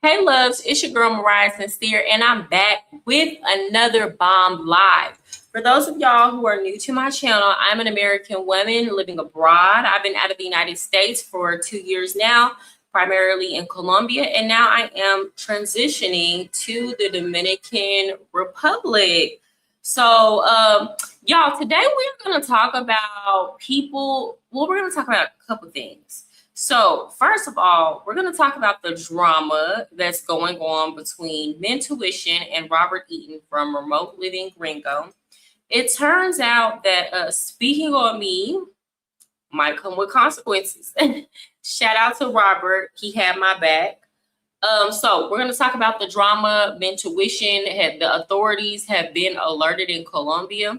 Hey loves, it's your girl MariahSincere, and I'm back with another bomb live. For those of y'all who are new to my channel, I'm an American woman living abroad. I've been out of the United States for 2 years now, primarily in Colombia, and now I am transitioning to the Dominican Republic. So, y'all, today we're going to talk about we're going to talk about a couple things. So first of all, we're going to talk about the drama that's going on between Mentuition and Robert Eaton from Remote Living Gringo. It turns out that speaking on me might come with consequences. Shout out to Robert. He had my back. So we're going to talk about the drama. Mentuition, the authorities have been alerted in Colombia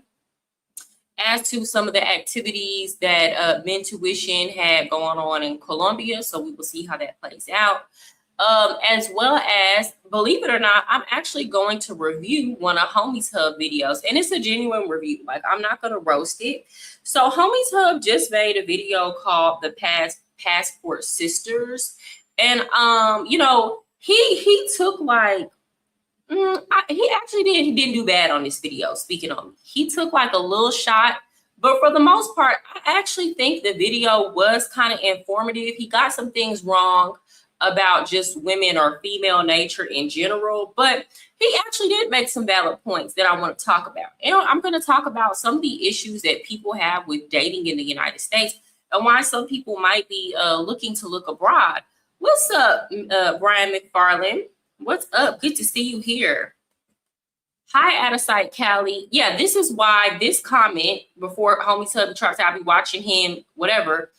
as to some of the activities that Mentuition had going on in Colombia. So we will see how that plays out. As well as, believe it or not, I'm actually going to review one of Homie's Hub videos. And it's a genuine review. Like, I'm not going to roast it. So Homie's Hub just made a video called The Passport Sisters. And, you know, he took like, he didn't do bad on this video. Speaking on me, he took like a little shot, but for the most part, I actually think the video was kind of informative. He got some things wrong about just women or female nature in general, but he actually did make some valid points that I want to talk about. And I'm going to talk about some of the issues that people have with dating in the United States and why some people might be looking to look abroad. What's up, Brian McFarland? What's up? Good to see you here. Hi, Out of Sight Callie. Yeah, this is why this comment before Homie's Hub Charts, I'll be watching him, whatever.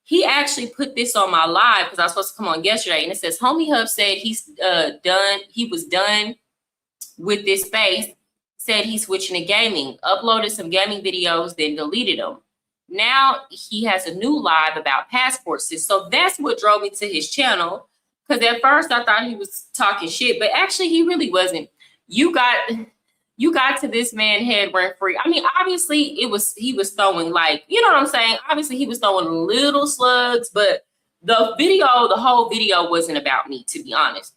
He actually put this on my live because I was supposed to come on yesterday. And it says, Homie Hub said he's done. He was done with this space, said he's switching to gaming, uploaded some gaming videos, then deleted them. Now he has a new live about passports. So that's what drove me to his channel. Because at first I thought he was talking shit, but actually he really wasn't. You got to this man head rent free. I mean, obviously he was throwing, like, you know what I'm saying? Obviously he was throwing little slugs, but the whole video wasn't about me, to be honest.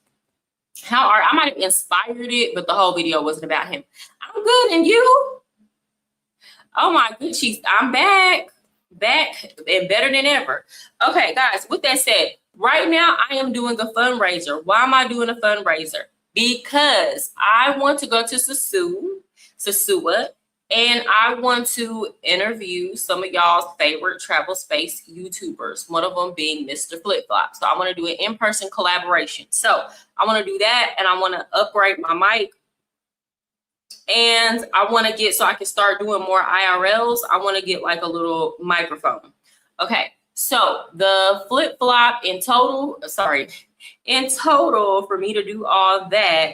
I might have inspired it, but the whole video wasn't about him. I'm good, and you? Oh my goodness, I'm back and better than ever. Okay, guys, with that said, right now, I am doing a fundraiser. Why am I doing a fundraiser? Because I want to go to Sosua, and I want to interview some of y'all's favorite travel space YouTubers, one of them being Mr. Flip Flop. So I want to do an in-person collaboration. So I want to do that, and I want to upgrade my mic. And I want to get, so I can start doing more IRLs, I want to get like a little microphone. Okay. So the flip flop in total, for me to do all that,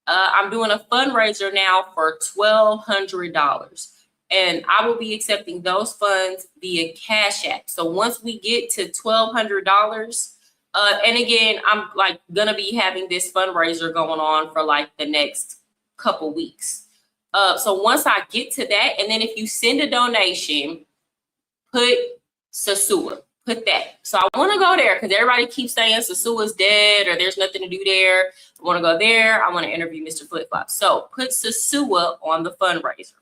I'm doing a fundraiser now for $1,200. And I will be accepting those funds via CashApp. So once we get to $1,200, and again, I'm like gonna be having this fundraiser going on for like the next couple weeks. So once I get to that, and then if you send a donation, put Sosua. Put that. So I want to go there because everybody keeps saying Sosua's dead or there's nothing to do there. I want to go there. I want to interview Mr. Flip Flop. So put Sosua on the fundraiser.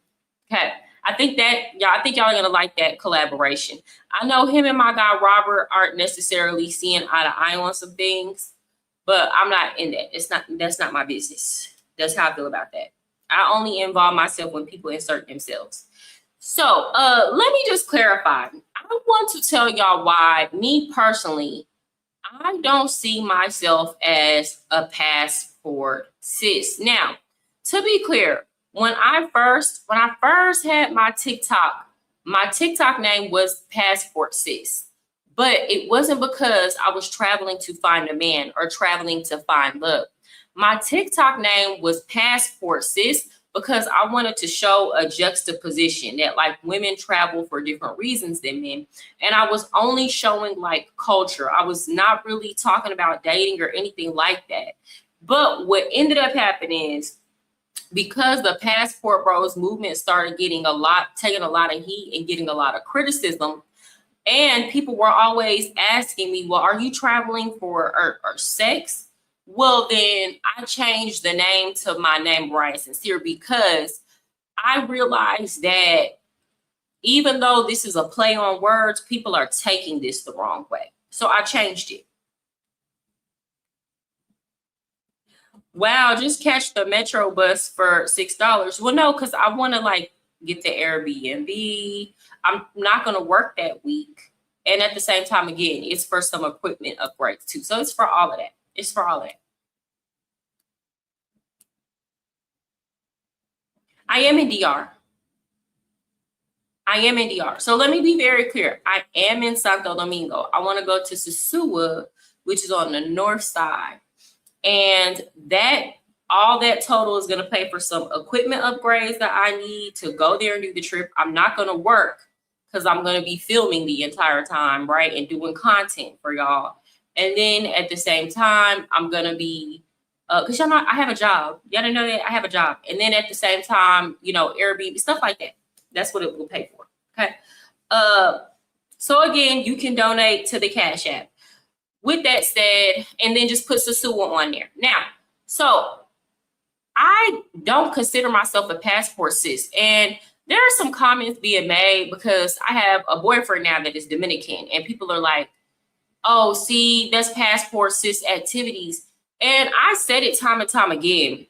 Okay. I think y'all are gonna like that collaboration. I know him and my guy Robert aren't necessarily seeing eye to eye on some things, but I'm not in that. That's not my business. That's how I feel about that. I only involve myself when people insert themselves. So let me just clarify. I want to tell y'all why, me personally, I don't see myself as a passport cis. Now, to be clear, when I first had my TikTok name was Passport Cis, but it wasn't because I was traveling to find a man or traveling to find love. My TikTok name was Passport Cis because I wanted to show a juxtaposition that like women travel for different reasons than men. And I was only showing like culture. I was not really talking about dating or anything like that. But what ended up happening is because the Passport Bros movement started taking a lot of heat and getting a lot of criticism, and people were always asking me, well, are you traveling for or sex? Well, then I changed the name to my name, MariahSincere, because I realized that even though this is a play on words, people are taking this the wrong way. So I changed it. Wow, just catch the Metro bus for $6. Well, no, because I want to like get the Airbnb. I'm not going to work that week. And at the same time, again, it's for some equipment upgrades too. So it's for all of that. It's for all of that. I am in DR. I am in DR. So let me be very clear. I am in Santo Domingo. I want to go to Sosúa, which is on the north side. And all that total is going to pay for some equipment upgrades that I need to go there and do the trip. I'm not going to work because I'm going to be filming the entire time, right? And doing content for y'all. And then at the same time, I'm going to be, because y'all know I have a job. Y'all didn't know that? I have a job. And then at the same time, you know, Airbnb, stuff like that. That's what it will pay for, okay? So again, you can donate to the Cash App. With that said, and then just put Sosúa on there. Now, so I don't consider myself a passport cis. And there are some comments being made because I have a boyfriend now that is Dominican. And people are like, oh, see, that's passport cis activities. And I said it time and time again.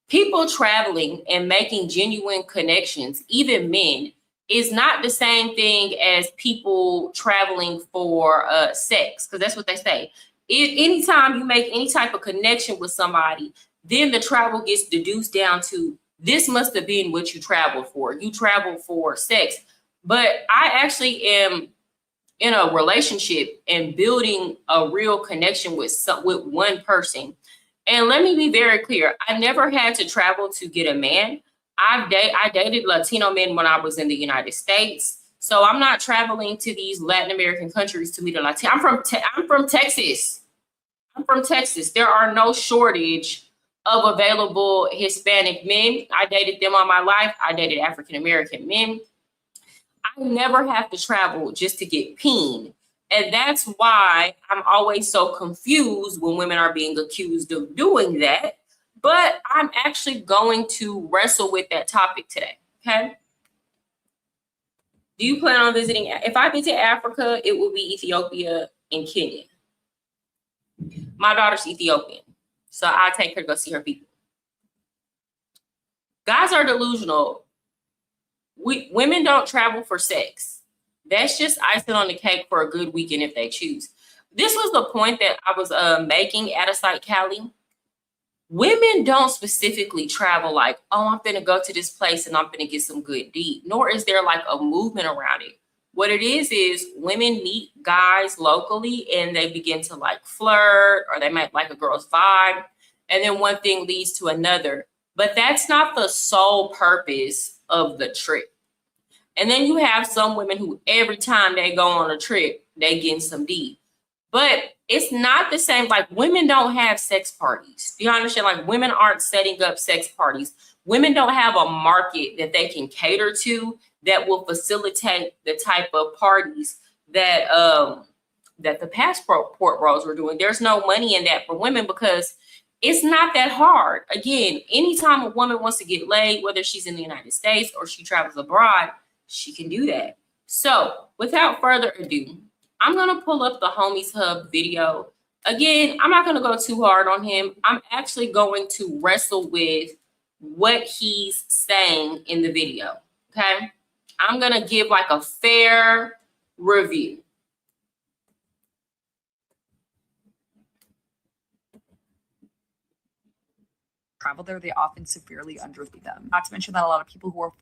People traveling and making genuine connections, even men, is not the same thing as people traveling for sex, because that's what they say. Anytime you make any type of connection with somebody, then the travel gets deduced down to this must have been what you traveled for. You traveled for sex. But I actually am in a relationship and building a real connection with one person. And let me be very clear. I never had to travel to get a man. I dated Latino men when I was in the United States. So I'm not traveling to these Latin American countries to meet a Latino. I'm from Texas. I'm from Texas. There are no shortage of available Hispanic men. I dated them all my life. I dated African American men. I never have to travel just to get peen. And that's why I'm always so confused when women are being accused of doing that. But I'm actually going to wrestle with that topic today, okay? Do you plan on visiting? If I visit Africa, it will be Ethiopia and Kenya. My daughter's Ethiopian, so I'll take her to go see her people. Guys are delusional. Women don't travel for sex. That's just icing on the cake for a good weekend if they choose. This was the point that I was making at a site, Cali. Women don't specifically travel like, oh, I'm gonna go to this place and I'm gonna get some good deed, nor is there like a movement around it. What it is women meet guys locally and they begin to like flirt, or they might like a girl's vibe. And then one thing leads to another, but that's not the sole purpose of the trip. And then you have some women who every time they go on a trip, they get some deed. But it's not the same. Like, women don't have sex parties. Do you understand? Like, women aren't setting up sex parties. Women don't have a market that they can cater to that will facilitate the type of parties that that the passport bros were doing. There's no money in that for women because it's not that hard. Again, anytime a woman wants to get laid, whether she's in the United States or she travels abroad, she can do that. So without further ado, I'm going to pull up the Homies Hub video. Again, I'm not going to go too hard on him. I'm actually going to wrestle with what he's saying in the video, okay? I'm going to give like a fair review. Travel there, they often severely underrate them. Not to mention that a lot of people who are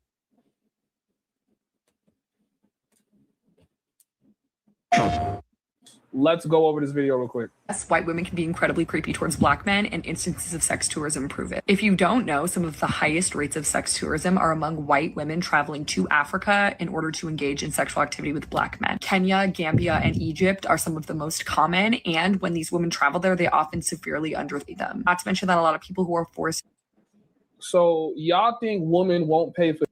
Let's go over this video real quick. white women can be incredibly creepy towards black men, and instances of sex tourism prove it. If you don't know, some of the highest rates of sex tourism are among white women traveling to Africa in order to engage in sexual activity with black men. Kenya, Gambia, and Egypt are some of the most common, and when these women travel there, they often severely underrate them. Not to mention that a lot of people who are forced. So y'all think women won't pay for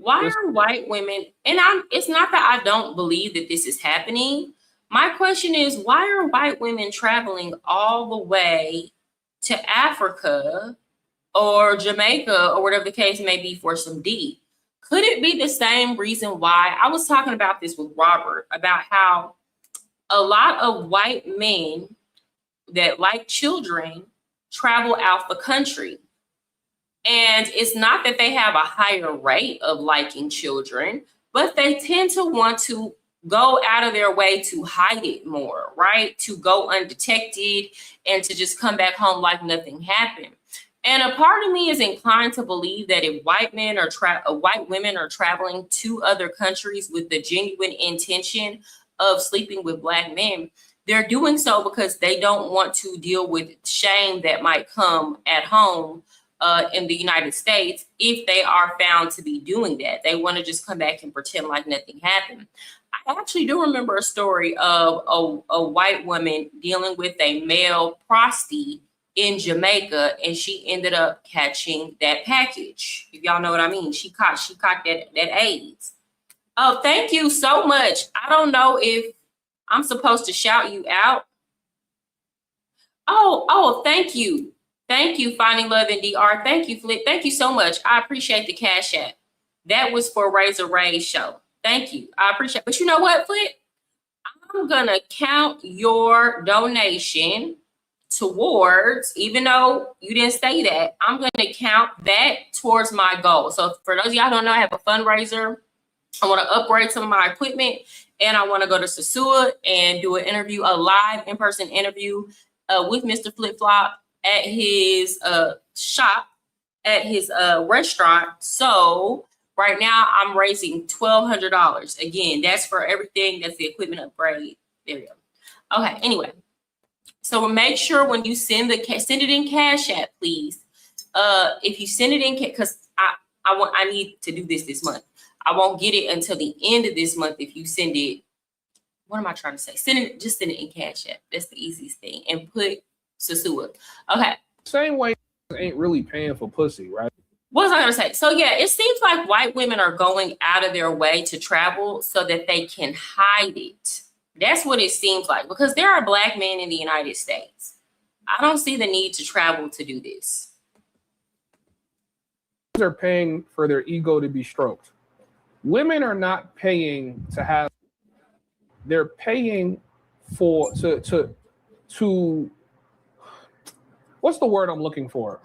Why are white women, and it's not that I don't believe that this is happening, My question is, why are white women traveling all the way to Africa or Jamaica or whatever the case may be for some D? Could it be the same reason why? I was talking about this with Robert about how a lot of white men that like children travel out the country. And it's not that they have a higher rate of liking children, but they tend to want to go out of their way to hide it more, right? To go undetected and to just come back home like nothing happened. And a part of me is inclined to believe that if white women are traveling to other countries with the genuine intention of sleeping with Black men, they're doing so because they don't want to deal with shame that might come at home in the United States if they are found to be doing that. They want to just come back and pretend like nothing happened. I actually do remember a story of a white woman dealing with a male prostitute in Jamaica, and she ended up catching that package. If y'all know what I mean, she caught that AIDS. Oh, thank you so much. I don't know if I'm supposed to shout you out. Oh, thank you. Thank you, Finding Love in DR. Thank you, Flip. Thank you so much. I appreciate the Cash App. That was for Razor Ray's show. Thank you. I appreciate it. But you know what, Flip? I'm going to count your donation towards, even though you didn't say that, I'm going to count that towards my goal. So for those of y'all who don't know, I have a fundraiser. I want to upgrade some of my equipment, and I want to go to Sasua and do an interview, a live in-person interview with Mr. Flip Flop at his shop, at his restaurant. So right now I'm raising $1,200. Again, that's for everything. That's the equipment upgrade. There we go. Okay, anyway. So make sure when you send it in Cash App, please. If you send it in, because I need to do this month. I won't get it until the end of this month if you send it. What am I trying to say? Just send it in Cash App. That's the easiest thing. And put Sasua. Okay. Same way ain't really paying for pussy, right? What was I gonna say? So yeah, it seems like white women are going out of their way to travel so that they can hide it. That's what it seems like, because there are Black men in the United States. I don't see the need to travel to do this. They're paying for their ego to be stroked. Women are not paying to have, they're paying for to what's the word I'm looking for?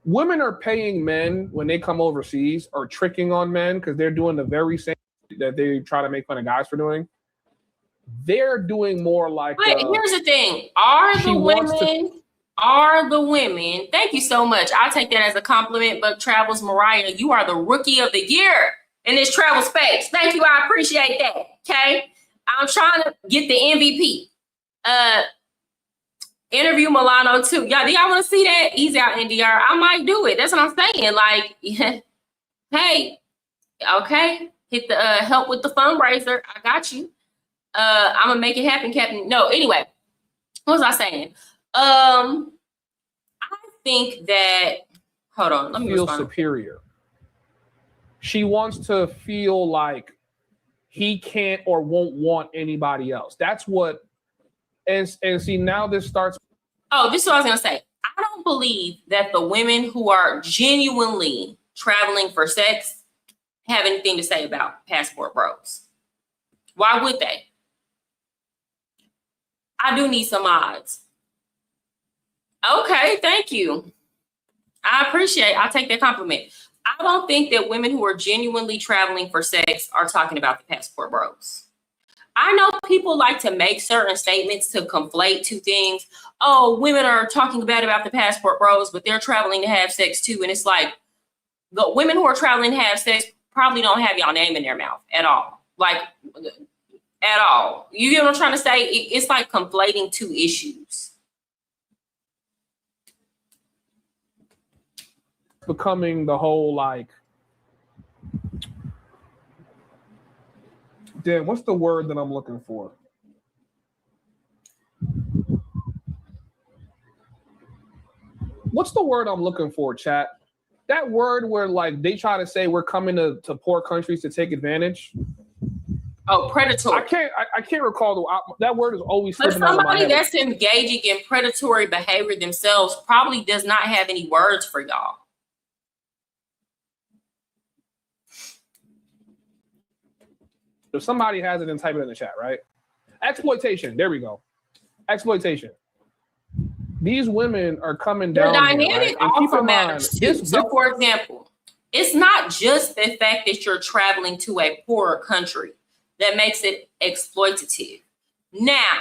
Women are paying men when they come overseas, or tricking on men because they're doing the very same that they try to make fun of guys for doing. They're doing more like. But here's the thing: are the women? Thank you so much. I'll take that as a compliment. But Travels Mariah, you are the rookie of the year in this travel space. Thank you. I appreciate that. Okay, I'm trying to get the MVP. Interview Milano too. Y'all, do y'all want to see that? Easy out, NDR. I might do it. That's what I'm saying. Like, yeah. Hey, okay, hit the help with the fundraiser. I got you. I'm gonna make it happen, Captain. No, anyway, what was I saying? I think that. Hold on, let me feel respond. Superior. She wants to feel like he can't or won't want anybody else. That's what. And see, now this starts. Oh, this is what I was gonna say. I don't believe that the women who are genuinely traveling for sex have anything to say about passport bros. Why would they? I do need some odds. Okay, thank you. I appreciate it. I'll take that compliment. I don't think that women who are genuinely traveling for sex are talking about the passport bros. I know people like to make certain statements to conflate two things. Oh, women are talking bad about the passport bros, but they're traveling to have sex too. And it's like, the women who are traveling to have sex probably don't have y'all name in their mouth at all. Like, at all. You get what I'm trying to say? It's like conflating two issues. Becoming the whole like, damn, what's the word that I'm looking for? What's the word I'm looking for, chat? That word where like they try to say we're coming to poor countries to take advantage. Oh, predatory. I can't recall that word is always But slipping out of my somebody head. that's engaging in predatory behavior themselves probably does not have any words for y'all. If somebody has it, then type it in the chat, right? Exploitation. There we go. Exploitation. These women are coming down. The dynamic here, right? And keep also in matters mind, too. So, for example, it's not just the fact that you're traveling to a poorer country that makes it exploitative. Now,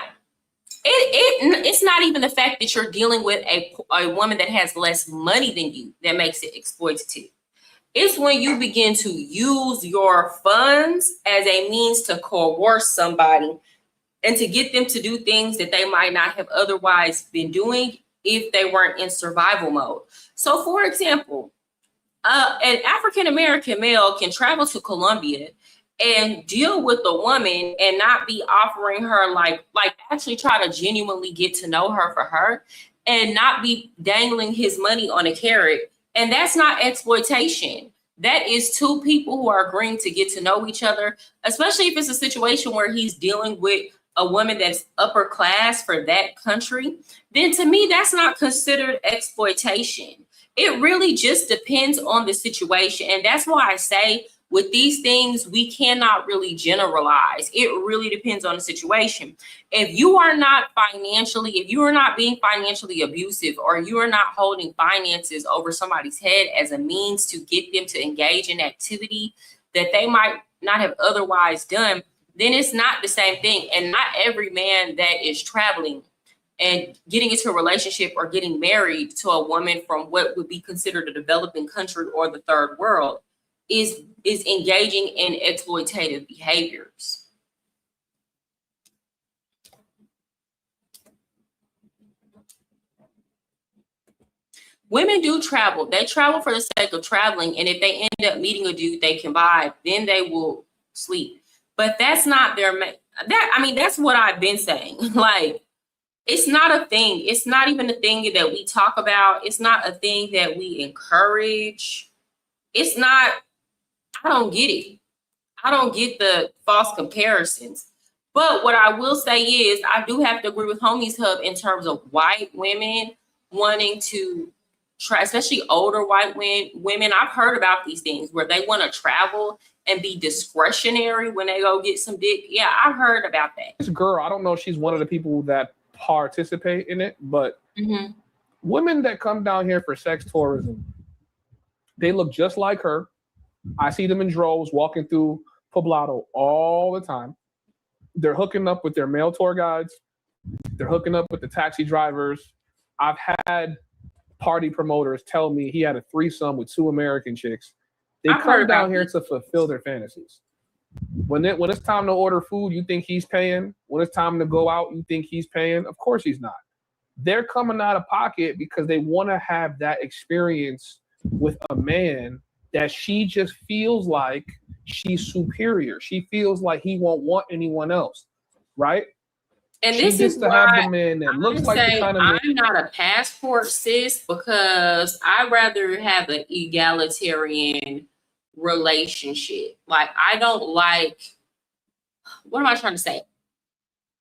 it's not even the fact that you're dealing with a woman that has less money than you that makes it exploitative. It's when you begin to use your funds as a means to coerce somebody and to get them to do things that they might not have otherwise been doing if they weren't in survival mode. So, for example, an African-American male can travel to Colombia and deal with the woman and not be offering her like actually try to genuinely get to know her for her and not be dangling his money on a carrot. And that's not exploitation. That is two people who are agreeing to get to know each other, especially if it's a situation where he's dealing with a woman that's upper class for that country. Then to me, that's not considered exploitation. It really just depends on the situation. And that's why I say with these things, we cannot really generalize. It really depends on the situation. If you are not being financially abusive, or you are not holding finances over somebody's head as a means to get them to engage in activity that they might not have otherwise done, then it's not the same thing. And not every man that is traveling and getting into a relationship or getting married to a woman from what would be considered a developing country or the third world is engaging in exploitative behaviors. Women do travel. They travel for the sake of traveling. And if they end up meeting a dude they can buy, then they will sleep. But that's not that's what I've been saying. Like, it's not a thing. It's not even a thing that we talk about. It's not a thing that we encourage. It's not, I don't get it. I don't get the false comparisons. But what I will say is I do have to agree with Homies Hub in terms of white women wanting to try, especially older white women. I've heard about these things where they want to travel and be discretionary when they go get some dick. Yeah, I've heard about that. This girl, I don't know if she's one of the people that participate in it, but women that come down here for sex tourism, they look just like her. I see them in droves walking through Poblado all the time. They're hooking up with their male tour guides. They're hooking up with the taxi drivers. I've had party promoters tell me he had a threesome with 2 American chicks. They come down here to fulfill their fantasies. When it's time to order food, you think he's paying. When it's time to go out, you think he's paying. Of course he's not. They're coming out of pocket because they want to have that experience with a man that she just feels like she's superior. She feels like he won't want anyone else, right? And she this gets is to why have the man that looks like the kind of man. I'm not a passport cis, because I'd rather have an egalitarian relationship. Like, I don't like, what am I trying to say?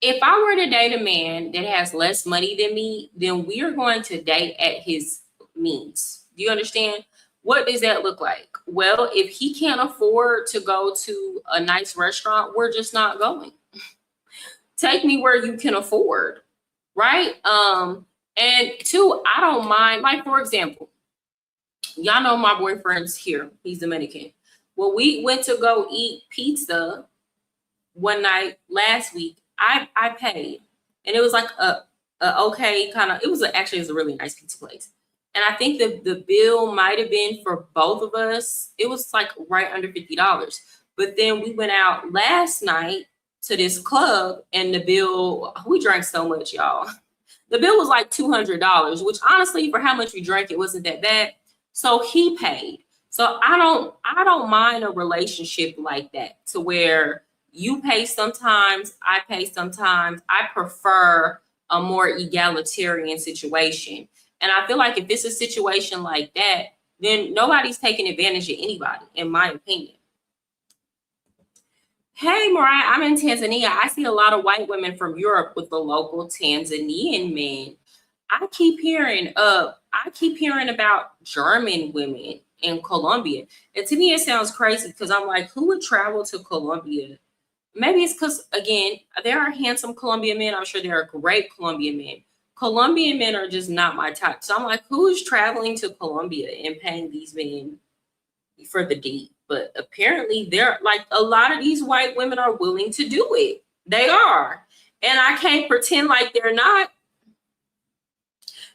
If I were to date a man that has less money than me, then we are going to date at his means. Do you understand? What does that look like? Well, if he can't afford to go to a nice restaurant, we're just not going. Take me where you can afford, right? And two, I don't mind, like, for example, y'all know my boyfriend's here. He's Dominican. Well, we went to go eat pizza one night last week. I paid, and it was like a okay kind of, it was a really nice pizza place. And I think the bill might have been for both of us. It was like right under $50. But then we went out last night to this club, and the bill, we drank so much, y'all. The bill was like $200, which honestly, for how much we drank, it wasn't that bad. So he paid. So I don't mind a relationship like that, to where you pay sometimes, I pay sometimes. I prefer a more egalitarian situation. And I feel like if it's a situation like that, then nobody's taking advantage of anybody, in my opinion. Hey, Mariah, I'm in Tanzania. I see a lot of white women from Europe with the local Tanzanian men. I keep hearing about German women in Colombia. And to me, it sounds crazy because I'm like, who would travel to Colombia? Maybe it's because, again, there are handsome Colombian men. I'm sure there are great Colombian men. Colombian men are just not my type. So I'm like, who is traveling to Colombia and paying these men for the D? But apparently, they're like, a lot of these white women are willing to do it. They are. And I can't pretend like they're not.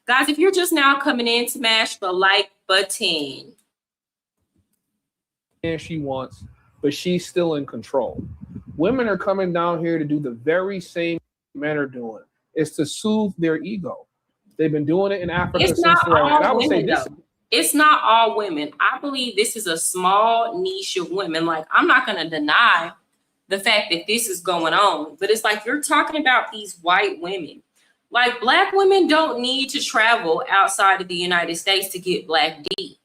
Guys, if you're just now coming in, smash the like button. And she wants, but she's still in control. Women are coming down here to do the very same men are doing. It's to soothe their ego. They've been doing it in Africa It's since not forever. And I all would say women, this. though. It's not all women. I believe this is a small niche of women. Like, I'm not going to deny the fact that this is going on, but it's like you're talking about these white women. Like, Black women don't need to travel outside of the United States to get Black D.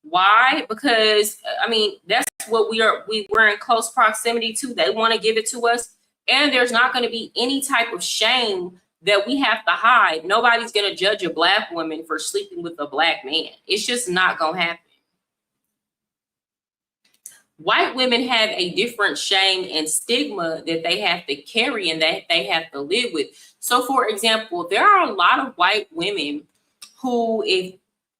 Why? Because, I mean, that's what we're in close proximity to. They want to give it to us, and there's not going to be any type of shame that we have to hide. Nobody's going to judge a Black woman for sleeping with a Black man. It's just not going to happen. White women have a different shame and stigma that they have to carry and that they have to live with. So, for example, there are a lot of white women who, if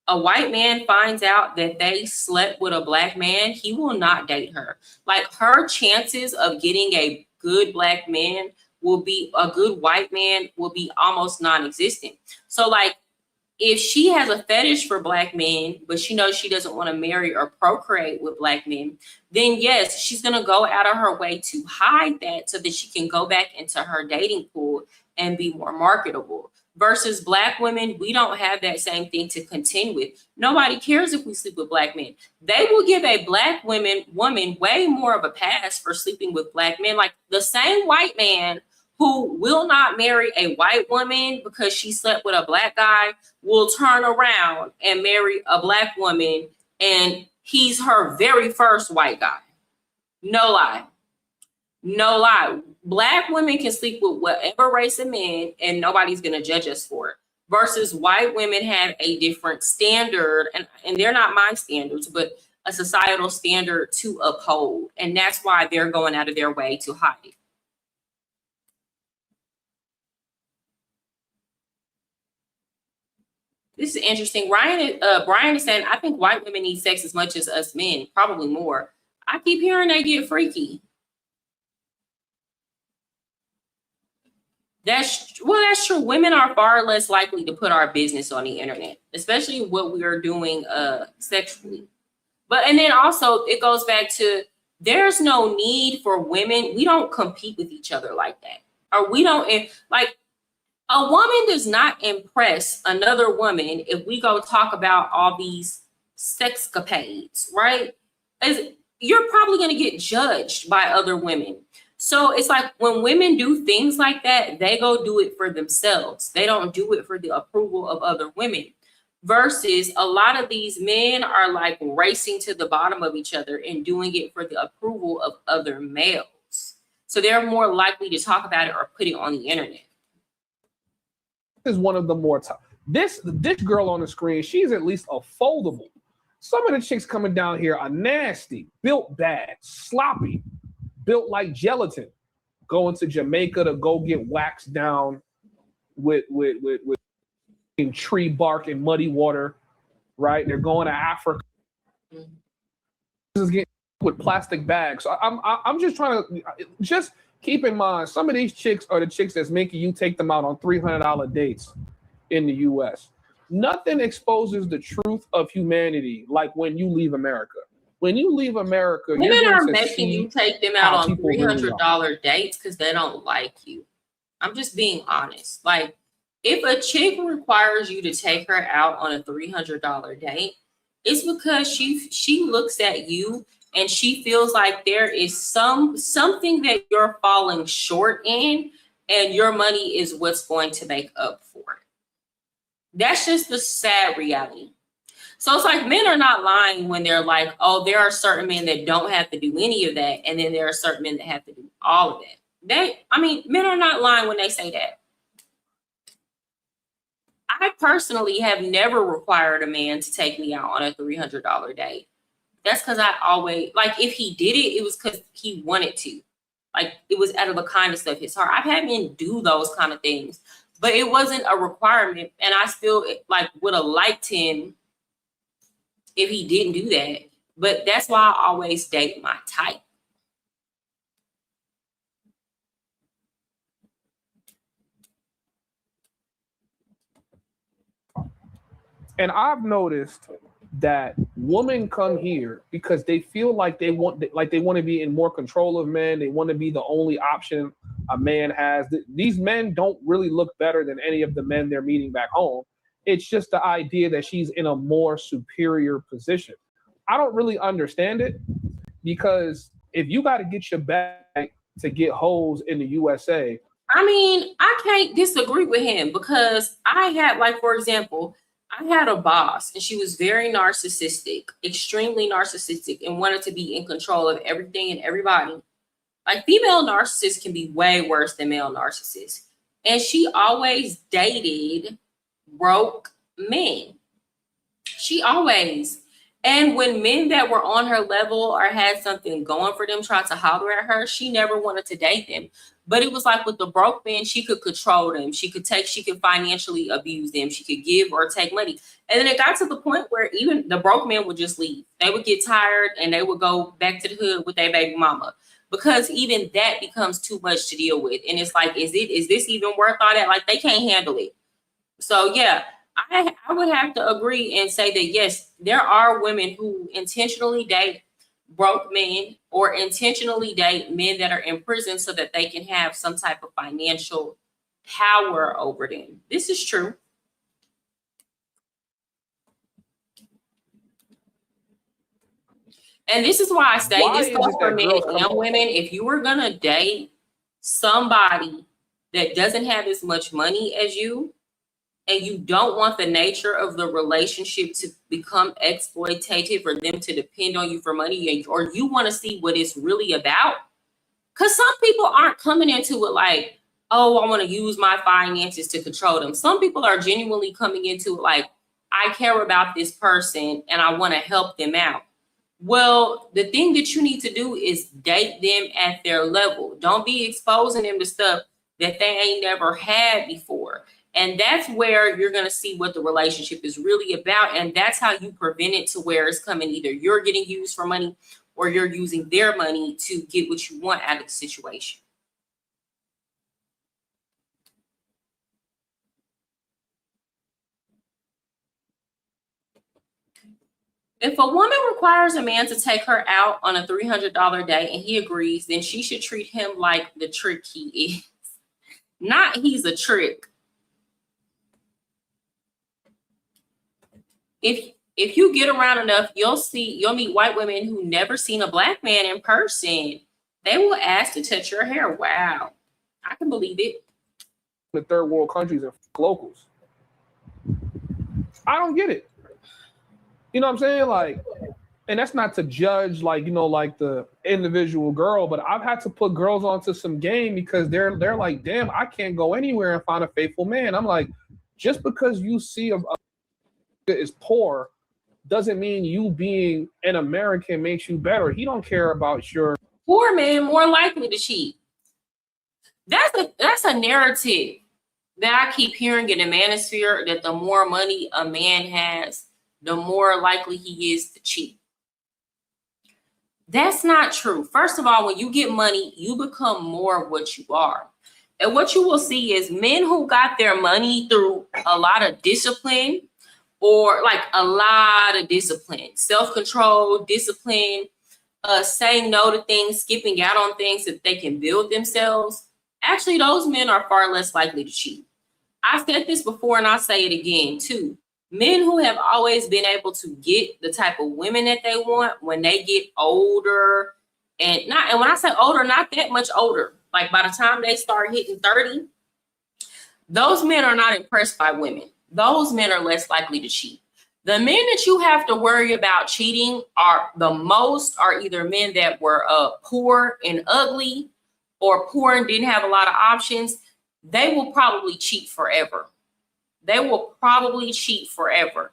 a white man finds out that they slept with a Black man, he will not date her. Like, her chances of getting a good Black man will be a good white man will be almost non-existent. So, like, if she has a fetish for Black men, but she knows she doesn't want to marry or procreate with Black men, then yes, she's going to go out of her way to hide that so that she can go back into her dating pool and be more marketable. Versus Black women, we don't have that same thing to contend with. Nobody cares if we sleep with Black men. They will give a Black woman way more of a pass for sleeping with Black men. Like, the same white man who will not marry a white woman because she slept with a Black guy will turn around and marry a Black woman, and he's her very first white guy. No lie. No lie. Black women can sleep with whatever race of men and nobody's going to judge us for it. Versus white women have a different standard, and they're not my standards, but a societal standard to uphold. And that's why they're going out of their way to hide it. This is interesting. Brian is saying, I think white women need sex as much as us men, probably more. I keep hearing they get freaky. That's true. Women are far less likely to put our business on the internet, especially what we are doing sexually. And then also it goes back to, there's no need for women. We don't compete with each other like that. Or we don't, like, a woman does not impress another woman if we go talk about all these sexcapades, right? You're probably going to get judged by other women. So it's like when women do things like that, they go do it for themselves. They don't do it for the approval of other women. Versus a lot of these men are like racing to the bottom of each other and doing it for the approval of other males. So they're more likely to talk about it or put it on the internet. Is one of the more tough. This girl on the screen, she's at least a foldable. Some of the chicks coming down here are nasty, built bad, sloppy, built like gelatin. Going to Jamaica to go get waxed down with tree bark and muddy water, right? They're going to Africa. This is getting with plastic bags. So I'm just trying to just keep in mind, some of these chicks are the chicks that's making you take them out on $300 dates in the U.S. Nothing exposes the truth of humanity like when you leave America. When you leave America, women are making you take them out on $300 dates because they don't like you. I'm just being honest. Like, if a chick requires you to take her out on a $300 date, it's because she looks at you and she feels like there is something that you're falling short in, and your money is what's going to make up for it. That's just the sad reality. So it's like men are not lying when they're like, oh, there are certain men that don't have to do any of that. And then there are certain men that have to do all of that. Men are not lying when they say that. I personally have never required a man to take me out on a $300 date. That's because I always, like, if he did it, it was because he wanted to. Like, it was out of the kindness of his heart. I've had men do those kind of things, but it wasn't a requirement. And I still, like, would have liked him if he didn't do that. But that's why I always date my type. And I've noticed that women come here because they feel like they want to be in more control of men. They want to be the only option a man has. These men don't really look better than any of the men they're meeting back home. It's just the idea that she's in a more superior position. I don't really understand it, because if you got to get your bag to get hoes in the USA. I mean, I can't disagree with him, because I had, like, for example, I had a boss and she was very narcissistic, extremely narcissistic, and wanted to be in control of everything and everybody. Like, female narcissists can be way worse than male narcissists. And she always dated broke men. She always. And when men that were on her level or had something going for them tried to holler at her, she never wanted to date them. But it was like with the broke men, she could control them. She could financially abuse them. She could give or take money. And then it got to the point where even the broke men would just leave. They would get tired and they would go back to the hood with their baby mama, because even that becomes too much to deal with. And it's like, is this even worth all that? Like, they can't handle it. So yeah, I would have to agree and say that, yes, there are women who intentionally date broke men or intentionally date men that are in prison so that they can have some type of financial power over them. This is true. And this is why I say this goes for men and women. If you were going to date somebody that doesn't have as much money as you, and you don't want the nature of the relationship to become exploitative or them to depend on you for money, or you want to see what it's really about. Because some people aren't coming into it like, oh, I want to use my finances to control them. Some people are genuinely coming into it like, I care about this person and I want to help them out. Well, the thing that you need to do is date them at their level. Don't be exposing them to stuff that they ain't never had before. And that's where you're going to see what the relationship is really about. And that's how you prevent it to where it's coming, either you're getting used for money or you're using their money to get what you want out of the situation. If a woman requires a man to take her out on a $300 date and he agrees, then she should treat him like the trick he is. Not he's a trick. If you get around enough, you'll meet white women who never seen a black man in person. They will ask to touch your hair. Wow. I can believe it. The third world countries and locals. I don't get it. You know what I'm saying? Like, and that's not to judge, like, you know, like the individual girl, but I've had to put girls onto some game because they're like, damn, I can't go anywhere and find a faithful man. I'm like, just because you see a is poor doesn't mean you being an American makes you better. He don't care about your poor man more likely to cheat. That's a narrative that I keep hearing in the manosphere, that the more money a man has, the more likely he is to cheat. That's not true. First of all, when you get money, you become more of what you are. And what you will see is men who got their money through a lot of discipline, or like a lot of discipline, self-control, discipline, saying no to things, skipping out on things that they can build themselves. Actually, those men are far less likely to cheat. I've said this before and I'll say it again too. Men who have always been able to get the type of women that they want when they get older, and when I say older, not that much older, like by the time they start hitting 30, those men are not impressed by women. Those men are less likely to cheat. The men that you have to worry about cheating are either men that were poor and ugly, or poor and didn't have a lot of options. They will probably cheat forever. They will probably cheat forever.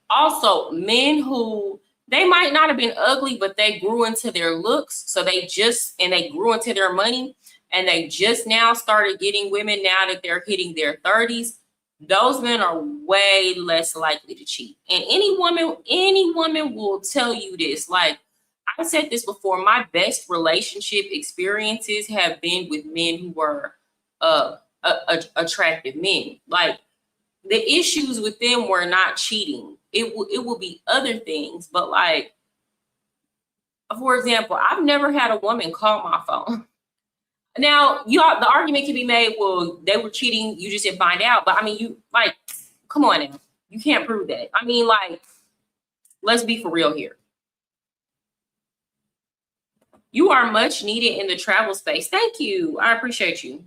Also, men who, they might not have been ugly, but they grew into their looks. So they grew into their money, and they just now started getting women now that they're hitting their 30s. Those men are way less likely to cheat. And any woman will tell you this. Like, I said this before, my best relationship experiences have been with men who were attractive men. Like, the issues with them were not cheating. It will be other things. But like, for example, I've never had a woman call my phone. Now, the argument can be made, well, they were cheating, you just didn't find out. But I mean, you, like, come on now. You can't prove that. I mean, like, let's be for real here. You are much needed in the travel space. Thank you. I appreciate you.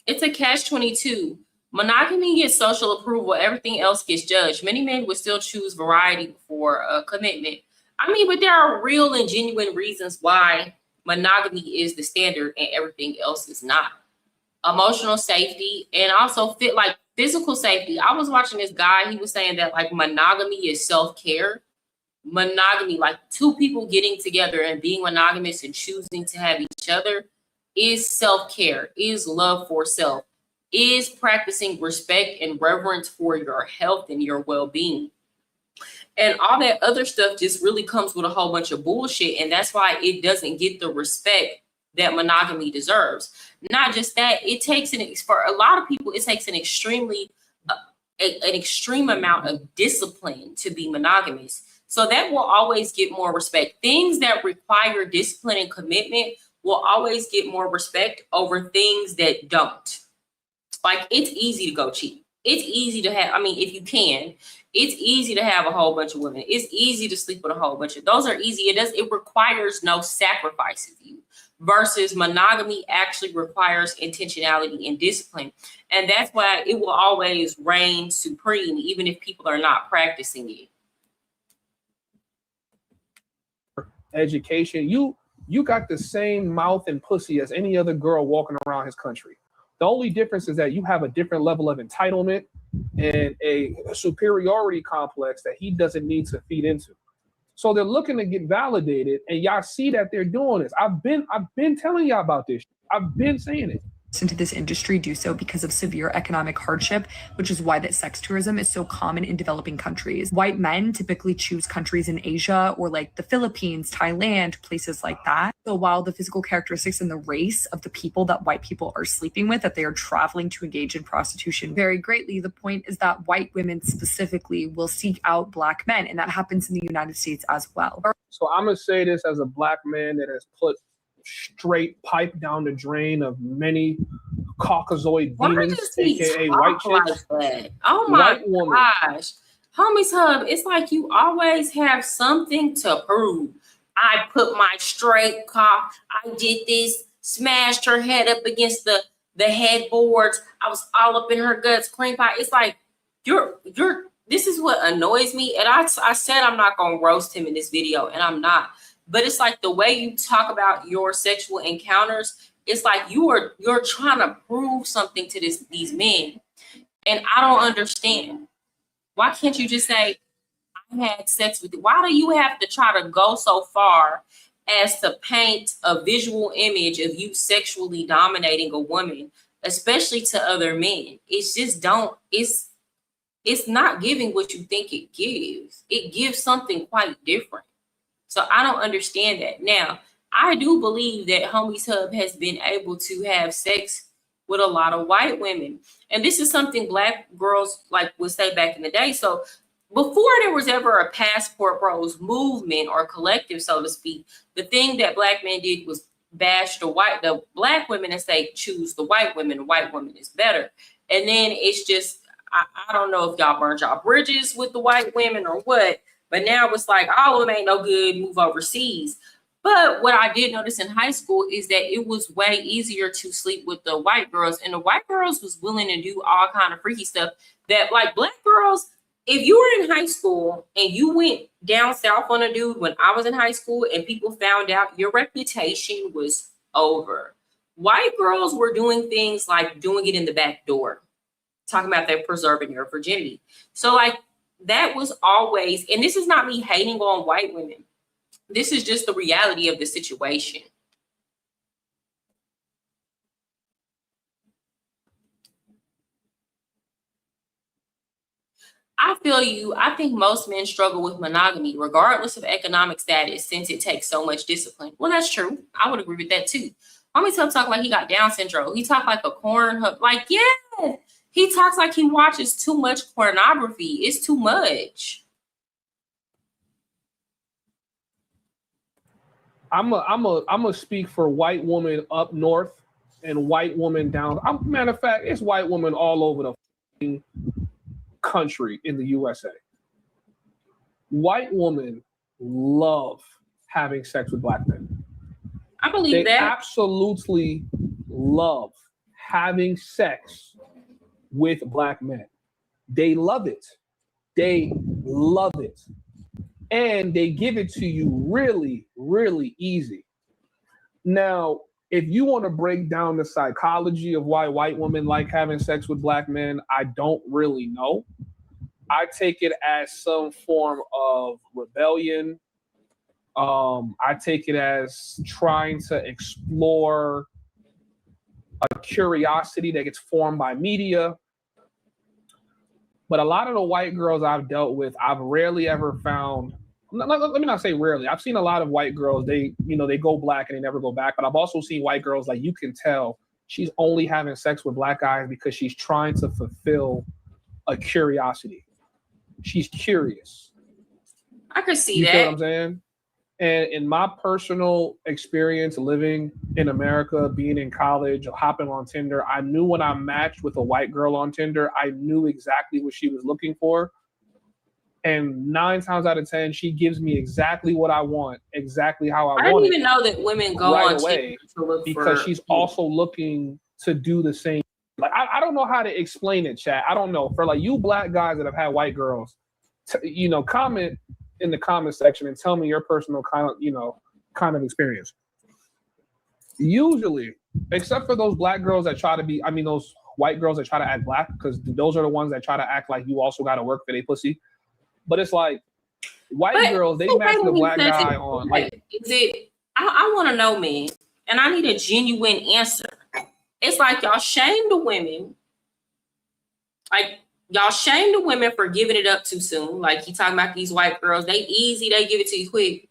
It's a catch-22. Monogamy gets social approval. Everything else gets judged. Many men would still choose variety before a commitment. I mean, but there are real and genuine reasons why monogamy is the standard and everything else is not. Emotional safety and also physical safety. I was watching this guy. He was saying that like monogamy is self-care. Monogamy, like two people getting together and being monogamous and choosing to have each other, is self-care, is love for self, is practicing respect and reverence for your health and your well-being. And all that other stuff just really comes with a whole bunch of bullshit. And that's why it doesn't get the respect that monogamy deserves. Not just that, for a lot of people, it takes an extreme amount of discipline to be monogamous. So that will always get more respect. Things that require discipline and commitment will always get more respect over things that don't. Like, it's easy to go cheat. It's easy to have, I mean, if you can, it's easy to have a whole bunch of women. It's easy to sleep with a whole bunch of, those are easy. It requires no sacrifice of you, versus monogamy actually requires intentionality and discipline. And that's why it will always reign supreme, even if people are not practicing it. Education, you got the same mouth and pussy as any other girl walking around his country. The only difference is that you have a different level of entitlement and a superiority complex that he doesn't need to feed into. So they're looking to get validated, and y'all see that they're doing this. I've been telling y'all about this. I've been saying it. Into this industry do so because of severe economic hardship, which is why that sex tourism is so common in developing countries. White men typically choose countries in Asia or like the Philippines, Thailand, places like that. So while the physical characteristics and the race of the people that white people are sleeping with, that they are traveling to engage in prostitution vary greatly, the point is that white women specifically will seek out Black men, and that happens in the United States as well. So I'm gonna say this as a Black man that has put straight pipe down the drain of many Caucasoid demons, aka white chicks. Like, oh my gosh, Homies Hub, it's like you always have something to prove. I put my straight cock, I did this, smashed her head up against the headboards, I was all up in her guts, cream pie. It's like this is what annoys me. And I said I'm not gonna roast him in this video, and I'm not. But it's like the way you talk about your sexual encounters, it's like you're trying to prove something to these men. And I don't understand. Why can't you just say, I had sex with you? Why do you have to try to go so far as to paint a visual image of you sexually dominating a woman, especially to other men? It's just it's not giving what you think it gives. It gives something quite different. So I don't understand that. Now, I do believe that Homies Hub has been able to have sex with a lot of white women. And this is something Black girls like would say back in the day. So before there was ever a Passport Bros movement or collective, so to speak, the thing that Black men did was bash the Black women and say, choose the white women is better. And then it's just, I don't know if y'all burnt y'all bridges with the white women or what, but now it's like, all of them ain't no good, move overseas. But what I did notice in high school is that it was way easier to sleep with the white girls, and the white girls was willing to do all kind of freaky stuff that like black girls, if you were in high school and you went down south on a dude when I was in high school and people found out, your reputation was over. White girls were doing things like doing it in the back door, talking about they're preserving your virginity. So like that was always, and this is not me hating on white women. This is just the reality of the situation. I feel you. I think most men struggle with monogamy, regardless of economic status, since it takes so much discipline. Well, that's true. I would agree with that too. Homie talk like he got Down syndrome. He talk like a corn hub. Like, yeah, he talks like he watches too much pornography. It's too much. I'm a speak for white women up north and white women down. Matter of fact, it's white women all over the country in the USA. White women love having sex with black men. I believe that. They absolutely love having sex with black men. They love it. They love it. And they give it to you really, really easy. Now, if you want to break down the psychology of why white women like having sex with black men, I don't really know. I take it as some form of rebellion. I take it as trying to explore a curiosity that gets formed by media. But a lot of the white girls I've dealt with, I've rarely ever found, let me not say rarely, I've seen a lot of white girls, they go black and they never go back. But I've also seen white girls, like you can tell she's only having sex with black guys because she's trying to fulfill a curiosity. She's curious. I could see you that. You know what I'm saying? And in my personal experience living in America, being in college, hopping on Tinder, I knew when I matched with a white girl on Tinder, I knew exactly what she was looking for. And 9 times out of 10, she gives me exactly what I want, exactly how I want it. I didn't even know that women go right on away to look because for she's also looking to do the same. Like I don't know how to explain it, chat. I don't know. For like you black guys that have had white girls, comment in the comment section and tell me your personal kind of experience. Usually, except for those black girls that try to be, those white girls that try to act black, because those are the ones that try to act like you also got to work for their pussy. But it's like white girls, they match the black guy on. Like, is it? I want to know, man, and I need a genuine answer. It's like y'all shame the women, like. Y'all shame the women for giving it up too soon. Like he talking about these white girls, they easy, they give it to you quick.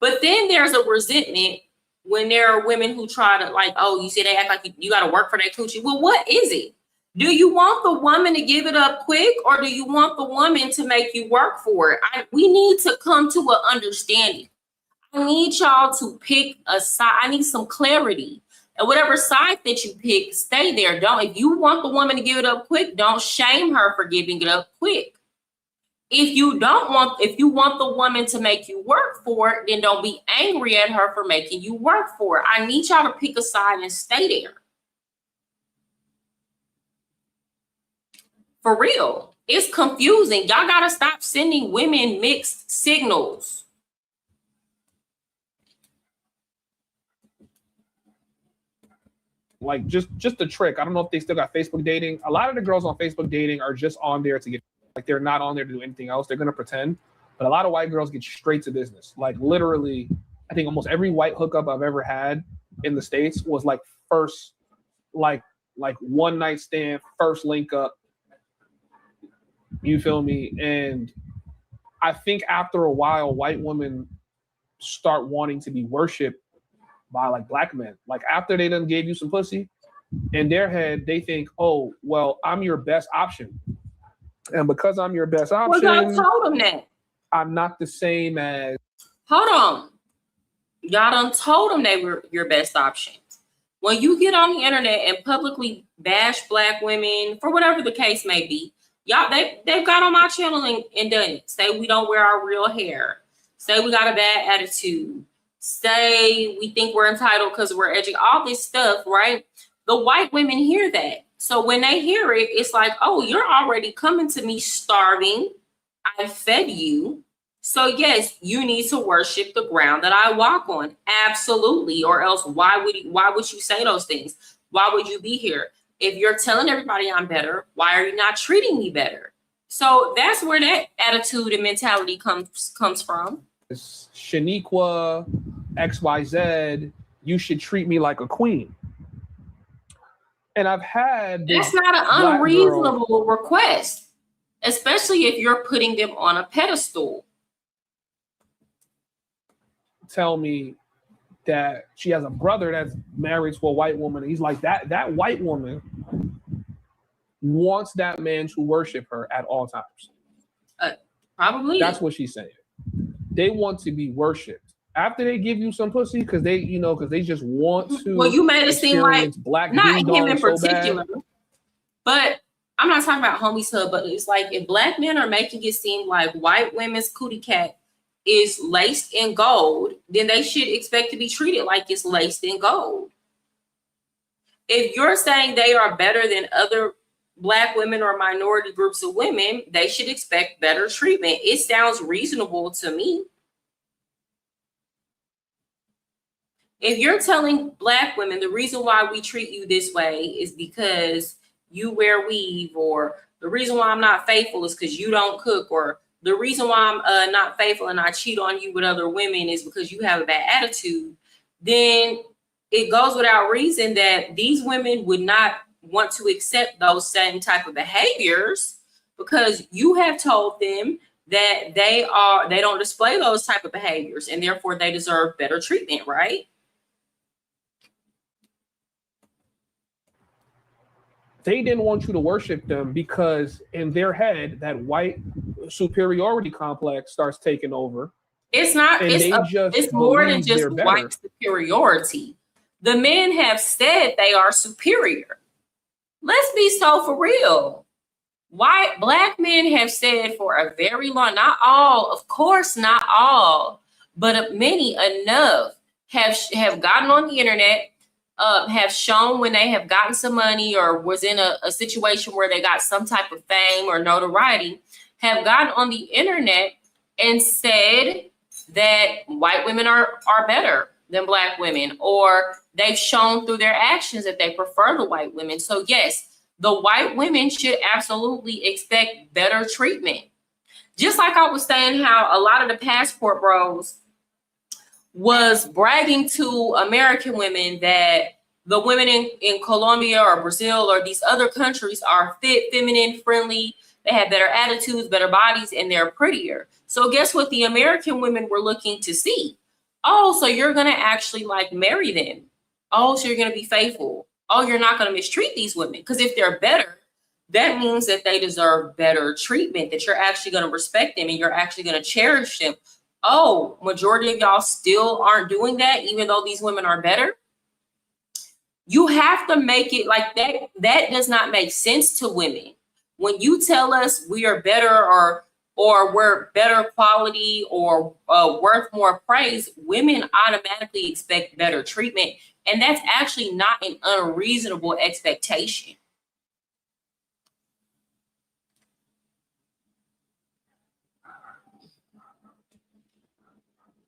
But then there's a resentment when there are women who try to like, oh, you see they act like you got to work for that coochie. Well, what is it? Do you want the woman to give it up quick, or do you want the woman to make you work for it? We need to come to an understanding. I need y'all to pick a side. I need some clarity. And whatever side that you pick, stay there. If you want the woman to give it up quick, don't shame her for giving it up quick. If you want the woman to make you work for it, then don't be angry at her for making you work for it. I need y'all to pick a side and stay there. For real. It's confusing. Y'all gotta stop sending women mixed signals. Like just the trick. I don't know if they still got Facebook dating. A lot of the girls on Facebook dating are just on there to get, like they're not on there to do anything else. They're gonna pretend. But a lot of white girls get straight to business. Like literally, I think almost every white hookup I've ever had in the States was like first, like one night stand, first link up. You feel me? And I think after a while, white women start wanting to be worshipped by like black men. Like after they done gave you some pussy, in their head they think, oh well, I'm your best option, and because I'm your best option, well, y'all told them that I'm not the same as. Hold on, y'all done told them they were your best options. When you get on the internet and publicly bash black women for whatever the case may be, y'all they've got on my channel and done it. Say we don't wear our real hair. Say we got a bad attitude. say we think we're entitled because we're educated, all this stuff, right? The white women hear that. So when they hear it, it's like, oh, you're already coming to me starving. I fed you. So yes, you need to worship the ground that I walk on. Absolutely. Or else why would you say those things? Why would you be here? If you're telling everybody I'm better, why are you not treating me better? So that's where that attitude and mentality comes from. It's Shaniqua, XYZ, you should treat me like a queen. And I've had that's not an unreasonable request, especially if you're putting them on a pedestal. Tell me that she has a brother that's married to a white woman. He's like, that white woman wants that man to worship her at all times. Probably. That's what she's saying. They want to be worshipped after they give you some pussy because they just want to. Well, you made it seem like black not him in so particular, bad. but I'm not talking about homies hub. But it's like if black men are making it seem like white women's cootie cat is laced in gold, then they should expect to be treated like it's laced in gold. If you're saying they are better than other Black women or minority groups of women, they should expect better treatment. It sounds reasonable to me. If you're telling Black women the reason why we treat you this way is because you wear weave, or the reason why I'm not faithful is because you don't cook, or the reason why I'm not faithful and I cheat on you with other women is because you have a bad attitude, then it goes without reason that these women would not want to accept those same type of behaviors, because you have told them that they don't display those type of behaviors and therefore they deserve better treatment, right? They didn't want you to worship them because in their head, that white superiority complex starts taking over. It's not, it's more than just white superiority. The men have said they are superior. Let's be so for real. Black men have said for a very long, not all, of course, not all, but many enough have gotten on the internet, have shown when they have gotten some money or was in a situation where they got some type of fame or notoriety, have gotten on the internet and said that white women are better than Black women, or they've shown through their actions that they prefer the white women. So yes, the white women should absolutely expect better treatment. Just like I was saying how a lot of the passport bros was bragging to American women that the women in Colombia or Brazil or these other countries are fit, feminine, friendly, they have better attitudes, better bodies, and they're prettier. So guess what the American women were looking to see? Oh, so you're going to actually like marry them. Oh, so you're going to be faithful. Oh, you're not going to mistreat these women. Because if they're better, that means that they deserve better treatment, that you're actually going to respect them and you're actually going to cherish them. Oh, majority of y'all still aren't doing that, even though these women are better. You have to make it like that. That does not make sense to women. When you tell us we are better or we're better quality or worth more praise, women automatically expect better treatment. And that's actually not an unreasonable expectation.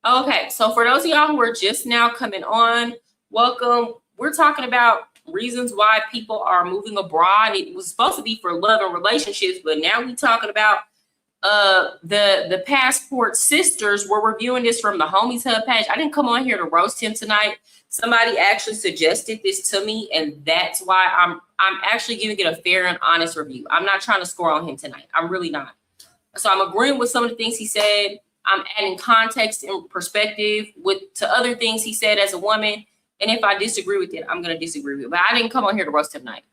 Okay, so for those of y'all who are just now coming on, welcome. We're talking about reasons why people are moving abroad. It was supposed to be for love and relationships, but now we're talking about the passport sisters. We're reviewing this from the Homies Hub page. I didn't come on here to roast him tonight. Somebody actually suggested this to me, and that's why I'm actually giving it a fair and honest review. I'm not trying to score on him tonight. I'm really not. So I'm agreeing with some of the things he said. I'm adding context and perspective to other things he said as a woman. And if I disagree with it, I'm going to disagree with it. But I didn't come on here to roast him tonight.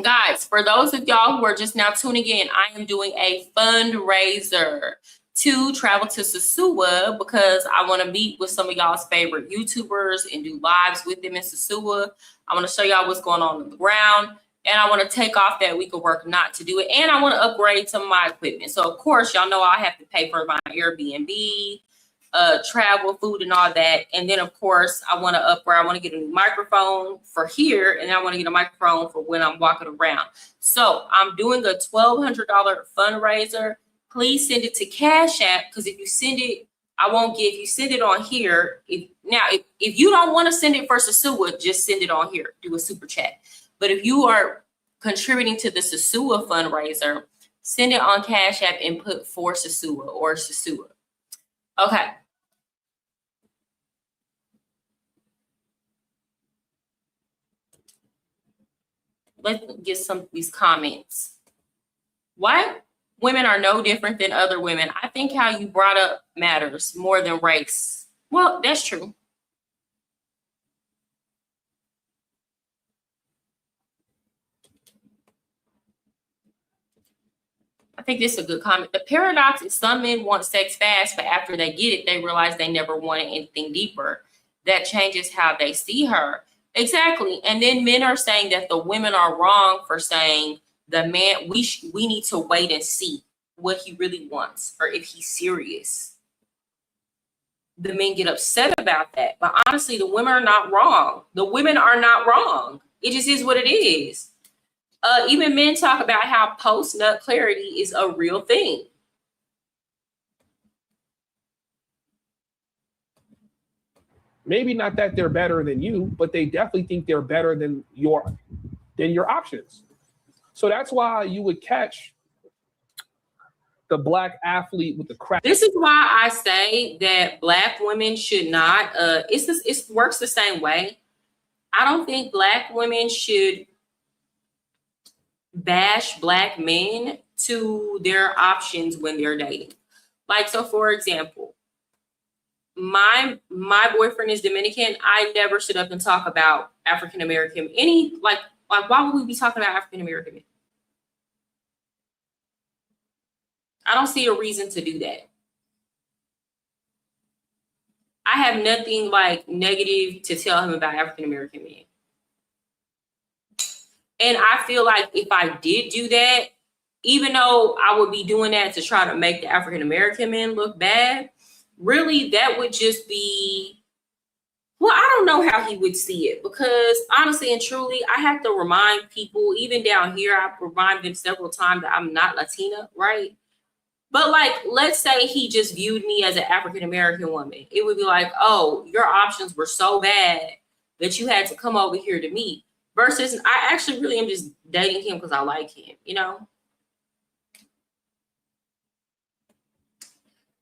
Guys, for those of y'all who are just now tuning in, I am doing a fundraiser to travel to Sosua because I want to meet with some of y'all's favorite YouTubers and do lives with them in Sosua. I want to show y'all what's going on the ground. And I want to take off that week of work not to do it. And I want to upgrade some of my equipment. So, of course, y'all know I have to pay for my Airbnb. travel, food, and all that. And then of course I want to upgrade. I want to get a new microphone for here, and I want to get a microphone for when I'm walking around. So I'm doing a $1,200 fundraiser. Please send it to Cash App, because if you send it, I won't give you. Send it on here. If you don't want to send it for Sasua, just send it on here. Do a super chat. But if you are contributing to the Sasua fundraiser, send it on Cash App and put for Sasua or Sasua. Okay. Let's get some of these comments. Why women are no different than other women? I think how you brought up matters more than race. Well, that's true. I think this is a good comment. The paradox is some men want sex fast, but after they get it, they realize they never wanted anything deeper. That changes how they see her. Exactly. And then men are saying that the women are wrong for saying the man, we need to wait and see what he really wants or if he's serious. The men get upset about that. But honestly, the women are not wrong. The women are not wrong. It just is what it is. Even men talk about how post-nut clarity is a real thing. Maybe not that they're better than you, but they definitely think they're better than your options. So that's why you would catch the black athlete with the crack. This is why I say that black women should not. It works the same way. I don't think black women should bash black men to their options when they're dating. Like, so for example, my boyfriend is Dominican. I never stood up and talk about African American, like why would we be talking about African American men? I don't see a reason to do that. I have nothing like negative to tell him about African American men. And I feel like if I did do that, even though I would be doing that to try to make the African American men look bad, really that would just be, well, I don't know how he would see it, because honestly and truly, I have to remind people, even down here, I remind them several times that I'm not Latina, right? But like, let's say he just viewed me as an African American woman. It would be like, oh, your options were so bad that you had to come over here to me. Versus, I actually really am just dating him because I like him, you know?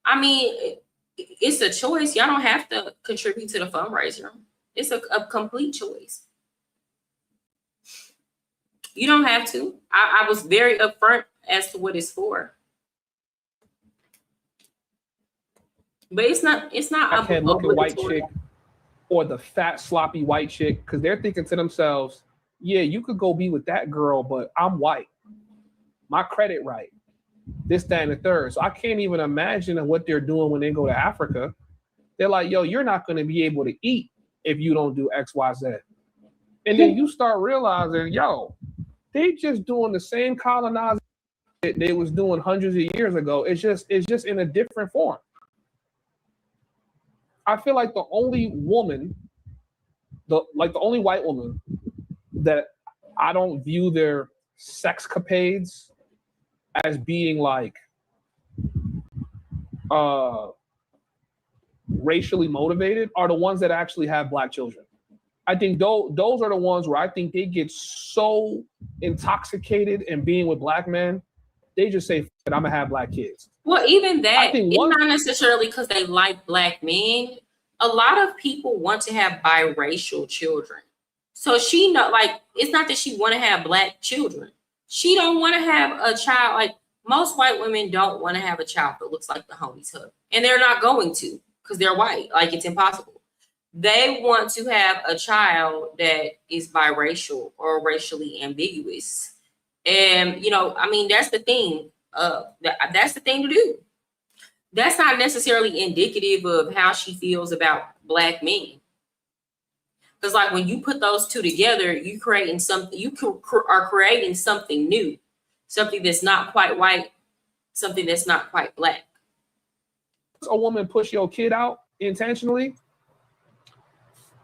I mean, it's a choice. Y'all don't have to contribute to the fundraiser. It's a complete choice. You don't have to. I was very upfront as to what it's for. But it's not. I can't look at white chick or the fat sloppy white chick, because they're thinking to themselves, yeah, you could go be with that girl, but I'm white. My credit right. This, that, and the third. So I can't even imagine what they're doing when they go to Africa. They're like, yo, you're not going to be able to eat if you don't do X, Y, Z. And then you start realizing, yo, they just doing the same colonizing that they was doing hundreds of years ago. It's just in a different form. I feel like the only woman, the only white woman that I don't view their sexcapades as being like racially motivated are the ones that actually have black children. I think those are the ones where I think they get so intoxicated in being with black men, they just say, I'm gonna have black kids. Well, even that, it's not necessarily because they like black men. A lot of people want to have biracial children. So she not like, it's not that she want to have black children. She don't want to have a child. Like, most white women don't want to have a child that looks like the homie's hub. And they're not going to, because they're white. Like, it's impossible. They want to have a child that is biracial or racially ambiguous. And, you know, I mean, that's the thing. That's the thing to do. That's not necessarily indicative of how she feels about black men. Because like when you put those two together, you creating something, are creating something new, something that's not quite white, something that's not quite black. a woman push your kid out intentionally,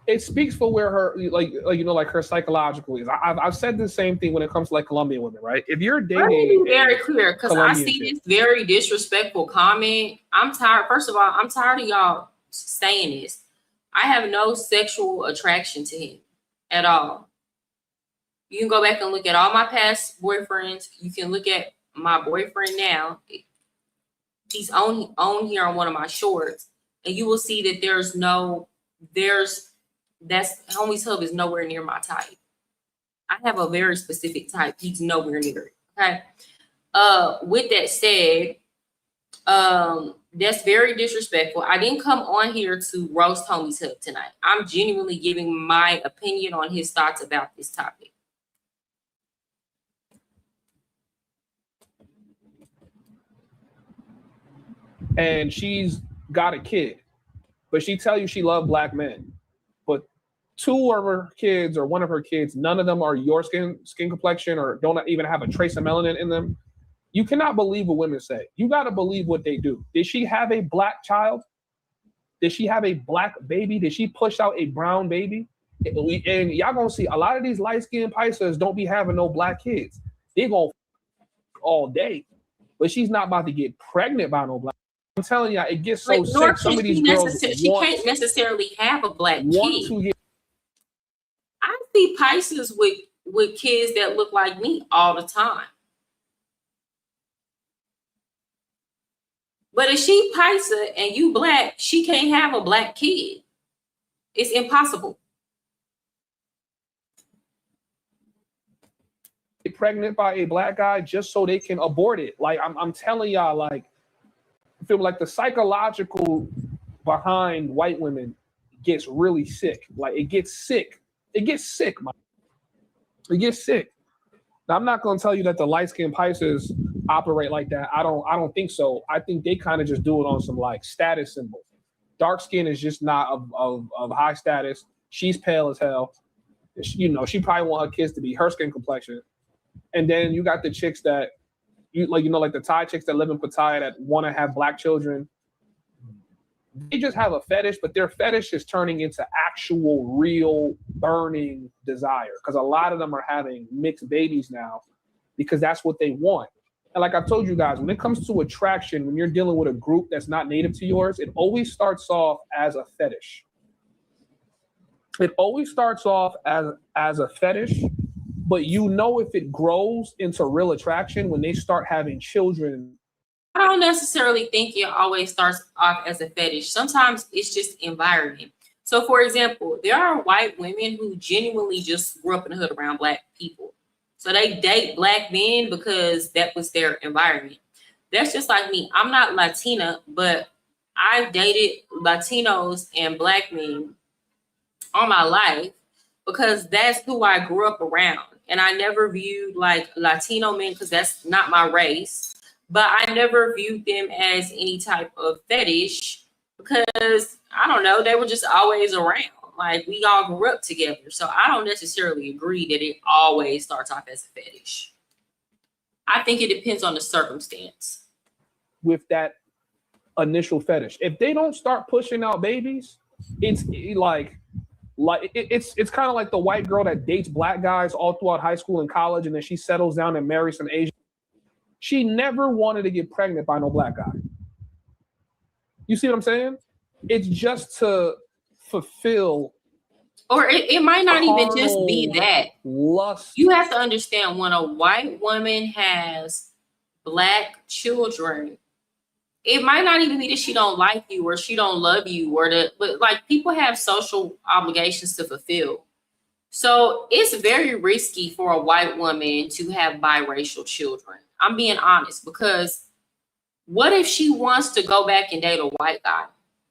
it speaks for where her like her psychological is. I've said the same thing when it comes to like Colombian women, right? If you're dating, let me be very clear, because I Colombian see chick, this very disrespectful comment. I'm tired. First of all, I'm tired of y'all saying this. I have no sexual attraction to him at all. You can go back and look at all my past boyfriends. You can look at my boyfriend now. He's on here on one of my shorts, and you will see that that's homie's hub is nowhere near my type. I have a very specific type. He's nowhere near it. Okay. With that said, that's very disrespectful. I didn't come on here to roast homie's hub tonight. I'm genuinely giving my opinion on his thoughts about this topic. and she's got a kid, but she tell you she loved black men, but two of her kids or one of her kids, none of them are your skin complexion or don't even have a trace of melanin in them. You cannot believe what women say. You got to believe what they do. Did she have a black child? Did she have a black baby? Did she push out a brown baby? And y'all gonna see a lot of these light-skinned Pisces don't be having no black kids. They gonna all day, but she's not about to get pregnant by no black. I'm telling y'all, it gets so sick. Some of these girls she can't necessarily have a black kid. I see Pisces with kids that look like me all the time. But if she Pisces and you black, she can't have a black kid. It's impossible. Get pregnant by a black guy just so they can abort it. Like I'm telling y'all, like I feel like the psychological behind white women gets really sick. Like it gets sick. It gets sick, man. It gets sick. Now, I'm not going to tell you that the light-skinned Pisces operate like that. I don't think so. I think they kind of just do it on some like status symbols. Dark skin is just not of high status. She's pale as hell. She probably want her kids to be her skin complexion. And then you got the chicks that like the Thai chicks that live in Pattaya that want to have black children. They just have a fetish, but their fetish is turning into actual, real, burning desire. Because a lot of them are having mixed babies now because that's what they want. And like I've told you guys, when it comes to attraction, when you're dealing with a group that's not native to yours, it always starts off as a fetish. It always starts off as a fetish, but if it grows into real attraction when they start having children. I don't necessarily think it always starts off as a fetish. Sometimes it's just environment. So, for example, there are white women who genuinely just grew up in the hood around black people. So they date black men because that was their environment. That's just like me. I'm not Latina, but I've dated Latinos and black men all my life because that's who I grew up around. And I never viewed like Latino men because that's not my race. But I never viewed them as any type of fetish because, I don't know, they were just always around. Like, we all grew up together. So I don't necessarily agree that it always starts off as a fetish. I think it depends on the circumstance. With that initial fetish. If they don't start pushing out babies, it's kind of like the white girl that dates black guys all throughout high school and college, and then she settles down and marries some Asian. She never wanted to get pregnant by no black guy. You see what I'm saying? It's just to fulfill. Or it might not even just be that. Lust. You have to understand, when a white woman has black children, it might not even be that she don't like you or she don't love you but like, people have social obligations to fulfill. So it's very risky for a white woman to have biracial children. I'm being honest, because what if she wants to go back and date a white guy?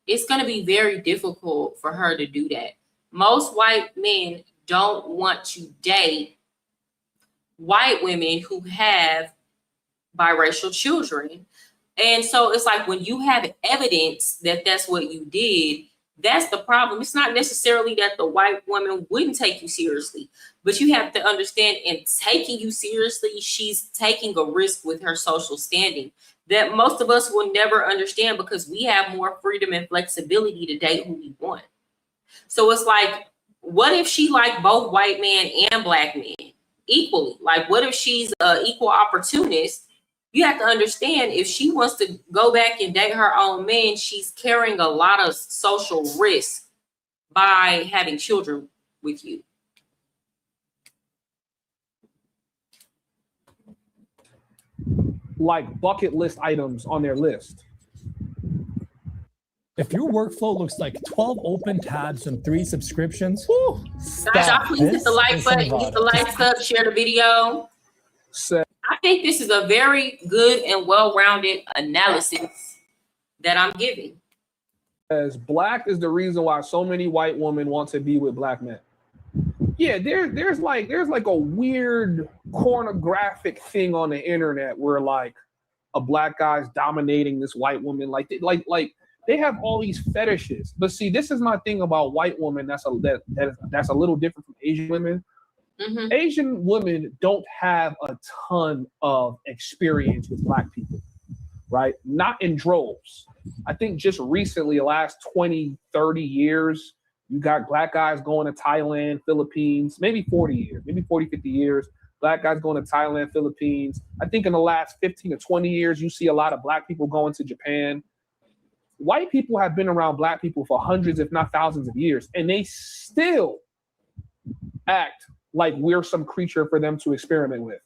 It's going to be very difficult for her to do that. Most white men don't want to date white women who have biracial children. And so it's like, when you have evidence that that's what you did, that's the problem. It's not necessarily that the white woman wouldn't take you seriously, but you have to understand, in taking you seriously, she's taking a risk with her social standing. that most of us will never understand because we have more freedom and flexibility to date who we want. So it's like, what if she liked both white men and black men equally? Like, what if she's an equal opportunist? You have to understand, if she wants to go back and date her own men, she's carrying a lot of social risk by having children with you. Like bucket list items on their list. If your workflow looks like 12 open tabs and 3 subscriptions, guys, y'all please hit the like button, hit the like up, share the video. I think this is a very good and well-rounded analysis that I'm giving. As black is the reason why so many white women want to be with black men. Yeah, there's like a weird pornographic thing on the internet where like a black guy's dominating this white woman. Like they have all these fetishes. But see, this is my thing about white women that's a little different from Asian women. Mm-hmm. Asian women don't have a ton of experience with black people, right? Not in droves. I think just recently, the last 20, 30 years, you got black guys going to Thailand, Philippines, maybe 40 years, maybe 40, 50 years. Black guys going to Thailand, Philippines. I think in the last 15 to 20 years, you see a lot of black people going to Japan. White people have been around black people for hundreds, if not thousands of years, and they still act like we're some creature for them to experiment with.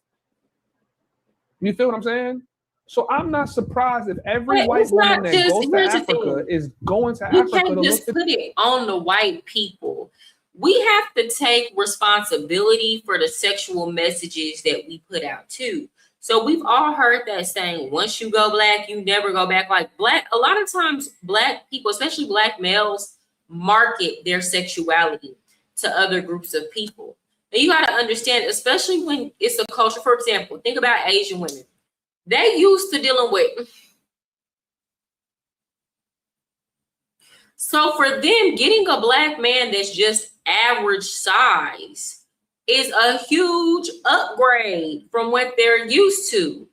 You feel what I'm saying? So I'm not surprised if every white woman that goes to Africa is going to Africa. You can't just put it on the white people. We have to take responsibility for the sexual messages that we put out too. So we've all heard that saying, once you go black, you never go back. Like black, a lot of times black people, especially black males, market their sexuality to other groups of people. And you got to understand, especially when it's a culture, for example, think about Asian women. They used to dealing with. So for them, getting a black man that's just average size is a huge upgrade from what they're used to.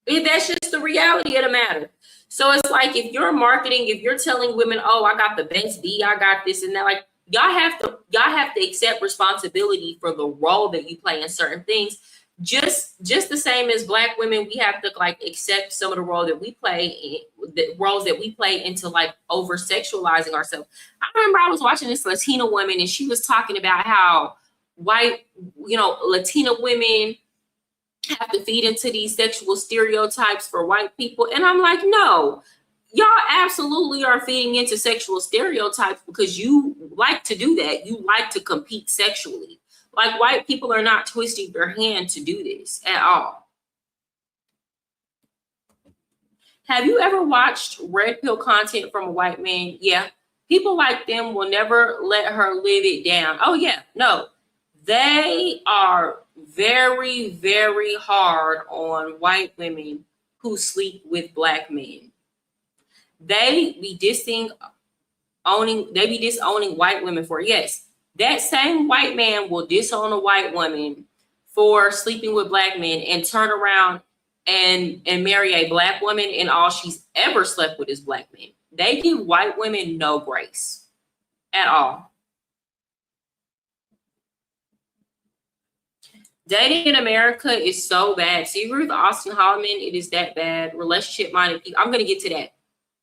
That's just the reality of the matter. So it's like, if you're marketing, if you're telling women, oh, I got the best B, I got this and that, like y'all have to accept responsibility for the role that you play in certain things. Just the same as black women, we have to like accept some of the roles that we play into like over sexualizing ourselves. I remember I was watching this Latina woman and she was talking about how white, Latina women have to feed into these sexual stereotypes for white people. And I'm like, no, y'all absolutely are feeding into sexual stereotypes because you like to do that. You like to compete sexually. Like white people are not twisting their hand to do this at all. Have you ever watched red pill content from a white man? Yeah. People like them will never let her live it down. Oh yeah, no. They are very, very hard on white women who sleep with black men. They be disowning white women for, yes, that same white man will disown a white woman for sleeping with black men and turn around and marry a black woman and all she's ever slept with is black men. They give white women no grace at all. Dating in America is so bad. See, with Austin Holloman, it is that bad. Relationship-minded people. I'm going to get to that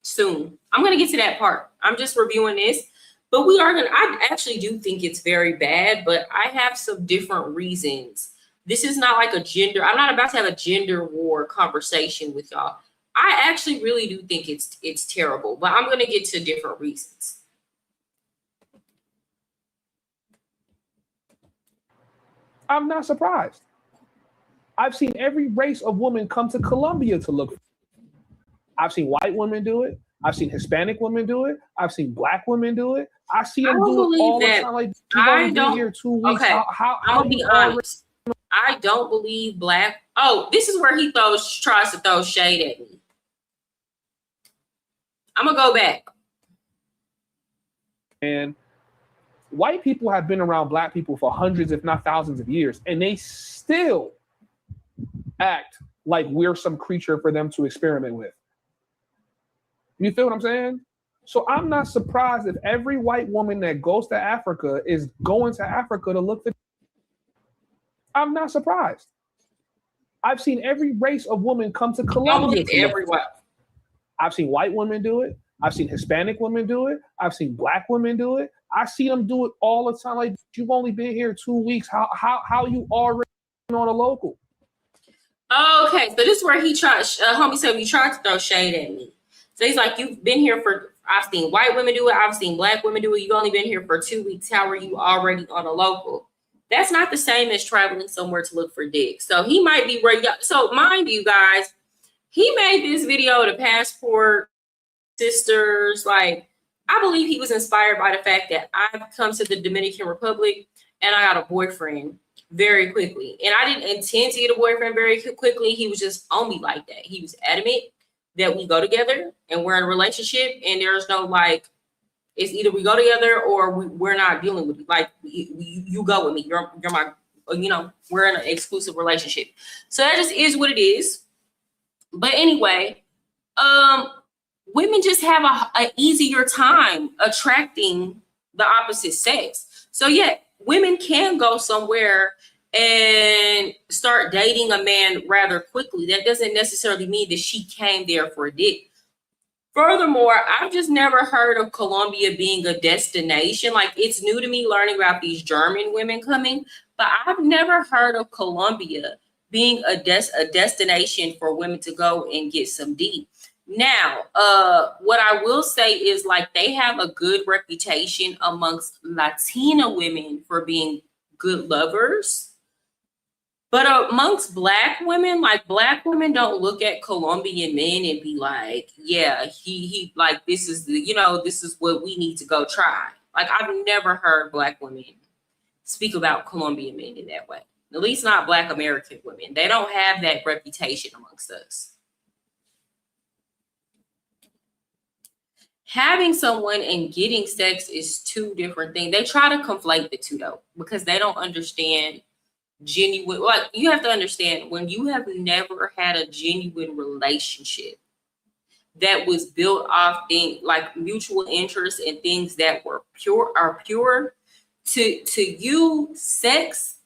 soon. I'm going to get to that part. I'm just reviewing this. But I actually do think it's very bad, but I have some different reasons. This is not like I'm not about to have a gender war conversation with y'all. I actually really do think it's terrible, but I'm going to get to different reasons. I'm not surprised. I've seen every race of woman come to Colombia to look. I've seen white women do it. I've seen Hispanic women do it. I've seen black women do it. I see them do it all the time. Like, I don't. Here 2 weeks. Okay, I'll be honest. I don't believe black. Oh, this is where he tries to throw shade at me. I'm gonna go back. And white people have been around black people for hundreds, if not thousands of years, and they still act like we're some creature for them to experiment with. You feel what I'm saying? So I'm not surprised if every white woman that goes to Africa is going to Africa to look for. I'm not surprised. I've seen every race of women come to Colombia. Everywhere. I've seen white women do it. I've seen Hispanic women do it. I've seen black women do it. I see them do it all the time. Like, you've only been here 2 weeks. How you already on a local? Okay, so this is where he tried. Homie said he tried to throw shade at me. So he's like, you've been here for. I've seen white women do it. I've seen black women do it. You've only been here for 2 weeks. How are you already on a local? That's not the same as traveling somewhere to look for dick. So he might be right. So mind you guys, he made this video to Passport Sisters. Like, I believe he was inspired by the fact that I've come to the Dominican Republic and I got a boyfriend very quickly. And I didn't intend to get a boyfriend very quickly. He was just on me like that. He was adamant that we go together and we're in a relationship, and there's no like, it's either we go together or we're not dealing with it. Like, you go with me. You're my, we're in an exclusive relationship. So that just is what it is. But anyway, women just have a easier time attracting the opposite sex. So yeah, women can go somewhere and start dating a man rather quickly. That doesn't necessarily mean that she came there for a dick. Furthermore, I've just never heard of Colombia being a destination. Like, it's new to me learning about these German women coming, but I've never heard of Colombia being a destination for women to go and get some D. Now, what I will say is, like, they have a good reputation amongst Latina women for being good lovers. But amongst black women, like, black women don't look at Colombian men and be like, yeah, he like, this is this is what we need to go try. Like, I've never heard black women speak about Colombian men in that way. At least not black American women. They don't have that reputation amongst us. Having someone and getting sex is two different things. They try to conflate the two, though, because they don't understand genuine. Like, you have to understand, when you have never had a genuine relationship that was built off things like mutual interests and things that were pure to you, sex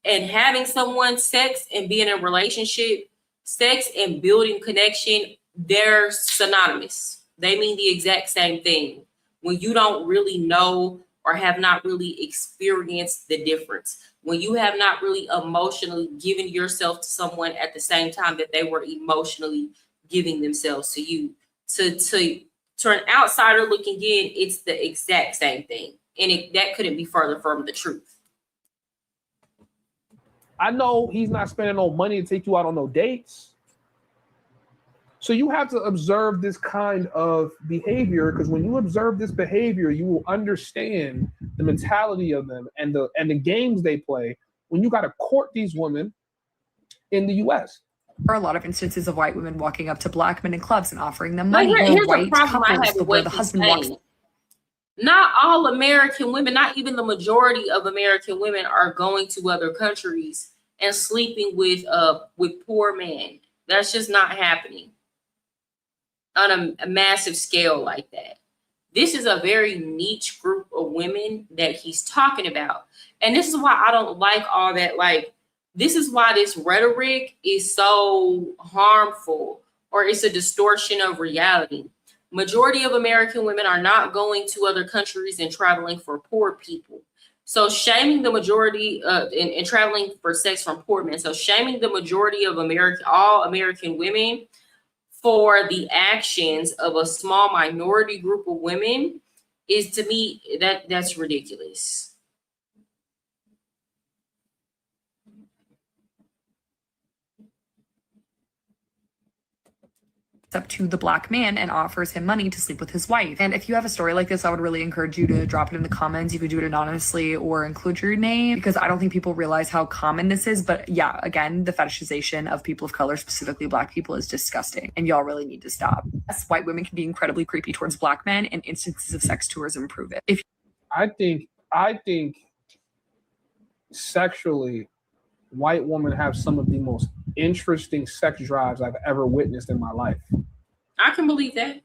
and having someone, sex and being in a relationship, sex and building connection, they're synonymous. They mean the exact same thing. When you don't really know or have not really experienced the difference, when you have not really emotionally given yourself to someone at the same time that they were emotionally giving themselves to you. To an outsider looking in, it's the exact same thing. And that couldn't be further from the truth. I know he's not spending no money to take you out on no dates. So you have to observe this kind of behavior, because when you observe this behavior, you will understand the mentality of them and the games they play when you got to court these women in the US. There are a lot of instances of white women walking up to black men in clubs and offering them money. Here's White a problem I couples have with where what the he's husband saying. walks. Not all American women, not even the majority of American women, are going to other countries and sleeping with poor men. That's just not happening on a massive scale like that. This is a very niche group of women that he's talking about. And this is why I don't like all that. Like, this is why this rhetoric is so harmful, or it's a distortion of reality. Majority of American women are not going to other countries and traveling for poor people. So shaming the majority and traveling for sex from poor men. So shaming the majority of all American women for the actions of a small minority group of women is, to me, that's ridiculous. Up to the black man and offers him money to sleep with his wife. And if you have a story like this, I would really encourage you to drop it in the comments. You could do it anonymously or include your name, because I don't think people realize how common this is. But yeah, again, the fetishization of people of color, specifically black people, is disgusting, and y'all really need to stop. Yes, white women can be incredibly creepy towards black men, and instances of sex tourism prove it. I think sexually, white women have some of the most interesting sex drives I've ever witnessed in my life. I can believe that.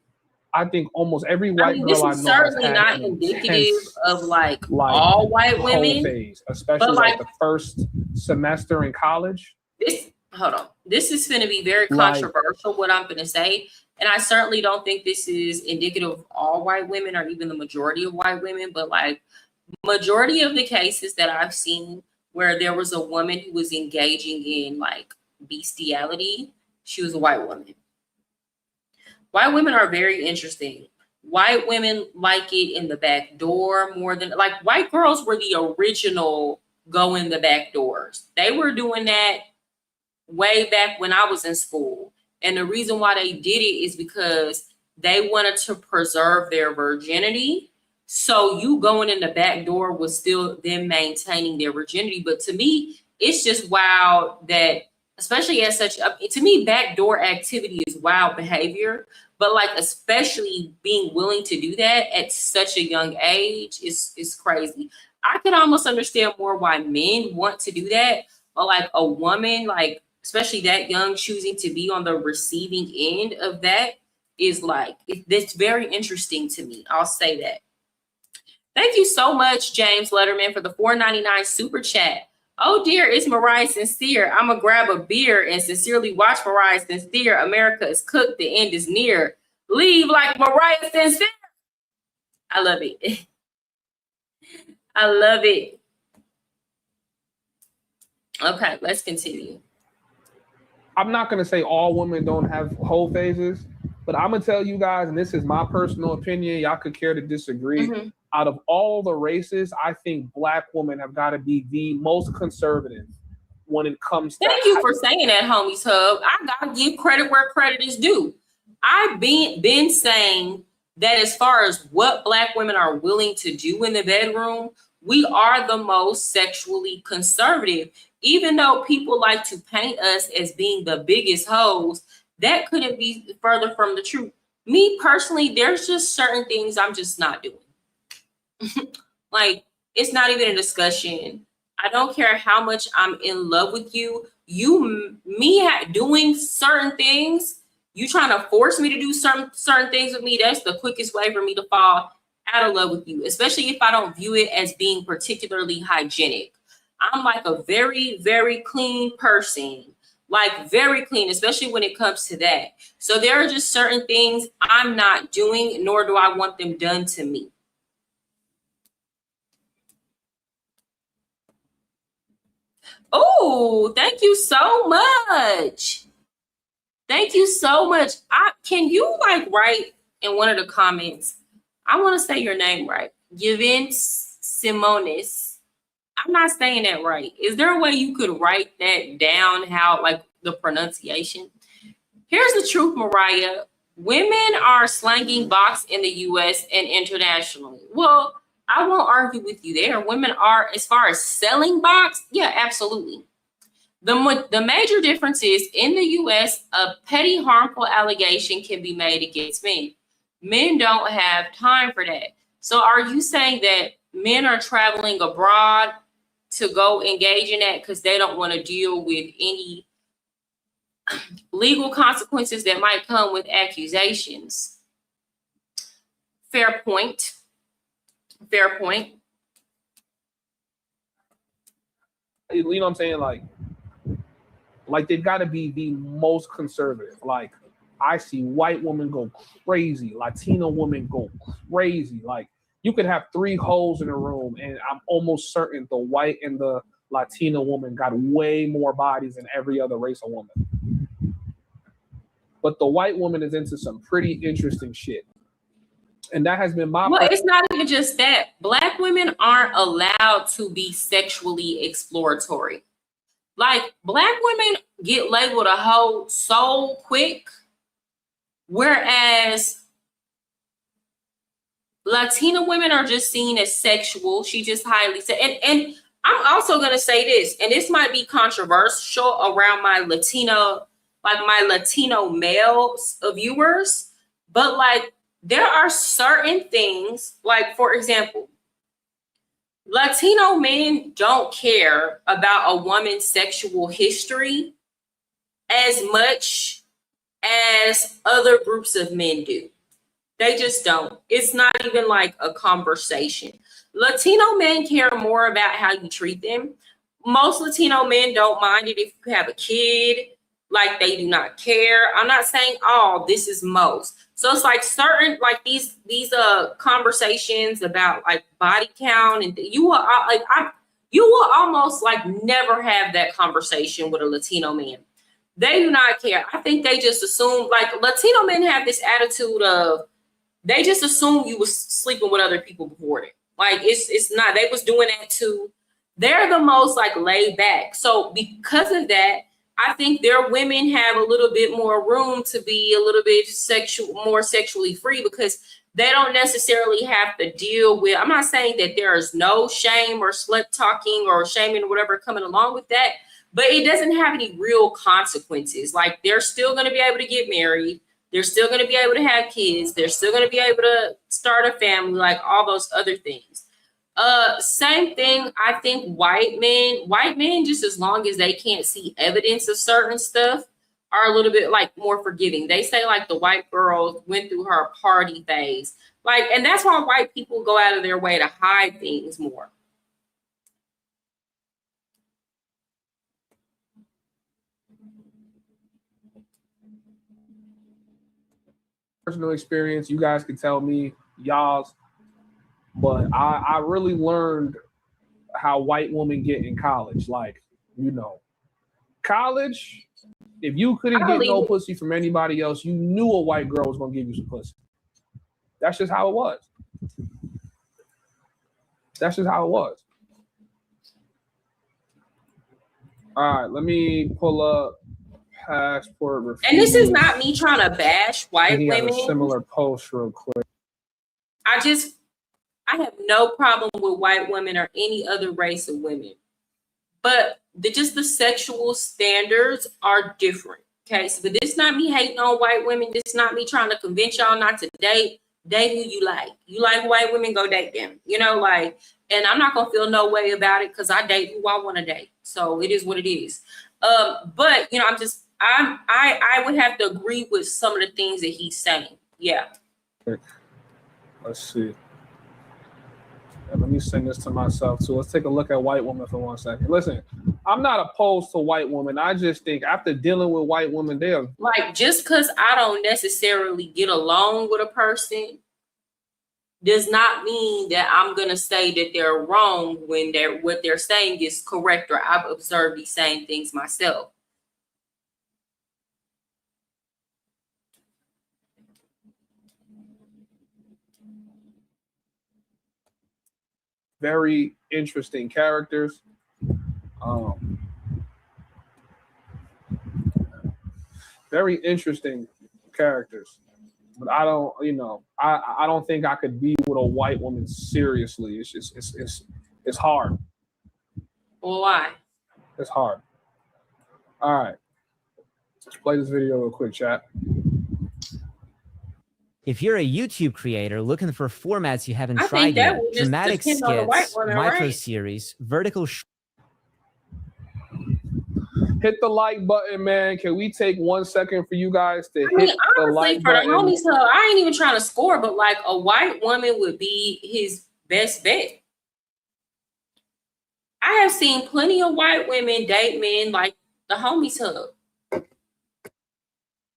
I think almost every white girl I this is know has certainly had not an indicative intense, of like all white whole women. phase, especially like the first semester in college. This is going to be very Like- controversial, what I'm going to say. And I certainly don't think this is indicative of all white women or even the majority of white women, but like majority of the cases that I've seen where there was a woman who was engaging in like bestiality, she was a white woman. White women are very interesting. White women like it in the back door more than like white girls were the original go in the back doors. They were doing that way back when I was in school. And the reason why they did it is because they wanted to preserve their virginity. So you going in the back door was still them maintaining their virginity. But to me, it's just wild that, especially as such, to me, backdoor activity is wild behavior. But like, especially being willing to do that at such a young age is crazy. I could almost understand more why men want to do that. But like a woman, like, especially that young, choosing to be on the receiving end of that is like, it's very interesting to me. I'll say that. Thank you so much, James Letterman, for the $4.99 super chat. Oh dear, it's MariahSincere. I'm gonna grab a beer and sincerely watch MariahSincere. America is cooked, the end is near. Leave like MariahSincere. I love it. I love it. Okay, let's continue. I'm not gonna say all women don't have whole phases, but I'm gonna tell you guys, and this is my personal opinion, y'all could care to disagree. Mm-hmm. Out of all the races, I think Black women have got to be the most conservative when it comes to. Thank you for saying that, Homies Hub. I gotta give credit where credit is due. I've been saying that as far as what Black women are willing to do in the bedroom, we are the most sexually conservative. Even though people like to paint us as being the biggest hoes, that couldn't be further from the truth. Me personally, there's just certain things I'm just not doing. Like, it's not even a discussion. I don't care how much I'm in love with you. Doing certain things, you trying to force me to do certain things with me, that's the quickest way for me to fall out of love with you, especially if I don't view it as being particularly hygienic. I'm like a very, very clean person, like very clean, especially when it comes to that. So there are just certain things I'm not doing, nor do I want them done to me. Oh, thank you so much. Thank you so much. Can you like write in one of the comments? I want to say your name right. Yvonne Simonis. I'm not saying that right. Is there a way you could write that down, how like the pronunciation? Here's the truth, Mariah. Women are slanging box in the US and internationally. Well, I won't argue with you there. Women are, as far as selling box, yeah, absolutely. The major difference is in the US, a petty harmful allegation can be made against men. Men don't have time for that. So are you saying that men are traveling abroad to go engage in that because they don't want to deal with any legal consequences that might come with accusations? Fair point. Fair point. You know what I'm saying? Like they've got to be the most conservative. Like I see white women go crazy, Latino women go crazy. Like you could have 3 hoes in a room, and I'm almost certain the white and the Latino woman got way more bodies than every other race of woman. But the white woman is into some pretty interesting shit. And that has been my... Well, it's not even just that. Black women aren't allowed to be sexually exploratory. Like, Black women get labeled a hoe so quick, whereas Latina women are just seen as sexual. She just highly... And I'm also going to say this, and this might be controversial around my Latino male viewers, but like, there are certain things, like, for example, Latino men don't care about a woman's sexual history as much as other groups of men do. They just don't. It's not even like a conversation. Latino men care more about how you treat them. Most Latino men don't mind it if you have a kid, like they do not care. I'm not saying all, this is most. So it's like certain, like these conversations about like body count, and you will almost like never have that conversation with a Latino man. They do not care. I think they just assume, like Latino men have this attitude of, they just assume you was sleeping with other people before it. Like it's not, they was doing that too. They're the most like laid back. So because of that, I think their women have a little bit more room to be a little bit more sexually free, because they don't necessarily have to deal with, I'm not saying that there is no shame or slut talking or shaming or whatever coming along with that, but it doesn't have any real consequences. Like they're still going to be able to get married. They're still going to be able to have kids. They're still going to be able to start a family, like all those other things. Same thing, I think white men, just as long as they can't see evidence of certain stuff, are a little bit like more forgiving. They say like the white girl went through her party phase. Like, and that's why white people go out of their way to hide things more. Personal experience, you guys can tell me y'all's, but I really learned how white women get in college. Like, you know, college, if you couldn't get no pussy from anybody else, you knew a white girl was gonna give you some pussy. That's just how it was. That's just how it was. All right, let me pull up passport refused. And this is not me trying to bash white women. A similar post real quick. I have no problem with white women or any other race of women, but just the sexual standards are different. Okay, so but this not me hating on white women. This not me trying to convince y'all not to date who you like. You like white women, go date them. You know, like, and I'm not gonna feel no way about it because I date who I want to date. So it is what it is. But you know, I would have to agree with some of the things that he's saying. Yeah. Let's see. Let me sing this to myself too. Let's take a look at white women for 1 second. Listen, I'm not opposed to white women. I just think after dealing with white women, they are like, just because I don't necessarily get along with a person does not mean that I'm gonna say that they're wrong when what they're saying is correct, or I've observed these same things myself. very interesting characters. Very interesting characters. But I don't, you know, I don't think I could be with a white woman seriously. It's just it's hard. Well, why? It's hard. All right. Let's play this video real quick, chat. If you're a YouTube creator looking for formats you haven't tried yet, dramatic skits, micro series, vertical. Hit the like button, man. Can we take 1 second for you guys to hit the like for button? the homies, I ain't even trying to score, but like a white woman would be his best bet. I have seen plenty of white women date men like the homies hub.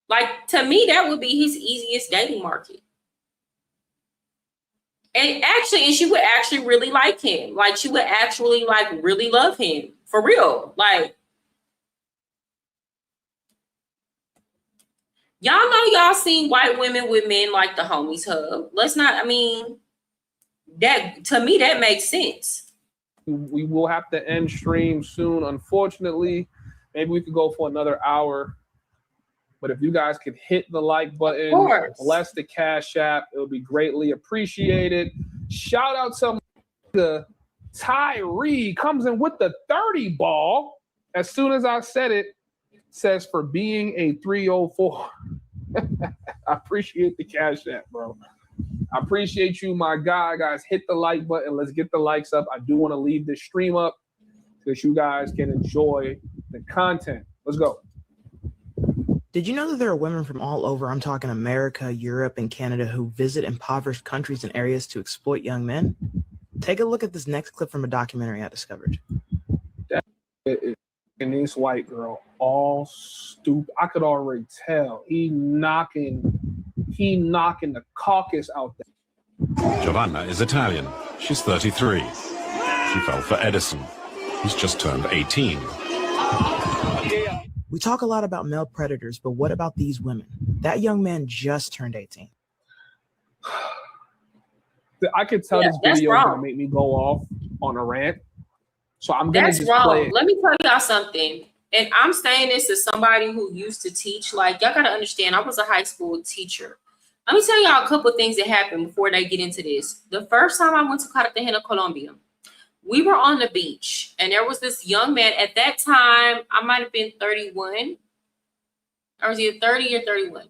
Like, to me, that would be his easiest dating market. And she would actually really like him. Like, she would actually like really love him for real. Like, y'all know y'all seen white women with men like the homies hub. That, to me, that makes sense. We will have to end stream soon, unfortunately. Maybe we could go for another hour. But if you guys could hit the like button, bless the Cash App, it would be greatly appreciated. Shout out to the Tyree, comes in with the 30 ball. As soon as I said it, says for being a 304. I appreciate the Cash App, bro. I appreciate you, my guy. Guys, hit the like button. Let's get the likes up. I do want to leave this stream up so that you guys can enjoy the content. Let's go. Did you know that there are women from all over, I'm talking America, Europe, and Canada, who visit impoverished countries and areas to exploit young men? Take a look at this next clip from a documentary I discovered. And this white girl, all stupid. I could already tell. He knocking the caucus out there. Giovanna is Italian. She's 33. She fell for Edison. He's just turned 18. We talk a lot about male predators, but what about these women? That young man just turned 18. I could tell this video is going to make me go off on a rant. So I'm going to just play it. Let me tell y'all something. And I'm saying this as somebody who used to teach. Like, y'all got to understand, I was a high school teacher. Let me tell y'all a couple of things that happened before they get into this. The first time I went to Cartagena, Colombia, we were on the beach, and there was this young man. At that time, I might have been 31. Or was he 30 or 31?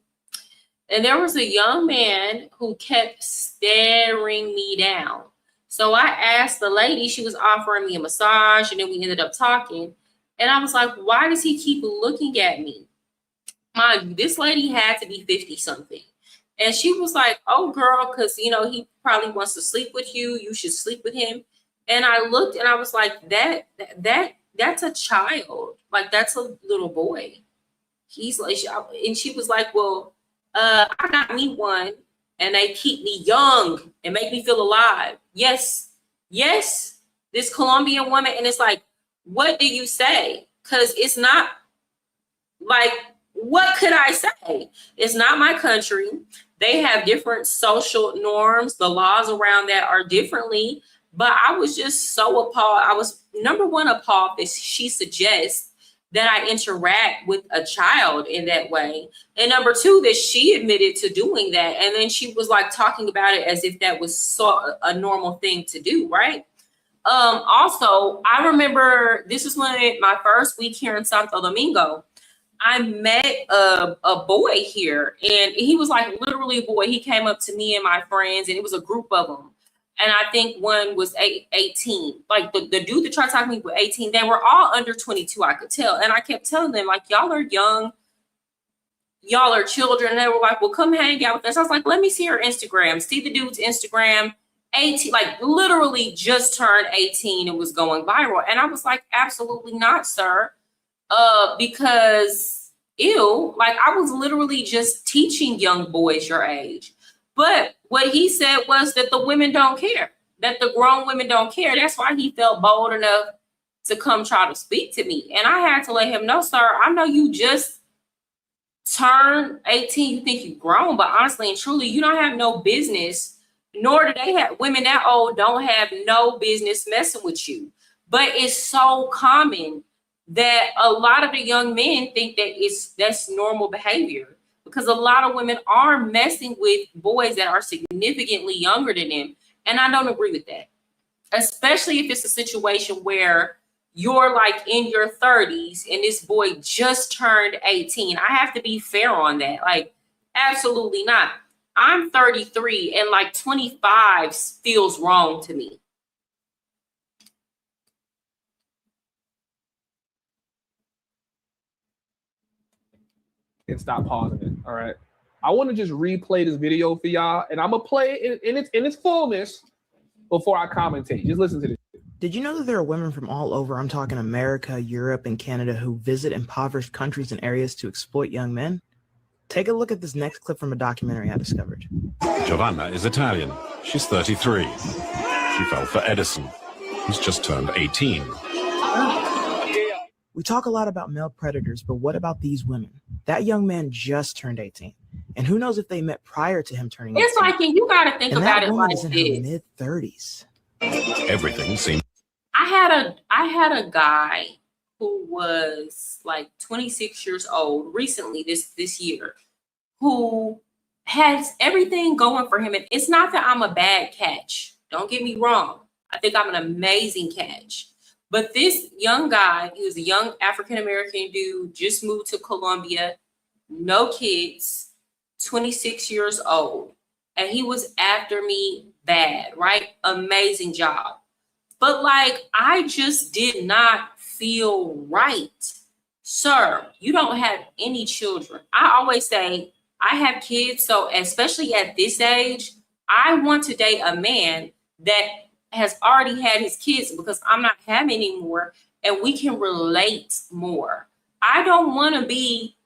And there was a young man who kept staring me down. So I asked the lady, she was offering me a massage, and then we ended up talking. And I was like, why does he keep looking at me? This lady had to be 50 something. And she was like, oh, girl, because, you know, he probably wants to sleep with you. You should sleep with him. And I looked and I was like, that's a child. Like, that's a little boy. He's like, and she was like, well, I got me one, and they keep me young and make me feel alive. Yes, this Colombian woman. And it's like, what do you say? Because it's not like, what could I say? It's not my country. They have different social norms. The laws around that are differently. But I was just so appalled. I was, number one, appalled that she suggests that I interact with a child in that way. And number two, that she admitted to doing that. And then she was like talking about it as if that was a normal thing to do, right? Also, I remember this is when my first week here in Santo Domingo, I met a boy here, and he was like literally a boy. He came up to me and my friends, and it was a group of them. And I think one was 18. Like the dude that tried to talk to me was 18. They were all under 22, I could tell. And I kept telling them, like, y'all are young. Y'all are children. And they were like, well, come hang out with us. I was like, let me see your Instagram. See the dude's Instagram. 18, like literally just turned 18 and was going viral. And I was like, absolutely not, sir. Because ew, like I was literally just teaching young boys your age. But what he said was that the women don't care, that the grown women don't care. That's why he felt bold enough to come try to speak to me. And I had to let him know, sir, I know you just turned 18. You think you've grown, but honestly and truly, you don't have no business, nor do they have, women that old don't have no business messing with you. But it's so common that a lot of the young men think that that's normal behavior. Because a lot of women are messing with boys that are significantly younger than them. And I don't agree with that. Especially if it's a situation where you're like in your 30s and this boy just turned 18. I have to be fair on that. Like, absolutely not. I'm 33 and like 25 feels wrong to me. And stop pausing it. All right. I want to just replay this video for y'all, and I'm gonna play it in its fullness before I commentate. Just listen to this. Did you know that there are women from all over, I'm talking America, Europe, and Canada, who visit impoverished countries and areas to exploit young men? Take a look at this next clip from a documentary I discovered. Giovanna is Italian. She's 33. She fell for Edison. He's just turned 18. We talk a lot about male predators, but what about these women? That young man just turned 18. And who knows if they met prior to him turning 18. It's like, and you got to think about it like this. this. In her mid-30s. Everything seems. I had a guy who was like 26 years old recently this year, who has everything going for him. And it's not that I'm a bad catch. Don't get me wrong. I think I'm an amazing catch. But this young guy, he was a young African-American dude, just moved to Colombia, no kids, 26 years old. And he was after me bad, right? Amazing job. But like, I just did not feel right sir, you don't have any children. I always say, I have kids, so especially at this age, I want to date a man that has already had his kids because I'm not having any more, and we can relate more. I don't want to be,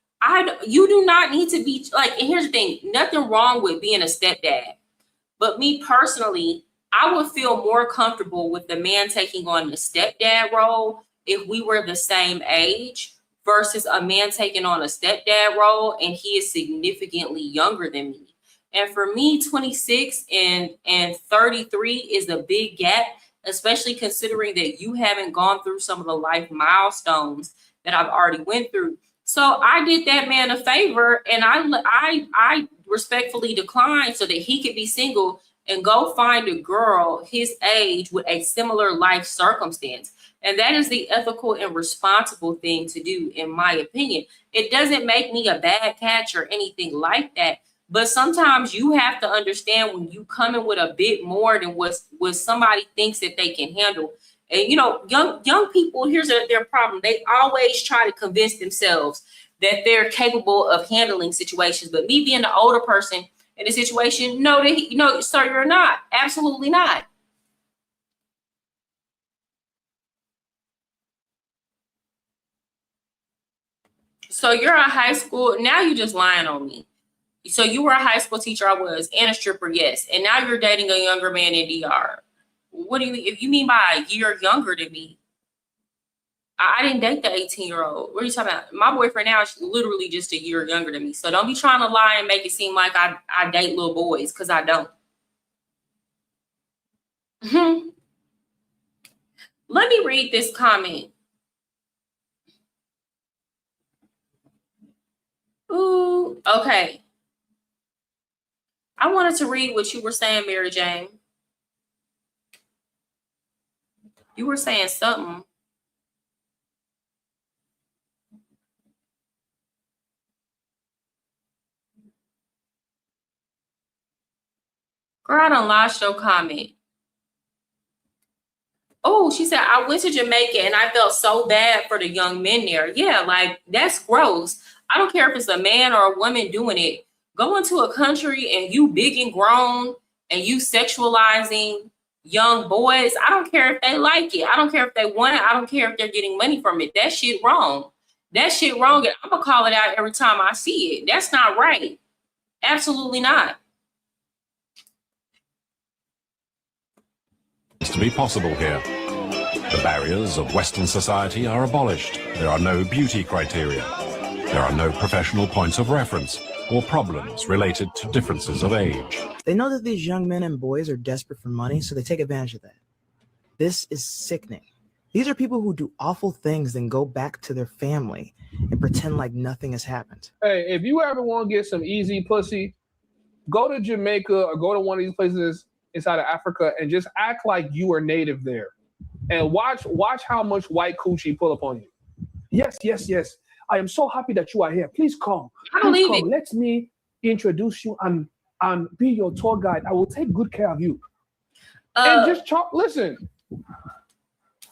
you do not need to be like, and here's the thing, nothing wrong with being a stepdad. But me personally, I would feel more comfortable with the man taking on the stepdad role if we were the same age versus a man taking on a stepdad role and he is significantly younger than me. And for me, 26 and 33 is a big gap, especially considering that you haven't gone through some of the life milestones that I've already went through. So I did that man a favor, and I respectfully declined so that he could be single and go find a girl his age with a similar life circumstance. And that is the ethical and responsible thing to do, in my opinion. It doesn't make me a bad catch or anything like that. But sometimes you have to understand when you come in with a bit more than what somebody thinks that they can handle. And, you know, young people, here's their problem. They always try to convince themselves that they're capable of handling situations. But me being the older person in a situation, no, sir, you're not. Absolutely not. So you're a high school, now you're just lying on me. So you were a high school teacher, I was, and a stripper, yes. And now you're dating a younger man in DR. What do you mean? If you mean by a year younger than me, I didn't date the 18-year-old. What are you talking about? My boyfriend now is literally just a year younger than me. So don't be trying to lie and make it seem like I date little boys, because I don't. Let me read this comment. Ooh, okay. I wanted to read what you were saying, Mary Jane. You were saying something. Girl, I done lost your comment. Oh, she said, I went to Jamaica and I felt so bad for the young men there. Yeah, like, that's gross. I don't care if it's a man or a woman doing it. Go into a country and you big and grown and you sexualizing young boys. I don't care if they like it. I don't care if they want it. I don't care if they're getting money from it. That shit wrong. That shit wrong. And I'm gonna call it out every time I see it. That's not right. Absolutely not. It's to be possible here. The barriers of Western society are abolished. There are no beauty criteria. There are no professional points of reference or problems related to differences of age. They know that these young men and boys are desperate for money, so they take advantage of that. This is sickening. These are people who do awful things, then go back to their family and pretend like nothing has happened. Hey, if you ever want to get some easy pussy, go to Jamaica or go to one of these places inside of Africa and just act like you are native there. And watch how much white coochie pull up on you. Yes. I am so happy that you are here. Please come. I believe it. Let me introduce you and be your tour guide. I will take good care of you. And just listen.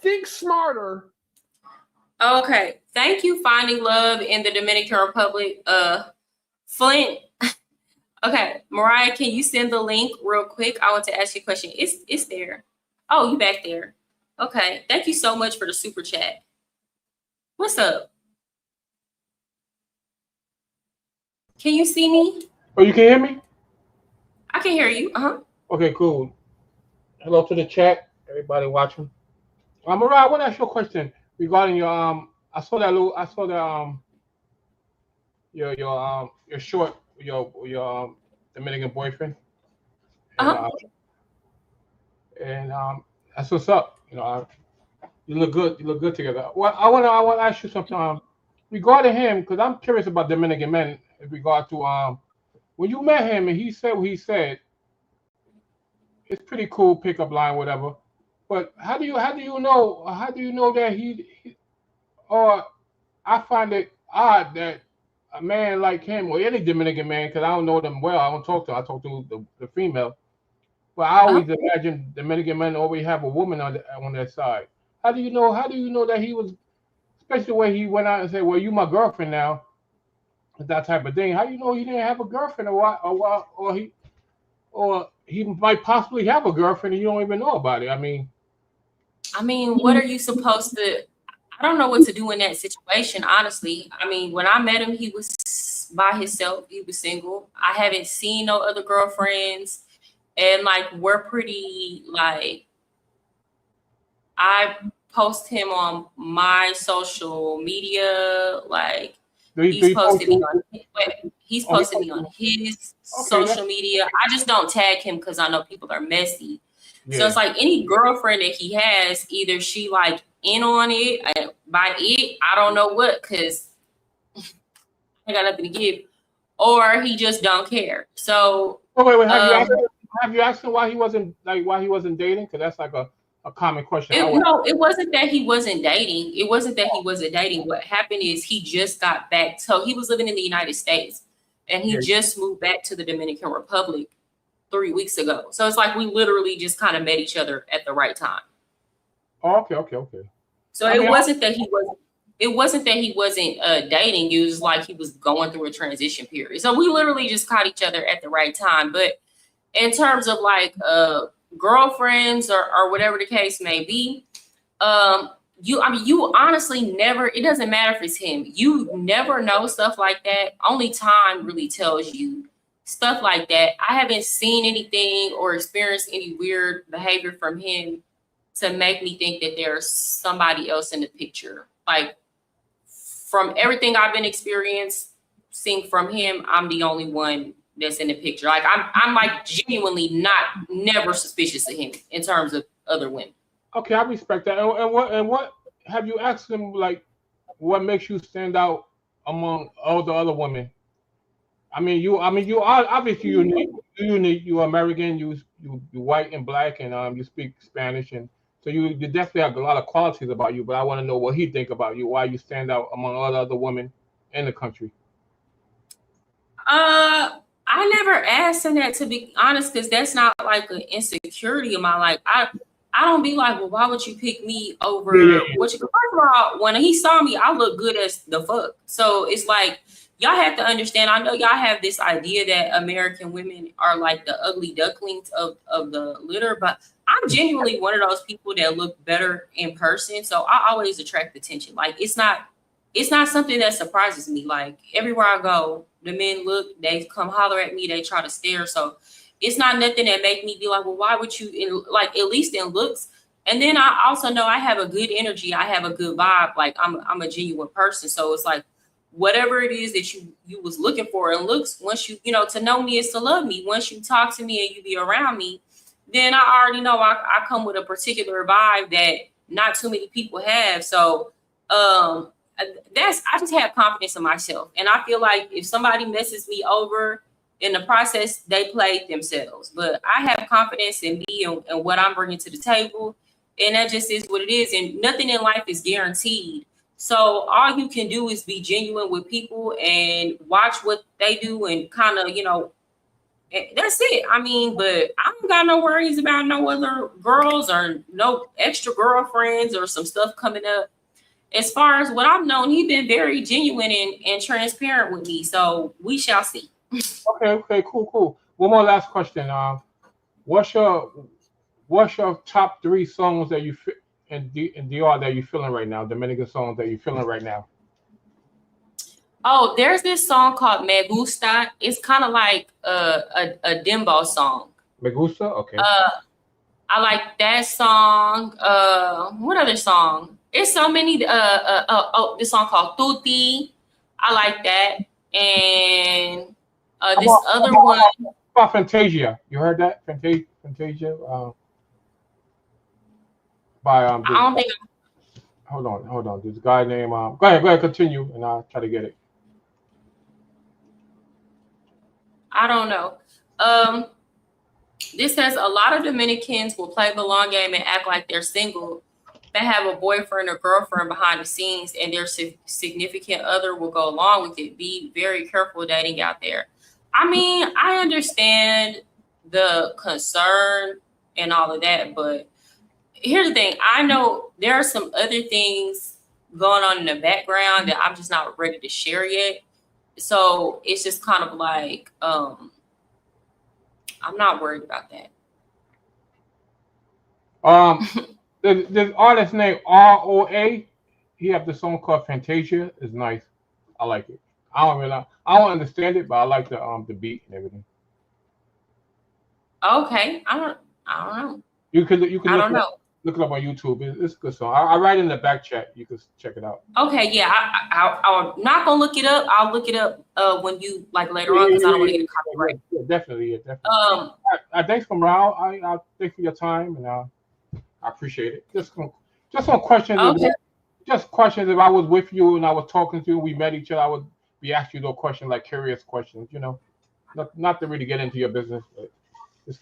Think smarter. Okay. Thank you, Finding Love in the Dominican Republic. Flint. Okay, Mariah, can you send the link real quick? I want to ask you a question. It's there. Oh, you back there. Okay. Thank you so much for the super chat. What's up? Can you see me? Oh, you can hear me? I can hear you. Okay, cool. Hello to the chat, everybody watching. Mariah, I want to ask you a question regarding your I saw your short your Dominican boyfriend. And that's what's up. You know, you look good. You look good together. Well, I want to ask you something regarding him, because I'm curious about Dominican men in regard to when you met him and he said what he said. It's pretty cool pickup line, whatever. But how do you know that he or I find it odd that a man like him or any Dominican man, because I don't know them well, I don't talk to them, I talk to the female. But I always imagine Dominican men always have a woman on their side. How do you know that he was especially when he went out and said, "Well, you my girlfriend now," that type of thing. How you know he didn't have a girlfriend, or he might possibly have a girlfriend and you don't even know about it? I mean, what are you supposed to? I don't know what to do in that situation, honestly. I mean, when I met him, he was by himself. He was single. I haven't seen no other girlfriends, and like we're pretty like. I post him on my social media, like he's posted me on his social media. I just don't tag him because I know people are messy. Yeah. So it's like any girlfriend that he has, either she like in on it, by it, I don't know what, because I got nothing to give, or he just don't care. So wait, have you asked him why he wasn't dating? Because that's like a common question. No, it wasn't that he wasn't dating. It wasn't that he wasn't dating. What happened is he just got back. So he was living in the United States, and he just moved back to the Dominican Republic 3 weeks ago. So it's like we literally just kind of met each other at the right time. Oh, okay. So it wasn't that he wasn't dating. It was like he was going through a transition period. So we literally just caught each other at the right time. But in terms of like girlfriends or whatever the case may be, you honestly never, it doesn't matter if it's him, you never know stuff like that. Only time really tells you stuff like that. I haven't seen anything or experienced any weird behavior from him to make me think that there's somebody else in the picture. Like from everything I've been experiencing from him, I'm the only one that's in the picture. Like I'm like genuinely never suspicious of him in terms of other women. Okay, I respect that. And what have you asked him, like what makes you stand out among all the other women? You are obviously unique. You're American, you're white and black, and you speak Spanish, and so you definitely have a lot of qualities about you, but I want to know what he think about you, why you stand out among all the other women in the country. I never asked him that, to be honest, because that's not like an insecurity of mine. Like I don't be like, well, why would you pick me over what you? First of all, when he saw me, I look good as the fuck. So it's like y'all have to understand. I know y'all have this idea that American women are like the ugly ducklings of the litter, but I'm genuinely one of those people that look better in person. So I always attract attention. Like it's not something that surprises me. Like everywhere I go, the men look, they come holler at me, they try to stare. So it's not nothing that make me be like, well, why would you, like at least in looks. And then I also know I have a good energy. I have a good vibe. Like I'm a genuine person. So it's like whatever it is that you was looking for in looks, once you to know me is to love me. Once you talk to me and you be around me, then I already know I come with a particular vibe that not too many people have. So I just have confidence in myself. And I feel like if somebody messes me over in the process, they played themselves. But I have confidence in me and what I'm bringing to the table. And that just is what it is. And nothing in life is guaranteed. So all you can do is be genuine with people and watch what they do and kind of, that's it. But I don't got no worries about no other girls or no extra girlfriends or some stuff coming up. As far as what I've known, he's been very genuine and transparent with me. So we shall see. Okay, cool. One more last question. What's your top 3 songs that you in DR that you're feeling right now? Dominican songs that you're feeling right now? Oh, there's this song called Me Gusta. It's kind of like a Dembo song. Me Gusta? Okay. I like that song. What other song? It's so many. This song called Tutti. I like that. And this other one. About Fantasia. You heard that? Fantasia? By I don't think. Hold on. There's a guy named Go ahead, continue, and I'll try to get it. I don't know. This says a lot of Dominicans will play the long game and act like they're single. They have a boyfriend or girlfriend behind the scenes, and their significant other will go along with it. Be very careful dating out there. I understand the concern and all of that, but here's the thing. I know there are some other things going on in the background that I'm just not ready to share yet. So it's just kind of like, I'm not worried about that. There's artist named ROA. He have this song called Fantasia. It's nice. I like it. I don't understand it, but I like the beat and everything. Okay, I don't know. You can I don't know. Look it up on YouTube. It's a good song. I write in the back chat. You can check it out. Okay, yeah. I'm not gonna look it up. I'll look it up when you like later on because I don't want to get a copyright. Yeah, definitely. Thanks for Mariah. I thank for your time and I appreciate it. Just some questions. Okay. Just questions. If I was with you and I was talking to you, we met each other, I would be asking you those questions, like curious questions. Not to really get into your business. But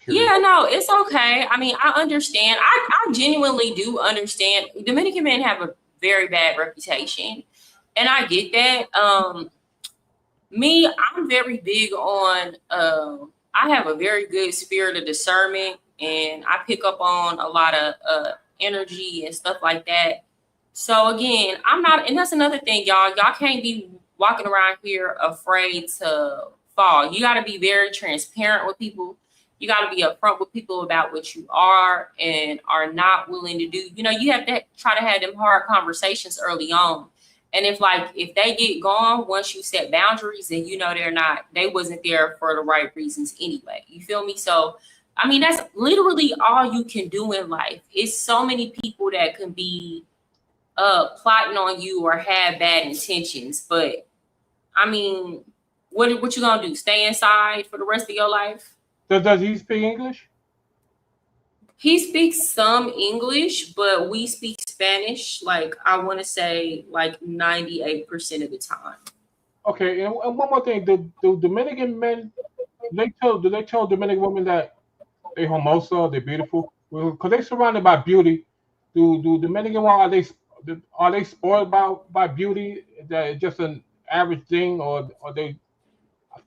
yeah, no, it's okay. I mean, I understand. I genuinely do understand. Dominican men have a very bad reputation, and I get that. I'm very big on. I have a very good spirit of discernment, and I pick up on a lot of energy and stuff like that. So again, I'm not, and that's another thing, y'all. Y'all can't be walking around here afraid to fall. You got to be very transparent with people. You got to be upfront with people about what you are and are not willing to do. You have to try to have them hard conversations early on. And if they get gone once you set boundaries, and they wasn't there for the right reasons anyway. You feel me? So, I mean, that's literally all you can do in life. It's so many people that can be plotting on you or have bad intentions. But I mean, what you gonna do? Stay inside for the rest of your life? Does he speak English? He speaks some English, but we speak Spanish. Like, I want to say, 98% of the time. Okay, and one more thing: do Dominican men do they tell Dominican women that they hermosa, they're beautiful? Because they're surrounded by beauty. Do Dominican women are they spoiled by beauty? That it's just an average thing, or they?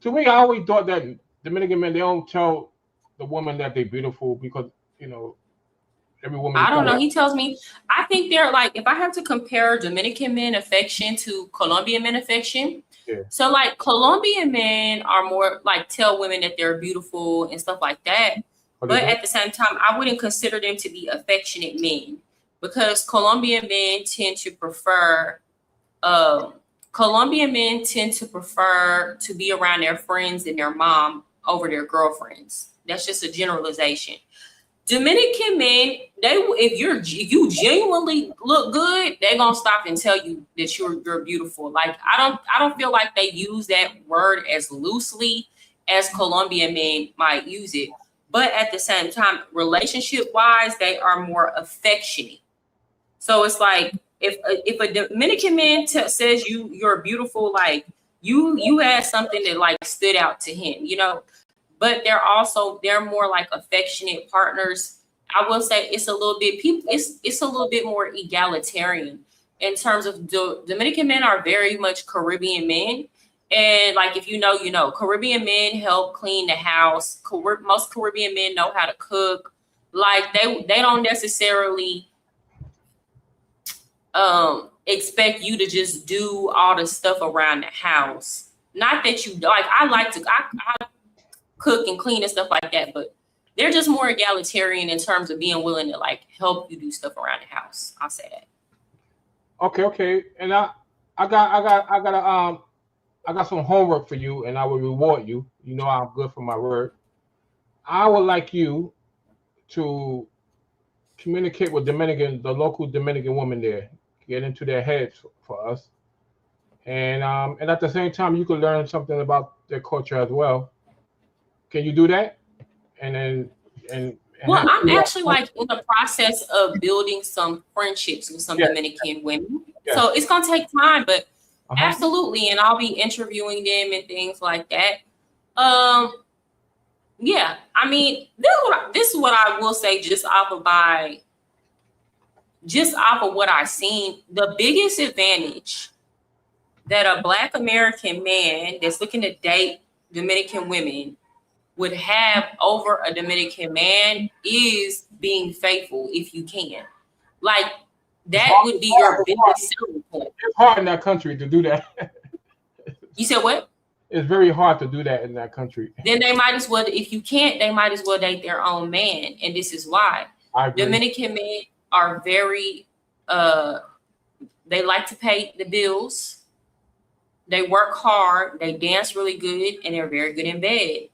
To me, I always thought that Dominican men, they don't tell the woman that they're beautiful because every woman. I don't know. He tells me. I think they're if I have to compare Dominican men affection to Colombian men affection. Yeah. So Colombian men are more tell women that they're beautiful and stuff like that. But at the same time, I wouldn't consider them to be affectionate men because Colombian men tend to prefer to be around their friends and their mom over their girlfriends. That's just a generalization. Dominican men, if you genuinely look good, they're gonna stop and tell you that you're beautiful. I don't feel like they use that word as loosely as Colombian men might use it. But at the same time, relationship wise, they are more affectionate. So it's if a Dominican man says you're beautiful, you had something that stood out to him, but they're more affectionate partners. I will say it's a little bit more egalitarian in terms of Dominican men are very much Caribbean men. And if Caribbean men help clean the house. Most Caribbean men know how to cook. They don't necessarily expect you to just do all the stuff around the house. Not that you I cook and clean and stuff like that, but they're just more egalitarian in terms of being willing to help you do stuff around the house. I'll say that. Okay. And I got some homework for you, and I will reward you. You know I'm good for my word. I would like you to communicate with the local Dominican women there. Get into their heads for us, and at the same time, you can learn something about their culture as well. Can you do that? I'm actually in the process of building some friendships with some Dominican women. Yeah. So it's gonna take time, but absolutely, and I'll be interviewing them and things like that. Yeah, I mean, this is what I will say just off of what I've seen. The biggest advantage that a Black American man that's looking to date Dominican women would have over a Dominican man is being faithful if you can. That would be your biggest selling point. It's hard in that country to do that. You said what? It's very hard to do that in that country. Then they might as well, if you can't, they might as well date their own man. And this is why. Dominican men are very, they like to pay the bills. They work hard. They dance really good. And they're very good in bed.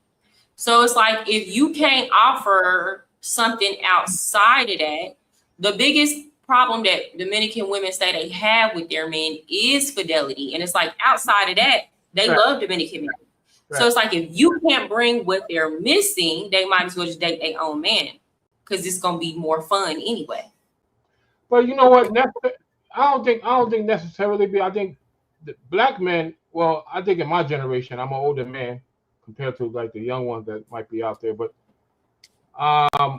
So it's like, if you can't offer something outside of that, the biggest problem that Dominican women say they have with their men is fidelity. And it's like, outside of that, they love Dominican men. Right. So it's like, if you can't bring what they're missing, they might as well just date their own man, because it's gonna be more fun anyway. But you know what? I don't think necessarily. I think the black men. Well, I think in my generation, I'm an older man compared to like the young ones that might be out there. But I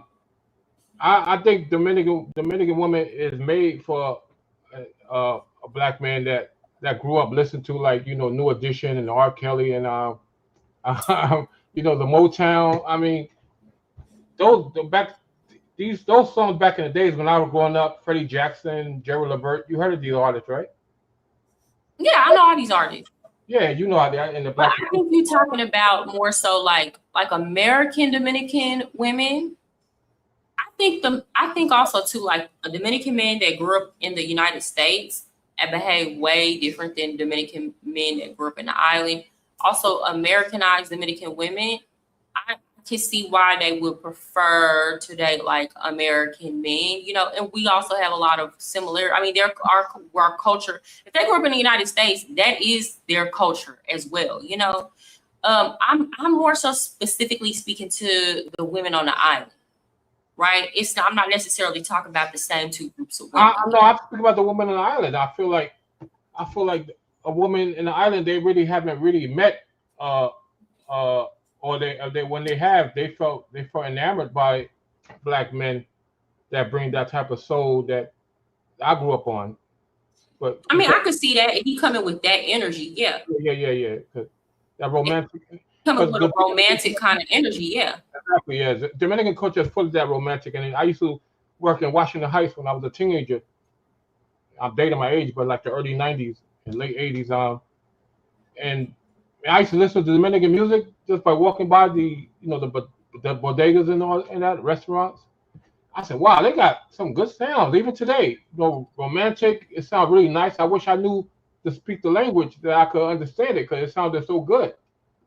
think Dominican woman is made for a black man that grew up listening to, like, you know, New Edition and R. Kelly and you know, the Motown. I mean, those songs back in the days when I was growing up, Freddie Jackson, Jerry Levert. You heard of these artists, right? Yeah, I know all these artists. Yeah, you know how they are in the black. But I think you're talking about more so like American Dominican women. I think also too, like, a Dominican man that grew up in the United States and behave way different than Dominican men that grew up in the island. Also, Americanized Dominican women, I can see why they would prefer to date like American men, you know. And we also have a lot of similar. I mean, our culture. If they grew up in the United States, that is their culture as well, you know. I'm more so specifically speaking to the women on the island. Right, I'm not necessarily talking about the same two groups of women. I'm speaking about the woman on the island. I feel like a woman in the island, they really haven't really met, or they when they have, they felt enamored by black men that bring that type of soul that I grew up on. But I mean, I could see that he coming with that energy, yeah. Yeah. That romantic. Coming with a romantic kind of energy, yeah. Exactly, yeah. The Dominican culture is full of that romantic. And I used to work in Washington Heights when I was a teenager. I'm dating my age, but like the early 90s and late 80s. And I used to listen to Dominican music just by walking by the bodegas and all in that restaurants. I said, wow, they got some good sounds even today. You know, romantic. It sounds really nice. I wish I knew to speak the language that I could understand it, because it sounded so good.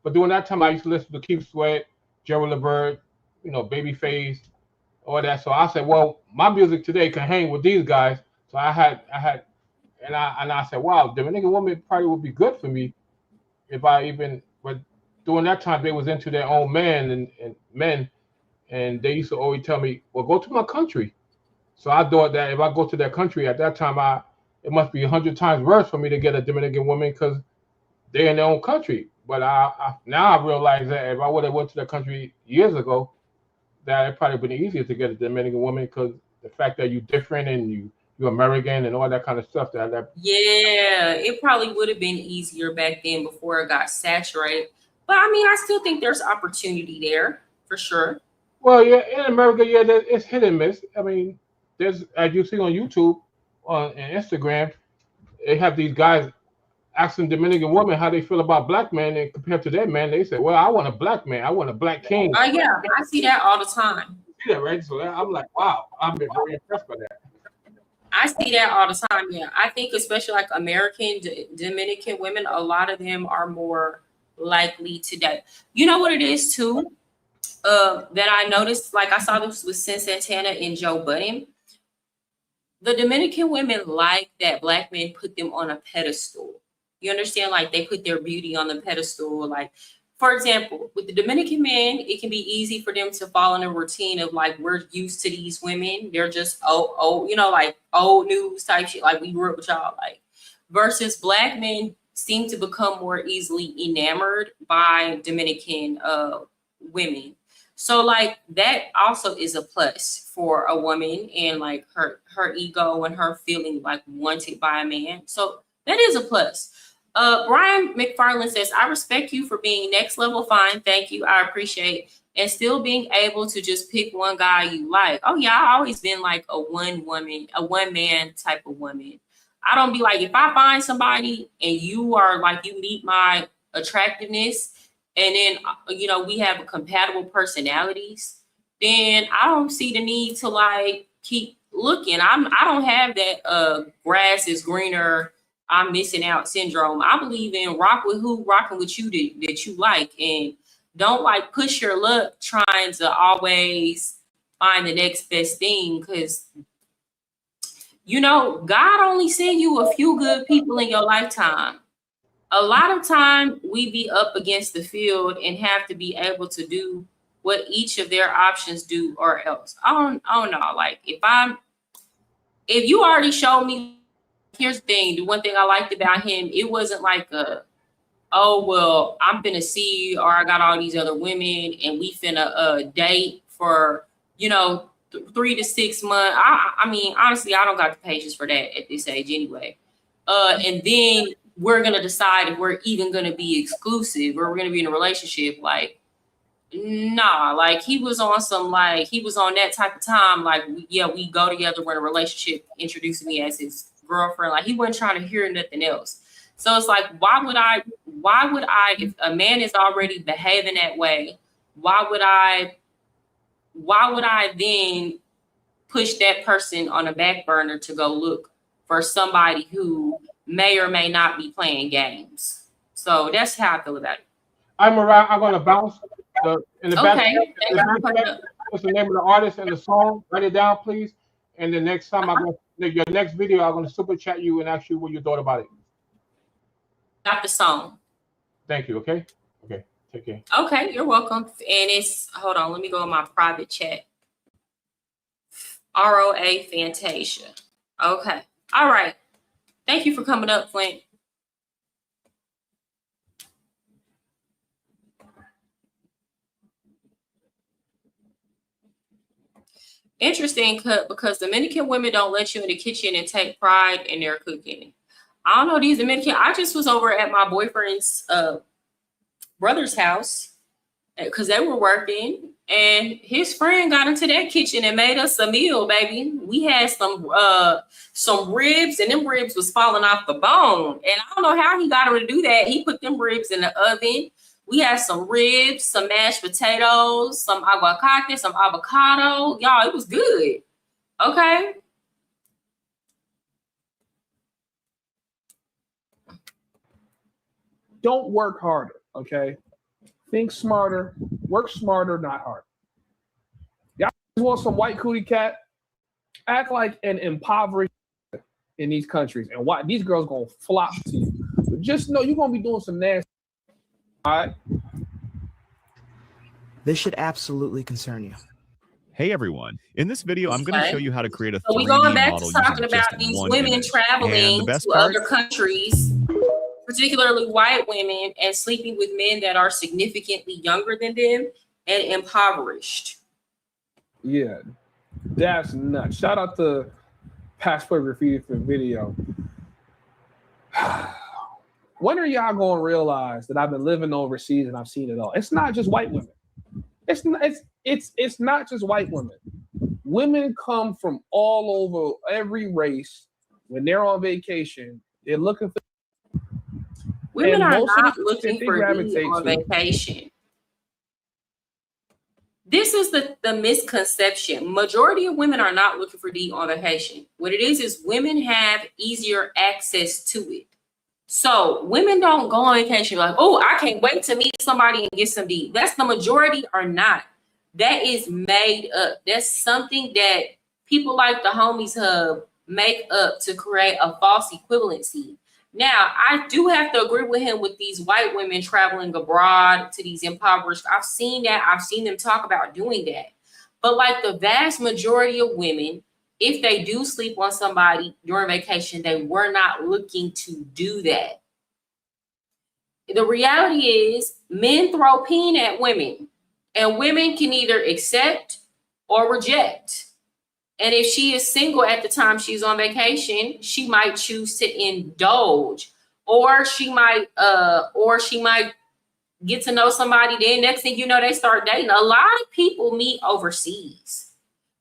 But during that time, I used to listen to Keith Sweat, Jerry Levert, you know, Babyface, all that. So I said, well, my music today can hang with these guys. So I said, wow, Dominican woman probably would be good for me if I even. But during that time, they was into their own men, and they used to always tell me, well, go to my country. So I thought that if I go to their country at that time, it must be 100 times worse for me to get a Dominican woman, because they're in their own country. But now I realize that if I would have went to the country years ago, that it probably been easier to get a Dominican woman, because the fact that you're different and you're American and all that kind of stuff. Yeah, it probably would have been easier back then before it got saturated. But I mean, I still think there's opportunity there for sure. Well, yeah, in America, yeah, it's hit and miss. I mean, there's, as you see on YouTube, and Instagram, they have these guys asking Dominican women how they feel about black men, and compared to their men, they say, well, I want a black man. I want a black king. Oh, yeah. I see that all the time. You see that, right? So I'm like, wow, I'm very impressed by that. I see that all the time, yeah. I think especially like American Dominican women, a lot of them are more likely to date. You know what it is, too, that I noticed? Like, I saw this with Sin Santana and Joe Budden. The Dominican women like that black men put them on a pedestal. You understand? Like, they put their beauty on the pedestal. Like, for example, with the Dominican men, it can be easy for them to fall in a routine of like, we're used to these women. They're just old, you know, like old news type shit. Like, we grew up with y'all. Like, versus black men seem to become more easily enamored by Dominican women. So like that also is a plus for a woman, and like her ego and her feeling like wanted by a man. So that is a plus. Brian McFarland says, I respect you for being next level fine. Thank you. I appreciate and still being able to just pick one guy you like. Oh yeah, I've always been like a one man type of woman. I don't be like, if I find somebody and you are like, you meet my attractiveness, and then, you know, we have compatible personalities, then I don't see the need to like keep looking. I don't have that grass is greener, I'm missing out syndrome. I believe in rock with who rocking with you that you like, and don't like push your luck trying to always find the next best thing, because you know, God only send you a few good people in your lifetime. A lot of time we be up against the field and have to be able to do what each of their options do, or else. I don't know. Like if you already showed me, here's the thing, the one thing I liked about him, it wasn't like oh, well, I'm finna see you, or I got all these other women and we finna date for, you know, 3 to 6 months. I mean, honestly, I don't got the patience for that at this age anyway. And then we're gonna decide if we're even gonna be exclusive or we're gonna be in a relationship. Like, nah, like he was on some, like he was on that type of time. Like, we go together, we're in a relationship, introducing me as his girlfriend. Like he wasn't trying to hear nothing else. So it's like, why would I, if a man is already behaving that way, why would I then push that person on a back burner to go look for somebody who may or may not be playing games? So that's how I feel about it. I'm going to bounce in the back. Okay. What's the name of the artist and the song? Write it down, please. And the next time your next video, I'm going to super chat you and ask you what you thought about it. Got the song. Thank you. Okay. Take care. Okay, you're welcome. And it's, hold on, let me go in my private chat. ROA Fantasia. Okay. All right. Thank you for coming up, Flint. Interesting cut, because Dominican women don't let you in the kitchen and take pride in their cooking. I don't know, these Dominican, I just was over at my boyfriend's brother's house because they were working, and his friend got into that kitchen and made us a meal, baby. We had some ribs, and them ribs was falling off the bone. And I don't know how he got him to do that. He put them ribs in the oven. We had some ribs, some mashed potatoes, some aguacate, some avocado. Y'all, it was good. Okay. Don't work harder, okay? Think smarter, work smarter, not harder. Y'all want some white cootie cat? Act like an impoverished in these countries, and why these girls gonna flop to you. But just know you're gonna be doing some nasty. All right. This should absolutely concern you. Hey everyone! In this video, I'm going to show you how to create a 3D we're going back model to talking using about just these one women image. traveling to other countries, particularly white women, and sleeping with men that are significantly younger than them and impoverished. Yeah, that's nuts. Shout out to Passport Graffiti for the video. When are y'all gonna realize that I've been living overseas and I've seen it all? It's not just white women. It's not just white women. Women come from all over, every race. When they're on vacation, they're looking for. Women are not looking for D on vacation. This is the misconception. Majority of women are not looking for D on vacation. What it is women have easier access to it. So women don't go on vacation like, oh, I can't wait to meet somebody and get some D. That's the majority are not. That is made up. That's something that people like the Homies Hub make up to create a false equivalency. Now, I do have to agree with him with these white women traveling abroad to these impoverished. I've seen that. I've seen them talk about doing that. But like the vast majority of women, if they do sleep on somebody during vacation, they were not looking to do that. The reality is men throw peen at women, and women can either accept or reject. And if she is single at the time she's on vacation, she might choose to indulge, or she might get to know somebody, then next thing you know, they start dating. A lot of people meet overseas.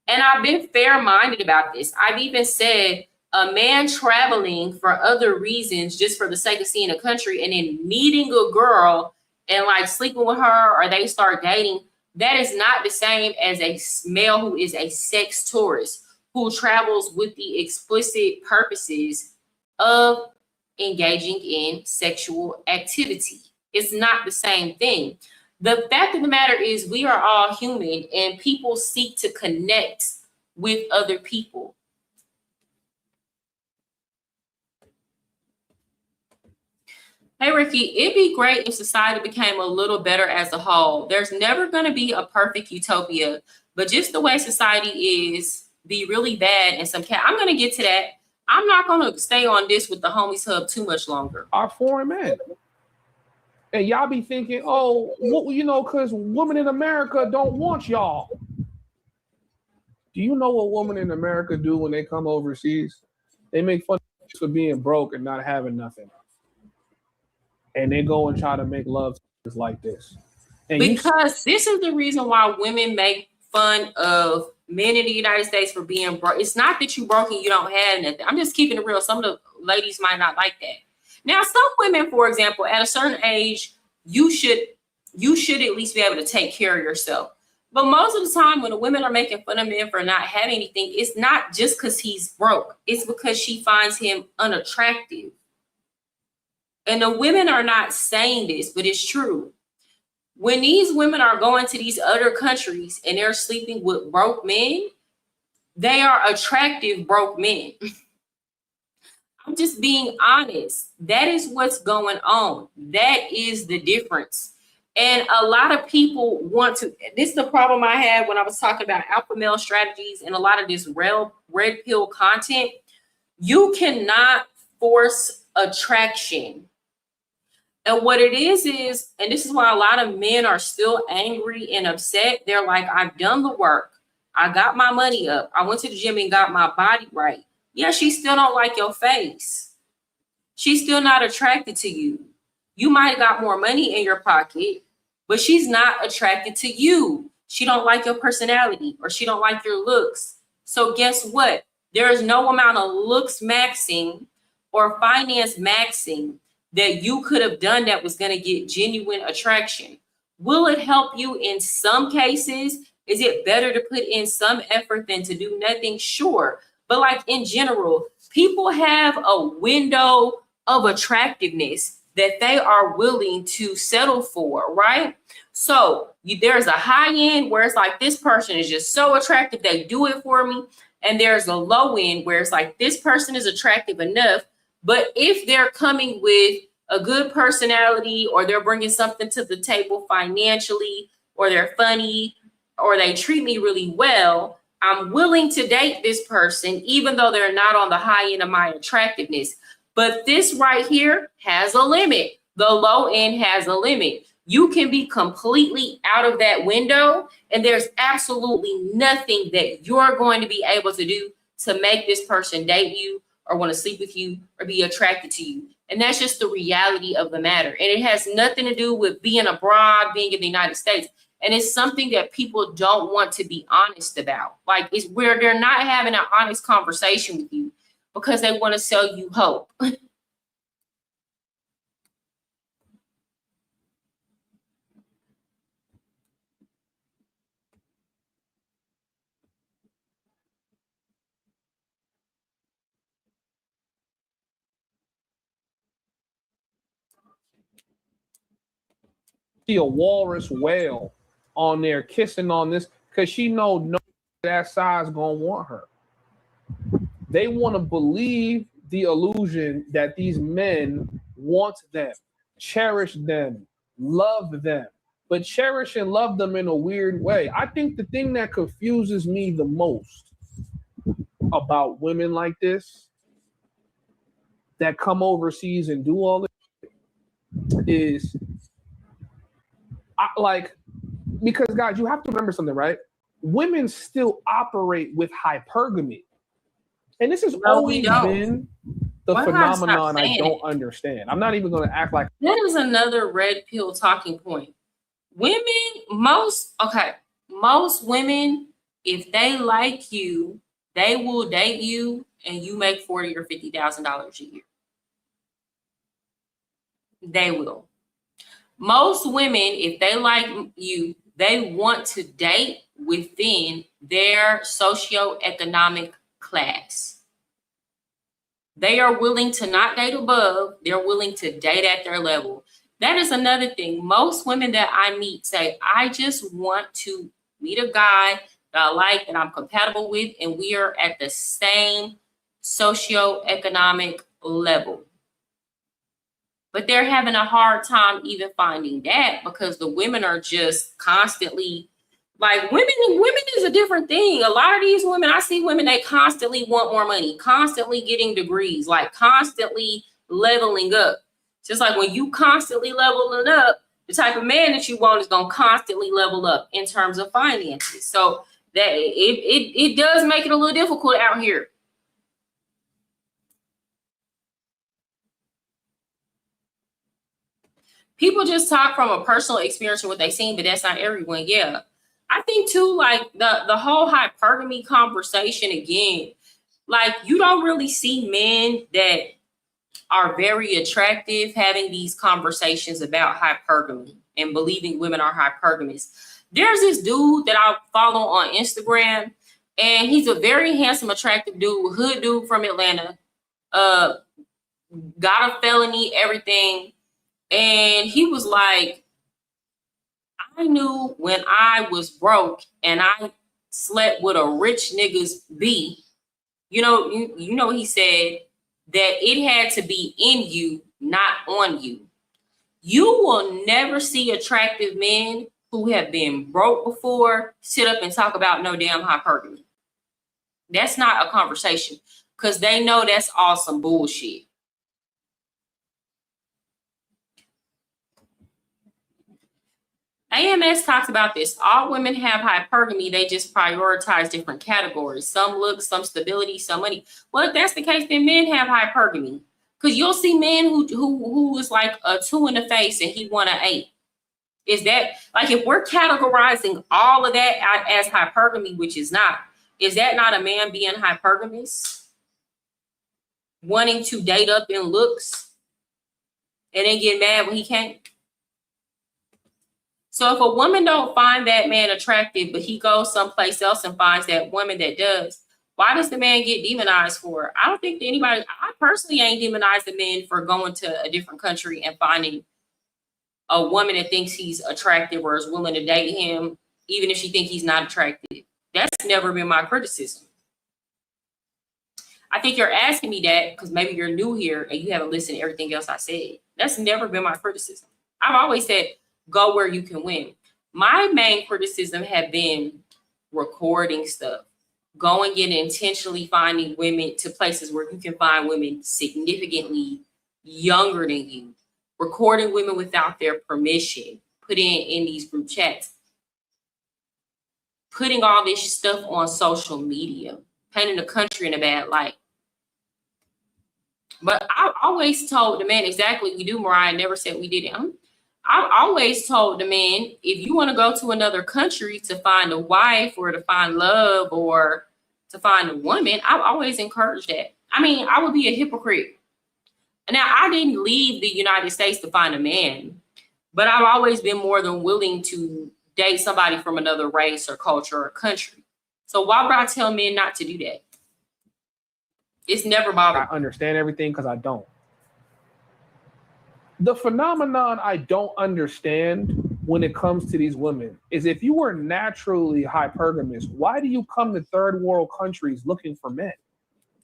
And I've been fair-minded about this. I've even said a man traveling for other reasons, just for the sake of seeing a country, and then meeting a girl and like sleeping with her, or they start dating, that is not the same as a male who is a sex tourist, who travels with the explicit purposes of engaging in sexual activity. It's not the same thing. The fact of the matter is we are all human, and people seek to connect with other people. Hey, Ricky, it'd be great if society became a little better as a whole. There's never going to be a perfect utopia, but just the way society is, be really bad in some case. I'm going to get to that. I'm not going to stay on this with the Homies Hub too much longer. Our foreign men. And y'all be thinking, oh, what, you know, because women in America don't want y'all. Do you know what women in America do when they come overseas? They make fun of being broke and not having nothing. And they go and try to make love like this. And because this is the reason why women make fun of men in the United States for being broke. It's not that you broke and you don't have nothing. I'm just keeping it real. Some of the ladies might not like that. Now, some women, for example, at a certain age, you should at least be able to take care of yourself. But most of the time when the women are making fun of men for not having anything, it's not just because he's broke. It's because she finds him unattractive. And the women are not saying this, but it's true. When these women are going to these other countries and they're sleeping with broke men, they are attractive broke men. I'm just being honest. That is what's going on. That is the difference. And a lot of people want to, this is the problem I had when I was talking about alpha male strategies and a lot of this red pill content. You cannot force attraction. And what it is, and this is why a lot of men are still angry and upset. They're like, I've done the work. I got my money up. I went to the gym and got my body right. Yeah, she still don't like your face. She's still not attracted to you. You might have got more money in your pocket, but she's not attracted to you. She don't like your personality, or she don't like your looks. So guess what? There is no amount of looks maxing or finance maxing that you could have done that was going to get genuine attraction. Will it help you in some cases? Is it better to put in some effort than to do nothing? Sure. But like in general, people have a window of attractiveness that they are willing to settle for, right? So there's a high end where it's like, this person is just so attractive, they do it for me. And there's a low end where it's like, this person is attractive enough, but if they're coming with a good personality, or they're bringing something to the table financially, or they're funny, or they treat me really well, I'm willing to date this person, even though they're not on the high end of my attractiveness. But this right here has a limit. The low end has a limit. You can be completely out of that window, and there's absolutely nothing that you're going to be able to do to make this person date you or want to sleep with you or be attracted to you. And that's just the reality of the matter. And it has nothing to do with being abroad, being in the United States. And it's something that people don't want to be honest about. Like, it's where they're not having an honest conversation with you because they want to sell you hope. See a walrus whale on there kissing on this because she know no that size gonna want her. They want to believe the illusion that these men want them, cherish them, love them, but cherish and love them in a weird way. I think the thing that confuses me the most about women like this that come overseas and do all this is because guys, you have to remember something, right? Women still operate with hypergamy. And this has always been the phenomenon I don't understand. I'm not even going to act like that is another red pill talking point. Women, most women, if they like you, they will date you, and you make $40,000 or $50,000 a year. They will. Most women, if they like you, they want to date within their socioeconomic class. They are willing to not date above. They're willing to date at their level. That is another thing. Most women that I meet say, I just want to meet a guy that I like, that I'm compatible with, and we are at the same socioeconomic level. But they're having a hard time even finding that, because the women are just constantly, like, women is a different thing. A lot of these women, I see women, they constantly want more money, constantly getting degrees, like constantly leveling up. Just like when you constantly leveling up, the type of man that you want is going to constantly level up in terms of finances. So that it does make it a little difficult out here. People just talk from a personal experience of what they've seen, but that's not everyone. Yeah. I think too, like the whole hypergamy conversation again, like you don't really see men that are very attractive having these conversations about hypergamy and believing women are hypergamous. There's this dude that I follow on Instagram, and he's a very handsome, attractive dude, hood dude from Atlanta, got a felony, everything. And he was like, I knew when I was broke and I slept with a rich nigga's B, you know, he said that it had to be in you, not on you. You will never see attractive men who have been broke before sit up and talk about no damn hypergamy. That's not a conversation, because they know that's all some bullshit. AMS talks about this. All women have hypergamy. They just prioritize different categories. Some looks, some stability, some money. Well, if that's the case, then men have hypergamy. Because you'll see men who is like a 2 in the face and he want an 8. Is that, like, if we're categorizing all of that as hypergamy, which is not, is that not a man being hypergamous? Wanting to date up in looks and then get mad when he can't? So if a woman don't find that man attractive, but he goes someplace else and finds that woman that does, why does the man get demonized for it? I don't think that anybody, I personally ain't demonized the men for going to a different country and finding a woman that thinks he's attractive or is willing to date him, even if she thinks he's not attractive. That's never been my criticism. I think you're asking me that because maybe you're new here and you haven't listened to everything else I said. That's never been my criticism. I've always said, go where you can win. My main criticism had been recording stuff, going and intentionally finding women to places where you can find women significantly younger than you, recording women without their permission, putting in these group chats, putting all this stuff on social media, painting the country in a bad light. But I always told the man exactly what we do, Mariah. Never said we didn't. I've always told the men, if you want to go to another country to find a wife or to find love or to find a woman, I've always encouraged that. I mean, I would be a hypocrite. Now, I didn't leave the United States to find a man, but I've always been more than willing to date somebody from another race or culture or country. So why would I tell men not to do that? It's never bothered me. I understand everything because I don't. The phenomenon I don't understand when it comes to these women is if you were naturally hypergamous, why do you come to third world countries looking for men?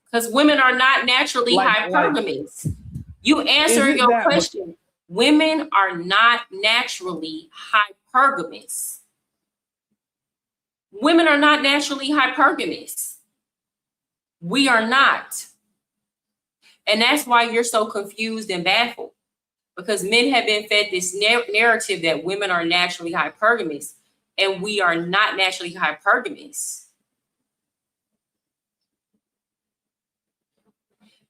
Because women are not naturally hypergamous. You answer your question. Women are not naturally hypergamous. Women are not naturally hypergamous. We are not. And that's why you're so confused and baffled. Because men have been fed this narrative that women are naturally hypergamous, and we are not naturally hypergamous.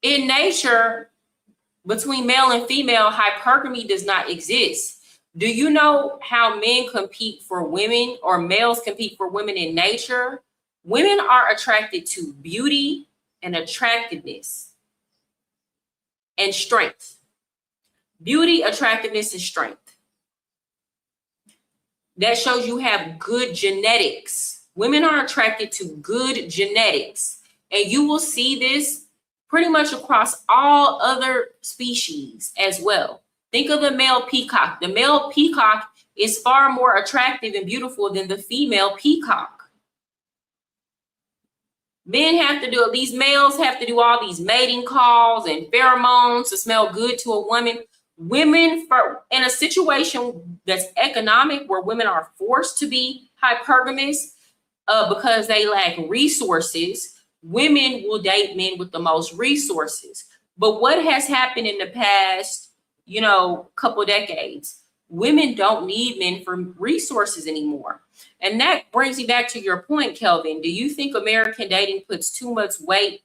In nature, between male and female, hypergamy does not exist. Do you know how men compete for women, or males compete for women in nature? Women are attracted to beauty and attractiveness and strength. Beauty, attractiveness, and strength. That shows you have good genetics. Women are attracted to good genetics. And you will see this pretty much across all other species as well. Think of the male peacock. The male peacock is far more attractive and beautiful than the female peacock. Men have to do, these males have to do all these mating calls and pheromones to smell good to a woman. Women, in a situation that's economic, where women are forced to be hypergamous because they lack resources, women will date men with the most resources. But what has happened in the past, couple decades, women don't need men for resources anymore. And that brings me back to your point, Kelvin. Do you think American dating puts too much weight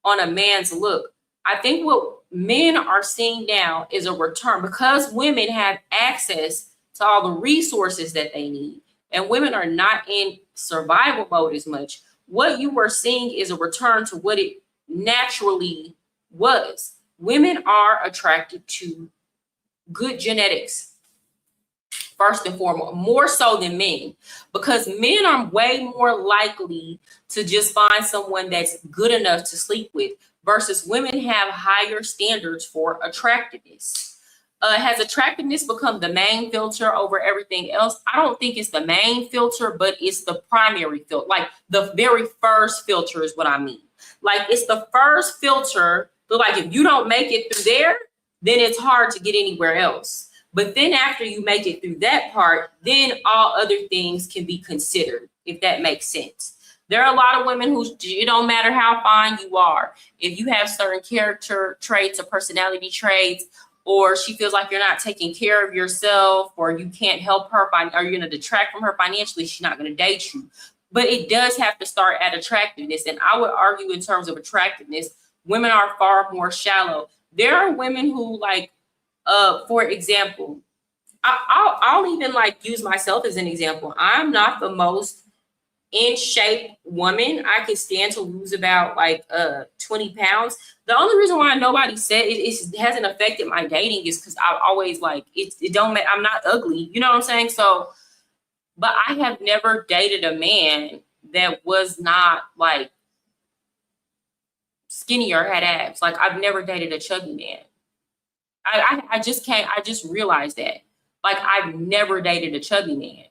on a man's look? I think what men are seeing now is a return, because women have access to all the resources that they need, and women are not in survival mode as much. What you were seeing is a return to what it naturally was. Women are attracted to good genetics, first and foremost, more so than men, because men are way more likely to just find someone that's good enough to sleep with, versus women have higher standards for attractiveness. Has attractiveness become the main filter over everything else? I don't think it's the main filter, but it's the primary filter. Like the very first filter is what I mean. Like it's the first filter, but like if you don't make it through there, then it's hard to get anywhere else. But then after you make it through that part, then all other things can be considered, if that makes sense. There are a lot of women who, it don't matter how fine you are, if you have certain character traits or personality traits, or she feels like you're not taking care of yourself, or you can't help her, or you're going to detract from her financially, she's not going to date you. But it does have to start at attractiveness. And I would argue in terms of attractiveness, women are far more shallow. There are women who, like, for example, I'll even like use myself as an example. I'm not the most in shape woman. I can stand to lose about 20 pounds. The only reason why nobody said it hasn't affected my dating is because I always it don't matter. I'm not ugly. You know what I'm saying? So, but I have never dated a man that was not like skinny or had abs. Like I've never dated a chubby man. I just can't. I just realized that. Like I've never dated a chubby man.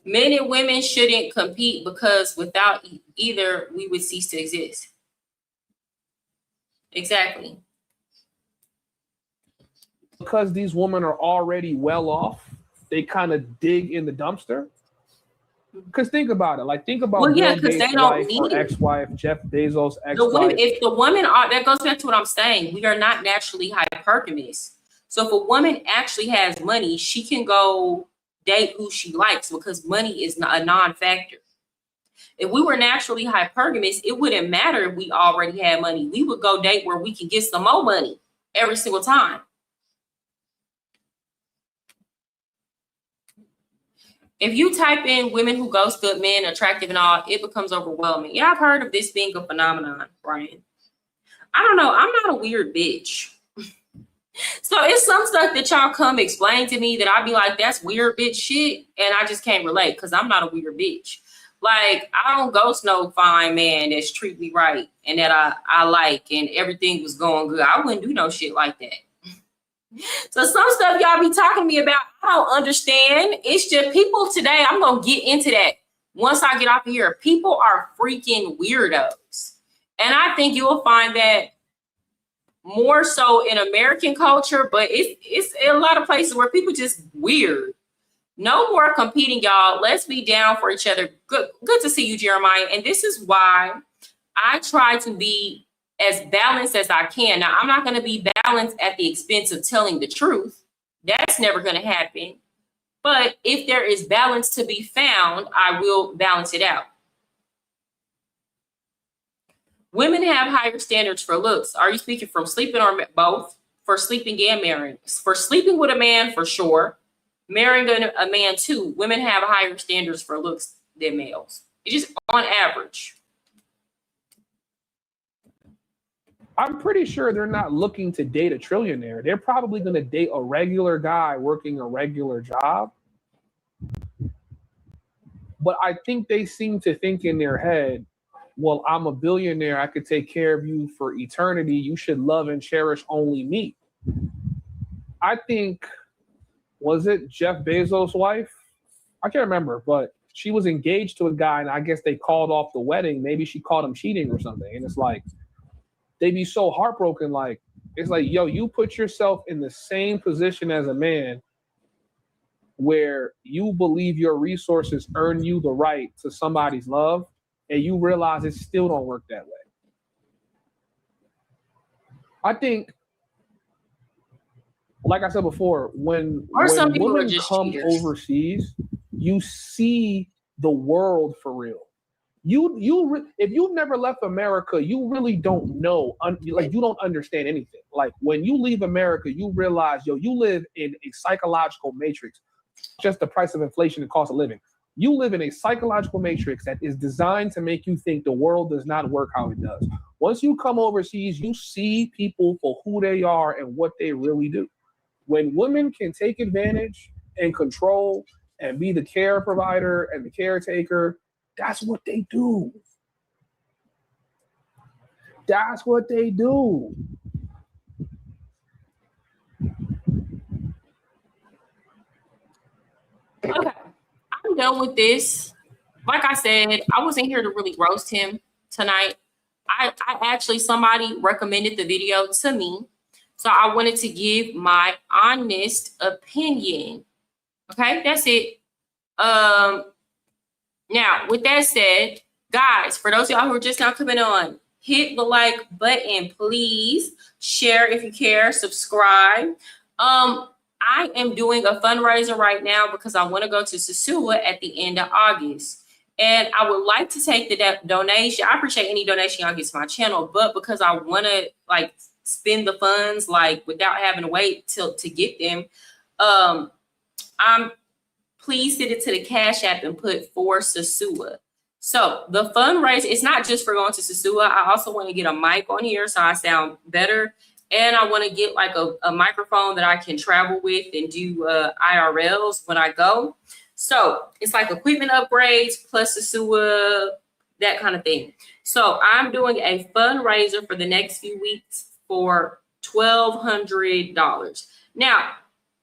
Men and women shouldn't compete, because without either, we would cease to exist. Exactly. Because these women are already well off, they kind of dig in the dumpster. Because think about it. Like, think about Bill Gates' wife or ex-wife, Jeff Bezos' ex-wife. If the women are, that goes back to what I'm saying. We are not naturally hypergamous. So if a woman actually has money, she can go date who she likes, because money is not a non-factor. If we were naturally hypergamous, it wouldn't matter if we already had money. We would go date where we can get some more money every single time. If you type in women who ghost good men, attractive and all, it becomes overwhelming. Yeah, I've heard of this being a phenomenon, Brian. I don't know. I'm not a weird bitch. So it's some stuff that y'all come explain to me that I'd be like, that's weird bitch shit. And I just can't relate, because I'm not a weird bitch. Like, I don't ghost no fine man that's treat me right and that I like and everything was going good. I wouldn't do no shit like that. So some stuff y'all be talking to me about, I don't understand. It's just people today, I'm going to get into that once I get off of here. People are freaking weirdos. And I think you will find that more so in American culture, but it's in a lot of places where people just weird. No more competing, y'all. Let's be down for each other. Good to see you, Jeremiah. And this is why I try to be as balanced as I can. Now, I'm not going to be balanced at the expense of telling the truth, That's never going to happen. But if there is balance to be found, I will balance it out. Women have higher standards for looks. Are you speaking from sleeping or both? For sleeping and marrying. For sleeping with a man, for sure. Marrying a man too. Women have higher standards for looks than males. It's just on average. I'm pretty sure they're not looking to date a trillionaire. They're probably going to date a regular guy working a regular job. But I think they seem to think in their head, well, I'm a billionaire. I could take care of you for eternity. You should love and cherish only me. I think, was it Jeff Bezos' wife? I can't remember, but she was engaged to a guy, and I guess they called off the wedding. Maybe she caught him cheating or something. And it's like, they'd be so heartbroken. Like, it's like, yo, you put yourself in the same position as a man where you believe your resources earn you the right to somebody's love, and you realize it still don't work that way. I think, like I said before, when women come overseas, you see the world for real. If you've never left America, you really don't know, like you don't understand anything. Like when you leave America, you realize, yo, you live in a psychological matrix, just the price of inflation and cost of living. You live in a psychological matrix that is designed to make you think the world does not work how it does. Once you come overseas, you see people for who they are and what they really do. When women can take advantage and control and be the care provider and the caretaker, that's what they do. That's what they do. Okay, I'm done with this. Like I said, I wasn't here to really roast him tonight. I actually, somebody recommended the video to me. So I wanted to give my honest opinion. Okay, that's it. Now, with that said, guys, for those of y'all who are just now coming on, hit the like button, please. Share if you care, subscribe. I am doing a fundraiser right now because I want to go to Sosua at the end of August. And I would like to take the donation. I appreciate any donation y'all get to my channel, but because I want to like spend the funds like without having to wait to get them, please send it to the Cash App and put for Sosua. So the fundraiser, it's not just for going to Sosua. I also want to get a mic on here so I sound better. And I want to get like a microphone that I can travel with and do IRLs when I go. So it's like equipment upgrades plus Sosua, that kind of thing. So I'm doing a fundraiser for the next few weeks for $1,200. Now,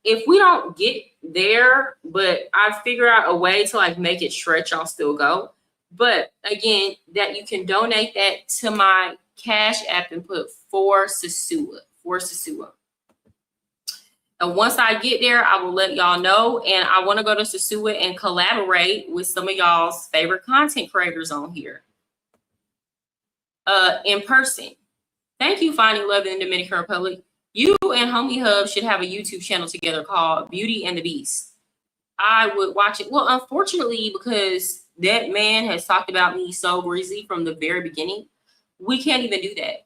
if we don't get there, but I figure out a way to like make it stretch, I'll still go. But again, that you can donate that to my Cash App and put for Sosua. And once I get there, I will let y'all know. And I want to go to Sosua and collaborate with some of y'all's favorite content creators on here in person. Thank you, Finding Love in the Dominican Republic. You and Homie Hub should have a YouTube channel together called Beauty and the Beast. I would watch it. Well, unfortunately, because that man has talked about me so greasy from the very beginning, we can't even do that.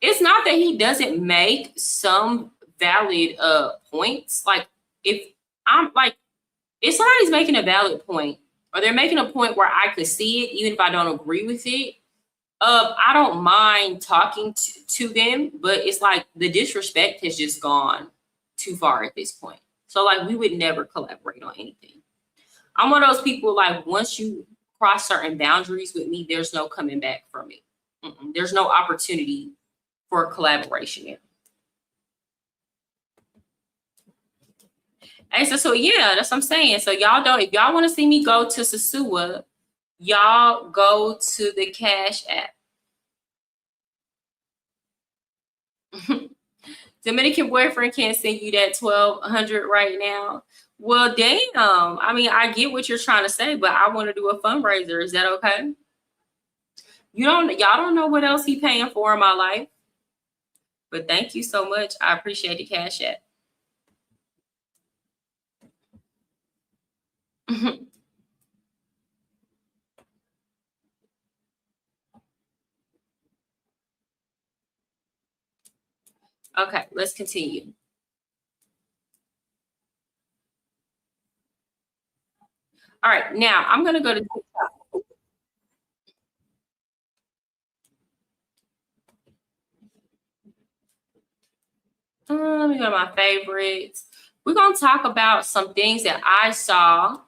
It's not that he doesn't make some valid points. Like if somebody's making a valid point or they're making a point where I could see it, even if I don't agree with it, I don't mind talking to them, but it's like the disrespect has just gone too far at this point. So like we would never collaborate on anything. I'm one of those people, like once you cross certain boundaries with me, there's no coming back from it. There's no opportunity for collaboration there. And so yeah, that's what I'm saying. So y'all don't, if y'all want to see me go to Sosua, y'all go to the Cash App. Dominican boyfriend can't send you that $1,200 right now. Well, damn. I mean, I get what you're trying to say, but I want to do a fundraiser. Is that okay? Y'all don't know what else he paying for in my life. But thank you so much. I appreciate the Cash App. Okay, let's continue. All right, now I'm going to go to TikTok. Let me go to my favorites. We're going to talk about some things that I saw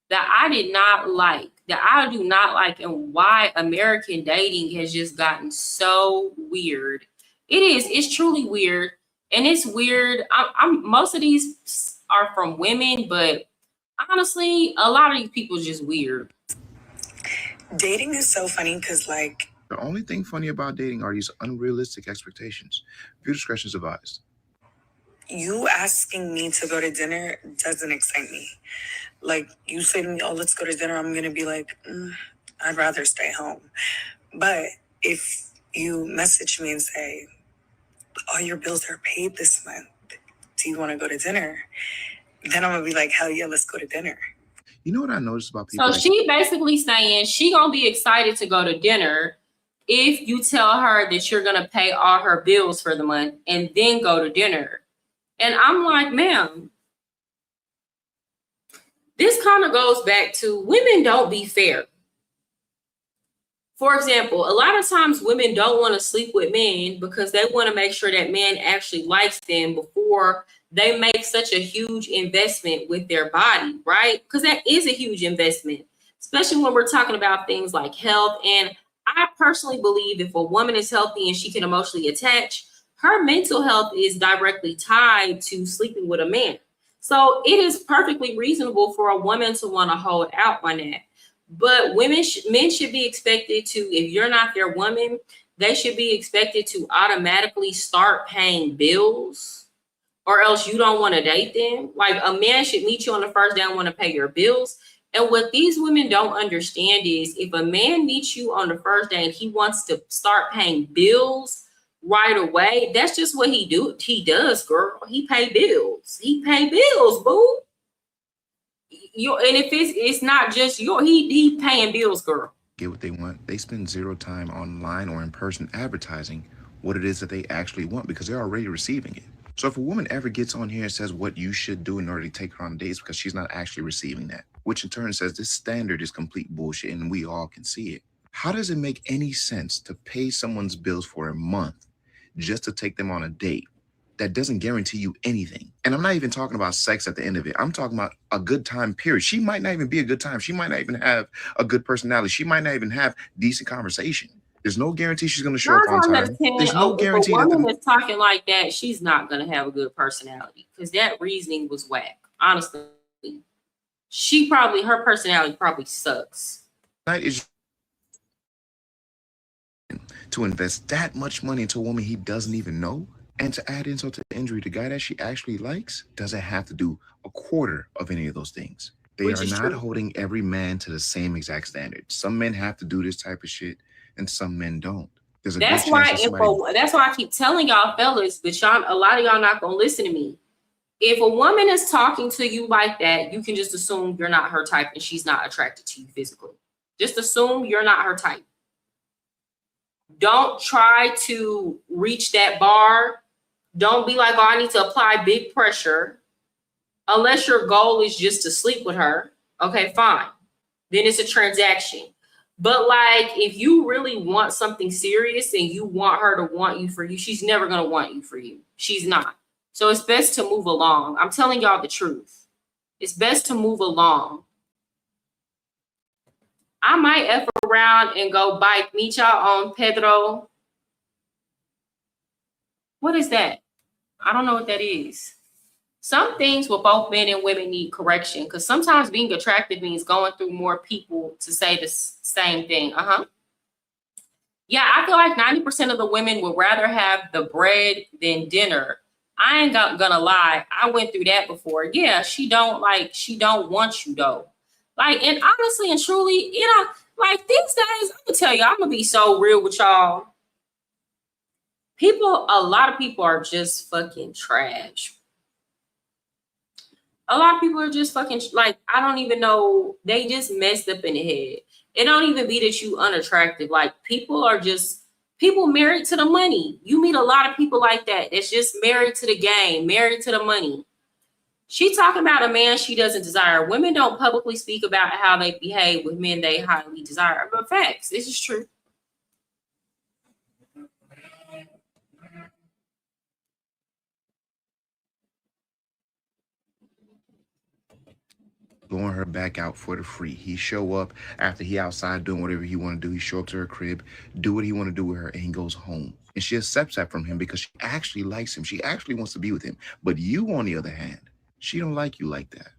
that I did not like, that I do not like, and why American dating has just gotten so weird. It's truly weird. And it's weird. Most of these are from women, but honestly, a lot of these people are just weird. Dating is so funny because, like, the only thing funny about dating are these unrealistic expectations. Viewer discretion is advised. You asking me to go to dinner doesn't excite me. Like, you say to me, oh, let's go to dinner, I'm going to be like, I'd rather stay home. But if you message me and say, oh, your bills are paid this month, do you want to go to dinner? Then I'm going to be like, hell yeah, let's go to dinner. You know what I noticed about people? So she basically saying she going to be excited to go to dinner if you tell her that you're going to pay all her bills for the month and then go to dinner. And I'm like, ma'am, this kind of goes back to women don't be fair. For example, a lot of times women don't want to sleep with men because they want to make sure that man actually likes them before they make such a huge investment with their body, right? Because that is a huge investment, especially when we're talking about things like health. And I personally believe if a woman is healthy and she can emotionally attach, her mental health is directly tied to sleeping with a man. So it is perfectly reasonable for a woman to want to hold out on that. But men should be expected to, if you're not their woman, they should be expected to automatically start paying bills, or else you don't want to date them. Like, a man should meet you on the first day and want to pay your bills. And what these women don't understand is if a man meets you on the first day and he wants to start paying bills right away, that's just what he does, girl. He pay bills. He pay bills, boo. And if it's not just he paying bills, girl. Get what they want. They spend zero time online or in person advertising what it is that they actually want because they're already receiving it. So if a woman ever gets on here and says what you should do in order to take her on dates because she's not actually receiving that, which in turn says this standard is complete bullshit and we all can see it. How does it make any sense to pay someone's bills for a month just to take them on a date that doesn't guarantee you anything? And I'm not even talking about sex at the end of it. I'm talking about a good time period. She might not even be a good time. She might not even have a good personality. She might not even have decent conversation. There's no guarantee she's going to show up on time. There's no guarantee that a woman that's talking like that, she's not going to have a good personality because that reasoning was whack. Honestly, her personality probably sucks. Is to invest that much money into a woman he doesn't even know, and to add insult to injury, the guy that she actually likes doesn't have to do a quarter of any of those things. They are not holding every man to the same exact standard. Some men have to do this type of shit, and some men don't. That's why I keep telling y'all fellas, but a lot of y'all not gonna listen to me. If a woman is talking to you like that, you can just assume you're not her type and she's not attracted to you physically. Just assume you're not her type. Don't try to reach that bar. Don't be like, oh, I need to apply big pressure. Unless your goal is just to sleep with her. Okay, fine. Then it's a transaction. But like, if you really want something serious and you want her to want you for you, she's never going to want you for you. She's not. So it's best to move along. I'm telling y'all the truth. It's best to move along. I might F around and go bike. Meet y'all on Pedro. What is that? I don't know what that is. Some things with both men and women need correction because sometimes being attractive means going through more people to say the same thing. Yeah, I feel like 90% of the women would rather have the bread than dinner. I ain't gonna lie. I went through that before. Yeah, she don't want you though. Like, and honestly and truly, like these days, I'm gonna tell you, I'm gonna be so real with y'all. A lot of people are just fucking trash. A lot of people are just fucking like, I don't even know. They just messed up in the head. It don't even be that you unattractive. Like people are just people married to the money. You meet a lot of people like that. That's just married to the game, married to the money. She talking about a man she doesn't desire. Women don't publicly speak about how they behave with men they highly desire. But facts, this is true. Blowing her back out for the free. He show up after he outside doing whatever he want to do. He show up to her crib, do what he want to do with her, and he goes home. And she accepts that from him because she actually likes him. She actually wants to be with him. But you, on the other hand, she don't like you like that.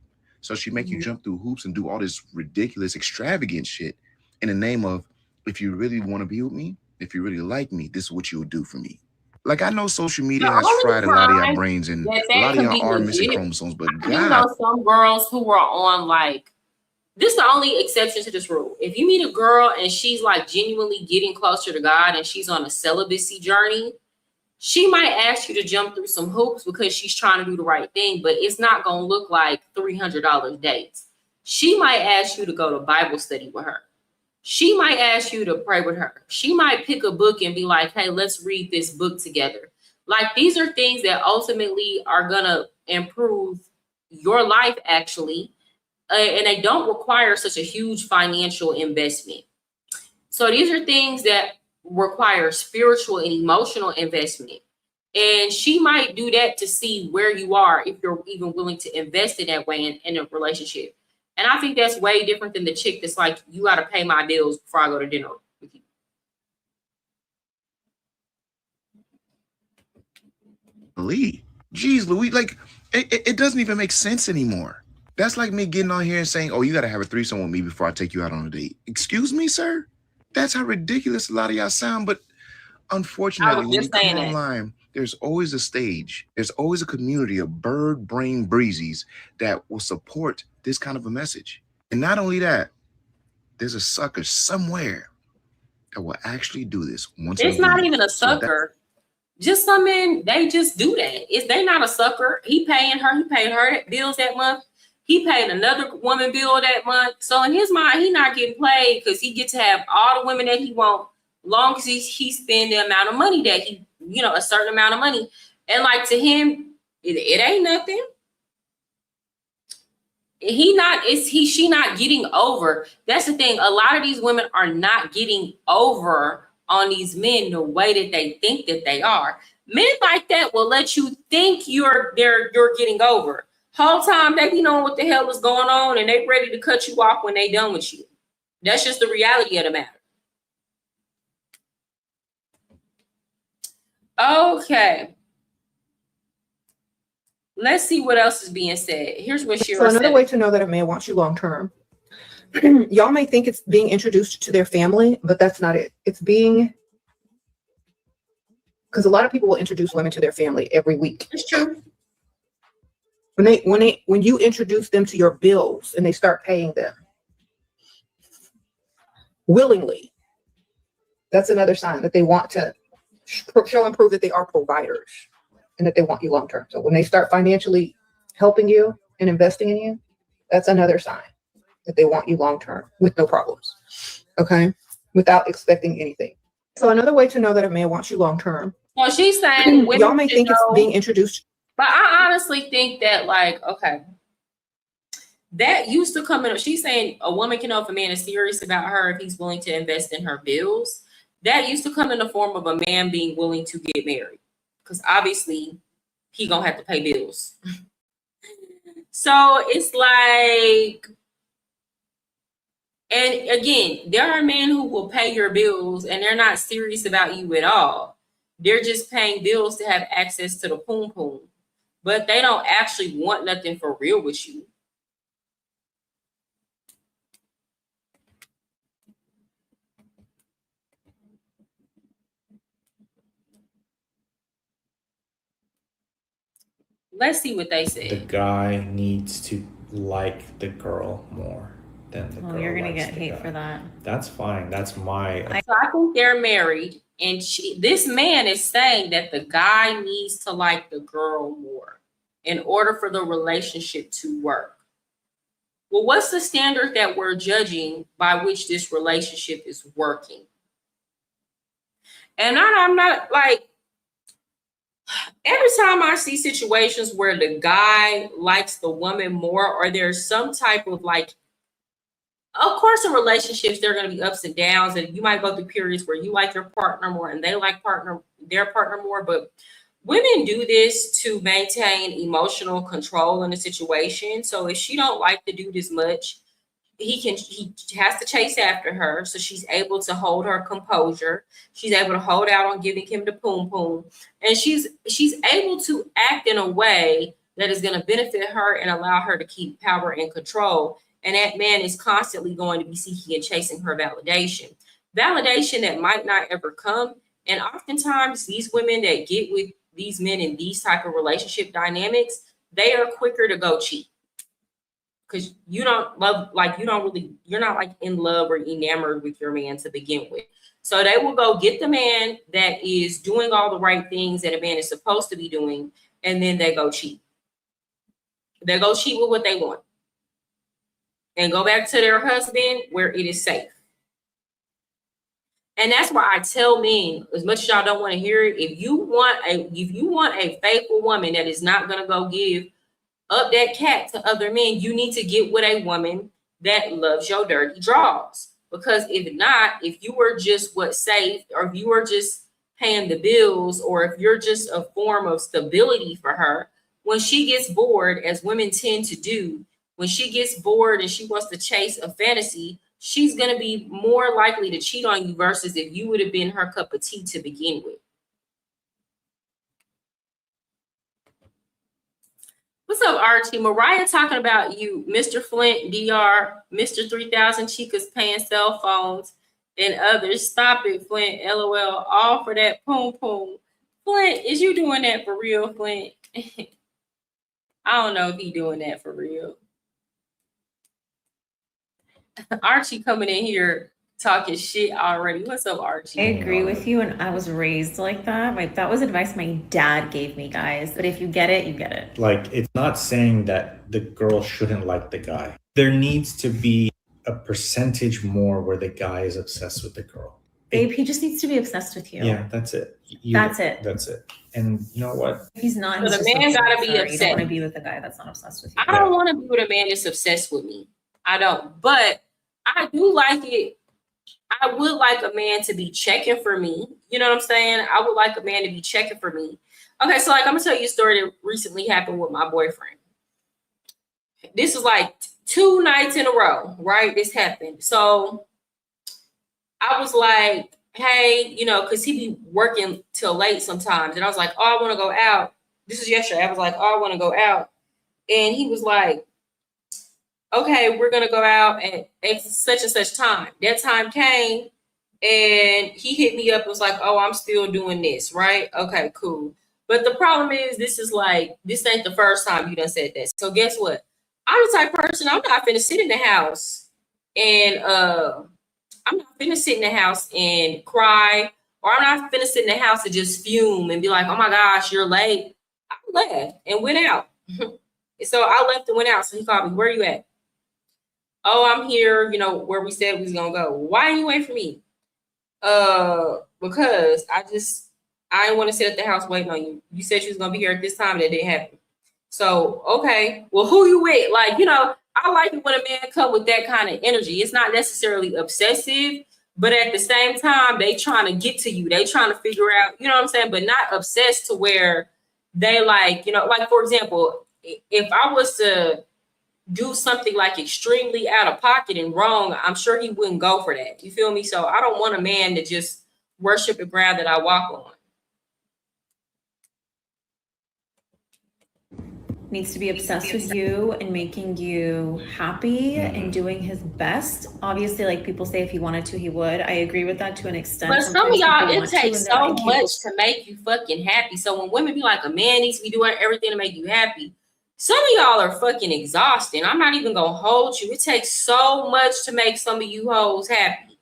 So she make you jump through hoops and do all this ridiculous, extravagant shit in the name of, if you really want to be with me, if you really like me, this is what you'll do for me. Like, I know social media has fried a lot of y'all brains and a lot of y'all are missing chromosomes, but God. You know some girls who are on like, this is the only exception to this rule. If you meet a girl and she's like genuinely getting closer to God and she's on a celibacy journey, she might ask you to jump through some hoops because she's trying to do the right thing, but it's not going to look like $300 dates. She might ask you to go to Bible study with her. She might ask you to pray with her. She might pick a book and be like, hey, let's read this book together. Like, these are things that ultimately are going to improve your life, actually. And they don't require such a huge financial investment. So these are things that require spiritual and emotional investment. And she might do that to see where you are, if you're even willing to invest in that way in a relationship. And I think that's way different than the chick that's like, you got to pay my bills before I go to dinner with you. Lee, geez, Louis, like, it doesn't even make sense anymore. That's like me getting on here and saying, oh, you got to have a threesome with me before I take you out on a date. Excuse me, sir? That's how ridiculous a lot of y'all sound. But unfortunately, when you come online, there's always a stage. There's always a community of bird brain breezies that will support this kind of a message. And not only that, there's a sucker somewhere that will actually do this once. It's not even a sucker. Just some men, they just do that. They're not a sucker. He paying her bills that month. He paid another woman bill that month. So in his mind, he not getting played because he gets to have all the women that he want, long as he spend the amount of money that he, a certain amount of money. And like, to him, it ain't nothing. She not getting over. That's the thing. A lot of these women are not getting over on these men the way that they think that they are. Men like that will let you think you're getting over. Whole time they be knowing what the hell is going on and they ready to cut you off when they done with you. That's just the reality of the matter. Okay. Let's see what else is being said. Here's what she said. So another way to know that a man wants you long term. Y'all may think it's being introduced to their family, but that's not it. It's being, because a lot of people will introduce women to their family every week. It's true. When you introduce them to your bills and they start paying them willingly, that's another sign that they want to show and prove that they are providers and that they want you long term. So when they start financially helping you and investing in you, that's another sign that they want you long term with no problems. Okay, without expecting anything. So another way to know that a man wants you long term. Well, she's saying y'all may think it's being introduced. But I honestly think that, like, okay, that used to come in. She's saying a woman can know if a man is serious about her if he's willing to invest in her bills. That used to come in the form of a man being willing to get married, because obviously he gonna have to pay bills. So it's like, and again, there are men who will pay your bills and they're not serious about you at all. They're just paying bills to have access to the poom poom, but they don't actually want nothing for real with you. Let's see what they said. The guy needs to like the girl more than the girl. You're gonna get hate for that. That's fine. That's my. So I think they're married, and this man is saying that the guy needs to like the girl more. in order for the relationship to work. Well, what's the standard that we're judging by which this relationship is working? And I'm not like, every time I see situations where the guy likes the woman more, or there's some type of like, of course, in relationships, there are going to be ups and downs, and you might go through periods where you like your partner more and they like their partner more. But women do this to maintain emotional control in a situation. So if she don't like the dude as much, he has to chase after her. So she's able to hold her composure. She's able to hold out on giving him the poom poom, and she's able to act in a way that is going to benefit her and allow her to keep power and control. And that man is constantly going to be seeking and chasing her validation that might not ever come. And oftentimes these women that get with these men in these type of relationship dynamics, they are quicker to go cheat. Because you don't love, like, you're not like in love or enamored with your man to begin with. So they will go get the man that is doing all the right things that a man is supposed to be doing, and then they go cheat. They go cheat with what they want and go back to their husband where it is safe. And that's why I tell men, as much as y'all don't want to hear it, if you want a faithful woman that is not going to go give up that cat to other men, you need to get with a woman that loves your dirty draws. Because if not, if you were just safe, or if you were just paying the bills, or if you're just a form of stability for her, when she gets bored, as women tend to do, when she gets bored and she wants to chase a fantasy, she's going to be more likely to cheat on you versus if you would have been her cup of tea to begin with. What's up, Archie? Mariah talking about you, Mr. Flint, DR, Mr. 3000 Chicas paying cell phones, and others. Stop it, Flint, LOL, all for that poom poom. Flint, is you doing that for real, Flint? I don't know if he doing that for real. Archie coming in here talking shit already. What's up, Archie? I agree with you, and I was raised like that. That was advice my dad gave me, guys. But if you get it, you get it. Like, it's not saying that the girl shouldn't like the guy. There needs to be a percentage more where the guy is obsessed with the girl. Babe, he just needs to be obsessed with you. Yeah, that's it. That's it. That's it. And you know what? If he's not, so the man gotta be upset. You don't want to be with a guy that's not obsessed with you. I don't want to be with a man that's obsessed with me. I don't. But I do like it. I would like a man to be checking for me. You know what I'm saying? I would like a man to be checking for me. Okay, so like I'm gonna tell you a story that recently happened with my boyfriend. This is like 2 nights in a row, right? This happened. So I was like, hey, because he be working till late sometimes. And I was like, oh, I want to go out. This is yesterday. I was like, oh, I want to go out. And he was like, okay, we're going to go out at such and such time. That time came and he hit me up and was like, oh, I'm still doing this, right? Okay, cool. But the problem is this ain't the first time you done said that. So guess what? I'm the type of person, I'm not finna sit in the house and cry, or I'm not finna sit in the house and just fume and be like, oh my gosh, you're late. I left and went out. So I left and went out. So he called me, where you at? Oh, I'm here, where we said we was gonna go. Why are you waiting for me? Because I didn't want to sit at the house waiting on you. You said you was gonna be here at this time, and that didn't happen. So, okay, well, who you with? Like, I like it when a man come with that kind of energy. It's not necessarily obsessive, but at the same time, they trying to get to you. They trying to figure out, you know what I'm saying? But not obsessed to where they like, like, for example, if I was to do something like extremely out of pocket and wrong, I'm sure he wouldn't go for that. You feel me? So I don't want a man to just worship the ground that I walk on. Needs to be obsessed with you and making you happy and doing his best. Obviously, like people say, if he wanted to, he would. I agree with that to an extent. But some of y'all, it takes so much to make you fucking happy. So when women be like, a man needs to be doing everything to make you happy, some of y'all are fucking exhausting. I'm not even gonna hold you. It takes so much to make some of you hoes happy.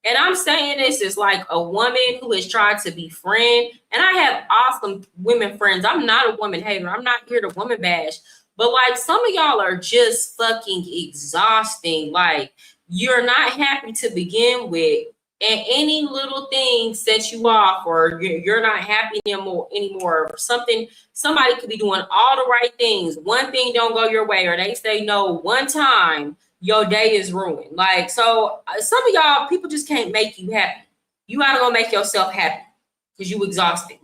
And I'm saying this is like a woman who has tried to befriend, and I have awesome women friends. I'm not a woman hater. I'm not here to woman bash. But like some of y'all are just fucking exhausting. Like you're not happy to begin with, and any little thing sets you off, or you're not happy anymore, or something. Somebody could be doing all the right things. One thing don't go your way, or they say no one time, your day is ruined. Like, so some of y'all, people just can't make you happy. You gotta go make yourself happy because you exhausting.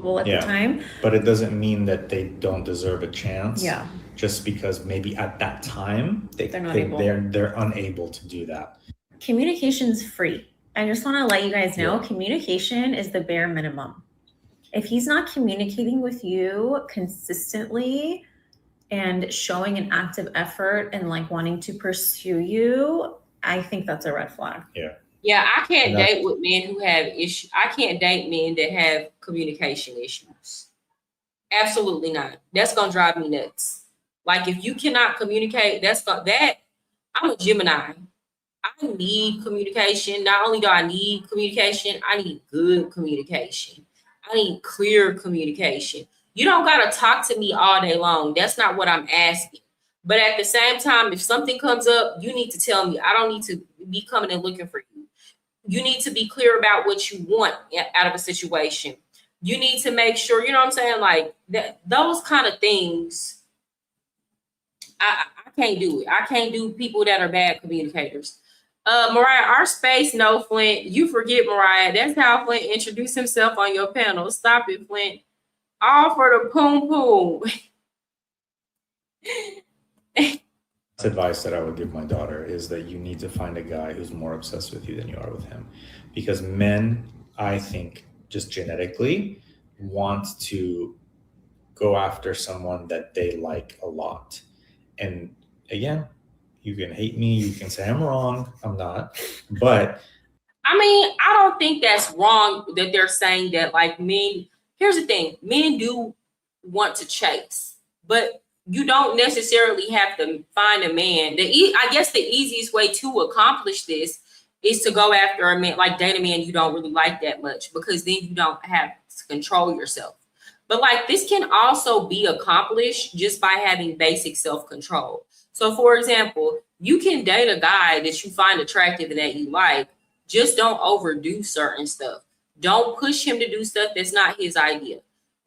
At the time, but it doesn't mean that they don't deserve a chance. Yeah. Just because maybe at that time they're unable to do that. Communication's free. I just want to let you guys know, communication is the bare minimum. If he's not communicating with you consistently and showing an active effort and like wanting to pursue you, I think that's a red flag. Yeah, I can't date with men who have issues. I can't date men that have communication issues. Absolutely not. That's gonna drive me nuts. Like if you cannot communicate, I'm a Gemini. I need communication. Not only do I need communication, I need good communication. I need clear communication. You don't gotta talk to me all day long. That's not what I'm asking. But at the same time, if something comes up, you need to tell me. I don't need to be coming and looking for you. You need to be clear about what you want out of a situation. You need to make sure, you know what I'm saying? Like that, those kind of things, I can't do it. I can't do people that are bad communicators. Mariah, our space, no, Flint. You forget, Mariah. That's how Flint introduced himself on your panel. Stop it, Flint. All for the poom poom. Advice that I would give my daughter is that you need to find a guy who's more obsessed with you than you are with him. Because men, I think, just genetically want to go after someone that they like a lot. And again, you can hate me, you can say I'm wrong, I'm not, but I mean, I don't think that's wrong that they're saying that. Like men, here's the thing, men do want to chase, but you don't necessarily have to find a man. I guess the easiest way to accomplish this is to go after a man, like date a man you don't really like that much, because then you don't have to control yourself. But like this can also be accomplished just by having basic self-control. So for example, you can date a guy that you find attractive and that you like, just don't overdo certain stuff. Don't push him to do stuff that's not his idea.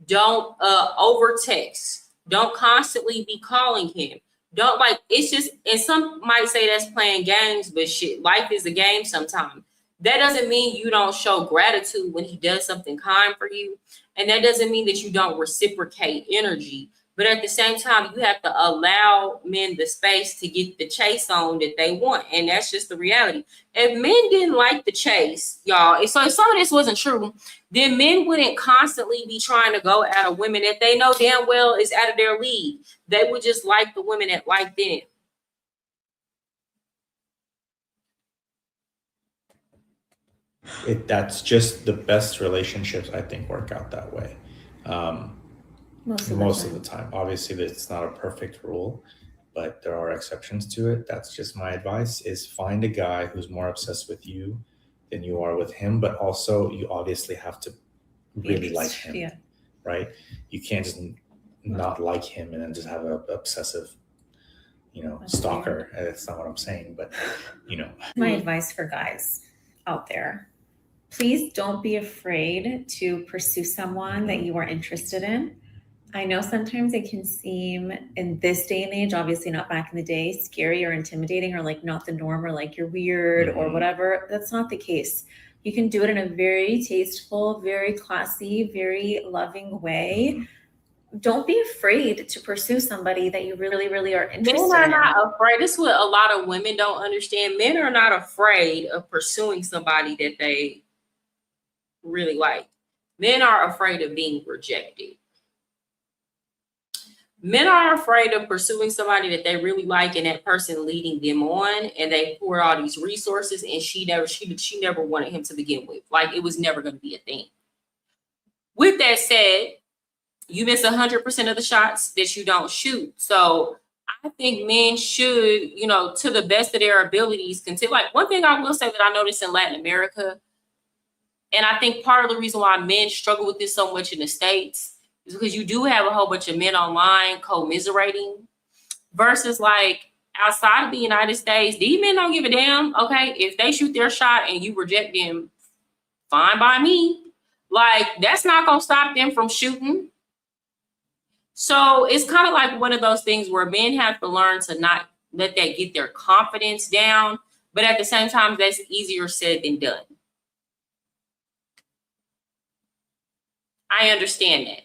Don't over text. Don't constantly be calling him. Don't like, it's just, and some might say that's playing games, but shit, life is a game sometimes. That doesn't mean you don't show gratitude when he does something kind for you. And that doesn't mean that you don't reciprocate energy. But at the same time, you have to allow men the space to get the chase on that they want. And that's just the reality. If men didn't like the chase, y'all, so if some of this wasn't true, then men wouldn't constantly be trying to go at a women that they know damn well is out of their league. They would just like the women that like them. That's just the best relationships, I think, work out that way. Most of the time. Obviously, it's not a perfect rule, but there are exceptions to it. That's just my advice, is find a guy who's more obsessed with you than you are with him, but also you obviously have to really like him, right? You can't just not like him and then just have an obsessive, stalker. That's not what I'm saying, but, My advice for guys out there, please don't be afraid to pursue someone that you are interested in. I know sometimes it can seem in this day and age, obviously not back in the day, scary or intimidating or like not the norm or like you're weird or whatever. That's not the case. You can do it in a very tasteful, very classy, very loving way. Don't be afraid to pursue somebody that you really, really are interested in. Men are not afraid. This is what a lot of women don't understand. Men are not afraid of pursuing somebody that they really like. Men are afraid of being rejected. Men are afraid of pursuing somebody that they really like and that person leading them on, and they pour all these resources, and she never wanted him to begin with. Like, it was never going to be a thing. With that said, you miss 100% of the shots that you don't shoot. So I think men should, you know, to the best of their abilities, consider. Like, one thing I will say that I noticed in Latin America, and I think part of the reason why men struggle with this so much in the States is because you do have a whole bunch of men online commiserating, versus like outside of the United States, these men don't give a damn. Okay, if they shoot their shot and you reject them, fine by me. Like, that's not gonna stop them from shooting. So it's kind of like one of those things where men have to learn to not let that get their confidence down, but at the same time, that's easier said than done. I understand that.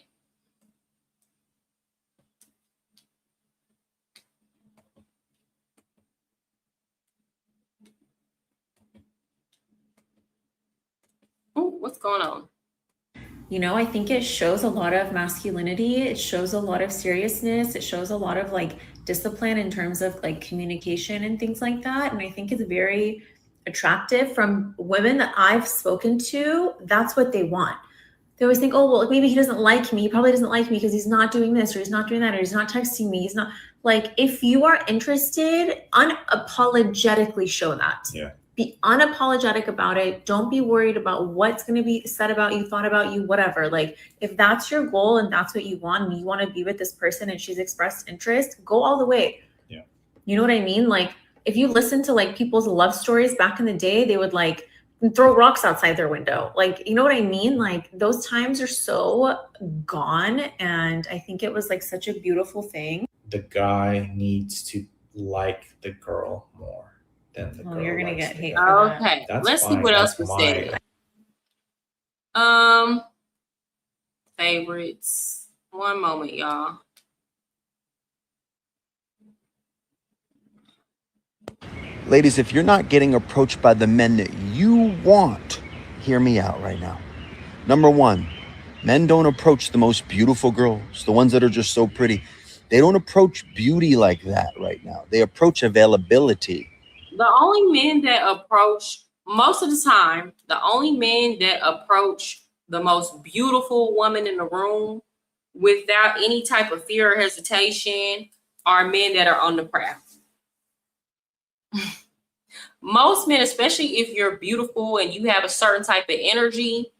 Oh, what's going on? You know, I think it shows a lot of masculinity. It shows a lot of seriousness. It shows a lot of like discipline in terms of like communication and things like that. And I think it's very attractive from women that I've spoken to. That's what they want. They always think, oh, well, maybe he doesn't like me. He probably doesn't like me because he's not doing this, or he's not doing that, or he's not texting me. He's not, like, if you are interested, unapologetically show that. Yeah. Be unapologetic about it. Don't be worried about what's going to be said about you, thought about you, whatever. Like, if that's your goal and that's what you want, and you want to be with this person and she's expressed interest, go all the way. Yeah. You know what I mean? Like, if you listen to like people's love stories back in the day, they would like throw rocks outside their window. Like, you know what I mean? Like, those times are so gone. And I think it was like such a beautiful thing. The guy needs to like the girl more. Well, you're gonna get hate. Okay, let's see what else was said. Favorites. One moment, y'all. Ladies, if you're not getting approached by the men that you want, hear me out right now. Number one, men don't approach the most beautiful girls, the ones that are just so pretty. They don't approach beauty like that right now. They approach availability. The only men that approach, most of the time, the only men that approach the most beautiful woman in the room without any type of fear or hesitation are men that are on the prowl. Most men, especially if you're beautiful and you have a certain type of energy,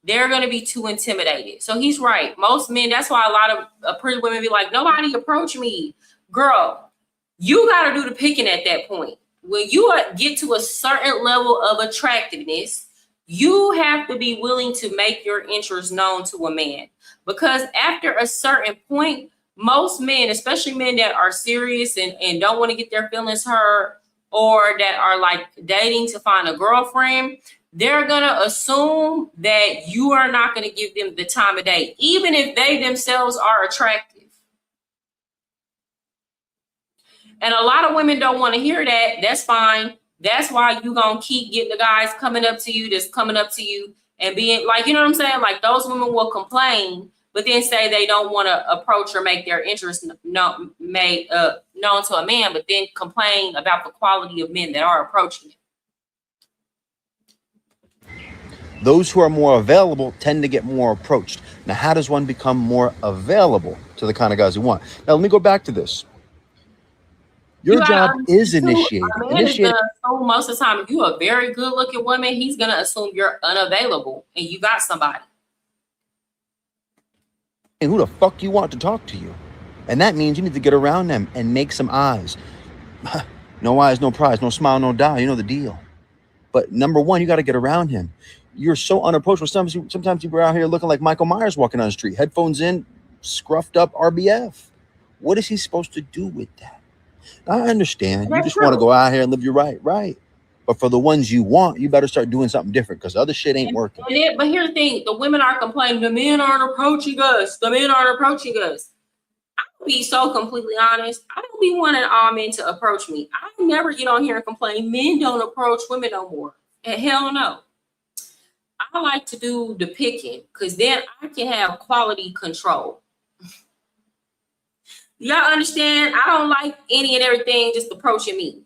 they're going to be too intimidated. So he's right. Most men, that's why a lot of pretty women be like, nobody approach me. Girl, you got to do the picking at that point. When you get to a certain level of attractiveness, you have to be willing to make your interests known to a man. Because after a certain point, most men, especially men that are serious and don't want to get their feelings hurt, or that are like dating to find a girlfriend, they're going to assume that you are not going to give them the time of day, even if they themselves are attractive. And a lot of women don't want to hear that. That's fine. That's why you're going to keep getting the guys coming up to you, that's coming up to you and being like, you know what I'm saying? Like, those women will complain, but then say they don't want to approach or make their interest known to a man, but then complain about the quality of men that are approaching it. Those who are more available tend to get more approached. Now, how does one become more available to the kind of guys who want? Now, let me go back to this. Your job is initiating. A man is gonna assume most of the time, if you're a very good looking woman, he's going to assume you're unavailable and you got somebody. And who the fuck you want to talk to you? And that means you need to get around them and make some eyes. No eyes, no prize, no smile, no die. You know the deal. But number one, you got to get around him. You're so unapproachable. Sometimes you're out here looking like Michael Myers walking on the street, headphones in, scruffed up RBF. What is he supposed to do with that? I understand. You just want to go out here and live your right. But for the ones you want, you better start doing something different, because the other shit ain't working. But here's the thing. The women are complaining. The men aren't approaching us. The men aren't approaching us. I'll be so completely honest. I don't be wanting all men to approach me. I never get on here and complain men don't approach women no more. And hell no. I like to do the picking, because then I can have quality control. Y'all understand? I don't like any and everything just approaching me.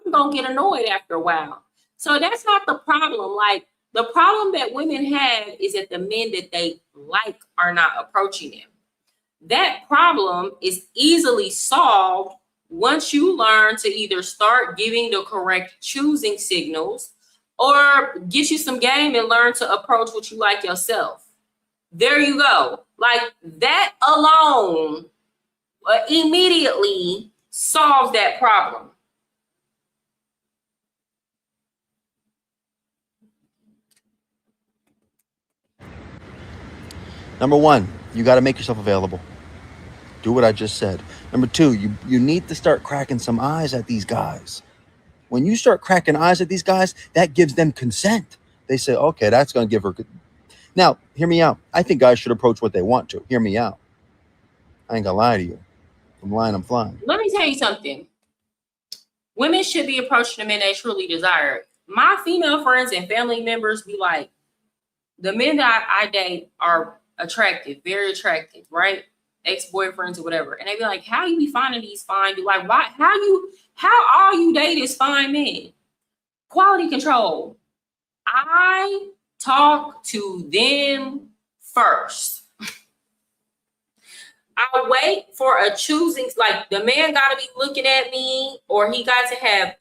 I'm going to get annoyed after a while. So that's not the problem. Like, the problem that women have is that the men that they like are not approaching them. That problem is easily solved once you learn to either start giving the correct choosing signals or get you some game and learn to approach what you like yourself. There you go. Like that alone immediately solves that problem. Number one, you got to make yourself available. Do what I just said. Number two, you need to start cracking some eyes at these guys. When you start cracking eyes at these guys, that gives them consent. They say, okay, that's going to give her good. Now, hear me out. I think guys should approach what they want to. Hear me out. I ain't going to lie to you. I'm lying, I'm flying. Let me tell you something. Women should be approaching the men they truly desire. My female friends and family members be like, the men that I date are attractive, very attractive, right? Ex-boyfriends or whatever. And they be like, how you be finding these fine dudes? Like, why, how all you date is fine men? Quality control. I talk to them first. I wait for a choosing, like the man got to be looking at me or he got to have,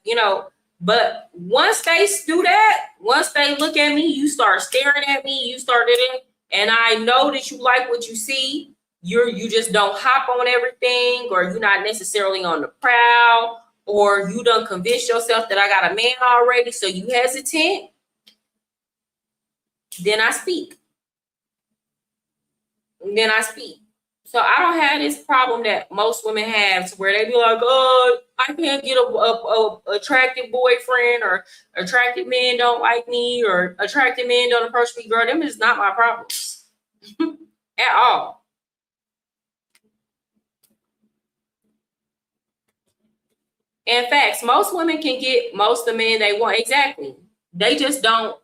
but once they do that, once they look at me, you start staring at me, you start it, and I know that you like what you see. You just don't hop on everything, or you're not necessarily on the prowl, or you done convince yourself that I got a man already, so you hesitant. Then I speak. So I don't have this problem that most women have, to where they be like, oh, I can't get a attractive boyfriend, or attractive men don't like me, or attractive men don't approach me. Girl, them is not my problems at all. In fact, most women can get most of the men they want. Exactly. They just don't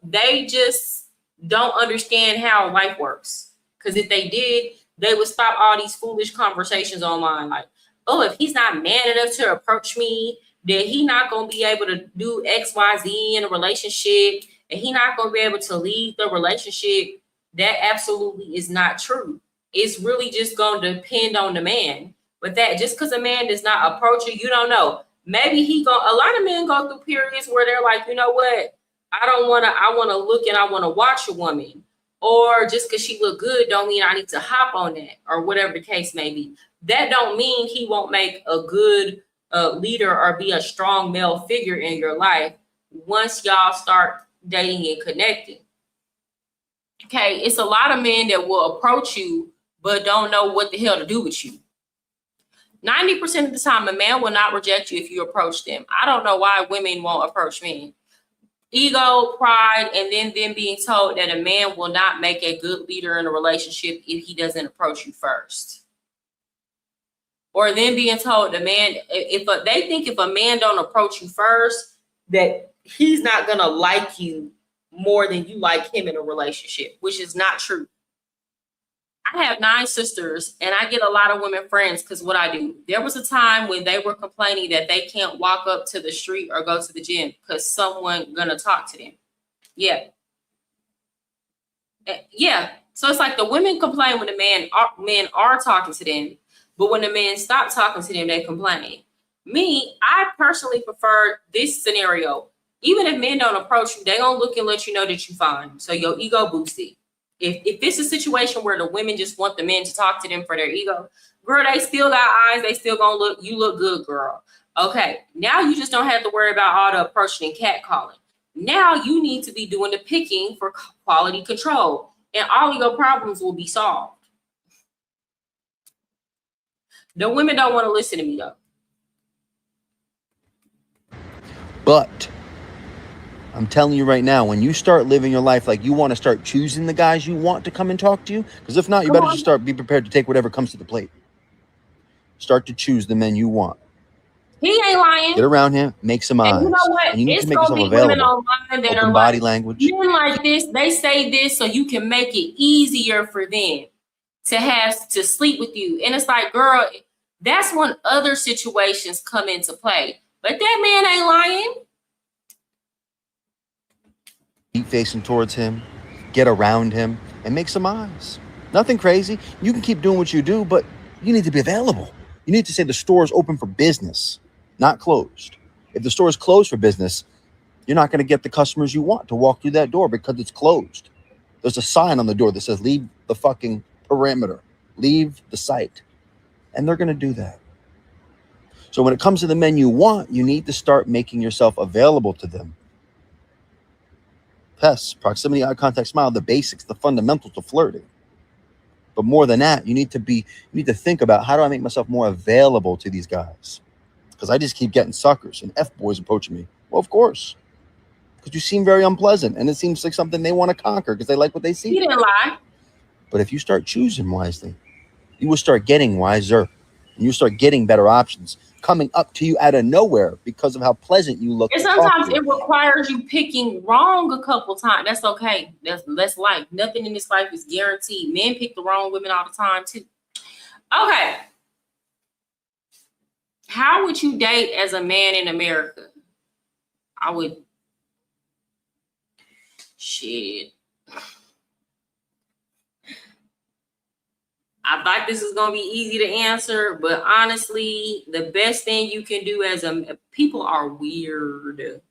understand how life works. Because if they did, they would stop all these foolish conversations online. Like, oh, if he's not man enough to approach me, then he not going to be able to do X, Y, Z in a relationship, and he not going to be able to lead the relationship. That absolutely is not true. It's really just going to depend on the man. But that just because a man does not approach you, you don't know. Maybe a lot of men go through periods where they're like, you know what? I want to look and I want to watch a woman. Or just because she look good don't mean I need to hop on that, or whatever the case may be. That don't mean he won't make a good leader or be a strong male figure in your life once y'all start dating and connecting. Okay, it's a lot of men that will approach you but don't know what the hell to do with you. 90% of the time, a man will not reject you if you approach them. I don't know why women won't approach men. Ego, pride, and then them being told that a man will not make a good leader in a relationship if he doesn't approach you first. Or then being told the man, they think if a man don't approach you first, that he's not gonna like you more than you like him in a relationship, which is not true. I have 9 sisters, and I get a lot of women friends because what I do. There was a time when they were complaining that they can't walk up to the street or go to the gym because someone gonna talk to them. Yeah. So it's like the women complain when the men are talking to them, but when the men stop talking to them, they complain. Me, I personally prefer this scenario. Even if men don't approach you, they gonna look and let you know that you fine. So your ego boosted. If it's a situation where the women just want the men to talk to them for their ego, girl, they still got eyes. They still gonna look. You look good, girl. Okay, now you just don't have to worry about all the approaching and catcalling. Now you need to be doing the picking for quality control, and all of your problems will be solved. The women don't want to listen to me though. But I'm telling you right now, when you start living your life like you want to start choosing the guys you want to come and talk to you, because if not, you better just be prepared to take whatever comes to the plate. Start to choose the men you want. He ain't lying. Get around him, make some eyes. And you know what? And you need it's to make gonna yourself be available. Women online that Open are body like, language. men like this, they say this so you can make it easier for them to have to sleep with you. And it's like, girl, that's when other situations come into play. But that man ain't lying. Keep facing towards him, get around him, and make some eyes. Nothing crazy. You can keep doing what you do, but You need to be available. You need to say the store is open for business, not closed. If the store is closed for business, you're not going to get the customers you want to walk through that door because it's closed. There's a sign on the door that says, leave the fucking perimeter, leave the site. And they're going to do that. So when it comes to the men you want, you need to start making yourself available to them. Yes, proximity, eye contact, smile, the basics, the fundamentals of flirting. But more than that, you need to think about, how do I make myself more available to these guys? Because I just keep getting suckers and F-boys approaching me. Well, of course. Because you seem very unpleasant, and it seems like something they want to conquer because they like what they see. You didn't lie. But if you start choosing wisely, you will start getting wiser, and you start getting better options coming up to you out of nowhere because of how pleasant you look. And sometimes it requires you picking wrong a couple times. That's okay. That's life. Nothing in this life is guaranteed. Men pick the wrong women all the time too. Okay. How would you date as a man in America? I would. Shit. I thought this was gonna be easy to answer, but honestly, the best thing you can do as people are weird.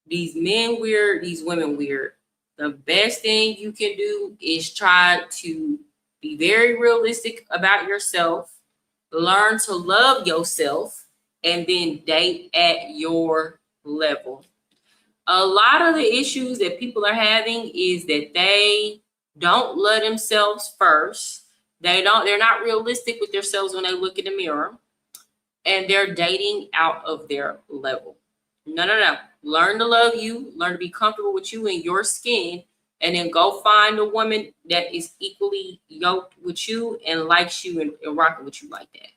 These men weird, these women weird. The best thing you can do is try to be very realistic about yourself, learn to love yourself, and then date at your level. A lot of the issues that people are having is that they don't love themselves first. They're not realistic with themselves when they look in the mirror, and they're dating out of their level. No. Learn to love you, learn to be comfortable with you and your skin, and then go find a woman that is equally yoked with you and likes you and rocking with you like that.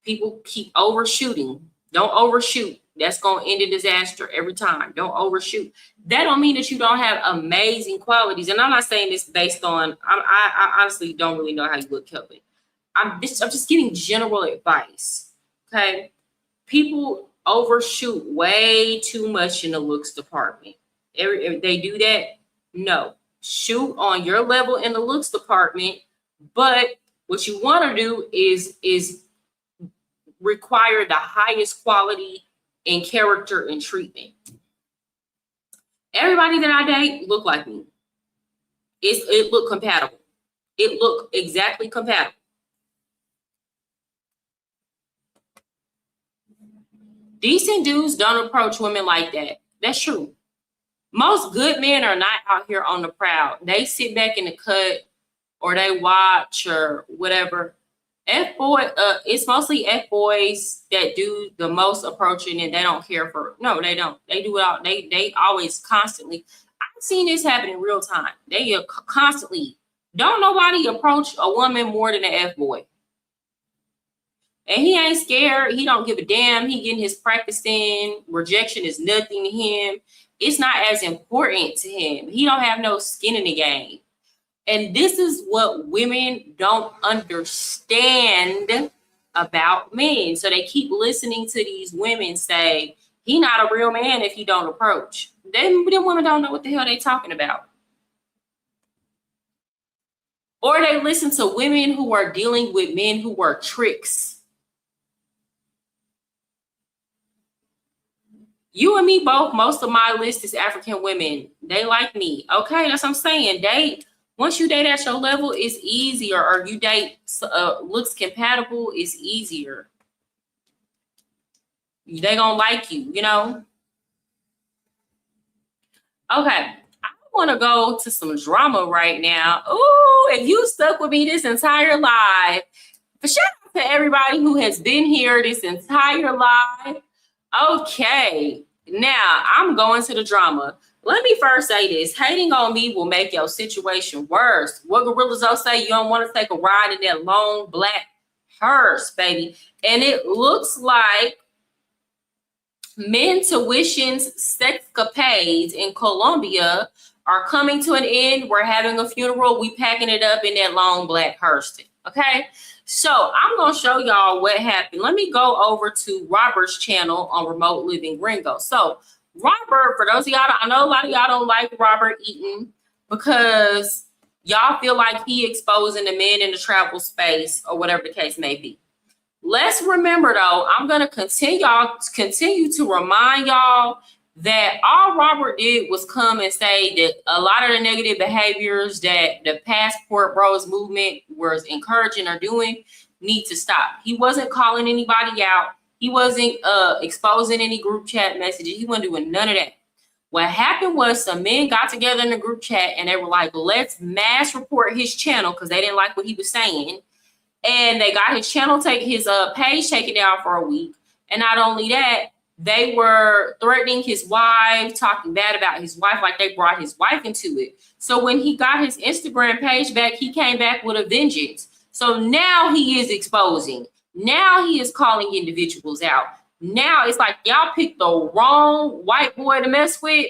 People keep overshooting. Don't overshoot. That's going to end in disaster every time. Don't overshoot. That don't mean that you don't have amazing qualities. And I'm not saying this based on, I honestly don't really know how you look, Kelvin. I'm just giving general advice, okay? People overshoot way too much in the looks department. If they do that, no. Shoot on your level in the looks department, but what you want to do is require the highest quality in character and treatment. Everybody that I date look like me. It look compatible. It look exactly compatible. Decent dudes don't approach women like that. That's true. Most good men are not out here on the prowl. They sit back in the cut or they watch or whatever. It's mostly F-boys that do the most approaching, and they don't care for, no, they don't. They do it all. They always constantly. I've seen this happen in real time. They constantly, don't nobody approach a woman more than an F-boy. And he ain't scared. He don't give a damn. He getting his practice in. Rejection is nothing to him. It's not as important to him. He don't have no skin in the game. And this is what women don't understand about men. So they keep listening to these women say, he not a real man if he don't approach. Them women don't know what the hell they talking about. Or they listen to women who are dealing with men who work tricks. You and me both, most of my list is African women. They like me. Okay, that's what I'm saying. Once you date at your level, it's easier. Or you date looks compatible, it's easier. They gonna like you, you know? Okay, I want to go to some drama right now. Ooh, if you stuck with me this entire live, shout out to everybody who has been here this entire live. Okay, now I'm going to the drama. Let me first say this. Hating on me will make your situation worse. What Gorillas will say, you don't want to take a ride in that long black hearse, baby. And it looks like men tuitions, sexcapades in Colombia are coming to an end. We're having a funeral. We packing it up in that long black hearse. Okay, so I'm going to show y'all what happened. Let me go over to Robert's channel on Remote Living Gringo. So Robert, for those of y'all, I know a lot of y'all don't like Robert Eaton because y'all feel like he exposing the men in the travel space or whatever the case may be. Let's remember though, I'm gonna continue to remind y'all that all Robert did was come and say that a lot of the negative behaviors that the Passport Bros movement was encouraging or doing need to stop. He wasn't calling anybody out. He wasn't exposing any group chat messages. He wasn't doing none of that. What happened was some men got together in the group chat and they were like, let's mass report his channel because they didn't like what he was saying. And they got his channel his page taken down for a week. And not only that, they were threatening his wife, talking bad about his wife, like they brought his wife into it. So when he got his Instagram page back, he came back with a vengeance. So now he is exposing. Now he is calling individuals out. Now it's like y'all picked the wrong white boy to mess with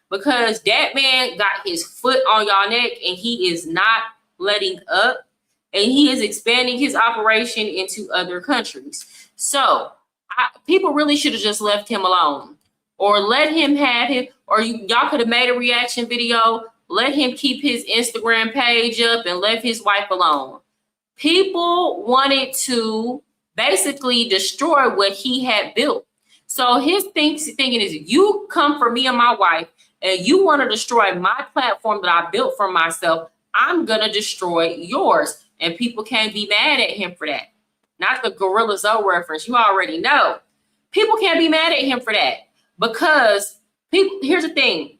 because that man got his foot on y'all neck and he is not letting up. And he is expanding his operation into other countries. So people really should have just left him alone or let him have him, or y'all could have made a reaction video, let him keep his Instagram page up and left his wife alone. People wanted to basically destroy what he had built. So his thinking is, you come for me and my wife and you want to destroy my platform that I built for myself, I'm going to destroy yours. And people can't be mad at him for that. Not the Gorilla Zoe reference. You already know. People can't be mad at him for that because people. Here's the thing,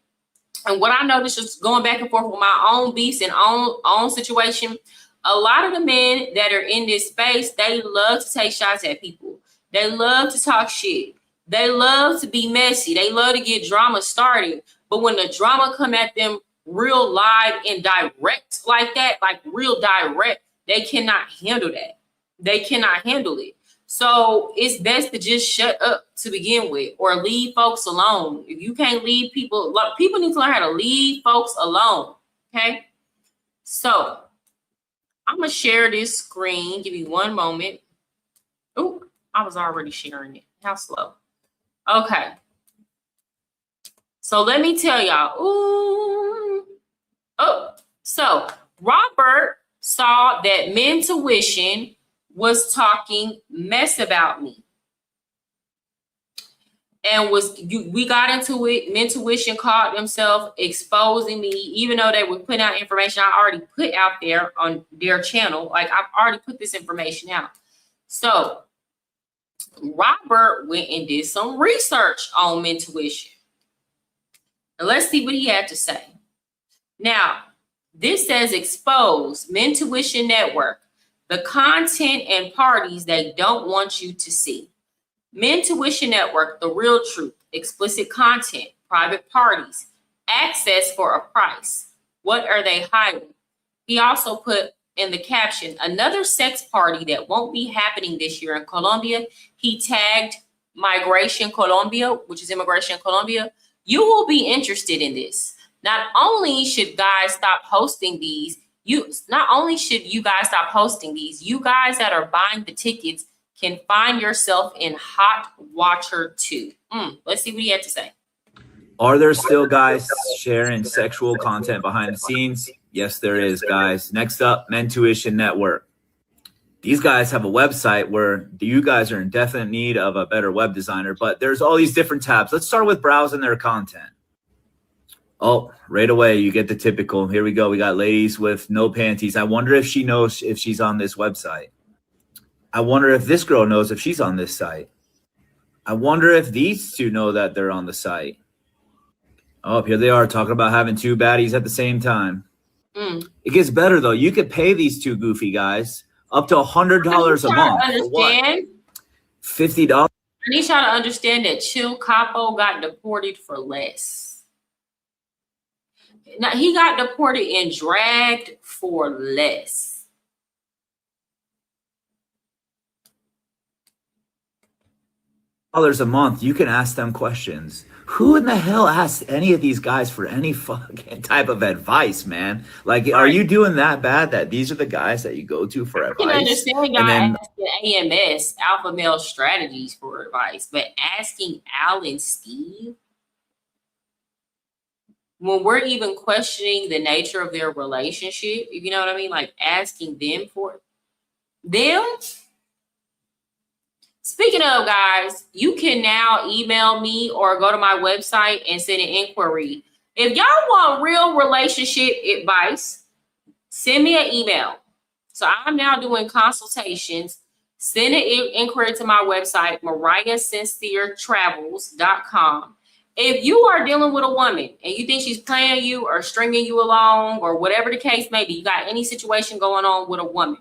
and what I noticed just going back and forth with my own beast and own situation. A lot of the men that are in this space, they love to take shots at people. They love to talk shit. They love to be messy. They love to get drama started. But when the drama come at them real live and direct like that, like real direct, they cannot handle that. They cannot handle it. So it's best to just shut up to begin with or leave folks alone. If you can't leave people need to learn how to leave folks alone. Okay. So I'm going to share this screen. Give me one moment. Oh, I was already sharing it. How slow. Okay. So let me tell y'all. Ooh. Oh, so Robert saw that Mentuition was talking mess about me. And we got into it. Mentuition called themselves exposing me, even though they were putting out information I already put out there on their channel. Like I've already put this information out. So Robert went and did some research on Mentuition. And let's see what he had to say. Now, this says expose Mentuition Network, the content and parties they don't want you to see. Mentuition Network, the real truth, explicit content, private parties, access for a price. What are they hiding? He also put in the caption, another sex party that won't be happening this year in Colombia. He tagged Migration Colombia, which is Immigration Colombia. You will be interested in this. Not only should guys stop hosting these, you guys that are buying the tickets can find yourself in hot water too. Let's see what he had to say. Are there still guys sharing sexual content behind the scenes? Yes, there is, guys. Next up, Mentuition Network. These guys have a website where you guys are in definite need of a better web designer, but there's all these different tabs. Let's start with browsing their content. Oh, right away, you get the typical. Here we go. We got ladies with no panties. I wonder if she knows if she's on this website. I wonder if this girl knows if she's on this site. I wonder if these two know that they're on the site. Oh, here they are talking about having two baddies at the same time. It gets better, though. You could pay these two goofy guys up to $100 a month. For what? $50. I need y'all to understand that Chill Capo got deported for less. Now, he got deported and dragged for less. $100 a month, you can ask them questions. Who in the hell asks any of these guys for any fucking type of advice, man? Like, are you doing that bad that these are the guys that you go to for advice? I can understand y'all asking AMS, Alpha Male Strategies, for advice, but asking Al and Steve? when we're even questioning the nature of their relationship, you know what I mean? Like asking them for them. Speaking of, guys, you can now email me or go to my website and send an inquiry. If y'all want real relationship advice, send me an email. So I'm now doing consultations. Send an inquiry to my website, MariahSincereTravels.com. If you are dealing with a woman and you think she's playing you or stringing you along or whatever the case may be, you got any situation going on with a woman,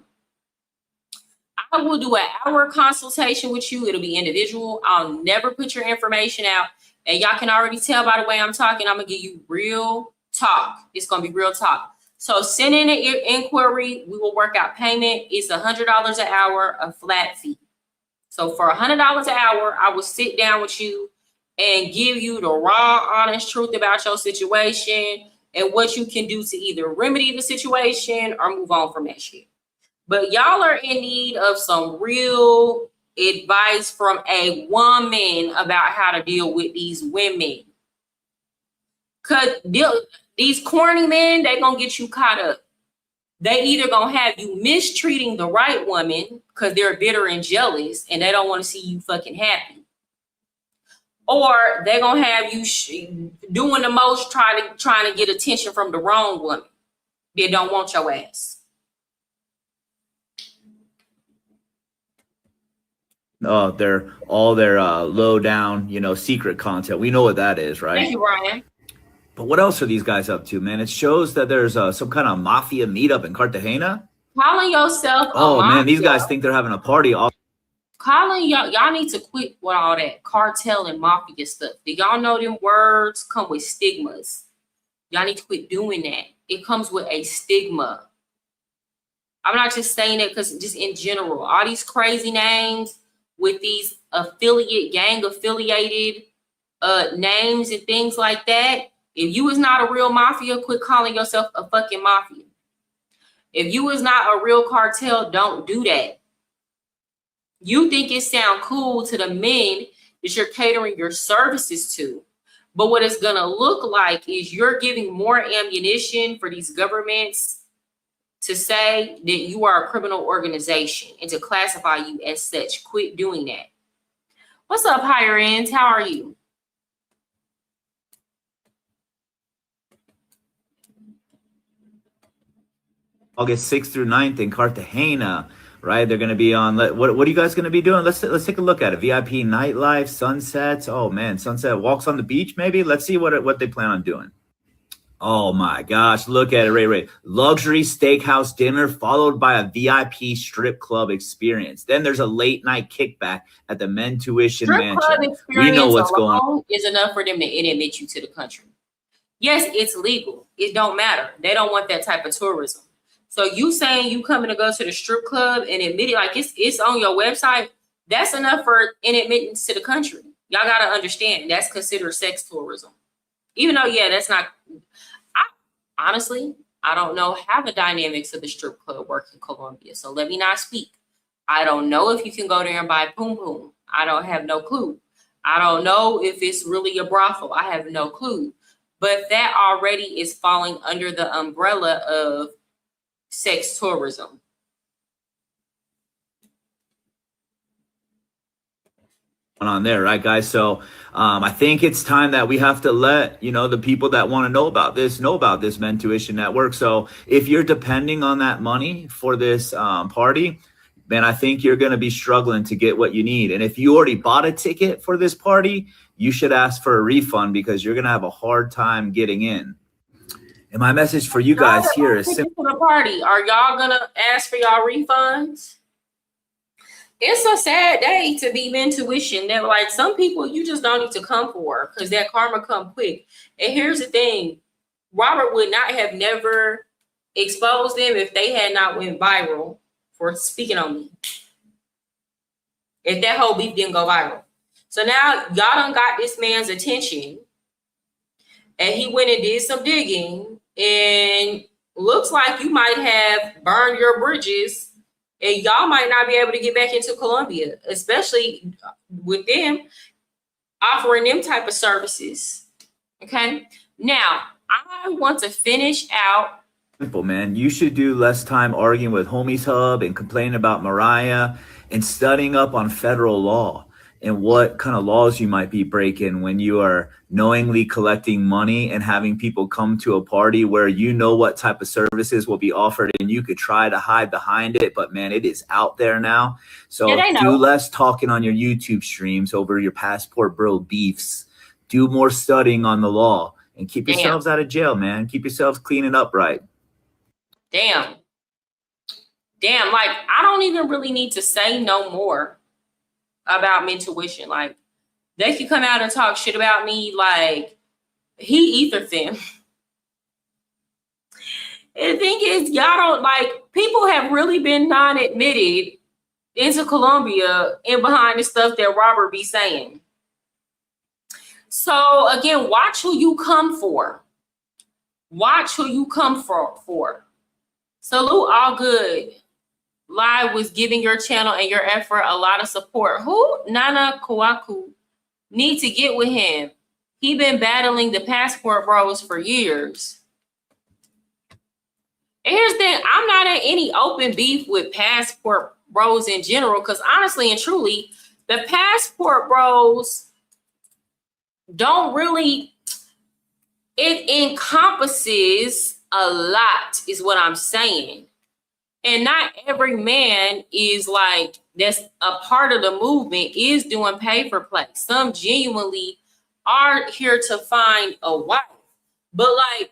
I will do an hour consultation with you. It'll be individual. I'll never put your information out. And y'all can already tell by the way I'm talking, I'm going to give you real talk. It's going to be real talk. So send in an inquiry. We will work out payment. It's $100 an hour, a flat fee. So for $100 an hour, I will sit down with you and give you the raw, honest truth about your situation and what you can do to either remedy the situation or move on from that shit. But y'all are in need of some real advice from a woman about how to deal with these women. Because these corny men, they going to get you caught up. They either going to have you mistreating the right woman because they're bitter and jealous and they don't want to see you fucking happy. Or they're going to have you doing the most trying to get attention from the wrong woman. They don't want your ass. They're all their low down, secret content. We know what that is, right? Thank you, Ryan. But what else are these guys up to, man? It shows that there's some kind of mafia meetup in Cartagena. Calling yourself oh man, these guys think they're having a party. Calling y'all need to quit with all that cartel and mafia stuff. Do y'all know them words come with stigmas? Y'all need to quit doing that. It comes with a stigma. I'm not just saying that because just in general, all these crazy names with these gang affiliated names and things like that. If you is not a real mafia, quit calling yourself a fucking mafia. If you is not a real cartel, don't do that. You think it sound cool to the men that you're catering your services to. But what it's gonna look like is you're giving more ammunition for these governments to say that you are a criminal organization and to classify you as such. Quit doing that. What's up, higher ends? How are you? August 6th through 9th in Cartagena, right? They're going to be on, what are you guys going to be doing? Let's take a look at it. VIP nightlife, sunsets. Oh man, sunset walks on the beach, maybe. Let's see what they plan on doing. Oh my gosh, look at it, Ray. Luxury steakhouse dinner followed by a VIP strip club experience. Then there's a late night kickback at the Men Tuition Mansion. Strip club experience we know what's going on. Is enough for them to admit you to the country. Yes, it's legal. It don't matter. They don't want that type of tourism. So you saying you coming to go to the strip club and admit it like it's on your website, that's enough for an admittance to the country. Y'all got to understand that's considered sex tourism. Even though, yeah, that's not, honestly, I don't know how the dynamics of the strip club work in Colombia. So let me not speak. I don't know if you can go there and buy poom poom. I don't have no clue. I don't know if it's really a brothel. I have no clue. But that already is falling under the umbrella of sex tourism. On there, right, guys? So I think it's time that we have to let the people that want to know about this Men Tuition Network. So if you're depending on that money for this party, then I think you're going to be struggling to get what you need. And if you already bought a ticket for this party, you should ask for a refund because you're going to have a hard time getting in. And my message for you guys here is simple. For the party, are y'all gonna ask for y'all refunds? It's a sad day to be Men Tuition. That like some people you just don't need to come for because that karma come quick. And here's the thing: Robert would not have never exposed them if they had not went viral for speaking on me. If that whole beef didn't go viral, so now y'all done got this man's attention, and he went and did some digging. And looks like you might have burned your bridges and y'all might not be able to get back into Colombia, especially with them offering them type of services. Okay. Now, I want to finish out. Simple, man. You should do less time arguing with Homies Hub and complaining about Mariah and studying up on federal law and what kind of laws you might be breaking when you are knowingly collecting money and having people come to a party where you know what type of services will be offered and you could try to hide behind it. But man, it is out there now. So do less talking on your YouTube streams over your passport bro beefs. Do more studying on the law and keep yourselves out of jail, man. Keep yourselves clean and upright. Damn, like I don't even really need to say no more about Mentuition. Like they could come out and talk shit about me like he ethered them. And the thing is, y'all don't like, people have really been non-admitted into Colombia and behind the stuff that Robert be saying. So again, watch who you come for. Watch who you come for. Salute All Good. Live was giving your channel and your effort a lot of support. Who? Nana Kwaku. Need to get with him. He been battling the passport bros for years. And here's the thing, I'm not in any open beef with passport bros in general, because honestly and truly, the passport bros don't really, it encompasses a lot is what I'm saying. And not every man is like, that's a part of the movement is doing pay for play. Some genuinely are here to find a wife, but like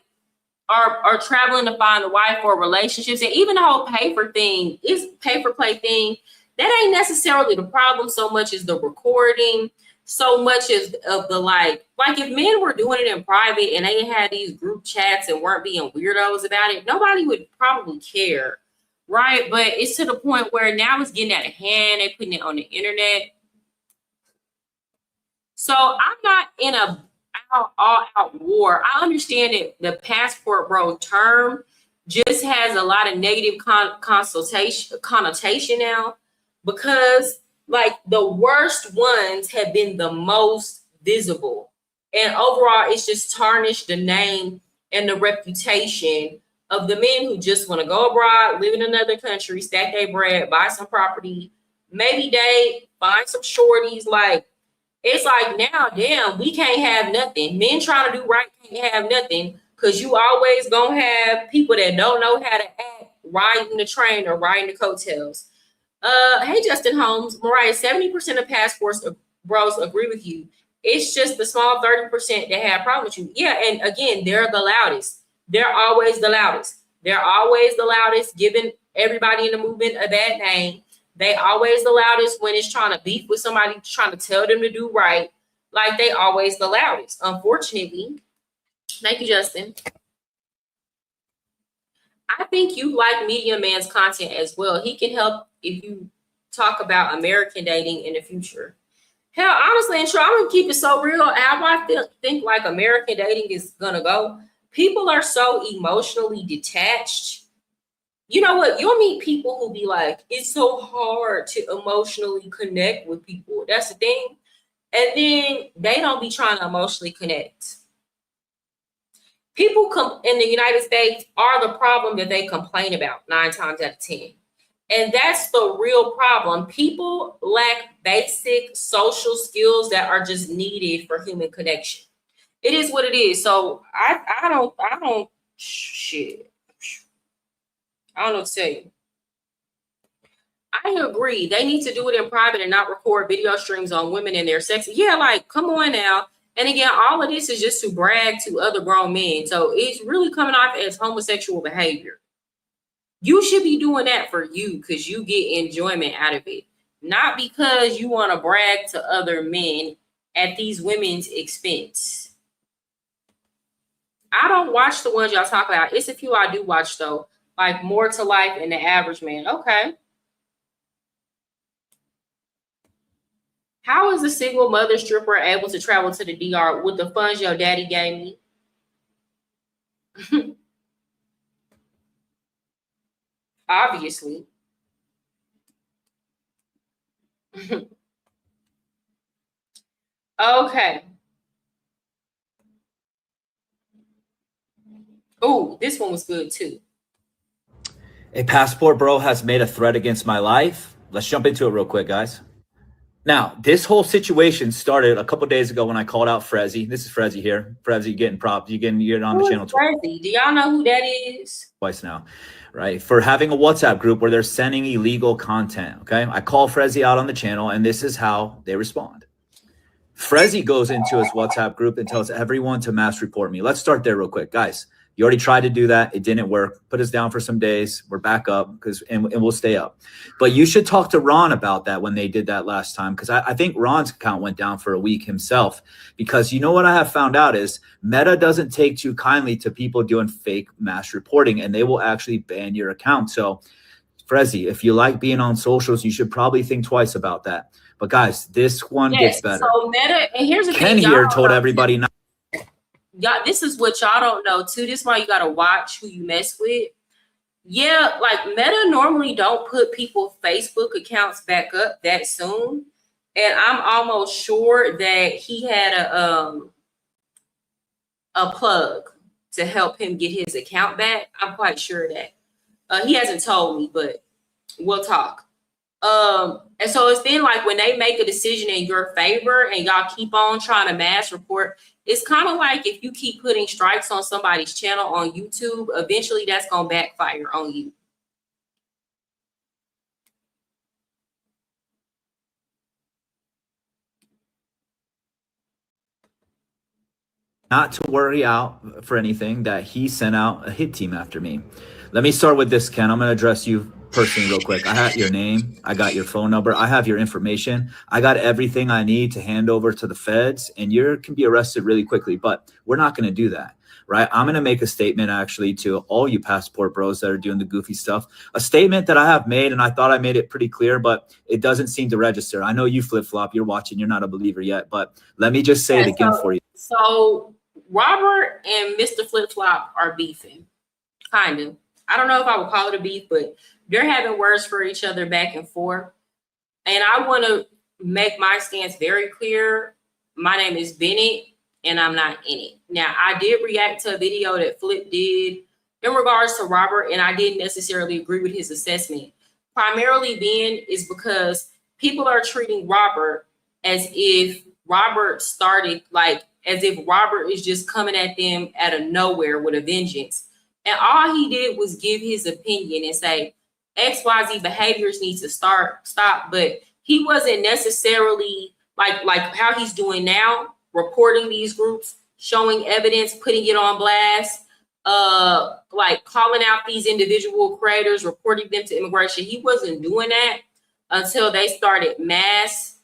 are traveling to find a wife or relationships. And even the whole pay for thing is pay for play thing. That ain't necessarily the problem so much as the recording, so much as of the like if men were doing it in private and they had these group chats and weren't being weirdos about it, nobody would probably care. Right. But it's to the point where now it's getting out of hand. They're putting it on the internet. So I'm not in a all-out war. I understand that the passport bro term just has a lot of negative connotation now, because like the worst ones have been the most visible. And overall, it's just tarnished the name and the reputation of the men who just want to go abroad, live in another country, stack their bread, buy some property, maybe date, find some shorties. Like, it's like now, damn, we can't have nothing. Men trying to do right can't have nothing, because you always gonna have people that don't know how to act riding the train or riding the coattails. Hey, Justin Holmes, Mariah, 70% of passports bros agree with you. It's just the small 30% that have problems with you. Yeah, and again, they're the loudest. They're always the loudest. They're always the loudest, giving everybody in the movement a bad name. They always the loudest when it's trying to beef with somebody, trying to tell them to do right. Like, they always the loudest, unfortunately. Thank you, Justin. I think you like Media Man's content as well. He can help if you talk about American dating in the future. Hell, honestly, and sure, I'm going to keep it so real. How I think like American dating is going to go. People are so emotionally detached. You know what? You'll meet people who be like, it's so hard to emotionally connect with people. That's the thing. And then they don't be trying to emotionally connect. People in the United States are the problem that they complain about 9 times out of 10. And that's the real problem. People lack basic social skills that are just needed for human connection. It is what it is. So I don't shit. I don't know what to tell you. I agree. They need to do it in private and not record video streams on women and their sex. Yeah, like, come on now. And again, all of this is just to brag to other grown men. So it's really coming off as homosexual behavior. You should be doing that for you because you get enjoyment out of it. Not because you want to brag to other men at these women's expense. I don't watch the ones y'all talk about. It's a few I do watch, though. Like More to Life and The Average Man. Okay. How is a single mother stripper able to travel to the DR with the funds your daddy gave me? Obviously. Okay. Oh, this one was good too. A passport bro has made a threat against my life. Let's jump into it real quick, guys. Now, this whole situation started a couple days ago when I called out Frezzy. This is Frezzy here. Frezzy getting props. You're on the channel twice. Frezzy? Do y'all know who that is? Twice now, right? For having a WhatsApp group where they're sending illegal content, okay? I call Frezzy out on the channel, and this is how they respond. Frezzy goes into his WhatsApp group and tells everyone to mass report me. Let's start there real quick. Guys, you already tried to do that. It didn't work. Put us down for some days. We're back up and we'll stay up. But you should talk to Ron about that when they did that last time, because I think Ron's account went down for a week himself. Because you know what I have found out is Meta doesn't take too kindly to people doing fake mass reporting, and they will actually ban your account. So, Frezzy, if you like being on socials, you should probably think twice about that. But guys, this one gets better. So Meta, and here's the Ken thing. here told everybody not. Y'all, this is what y'all don't know too. This is why you gotta watch who you mess with. Yeah, like Meta normally don't put people's Facebook accounts back up that soon, and I'm almost sure that he had a plug to help him get his account back. I'm quite sure of that. He hasn't told me, but we'll talk. And so it's been like when they make a decision in your favor and y'all keep on trying to mass report, it's kind of like if you keep putting strikes on somebody's channel on YouTube, eventually that's going to backfire on you. Not to worry out for anything that he sent out a hit team after me. Let me start with this, Ken. I'm going to address you personally real quick. I have your name. I got your phone number. I have your information. I got everything I need to hand over to the feds, and you can be arrested really quickly, but we're not going to do that, right? I'm going to make a statement actually to all you passport bros that are doing the goofy stuff, a statement that I have made, and I thought I made it pretty clear, but it doesn't seem to register. I know you flip-flop. You're watching. You're not a believer yet, but let me just say it again for you. So Robert and Mr. Flip-Flop are beefing, kind of. I don't know if I would call it a beef, but they're having words for each other back and forth. And I want to make my stance very clear. My name is Bennett, and I'm not in it. Now, I did react to a video that Flip did in regards to Robert, and I didn't necessarily agree with his assessment. Primarily being is because people are treating Robert as if Robert started, like, as if Robert is just coming at them out of nowhere with a vengeance. And all he did was give his opinion and say, XYZ behaviors need to stop. But he wasn't necessarily like how he's doing now, reporting these groups, showing evidence, putting it on blast, like calling out these individual creators, reporting them to immigration. He wasn't doing that until they started mass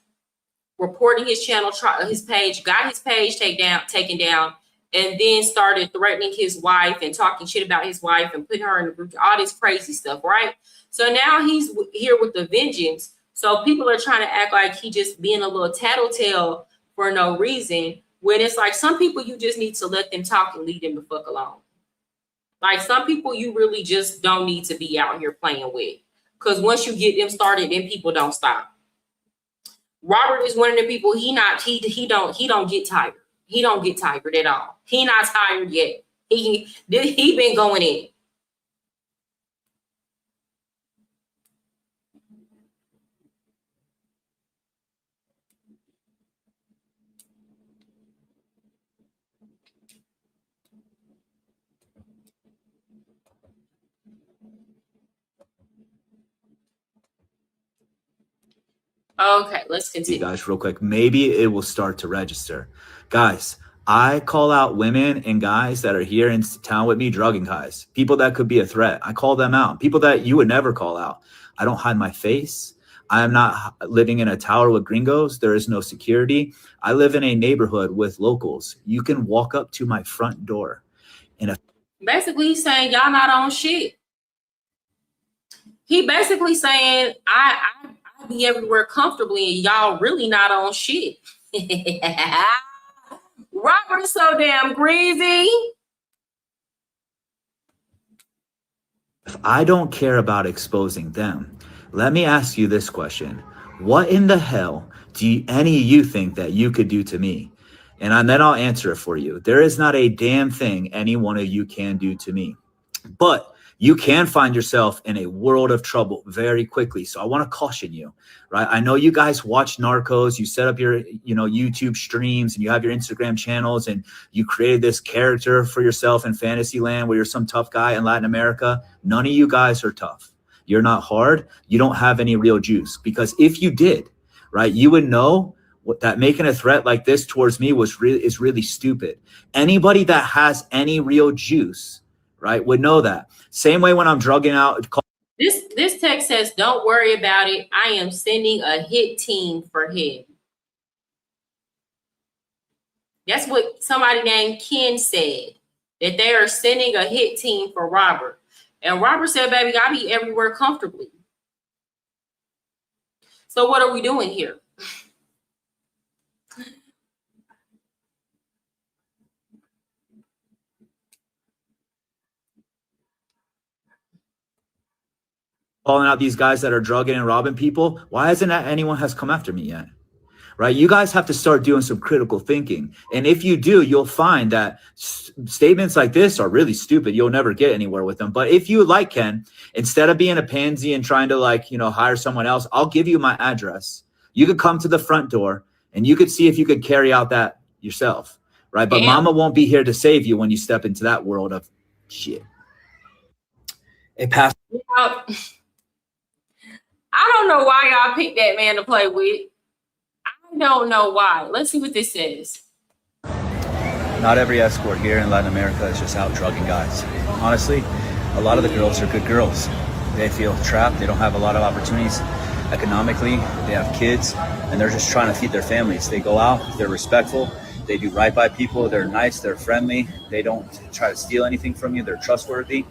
reporting his channel, his page, got his page taken down, and then started threatening his wife and talking shit about his wife and putting her in the group, all this crazy stuff, right? So now he's here with the vengeance. So people are trying to act like he just being a little tattletale for no reason, when it's like some people you just need to let them talk and leave them the fuck alone. Like some people you really just don't need to be out here playing with, because once you get them started, then people don't stop. Robert is one of the people he don't get tired. He don't get tired at all. He not tired yet. He been going in. Okay, let's continue. Guys, real quick, maybe it will start to register. Guys, I call out women and guys that are here in town with me, drugging guys, people that could be a threat. I call them out, people that you would never call out. I don't hide my face. I am not living in a tower with gringos. There is no security. I live in a neighborhood with locals. You can walk up to my front door. Basically, he's saying y'all not on shit. He basically saying I be everywhere comfortably and y'all really not on shit. Robert's so damn greasy. If I don't care about exposing them, let me ask you this question. What in the hell do any of you think that you could do to me? And then I'll answer it for you. There is not a damn thing any one of you can do to me. But you can find yourself in a world of trouble very quickly. So I want to caution you, right? I know you guys watch Narcos, you set up your, YouTube streams, and you have your Instagram channels, and you created this character for yourself in fantasy land where you're some tough guy in Latin America. None of you guys are tough. You're not hard. You don't have any real juice, because if you did, right, you would know that making a threat like this towards me is really stupid. Anybody that has any real juice, right, would know that. Same way when I'm drugging out. This text says, don't worry about it. I am sending a hit team for him. That's what somebody named Ken said, that they are sending a hit team for Robert. And Robert said, baby, I be everywhere comfortably. So what are we doing here? Calling out these guys that are drugging and robbing people. Why hasn't anyone has come after me yet? Right? You guys have to start doing some critical thinking. And if you do, you'll find that statements like this are really stupid. You'll never get anywhere with them. But if you like, Ken, instead of being a pansy and trying to hire someone else, I'll give you my address. You could come to the front door and you could see if you could carry out that yourself. Right? But mama won't be here to save you when you step into that world of shit. Hey, Pastor. I don't know why y'all picked that man to play with. I don't know why. Let's see what this says. Not every escort here in Latin America is just out drugging guys. Honestly, a lot of the girls are good girls. They feel trapped. They don't have a lot of opportunities economically. They have kids, and they're just trying to feed their families. They go out, they're respectful, they do right by people, they're nice, they're friendly, they don't try to steal anything from you, they're trustworthy,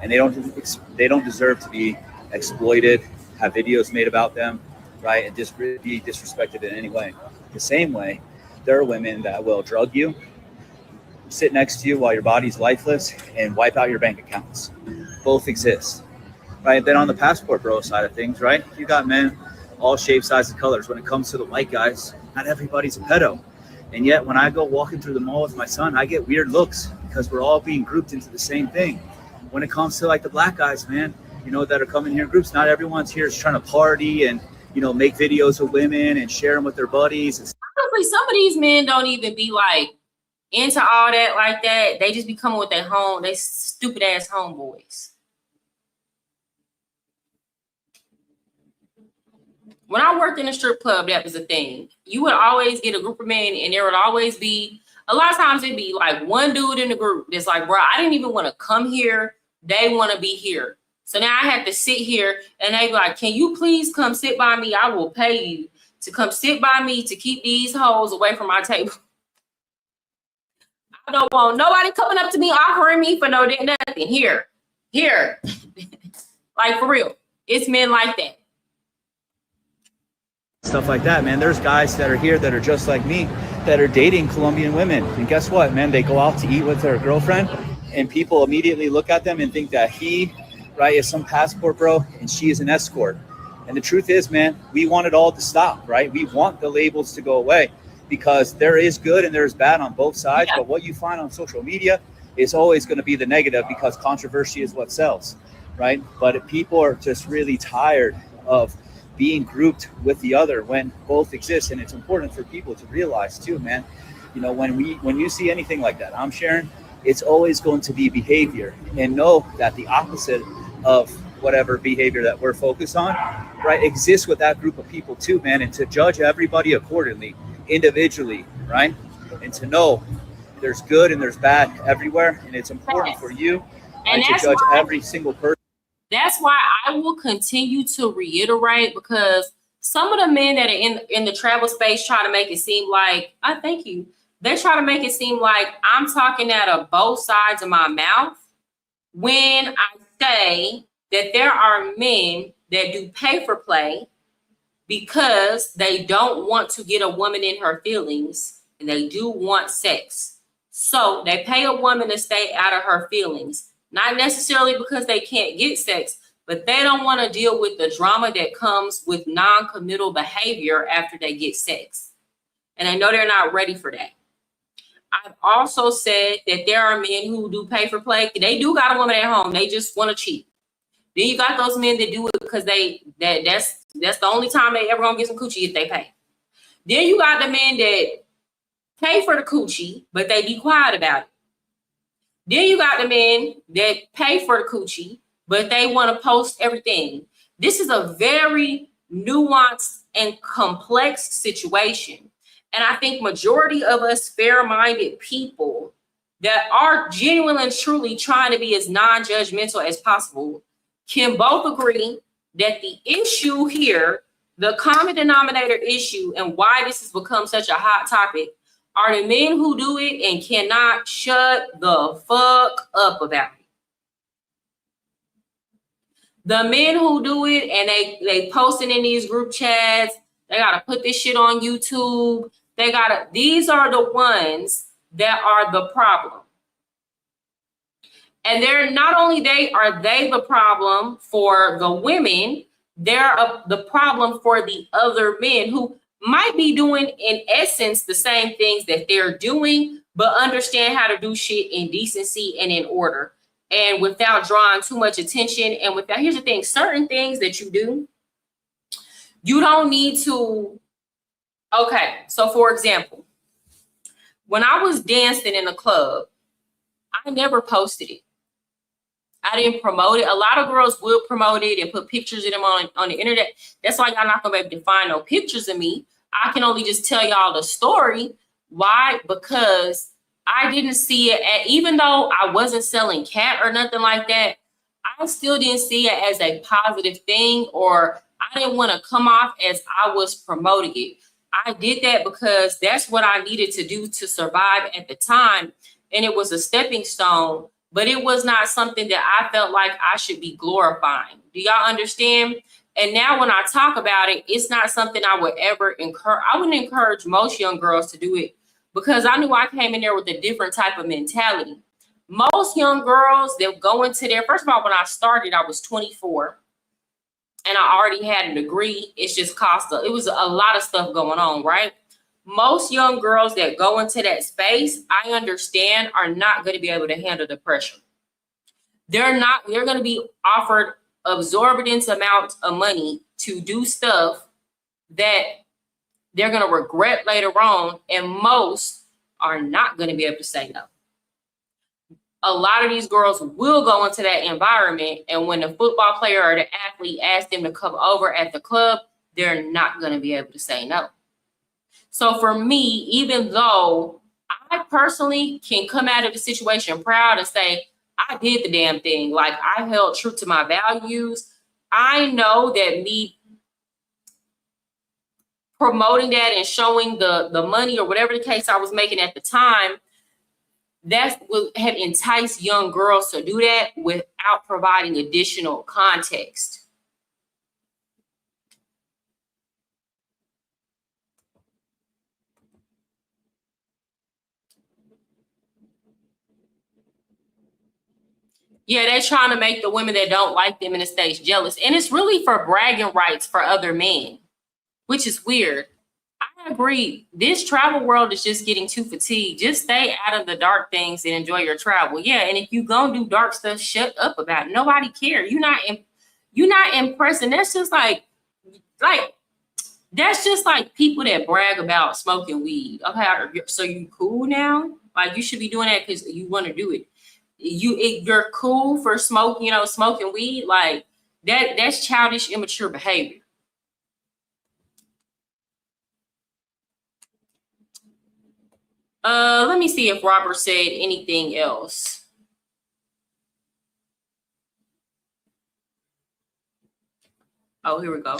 and they don't deserve to be exploited, have videos made about them, right, and just be disrespected in any way. The same way, there are women that will drug you, sit next to you while your body's lifeless, and wipe out your bank accounts. Both exist, right? Then on the passport bro side of things, right, you got men all shapes, sizes, colors. When it comes to the white guys, not everybody's a pedo. And yet when I go walking through the mall with my son, I get weird looks because we're all being grouped into the same thing. When it comes to the black guys, man, that are coming here in groups, not everyone's here is trying to party and, make videos of women and share them with their buddies. Honestly, some of these men don't even be into all that like that. They just be coming with they stupid ass homeboys. When I worked in a strip club, that was a thing. You would always get a group of men, and there would always be, a lot of times it'd be one dude in the group that's bro, I didn't even want to come here. They want to be here. So now I have to sit here, and they be like, can you please come sit by me? I will pay you to come sit by me to keep these hoes away from my table. I don't want nobody coming up to me offering me for nothing. Here. For real. It's men like that. Stuff like that, man. There's guys that are here that are just like me that are dating Colombian women. And guess what, man? They go out to eat with their girlfriend, and people immediately look at them and think that he, right, is some passport bro and she is an escort. And the truth is, man, we want it all to stop, right? We want the labels to go away because there is good and there's bad on both sides. Yeah. But what you find on social media is always going to be the negative because controversy is what sells, right? But people are just really tired of being grouped with the other when both exist. And it's important for people to realize too, man, when you see anything like that I'm sharing, it's always going to be behavior, and know that the opposite of whatever behavior that we're focused on, right, exists with that group of people too, man. And to judge everybody accordingly, individually, right, and to know there's good and there's bad everywhere, and it's important for you to judge every single person. That's why I will continue to reiterate, because some of the men that are in the travel space try to make it seem like, thank you. They try to make it seem like I'm talking out of both sides of my mouth when I say that there are men that do pay for play because they don't want to get a woman in her feelings and they do want sex. So they pay a woman to stay out of her feelings, not necessarily because they can't get sex, but they don't want to deal with the drama that comes with non-committal behavior after they get sex. And I know they're not ready for that. I've also said that there are men who do pay for play. They do got a woman at home. They just want to cheat. Then you got those men that do it because that's the only time they ever gonna get some coochie if they pay. Then you got the men that pay for the coochie, but they be quiet about it. Then you got the men that pay for the coochie, but they want to post everything. This is a very nuanced and complex situation. And I think majority of us fair-minded people that are genuinely and truly trying to be as non-judgmental as possible can both agree that the issue here, the common denominator issue, and why this has become such a hot topic are the men who do it and cannot shut the fuck up about it. The men who do it and they posting in these group chats, they gotta put this shit on YouTube. These are the ones that are the problem. And they're not only are they the problem for the women, they're the problem for the other men who might be doing in essence the same things that they're doing, but understand how to do shit in decency and in order and without drawing too much attention. And without, here's the thing, certain things that you do, you don't need to. Okay, so for example, when I was dancing in a club, I never posted it. I didn't promote it. A lot of girls will promote it and put pictures of them on the internet. That's why y'all not gonna be able to find no pictures of me. I can only just tell y'all the story. Why? Because I didn't see it, even though I wasn't selling cat or nothing like that, I still didn't see it as a positive thing, or I didn't want to come off as I was promoting it. I did that because that's what I needed to do to survive at the time. And it was a stepping stone, but it was not something that I felt like I should be glorifying. Do y'all understand? And now when I talk about it, it's not something I would ever encourage. I wouldn't encourage most young girls to do it because I knew I came in there with a different type of mentality. Most young girls that go into there, first of all, when I started, I was 24 and I already had a degree. It's just it was a lot of stuff going on, right? Most young girls that go into that space, I understand, are not going to be able to handle the pressure. They're going to be offered exorbitant amounts of money to do stuff that they're going to regret later on, and most are not going to be able to say no. A lot of these girls will go into that environment, and when the football player or the athlete asks them to come over at the club, they're not going to be able to say no. So for me, even though I personally can come out of the situation proud and say, I did the damn thing, like I held true to my values, I know that me promoting that and showing the money or whatever the case I was making at the time, that would have enticed young girls to do that without providing additional context. Yeah, they're trying to make the women that don't like them in the States jealous. And it's really for bragging rights for other men, which is weird. I agree. This travel world is just getting too fatigued. Just stay out of the dark things and enjoy your travel. Yeah, and if you gonna do dark stuff, shut up about it. Nobody cares. You're not impressing. That's just like that's just like people that brag about smoking weed. Okay, so you cool now? Like you should be doing that because you want to do it. You're cool for smoking weed, like that's childish, immature behavior. Let me see if Robert said anything else. Oh, here we go.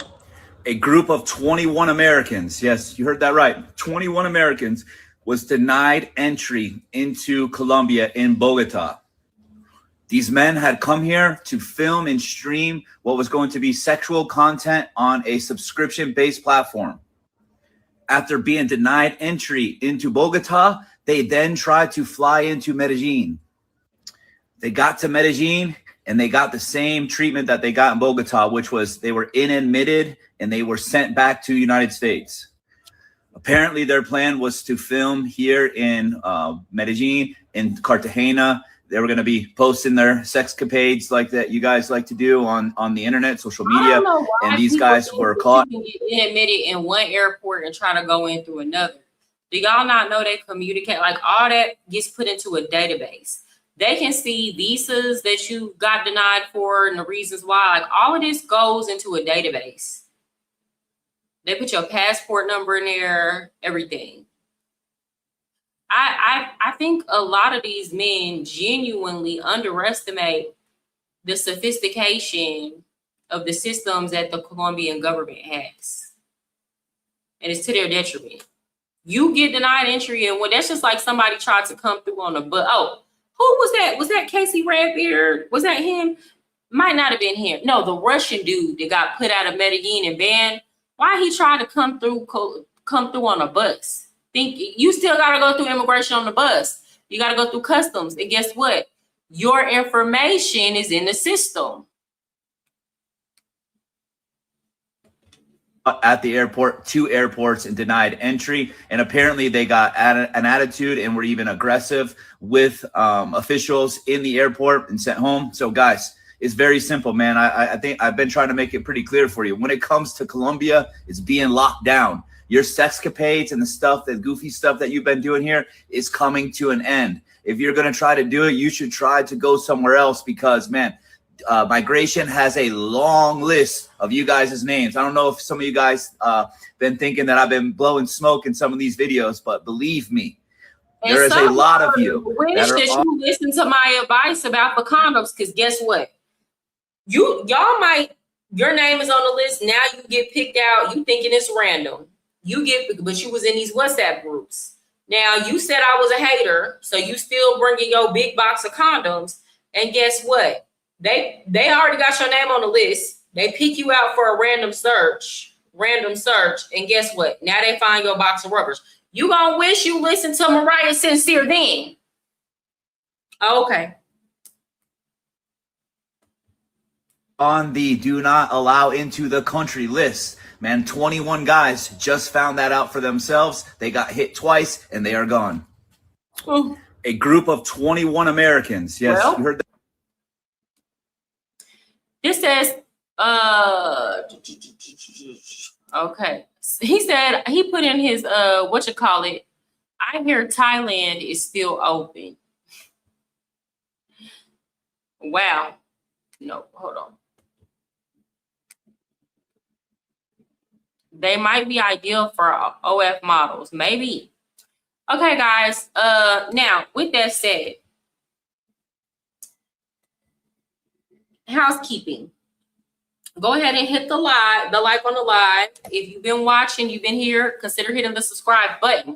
A group of 21 Americans, yes, you heard that right, 21 Americans was denied entry into Colombia in Bogota. These men had come here to film and stream what was going to be sexual content on a subscription-based platform. After being denied entry into Bogota, they then tried to fly into Medellin. They got to Medellin and they got the same treatment that they got in Bogota, which was they were inadmitted and they were sent back to the United States. Apparently, their plan was to film here in Medellin, in Cartagena. They were going to be posting their sexcapades like that you guys like to do on the internet, social media. I don't know why and these guys were caught. You can get admitted in one airport and try to go in through another. Do y'all not know they communicate? Like all that gets put into a database. They can see visas that you got denied for and the reasons why. Like all of this goes into a database. They put your passport number in there, everything. I think a lot of these men genuinely underestimate the sophistication of the systems that the Colombian government has. And it's to their detriment. You get denied entry, and when that's just like somebody tried to come through on a bus. Oh, who was that? Was that Casey Redbeard? Was that him? Might not have been him. No, the Russian dude that got put out of Medellin and banned. Why he tried to come through on a bus? Think you still got to go through immigration on the bus. You got to go through customs. And guess what? Your information is in the system. At the airport, 2 airports, and denied entry. And apparently they got an attitude and were even aggressive with officials in the airport and sent home. So guys, it's very simple, man. I think I've been trying to make it pretty clear for you. When it comes to Colombia, it's being locked down. Your sexcapades and the stuff, the goofy stuff that you've been doing here is coming to an end. If you're going to try to do it, you should try to go somewhere else because, man, migration has a long list of you guys' names. I don't know if some of you guys been thinking that I've been blowing smoke in some of these videos, but believe me, there is a lot of you wish that you listen to my advice about the condoms, because guess what? Y'all might, your name is on the list. Now you get picked out. You thinking it's random. But you was in these WhatsApp groups. Now you said I was a hater, so you still bringing your big box of condoms. And guess what? They already got your name on the list. They pick you out for a random search. And guess what? Now they find your box of rubbers. You gonna wish you listened to MariahSincere then. Okay. On the do not allow into the country list. Man, 21 guys just found that out for themselves. They got hit twice and they are gone. Oh. A group of 21 Americans. Yes, well, you heard that. This says, okay. He said, he put in his, I hear Thailand is still open. Wow. No, hold on. They might be ideal for OF models, maybe. Okay, guys. Now, with that said, housekeeping. Go ahead and hit the like on the live. If you've been watching, you've been here, consider hitting the subscribe button.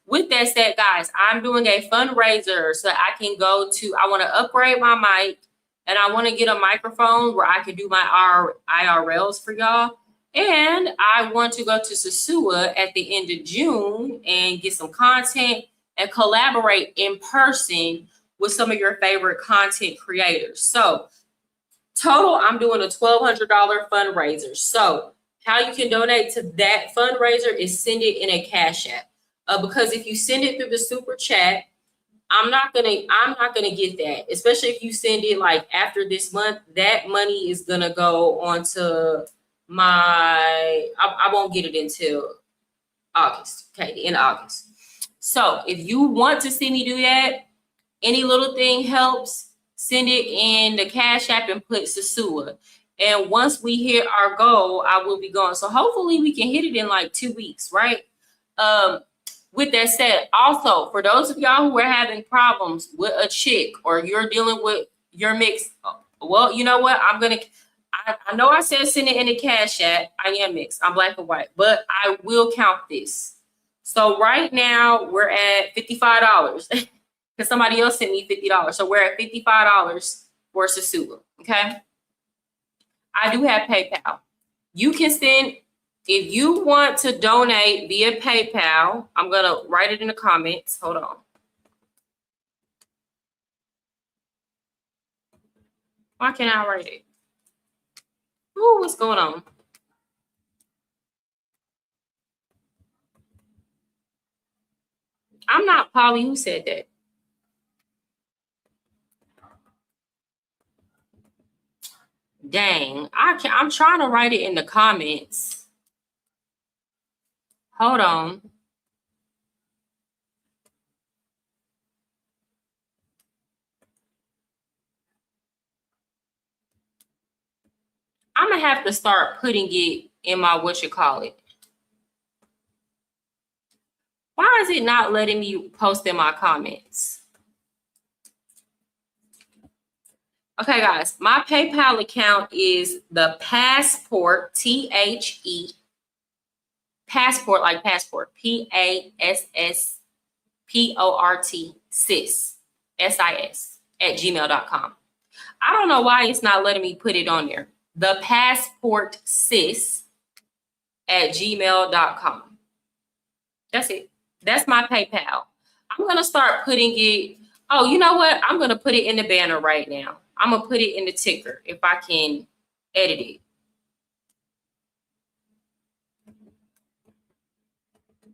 With that said, guys, I'm doing a fundraiser so I can I want to upgrade my mic and I want to get a microphone where I can do my IRLs for y'all. And I want to go to Sosua at the end of June and get some content and collaborate in person with some of your favorite content creators. So total, I'm doing a $1,200 fundraiser. So how you can donate to that fundraiser is send it in a Cash App. Because if you send it through the super chat, I'm not gonna get that. Especially if you send it like after this month, that money is gonna go onto I won't get it until August. Okay, the end of August. So if you want to see me do that, any little thing helps. Send it in the Cash App and put Sosua. And once we hit our goal, I will be going. So hopefully we can hit it in like 2 weeks, right? With that said, also for those of y'all who are having problems with a chick or you're dealing with your mix, well, you know what? I know I said send it in the Cash App. I am mixed. I'm black and white, but I will count this. So right now we're at $55 because somebody else sent me $50. So we're at $55 for Sosua. Okay. I do have PayPal. You can send, if you want to donate via PayPal, I'm going to write it in the comments. Hold on. Why can't I write it? Ooh, what's going on? I'm not Polly. Who said that? Dang, I'm trying to write it in the comments. Hold on. I'm gonna have to start putting it in my whatchamacallit. Why is it not letting me post in my comments? Okay, guys, my PayPal account is the Passport, THE, Passport, like passport, PASSPORT, SIS, @gmail.com. I don't know why it's not letting me put it on there. The Passport Sis @gmail.com. That's it. That's my PayPal. I'm going to start putting it. Oh, you know what? I'm going to put it in the banner right now. I'm going to put it in the ticker if I can edit it.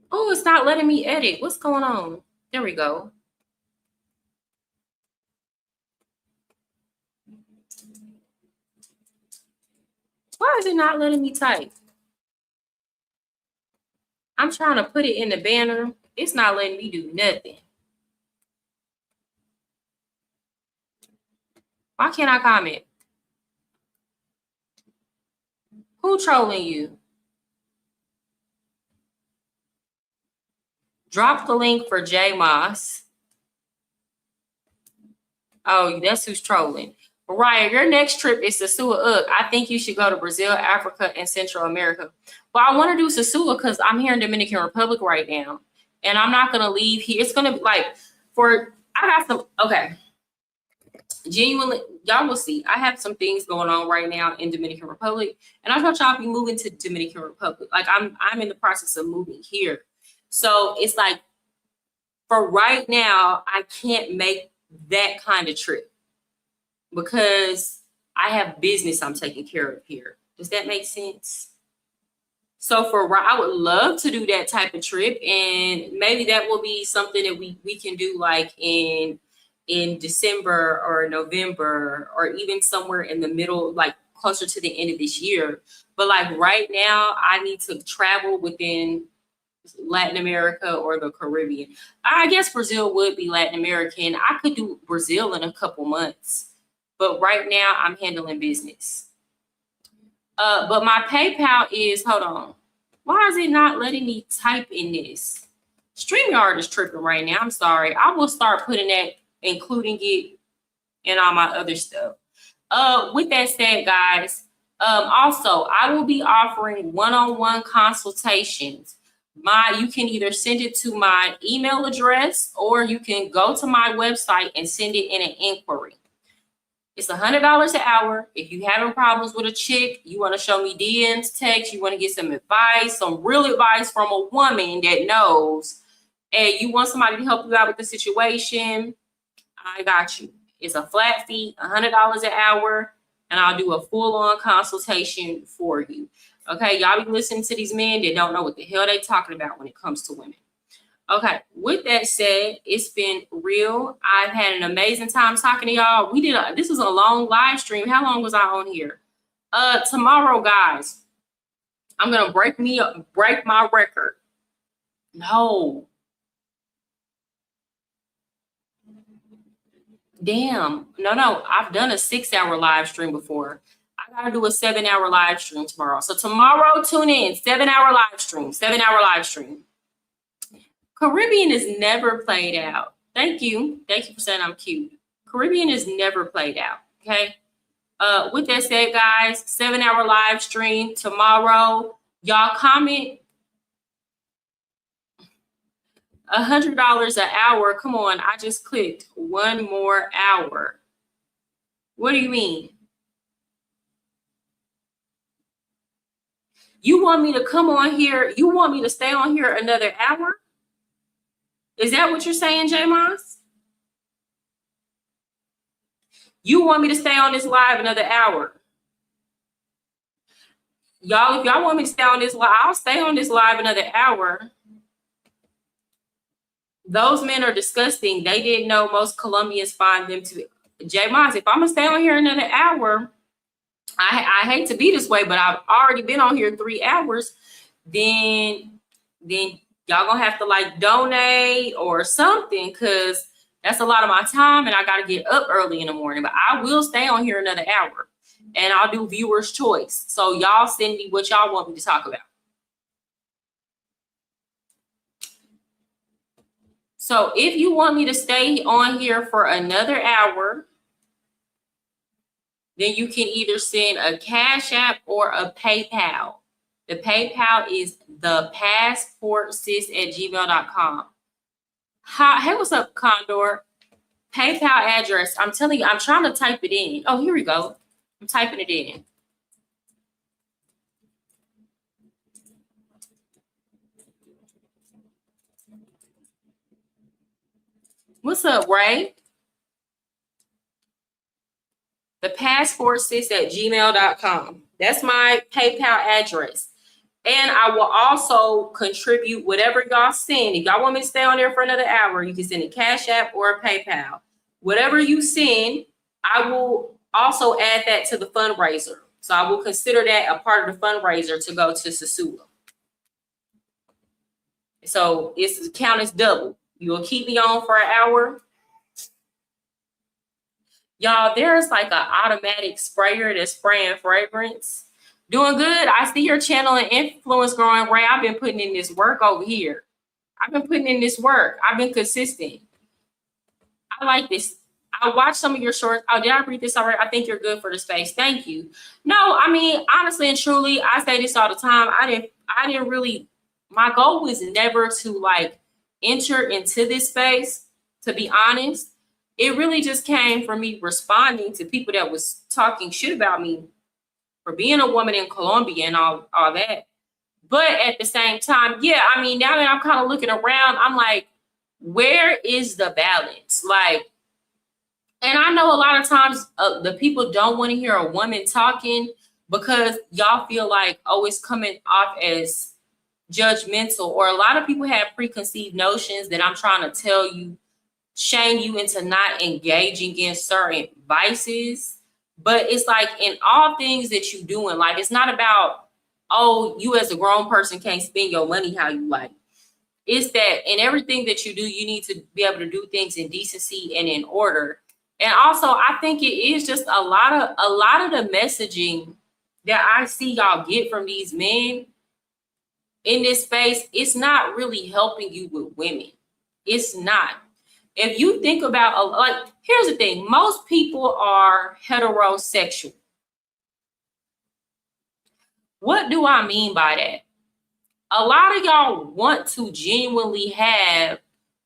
Oh, it's not letting me edit. What's going on? There we go. Why is it not letting me type? I'm trying to put it in the banner. It's not letting me do nothing. Why can't I comment? Who trolling you? Drop the link for J Moss. Oh, that's who's trolling. Mariah, your next trip is Sasua. I think you should go to Brazil, Africa, and Central America. Well, I want to do Sasua because I'm here in Dominican Republic right now. And I'm not going to leave here. It's going to be like I have some, okay. Genuinely, y'all will see. I have some things going on right now in Dominican Republic. And I thought y'all be moving to Dominican Republic. Like I'm in the process of moving here. So it's like, for right now, I can't make that kind of trip because I have business I'm taking care of here. Does that make sense? So I would love to do that type of trip, and maybe that will be something that we can do like in December or November, or even somewhere in the middle, like closer to the end of this year. But like right now, I need to travel within Latin America or the Caribbean. I guess Brazil would be Latin American. I could do Brazil in a couple months, but right now I'm handling business. But my PayPal is, hold on. Why is it not letting me type in this? StreamYard is tripping right now. I'm sorry. I will start putting that, including it and all my other stuff. With that said, guys, also I will be offering one-on-one consultations. You can either send it to my email address or you can go to my website and send it in an inquiry. It's $100 an hour. If you having problems with a chick, you want to show me DMs, text, you want to get some advice, some real advice from a woman that knows, and you want somebody to help you out with the situation, I got you. It's a flat fee, $100 an hour, and I'll do a full-on consultation for you. Okay, y'all be listening to these men that don't know what the hell they talking about when it comes to women. Okay, with that said, it's been real. I've had an amazing time talking to y'all. This was a long live stream. How long was I on here? Tomorrow, guys, I'm gonna break my record. No. Damn. No. I've done a 6-hour live stream before. I gotta do a 7-hour live stream tomorrow. So tomorrow, tune in. 7-hour live stream. 7-hour live stream. Caribbean is never played out. Thank you. Thank you for saying I'm cute. Caribbean is never played out. Okay. With that said, guys, 7-hour live stream tomorrow. Y'all comment. $100 an hour. Come on. I just clicked 1 more hour. What do you mean? You want me to come on here? You want me to stay on here another hour? Is that what you're saying, J Moss? You want me to stay on this live another hour? Y'all, if y'all want me to stay on this live, I'll stay on this live another hour. Those men are disgusting. They didn't know most Colombians find them to J Moss. If I'm gonna stay on here another hour, I hate to be this way, but I've already been on here 3 hours. Then y'all gonna have to like donate or something, because that's a lot of my time and I gotta get up early in the morning. But I will stay on here another hour and I'll do viewer's choice. So y'all send me what y'all want me to talk about. So if you want me to stay on here for another hour, then you can either send a Cash App or a PayPal. The PayPal is thepassportsis@gmail.com. Hi, hey, what's up, Condor? PayPal address. I'm telling you, I'm trying to type it in. Oh, here we go. I'm typing it in. What's up, Ray? Thepassportsis@gmail.com. That's my PayPal address. And I will also contribute whatever y'all send. If y'all want me to stay on there for another hour, you can send a Cash App or a PayPal. Whatever you send, I will also add that to the fundraiser. So I will consider that a part of the fundraiser to go to Sasua. So it's count as double. You will keep me on for an hour. Y'all, there's like an automatic sprayer that's spraying fragrance. Doing good. I see your channel and influence growing, Ray. I've been putting in this work over here. I've been putting in this work. I've been consistent. I like this. I watched some of your shorts. Oh, did I read this already? I think you're good for the space. Thank you. No, I mean, honestly and truly, I say this all the time. I didn't really, my goal was never to like enter into this space, to be honest. It really just came from me responding to people that was talking shit about me for being a woman in Colombia and all that. But at the same time, yeah, I mean, now that I'm kind of looking around, I'm like, where is the balance? Like, and I know a lot of times the people don't want to hear a woman talking because y'all feel like, oh, it's coming off as judgmental, or a lot of people have preconceived notions that I'm trying to tell you, shame you into not engaging in certain vices. But it's like in all things that you do in life, it's not about, oh, you as a grown person can't spend your money how you like. It's that in everything that you do, you need to be able to do things in decency and in order. And also, I think it is just a lot of the messaging that I see y'all get from these men in this space. It's not really helping you with women. It's not. If you think about, like, here's the thing. Most people are heterosexual. What do I mean by that? A lot of y'all want to genuinely have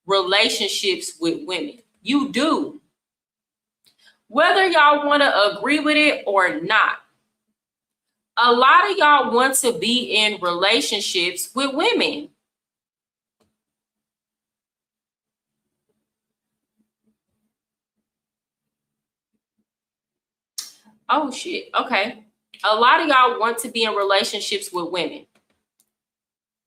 relationships with women. You do. Whether y'all want to agree with it or not. A lot of y'all want to be in relationships with women. Oh, shit. Okay. A lot of y'all want to be in relationships with women.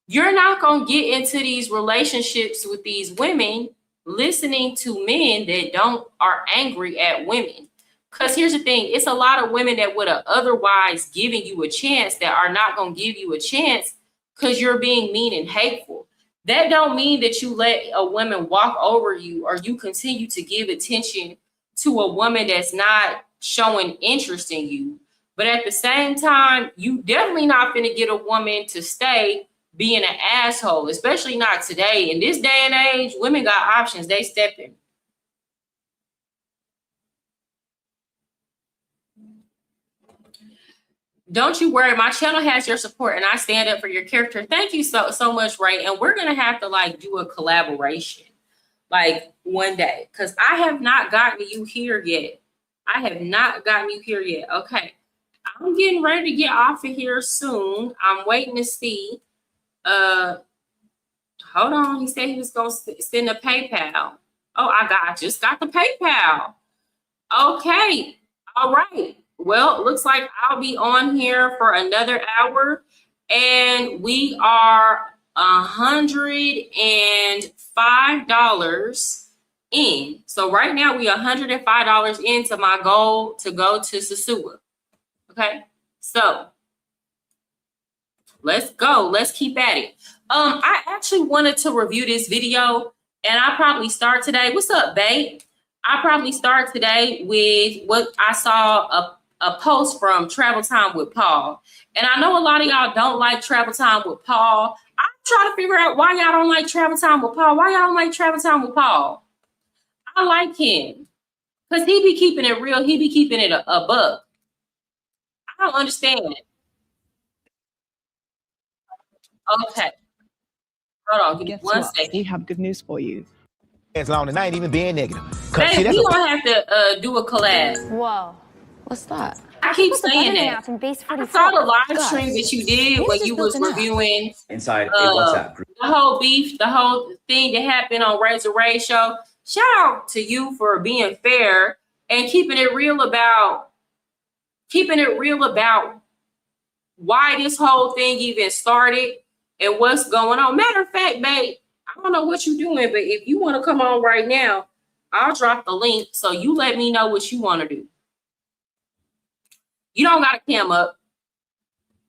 You're not going to get into these relationships with these women listening to men that are angry at women. Because here's the thing. It's a lot of women that would have otherwise given you a chance that are not going to give you a chance because you're being mean and hateful. That don't mean that you let a woman walk over you or you continue to give attention to a woman that's not showing interest in you. But at the same time, you definitely not going to get a woman to stay being an asshole, especially not today. In this day and age, women got options. They stepping. Don't you worry. My channel has your support and I stand up for your character. Thank you so much, Ray. And we're going to have to like do a collaboration like one day because I have not gotten you here yet. I have not gotten you here yet. Okay. I'm getting ready to get off of here soon. I'm waiting to see. Hold on. He said he was going to send a PayPal. Oh, I just got the PayPal. Okay. All right. Well, it looks like I'll be on here for another hour and we are $105 in. So right now we $105 into my goal to go to Sasua. Okay, so let's go. Let's keep at it. I actually wanted to review this video, and I probably start today. What's up, babe? I probably start today with what I saw a post from Travel Time with Paul. And I know a lot of y'all don't like Travel Time with Paul. I'm trying to figure out why y'all don't like Travel Time with Paul. Why y'all don't like Travel Time with Paul? I like him because he be keeping it real. He be keeping it a buck. I don't understand. Okay. Hold on. Give me one second. We have good news for you. As long as I ain't even being negative. Hey, we gonna have to do a collab. Whoa. What's that? I keep saying that. I saw the live stream that you did when you was reviewing inside a WhatsApp group. The whole beef, the whole thing that happened on Razor Ray show. Shout out to you for being fair and keeping it real about why this whole thing even started and what's going on. Matter of fact, babe, I don't know what you're doing, but if you want to come on right now, I'll drop the link so you let me know what you want to do. You don't got to cam up.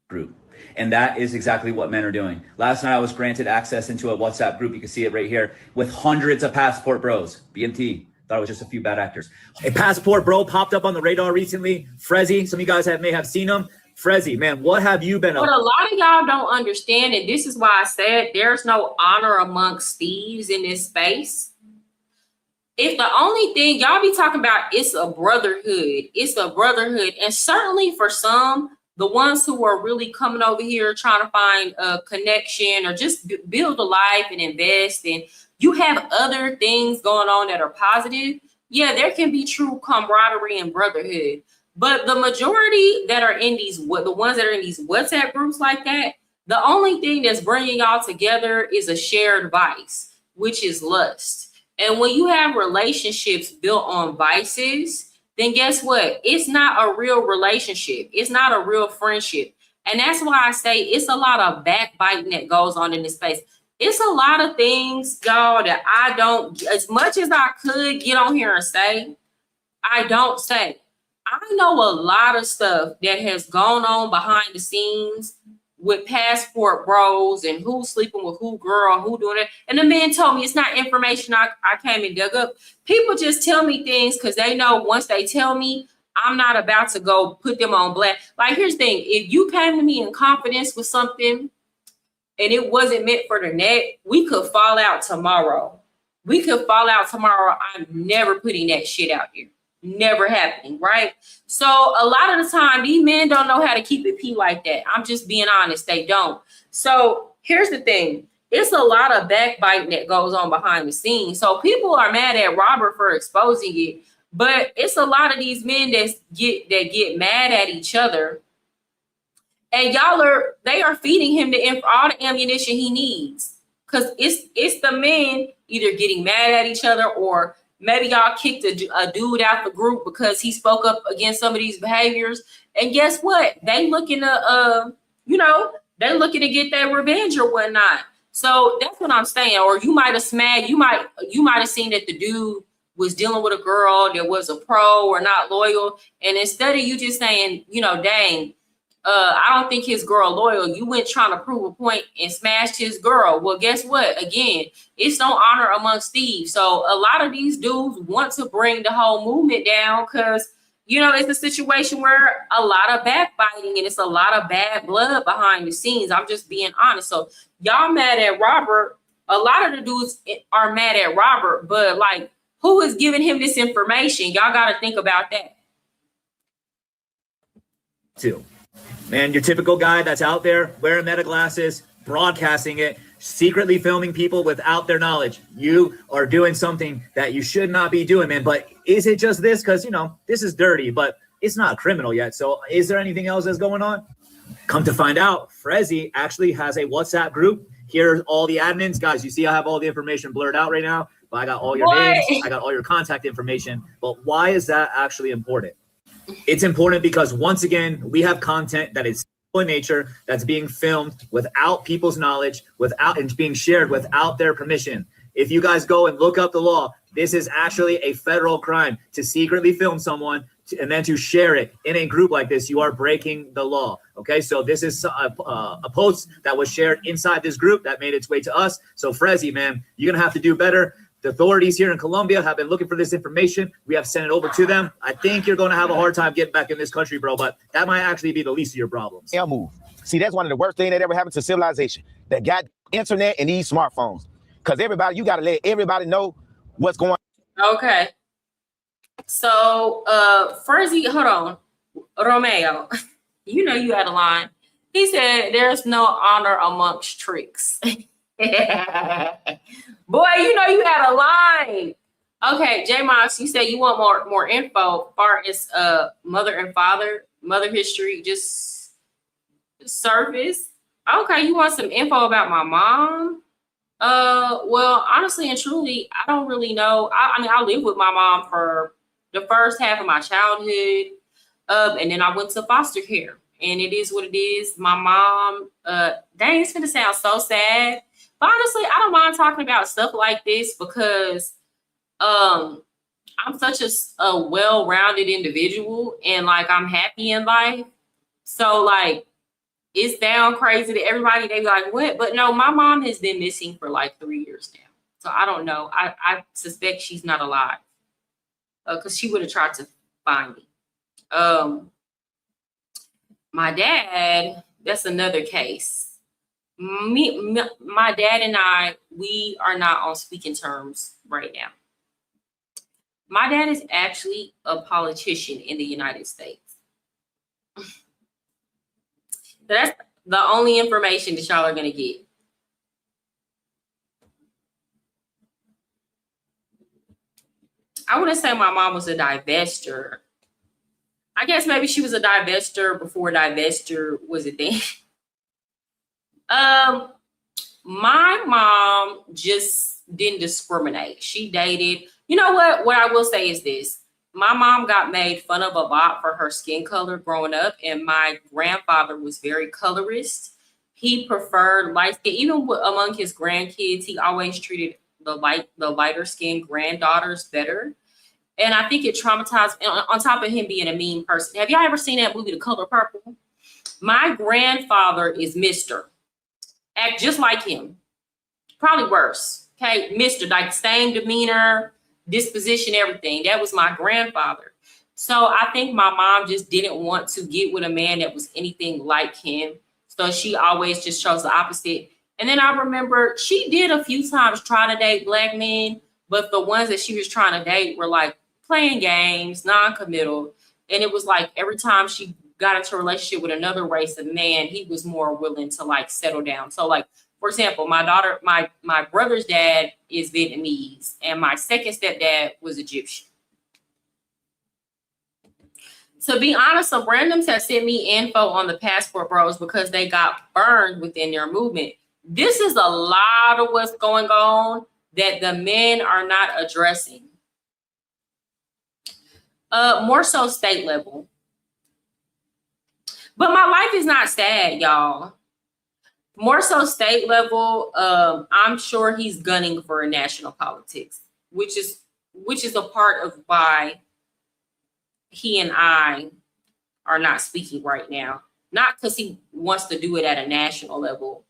Group. And that is exactly what men are doing. Last night I was granted access into a WhatsApp group. You can see it right here with hundreds of passport bros. BMT. Thought it was just a few bad actors. A passport bro popped up on the radar recently. Frezzy. Some of you guys may have seen him. Frezzy, man, what have you been up? What a lot of y'all don't understand, and this is why I said there's no honor amongst thieves in this space. If the only thing y'all be talking about is a brotherhood, and certainly for some, the ones who are really coming over here trying to find a connection or just build a life and invest, and you have other things going on that are positive, yeah, there can be true camaraderie and brotherhood. But the majority that are in the ones that are in these WhatsApp groups like that, the only thing that's bringing y'all together is a shared vice, which is lust. And when you have relationships built on vices, then guess what? It's not a real relationship. It's not a real friendship. And that's why I say it's a lot of backbiting that goes on in this space. It's a lot of things, y'all, that I don't, as much as I could get on here and say, I don't say. I know a lot of stuff that has gone on behind the scenes with passport bros and who's sleeping with who girl, who doing it. And the man told me it's not information I came and dug up. People just tell me things because they know once they tell me, I'm not about to go put them on blast. Like, here's the thing. If you came to me in confidence with something and it wasn't meant for the net, we could fall out tomorrow. I'm never putting that shit out here. Never happening, right? So a lot of the time, these men don't know how to keep it P like that. I'm just being honest, they don't. So here's the thing. It's a lot of backbiting that goes on behind the scenes. So people are mad at Robert for exposing it, but it's a lot of these men that get mad at each other. And they are feeding him all the ammunition he needs. Because it's the men either getting mad at each other, or maybe y'all kicked a dude out the group because he spoke up against some of these behaviors. And guess what? They looking to, they're looking to get their revenge or whatnot. So that's what I'm saying. Or you might have smacked, you might have seen that the dude was dealing with a girl that was a pro or not loyal. And instead of you just saying, dang, I don't think his girl loyal, you went trying to prove a point and smashed his girl. Well, guess what? Again, it's no honor amongst thieves. So a lot of these dudes want to bring the whole movement down because, it's a situation where a lot of backbiting and it's a lot of bad blood behind the scenes. I'm just being honest. So y'all mad at Robert. A lot of the dudes are mad at Robert, but like, who is giving him this information? Y'all got to think about that. Too. Man, your typical guy that's out there wearing meta glasses, broadcasting it, secretly filming people without their knowledge. You are doing something that you should not be doing, man. But is it just this? Because, this is dirty, but it's not criminal yet. So is there anything else that's going on? Come to find out, Frezzy actually has a WhatsApp group. Here's all the admins. Guys, you see I have all the information blurred out right now, but I got all your names. I got all your contact information. But why is that actually important? It's important because, once again, we have content that is in nature that's being filmed without people's knowledge, without and being shared without their permission. If you guys go and look up the law, this is actually a federal crime to secretly film someone and then to share it in a group like this. You are breaking the law. Okay, so this is a post that was shared inside this group that made its way to us. So Frezi, man, you're gonna have to do better. The authorities here in Colombia have been looking for this information. We have sent it over to them. I think you're going to have a hard time getting back in this country, bro, but that might actually be the least of your problems. Yeah, move. See, that's one of the worst things that ever happened to civilization. That got internet and these smartphones. Because everybody, you got to let everybody know what's going on. Okay. So, Frezi, hold on. Romeo, you know you had a line. He said, there's no honor amongst tricks. Boy, you know you had a line. Okay, J Mox, you said you want more info. Far as mother and father, mother history, just surface. Okay, you want some info about my mom? Well, honestly and truly, I don't really know. I mean, I lived with my mom for the first half of my childhood, and then I went to foster care. And it is what it is. My mom, dang, it's gonna sound so sad. But honestly, I don't mind talking about stuff like this because I'm such a well-rounded individual and like I'm happy in life. So like it's down crazy to everybody. They be like, what? But no, my mom has been missing for like 3 years now. So I don't know. I suspect she's not alive because she would have tried to find me. My dad, that's another case. My dad and I, we are not on speaking terms right now. My dad is actually a politician in the United States. That's the only information that y'all are going to get. I wouldn't say my mom was a divester. I guess maybe she was a divester before divester was a thing. My mom just didn't discriminate. She dated. You know what? What I will say is this. My mom got made fun of a lot for her skin color growing up, and my grandfather was very colorist. He preferred light skin. Even among his grandkids, he always treated the lighter skinned granddaughters better. And I think it traumatized, on top of him being a mean person. Have y'all ever seen that movie, The Color Purple? My grandfather is Mr. Act just like him. Probably worse. Okay, Mr. Like same demeanor, disposition, everything. That was my grandfather. So I think my mom just didn't want to get with a man that was anything like him. So she always just chose the opposite. And then I remember she did a few times try to date black men, but the ones that she was trying to date were like playing games, non-committal. And it was like every time she got into a relationship with another race of man, he was more willing to like settle down. So like, for example, my brother's dad is Vietnamese and my second stepdad was Egyptian. To be honest, some randoms have sent me info on the passport bros because they got burned within their movement. This is a lot of what's going on that the men are not addressing. More so state level. But my life is not sad, y'all. More so state level. I'm sure he's gunning for national politics, which is a part of why he and I are not speaking right now. Not because he wants to do it at a national level,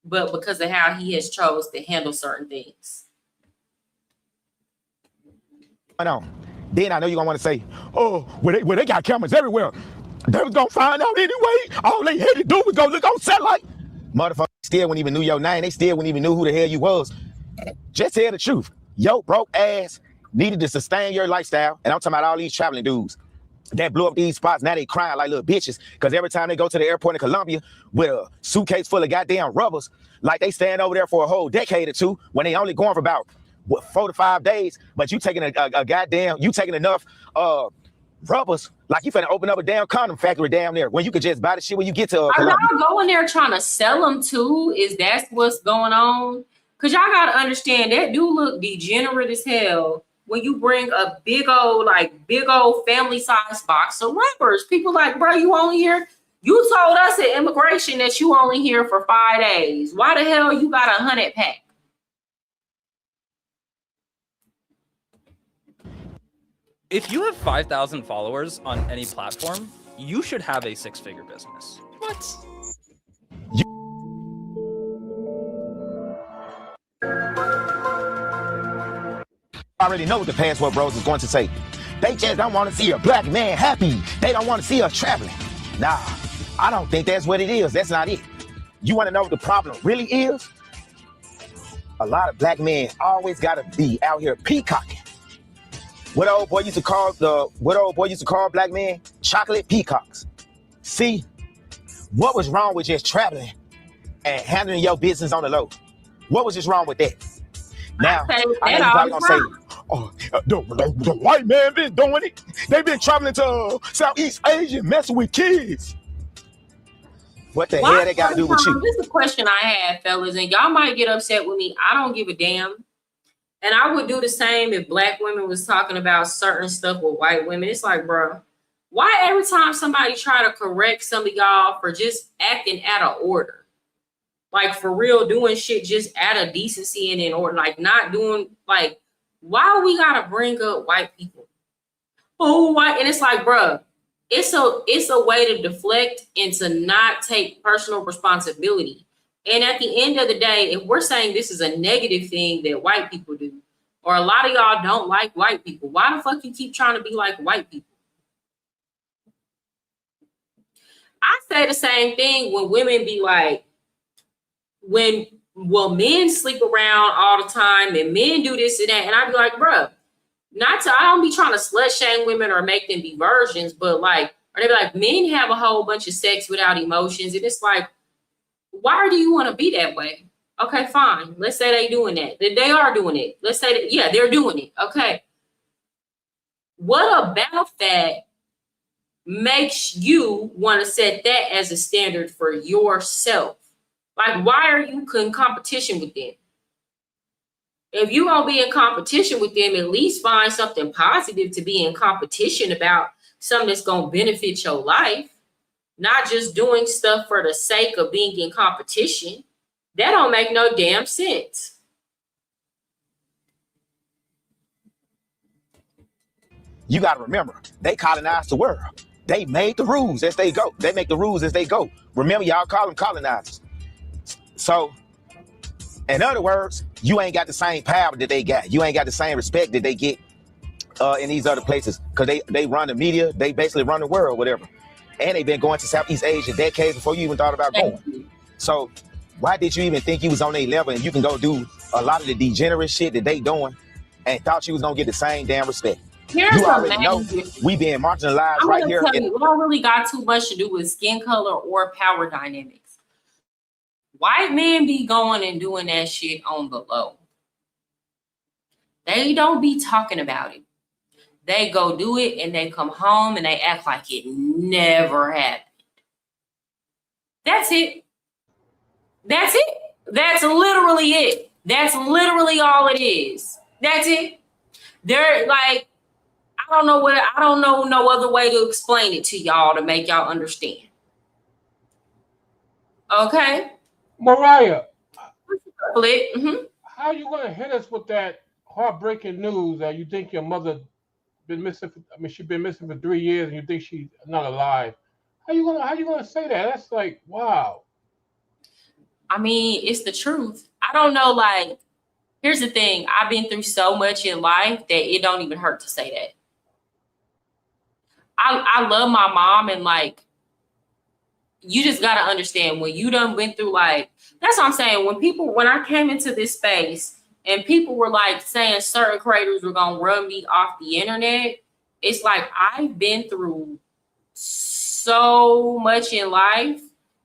but because of how he has chose to handle certain things. I know. Then I know you're going to want to say, oh, well, they got cameras everywhere. They was going to find out anyway. All they had to do was go look on satellite. Motherfuckers still wouldn't even knew your name. They still wouldn't even knew who the hell you was. Just tell the truth. Yo, broke ass needed to sustain your lifestyle. And I'm talking about all these traveling dudes that blew up these spots. Now they crying like little bitches because every time they go to the airport in Colombia with a suitcase full of goddamn rubbers, like they stand over there for a whole decade or two when they only going for about 4 to 5 days, but you taking a goddamn, you taking enough rubbers, like you finna open up a damn condom factory down there when you could just buy the shit when you get to Are y'all going there trying to sell them too? Is that what's going on? Because y'all got to understand that dude look degenerate as hell when you bring a big old family size box of rubbers. People like, bro, you You told us at immigration that you only here for 5 days. Why the hell you got 100 pack? If you have 5,000 followers on any platform, you should have a 6-figure business. What? I already know what the Password Bros is going to say. They just don't want to see a black man happy. They don't want to see us traveling. Nah, I don't think that's what it is. That's not it. You want to know what the problem really is? A lot of black men always got to be out here peacocking. What old boy used to call black men? Chocolate peacocks. See, what was wrong with just traveling and handling your business on the low? What was just wrong with that? Now, I know you're probably gonna say, oh, the white man been doing it. They've been traveling to Southeast Asia, messing with kids. What the hell they got to do with you? This is a question I had, fellas, and y'all might get upset with me. I don't give a damn. And I would do the same if black women was talking about certain stuff with white women. It's like, bro, why every time somebody try to correct some of y'all for just acting out of order? Like, for real, doing shit just out of decency and in order, like not doing, like, why we gotta bring up white people? Oh, white, and it's like, bruh, it's a way to deflect and to not take personal responsibility. And at the end of the day, if we're saying this is a negative thing that white people do, or a lot of y'all don't like white people, why the fuck you keep trying to be like white people? I say the same thing when women be like, men sleep around all the time and men do this and that. And I'd be like, bruh, I don't be trying to slut shame women or make them be virgins, but like, or they be like, men have a whole bunch of sex without emotions. And it's like, why do you want to be that way? Okay, fine. Let's say they doing that. They are doing it. Let's say that, yeah, they're doing it. Okay. What about that makes you want to set that as a standard for yourself? Like, why are you in competition with them? If you gonna be in competition with them, at least find something positive to be in competition about, something that's gonna benefit your life, not just doing stuff for the sake of being in competition. That don't make no damn sense. You got to remember, they colonized the world. They made the rules as they go. They make the rules as they go. Remember, y'all call them colonizers. So, in other words, you ain't got the same power that they got. You ain't got the same respect that they get in these other places, because they run the media. They basically run the world, whatever. And they've been going to Southeast Asia decades before you even thought about going. So why did you even think you was on their level and you can go do a lot of the degenerate shit that they doing and thought you was gonna get the same damn respect? Here's you already know we being marginalized right here. It don't really got too much to do with skin color or power dynamics. White men be going and doing that shit on the low. They don't be talking about it. They go do it and they come home and they act like it never happened. That's it. That's it. That's literally it. That's literally all it is. That's it. They're like, I don't know no other way to explain it to y'all to make y'all understand. Okay? Mariah. Mm-hmm. How are you gonna hit us with that heartbreaking news that you think your mother been missing? She's been missing for 3 years, and you think she's not alive. How you gonna say that? That's like, wow. I mean, it's the truth. I don't know. Like, here's the thing. I've been through so much in life that it don't even hurt to say that. I love my mom, and like, you just gotta understand when you done went through, like, that's what I'm saying. When I came into this space and people were like saying certain creators were gonna run me off the internet, it's like I've been through so much in life.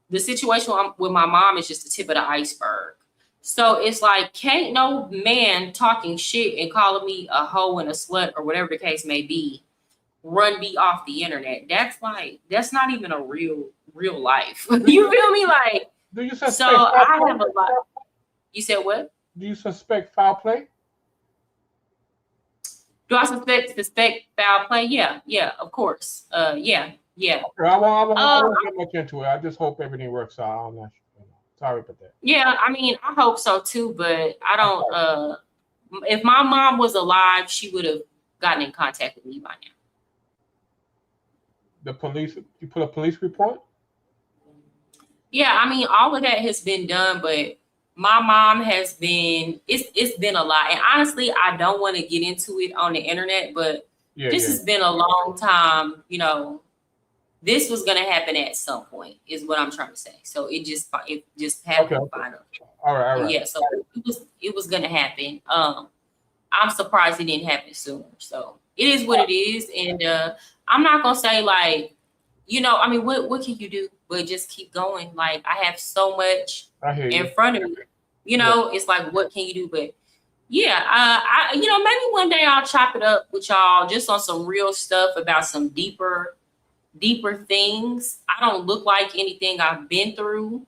The situation with my mom is just the tip of the iceberg. So it's like, can't no man talking shit and calling me a hoe and a slut or whatever the case may be run me off the internet. That's not even a real life. You feel me? Like, do you suspect? So I have a lot. You said what? Do you suspect foul play? Do I suspect foul play? Yeah, of course. Yeah, Yeah. Okay, I won't get much into it. I just hope everything works out. I'm not sure. Sorry about that. Yeah, I mean, I hope so too, but I don't. If my mom was alive, she would have gotten in contact with me by now. The police, you put a police report? Yeah, I mean, all of that has been done, but my mom has been, it's been a lot. And honestly, I don't want to get into it on the internet, but this has been a long time, you know, this was going to happen at some point is what I'm trying to say. So it just happened finally. All right. Yeah, so it was going to happen. I'm surprised it didn't happen sooner. So it is what it is. And I'm not going to say like, you know, I mean, what can you do? But just keep going. Like I have so much in front of me. You know, it's like, what can you do? But yeah, I you know, maybe one day I'll chop it up with y'all just on some real stuff about some deeper things. I don't look like anything I've been through.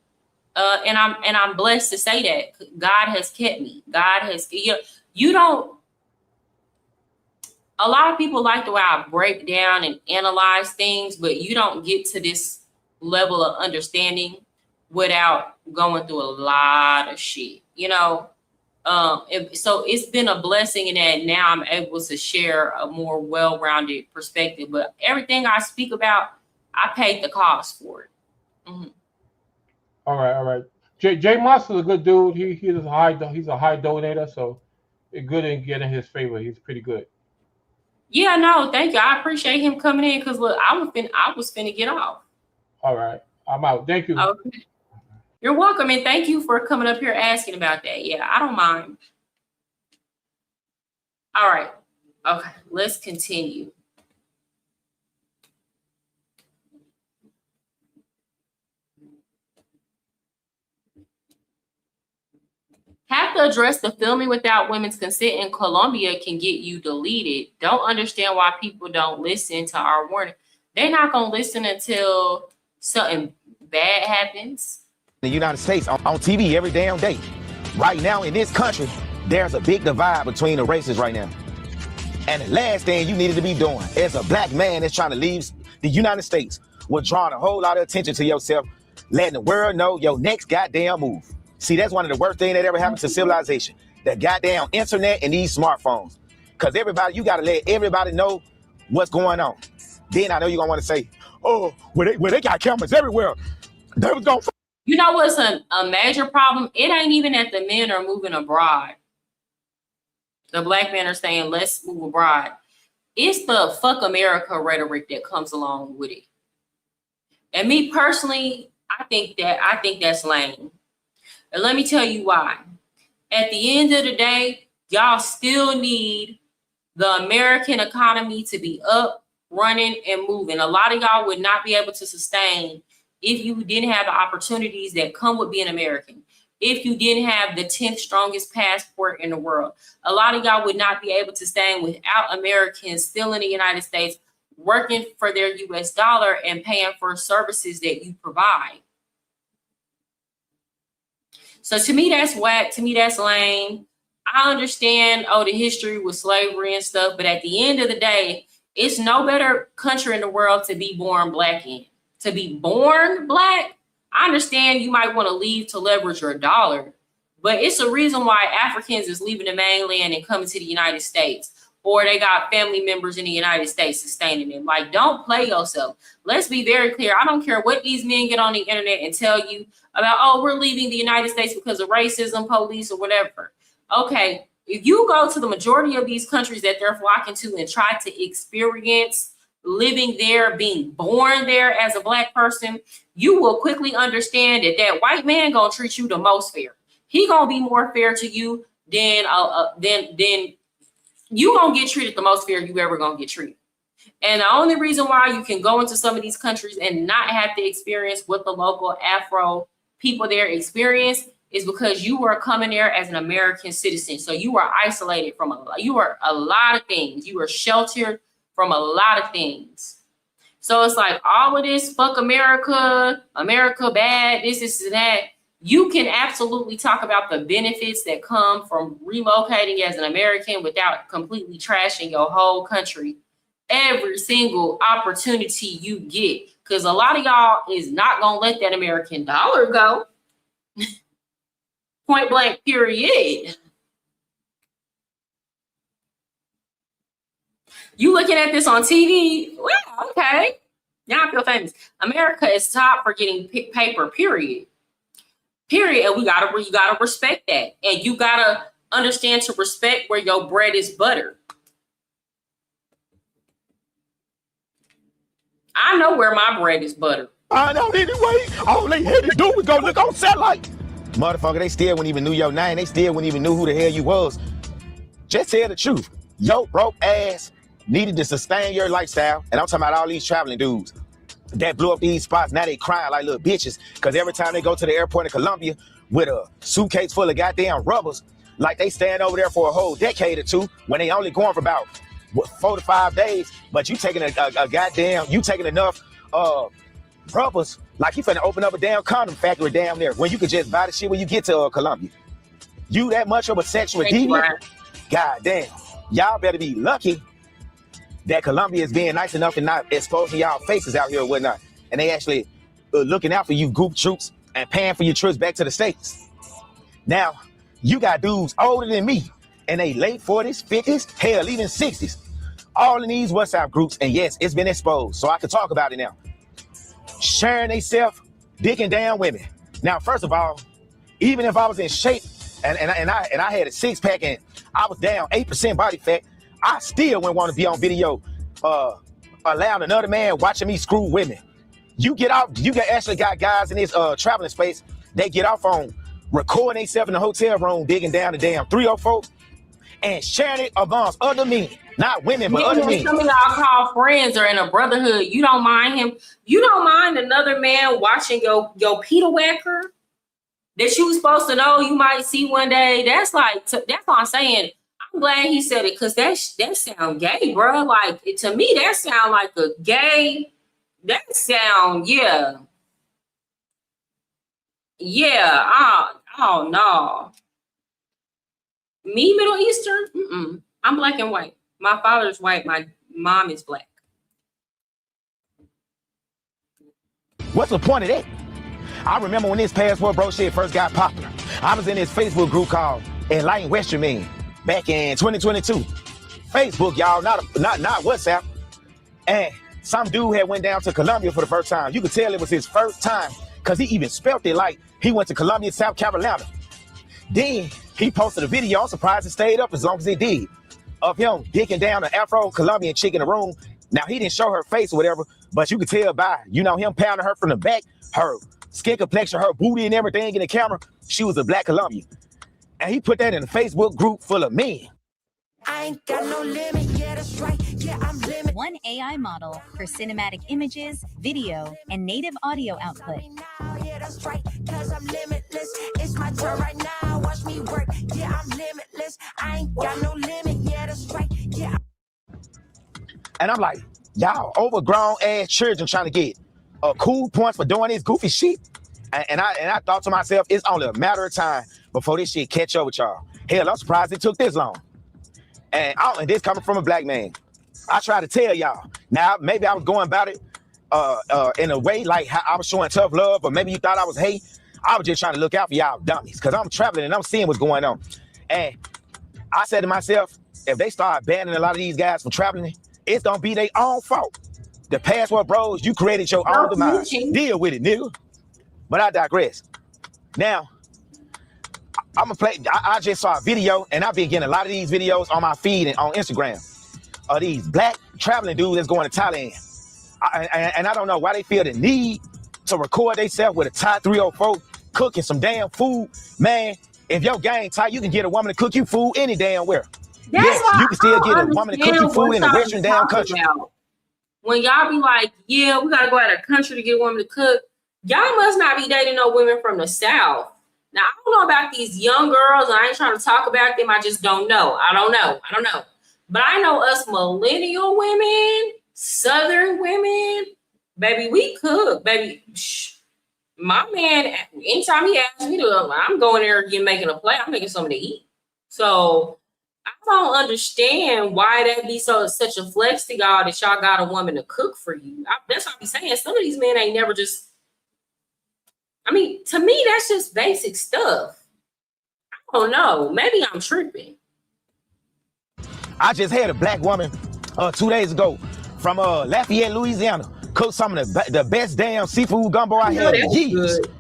And I'm blessed to say that God has kept me. God has, you don't, a lot of people like the way I break down and analyze things, but you don't get to this level of understanding without going through a lot of shit, you know? So it's been a blessing in that now I'm able to share a more well-rounded perspective, but everything I speak about, I paid the cost for it. Mm-hmm. All right. Jay Moss is a good dude. He's a high donator, so it's good in getting his favor. He's pretty good. Yeah, no, thank you. I appreciate him coming in because look, I was finna get off. All right, I'm out. Thank you. Okay. You're welcome, and thank you for coming up here asking about that. Yeah, I don't mind. All right. Okay, let's continue. Have to address the filming without women's consent in Colombia can get you deleted. Don't understand why people don't listen to our warning. They're not going to listen until something bad happens. The United States on TV every damn day. Right now in this country, there's a big divide between the races right now. And the last thing you needed to be doing as a black man that's trying to leave the United States was drawing a whole lot of attention to yourself, letting the world know your next goddamn move. See, that's one of the worst things that ever happened to civilization. The goddamn internet and these smartphones. Because you got to let everybody know what's going on. Then I know you're going to want to say, oh, well, they got cameras everywhere. They was going to... You know what's a major problem? It ain't even that the men are moving abroad. The black men are saying, let's move abroad. It's the fuck America rhetoric that comes along with it. And me personally, I think that's lame. And let me tell you why. At the end of the day, y'all still need the American economy to be up, running, and moving. A lot of y'all would not be able to sustain if you didn't have the opportunities that come with being American. If you didn't have the 10th strongest passport in the world. A lot of y'all would not be able to sustain without Americans still in the United States working for their US dollar and paying for services that you provide. So to me, that's whack. To me, that's lame. I understand, the history with slavery and stuff, but at the end of the day, it's no better country in the world to be born black in. To be born black, I understand you might want to leave to leverage your dollar, but it's a reason why Africans is leaving the mainland and coming to the United States, or they got family members in the United States sustaining them. Like, don't play yourself. Let's be very clear. I don't care what these men get on the internet and tell you about, we're leaving the United States because of racism, police, or whatever. Okay, if you go to the majority of these countries that they're flocking to and try to experience living there, being born there as a black person, you will quickly understand that white man gonna treat you the most fair. He gonna be more fair to you than you gonna get treated the most fair you ever gonna get treated. And the only reason why you can go into some of these countries and not have to experience what the local Afro people there experience is because you were coming there as an American citizen. So you were isolated from a lot of things. You were sheltered from a lot of things. So it's like all of this, fuck America, America bad, this and that. You can absolutely talk about the benefits that come from relocating as an American without completely trashing your whole country every single opportunity you get, because a lot of y'all is not gonna let that American dollar go. Point blank, period. You looking at this on TV? Well, okay. Now I feel famous. America is top for getting paper, period. Period. And you gotta respect that. And you gotta understand to respect where your bread is buttered. I know where my bread is buttered. I know anyway. All they had to do was go look on satellite. Motherfucker, they still wouldn't even knew your name. They still wouldn't even knew who the hell you was. Just tell the truth. Yo broke ass needed to sustain your lifestyle. And I'm talking about all these traveling dudes that blew up these spots. Now they crying like little bitches. Because every time they go to the airport in Colombia with a suitcase full of goddamn rubbers, like they stand over there for a whole decade or two when they only going for about 4 to 5 days. But you taking a goddamn, you taking enough rubbers like you finna open up a damn condom factory down there when you could just buy the shit when you get to Colombia. You that much of a sexual deviant? Goddamn. Y'all better be lucky that Colombia is being nice enough and not exposing y'all faces out here or whatnot. And they actually looking out for you group troops and paying for your trips back to the States. Now, you got dudes older than me in they late 40s, 50s, hell, even 60s. All in these WhatsApp groups, and yes, it's been exposed, so I can talk about it now. Sharing themselves, dicking down women. Now, first of all, even if I was in shape and I had a six-pack and I was down 8% body fat, I still wouldn't want to be on video allowing another man watching me screw women. You actually got guys in this traveling space, they get off on recording themselves in the hotel room, digging down the damn 304 and sharing it amongst other men. Not women, but other men. Some of y'all call friends or in a brotherhood. You don't mind him. You don't mind another man watching your Peter Whacker that you was supposed to know you might see one day. That's what I'm saying. I'm glad he said it, because that sound gay, bro. Like, to me, that sound like a gay. That sound, yeah. Yeah. Oh no. Me, Middle Eastern? Mm-mm. I'm black and white. My father's white. My mom is black. What's the point of that? I remember when this passport bro shit first got popular. I was in this Facebook group called Enlightened Western Men back in 2022. Facebook, y'all, not WhatsApp. And some dude had went down to Colombia for the first time. You could tell it was his first time because he even spelt it like he went to Colombia, South Carolina. Then he posted a video. I'm surprised it stayed up as long as it did, of him dicking down an Afro-Colombian chick in the room. Now, he didn't show her face or whatever, but you could tell by, him pounding her from the back, her skin complexion, her booty and everything in the camera, she was a black Colombian. And he put that in a Facebook group full of men. I ain't got no limit, yeah, that's right, yeah, I'm limit. One AI model for cinematic images, video, and native audio output. Yeah, that's right, cause I'm limitless. It's my turn right now, watch me work, yeah, I'm limitless. I ain't got no limit, yeah, that's right, yeah. And I'm like, y'all overgrown ass children trying to get cool points for doing this goofy shit. And I thought to myself, it's only a matter of time before this shit catch up with y'all. Hell, I'm surprised it took this long. And this coming from a black man. I try to tell y'all. Now, maybe I was going about it in a way like how I was showing tough love, or maybe you thought I was hate. I was just trying to look out for y'all dummies, because I'm traveling and I'm seeing what's going on. And I said to myself, if they start banning a lot of these guys from traveling, it's going to be their own fault. The passport bros, you created your own demise. Deal with it, nigga. But I digress. Now, I'm gonna play. I just saw a video, and I've been getting a lot of these videos on my feed and on Instagram of these black traveling dudes that's going to Thailand. And I don't know why they feel the need to record themselves with a Thai 304 cooking some damn food. Man, if your game tight, you can get a woman to cook you food any damn where. Yes, you can still get a woman to cook you food in a Western damn country. When y'all be like, yeah, we gotta go out of the country to get a woman to cook, y'all must not be dating no women from the South. Now, I don't know about these young girls, and I ain't trying to talk about them. I just don't know. I don't know. But I know us millennial women, Southern women, baby, we cook, baby. My man, anytime he asks me to, I'm going there and making a plate. I'm making something to eat. So I don't understand why that be such a flex to y'all that y'all got a woman to cook for you. That's what I be saying. Some of these men ain't never just. I mean, to me, that's just basic stuff. I don't know. Maybe I'm tripping. I just had a black woman 2 days ago from Lafayette, Louisiana, cook some of the best damn seafood gumbo I had in years. Good.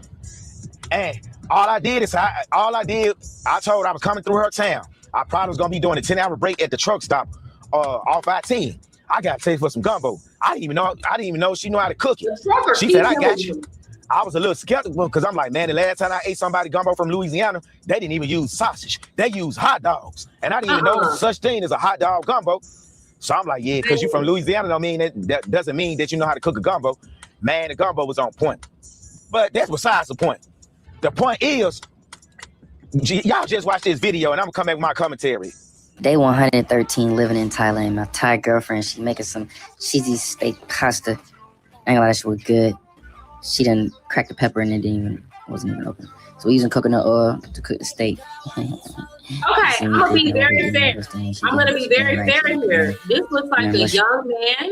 And all I did, I told her I was coming through her town. I probably was gonna be doing a 10-hour break at the truck stop off I-10. I got to taste for some gumbo. I didn't even know she knew how to cook it. She said, I got you. I was a little skeptical because I'm like, man, the last time I ate somebody gumbo from Louisiana, they didn't even use sausage. They used hot dogs. And I didn't even know such thing as a hot dog gumbo. So I'm like, yeah, because you're from Louisiana don't mean that doesn't mean that you know how to cook a gumbo. Man, the gumbo was on point. But that's besides the point. The point is, y'all just watch this video and I'm gonna come back with my commentary. Day 113 living in Thailand. My Thai girlfriend, she making some cheesy steak pasta. I ain't gonna lie, that shit was good. She done cracked the pepper and it wasn't even open. So we using coconut oil to cook the steak. Okay, I'm gonna be very fair. I'm gonna be very fair here. This looks like a young man.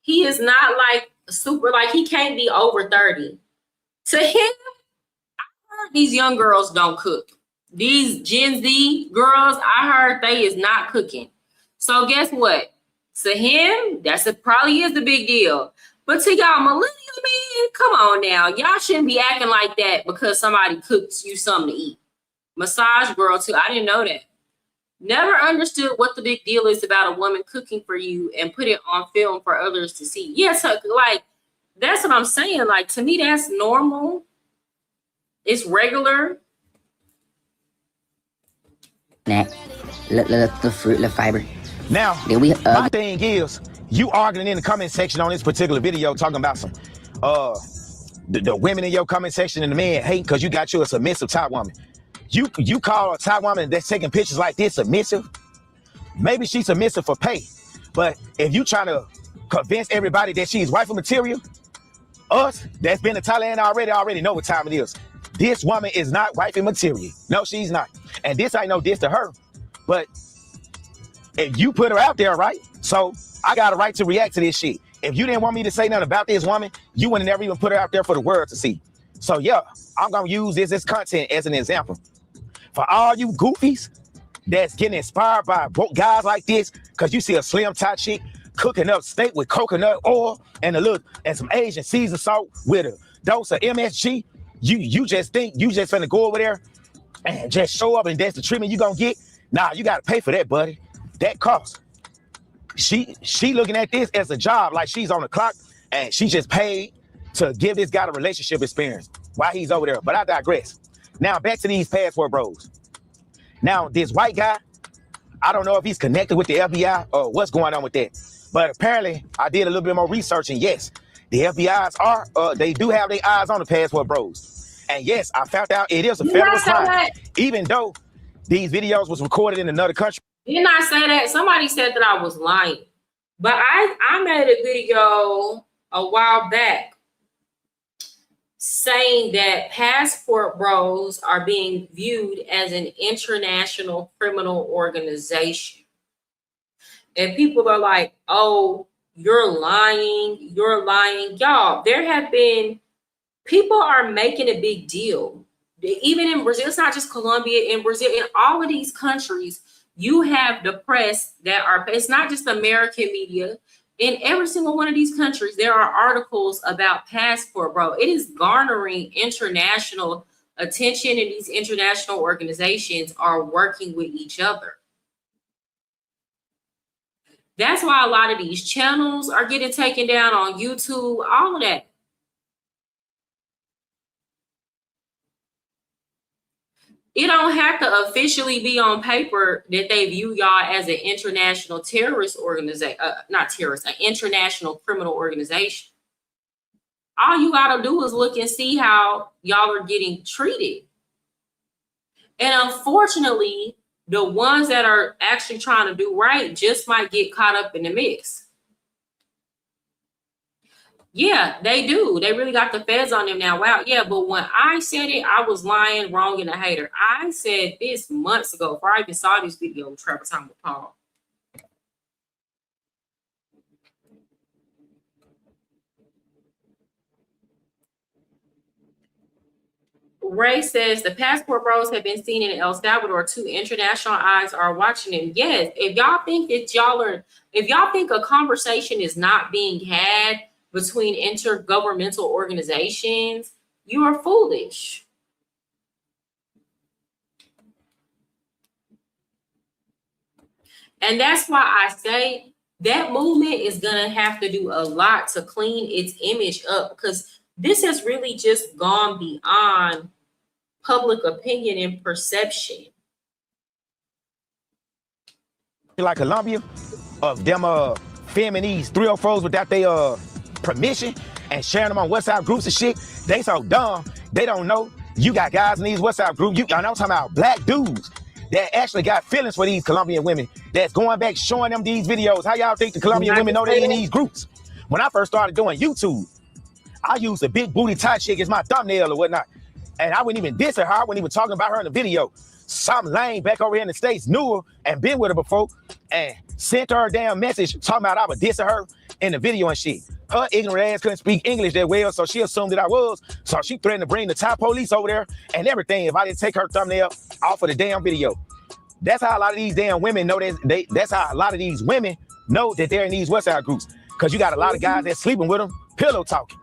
He is not like super, like he can't be over 30. To him, I heard these young girls don't cook. These Gen Z girls, I heard they is not cooking. So guess what? To him, probably is the big deal. But to y'all millennial men, come on now. Y'all shouldn't be acting like that because somebody cooks you something to eat. Massage girl too. I didn't know that. Never understood what the big deal is about a woman cooking for you and put it on film for others to see. Yes, like that's what I'm saying. Like to me, that's normal. It's regular. The fruit, the fiber. Now, my thing is, you arguing in the comment section on this particular video talking about some the women in your comment section and the men hate because you got you a submissive Thai woman. You call a Thai woman that's taking pictures like this submissive? Maybe she's submissive for pay. But if you trying to convince everybody that she's wifey material, us that's been to Thailand already know what time it is. This woman is not wifey material. No, she's not. And this ain't no diss to her. But if you put her out there, right? So I got a right to react to this shit. If you didn't want me to say nothing about this woman, you wouldn't never even put her out there for the world to see. So yeah, I'm gonna use this content as an example. For all you goofies that's getting inspired by guys like this, because you see a slim Thai chick cooking up steak with coconut oil and some Asian seasoned salt with a dose of MSG, you just think you just finna go over there and just show up and that's the treatment you gonna get? Nah, you gotta pay for that, buddy. That costs. She looking at this as a job, like she's on the clock and she just paid to give this guy a relationship experience while he's over there. But I digress. Now back to these passport bros. Now this white guy, I don't know if he's connected with the FBI or what's going on with that. But apparently I did a little bit more research and yes, the FBI's they do have their eyes on the passport bros. And yes, I found out it is a federal crime. Even though these videos was recorded in another country. Didn't I say that? Somebody said that I was lying. But I made a video a while back saying that passport bros are being viewed as an international criminal organization. And people are like, oh, you're lying. Y'all, there have been, people are making a big deal. Even in Brazil, it's not just Colombia, in Brazil, in all of these countries, you have the press that are, it's not just American media. In every single one of these countries, there are articles about passport bro. It is garnering international attention, and these international organizations are working with each other. That's why a lot of these channels are getting taken down on YouTube, all of that. It don't have to officially be on paper that they view y'all as an international terrorist organization, not terrorist, an international criminal organization. All you gotta do is look and see how y'all are getting treated. And unfortunately, the ones that are actually trying to do right just might get caught up in the mix. Yeah, they do. They really got the feds on them now. Wow. Yeah, but when I said it, I was lying, wrong, and a hater. I said this months ago before I even saw this video with Travel Time with Paul. Ray says the passport bros have been seen in El Salvador too. International eyes are watching them. Yes, if y'all think a conversation is not being had between intergovernmental organizations, you are foolish. And that's why I say that movement is gonna have to do a lot to clean its image up, because this has really just gone beyond public opinion and perception. Like Colombia, of them filming these 304s without their permission and sharing them on WhatsApp groups and shit. They so dumb, they don't know. You got guys in these WhatsApp groups, and I'm talking about black dudes that actually got feelings for these Colombian women that's going back showing them these videos. How y'all think the Colombian women know they in these groups? When I first started doing YouTube, I used a big booty tie chick as my thumbnail or whatnot. And I wouldn't even diss her. I wasn't even talking about her in the video. Some lame back over here in the States knew her and been with her before and sent her a damn message talking about I was dissing her in the video and shit. Her ignorant ass couldn't speak English that well, so she assumed that I was. So she threatened to bring the Thai police over there and everything if I didn't take her thumbnail off of the damn video. That's how a lot of these damn women know that's how a lot of these women know that they're in these WhatsApp groups. Because you got a lot of guys that sleeping with them, pillow talking.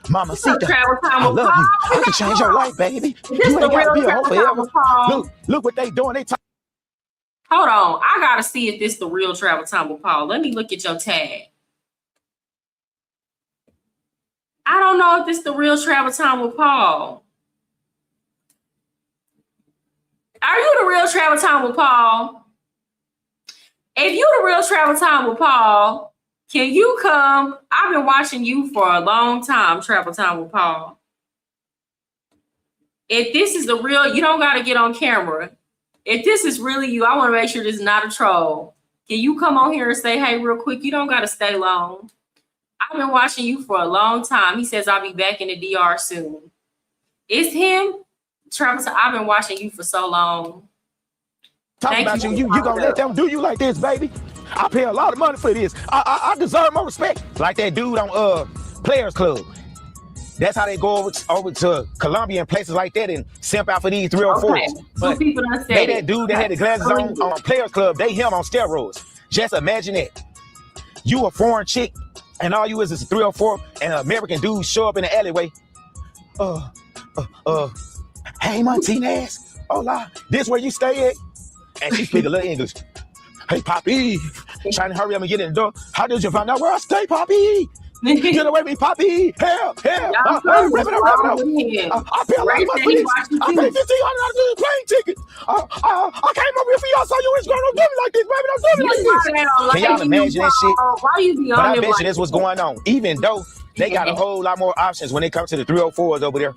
Mama, see I love you. I can change your life, baby. You ain't gotta be a hoe forever. Look what they doing. Hold on. I gotta see if this the real Travel Time with Paul. Let me look at your tag. I don't know if this the real Travel Time with Paul. Are you the real Travel Time with Paul? If you the real Travel Time with Paul, can you come? I've been watching you for a long time, Travel Time with Paul. If this is the real, you don't got to get on camera. If this is really you, I want to make sure this is not a troll. Can you come on here and say, hey, real quick? You don't got to stay long. I've been watching you for a long time. He says, I'll be back in the DR soon. It's him? Travis, I've been watching you for so long. Talking about you gonna let them do you like this, baby? I pay a lot of money for this. I deserve more respect. Like that dude on Players Club. That's how they go over to Colombia and places like that and simp out for these 304s. Okay. But they that dude that had the glasses on Players Club, they him on steroids. Just imagine it. You a foreign chick and all you is a 304 and an American dude show up in the alleyway. Hey Martinez, hola, this where you stay at? And she speak a little English. Hey Poppy, trying to hurry up and get in the door. How did you find out where I stay, Poppy? Get away from me, Poppy! Help! Help! I pay a lot of money for this. I paid $1,500 to do the plane ticket. I came over here for y'all, so you ain't gonna do me like this, baby. Don't do me like this. Can y'all imagine that shit? Why you be on But I bet you that's what's going on. Even though they got a whole lot more options when it comes to the 304s over there.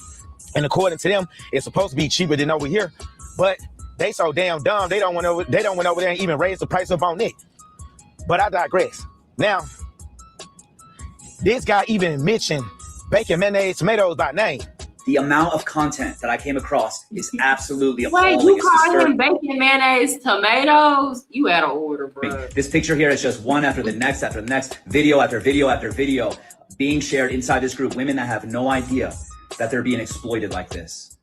And according to them, it's supposed to be cheaper than over here. But they so damn dumb, they don't went over there and even raise the price up on it. But I digress. Now, this guy even mentioned bacon, mayonnaise, tomatoes by name. The amount of content that I came across is absolutely appalling. Wait, you call him bacon, mayonnaise, tomatoes? You out of order, bro. This picture here is just one after the next, video after video after video being shared inside this group. Women that have no idea that they're being exploited like this.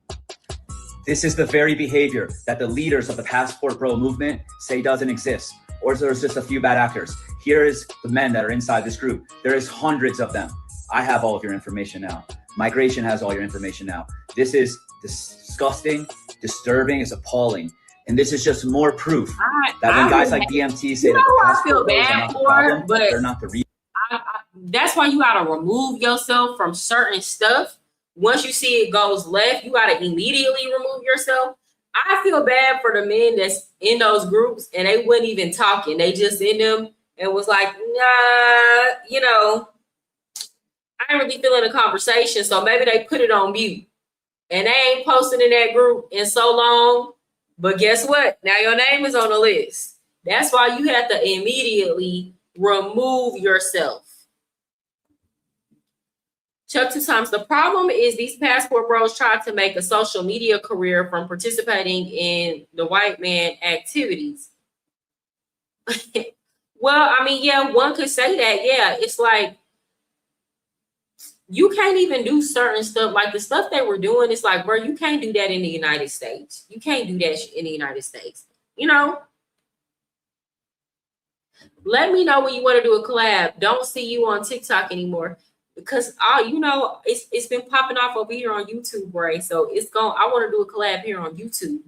This is the very behavior that the leaders of the Passport Bro movement say doesn't exist, or there's just a few bad actors. Here is the men that are inside this group. There is hundreds of them. I have all of your information now. Migration has all your information now. This is disgusting, disturbing, it's appalling. And this is just more proof that when guys like DMT say that the Passport Bros are not the problem, but they're not the reason. That's why you gotta remove yourself from certain stuff. Once you see it goes left, you gotta immediately remove yourself. I feel bad for the men that's in those groups and they wouldn't even talking. They just in them and was like, nah, you know, I ain't really feeling the conversation. So maybe they put it on mute and they ain't posting in that group in so long. But guess what? Now your name is on the list. That's why you have to immediately remove yourself. Chuck 2 times. The problem is these passport bros tried to make a social media career from participating in the white man activities. Well, I mean, yeah, one could say that. Yeah, it's like you can't even do certain stuff. Like the stuff that we're doing, it's like, bro, you can't do that in the United States. You can't do that in the United States. You know? Let me know when you want to do a collab. Don't see you on TikTok anymore. Because you know, it's been popping off over here on YouTube, right? So I want to do a collab here on YouTube.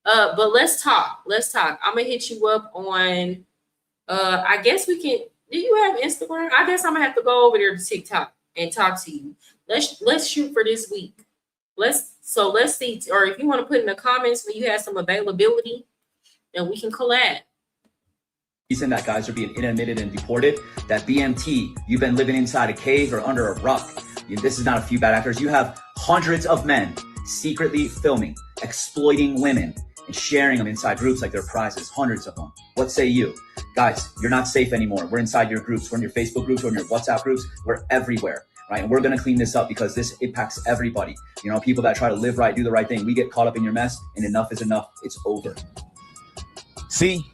But let's talk. I'm gonna hit you up on I guess we can. Do you have Instagram? I guess I'm gonna have to go over there to TikTok and talk to you. Let's shoot for this week. Let's see. Or if you want to put in the comments when you have some availability, then we can collab. Reason that guys are being inadmitted and deported, that BMT, you've been living inside a cave or under a rock. This is not a few bad actors. You have hundreds of men secretly filming, exploiting women, and sharing them inside groups like they're prizes, hundreds of them. What say you? Guys, you're not safe anymore. We're inside your groups. We're in your Facebook groups. We're in your WhatsApp groups. We're everywhere, right? And we're going to clean this up because this impacts everybody. You know, people that try to live right, do the right thing. We get caught up in your mess, and enough is enough. It's over. See?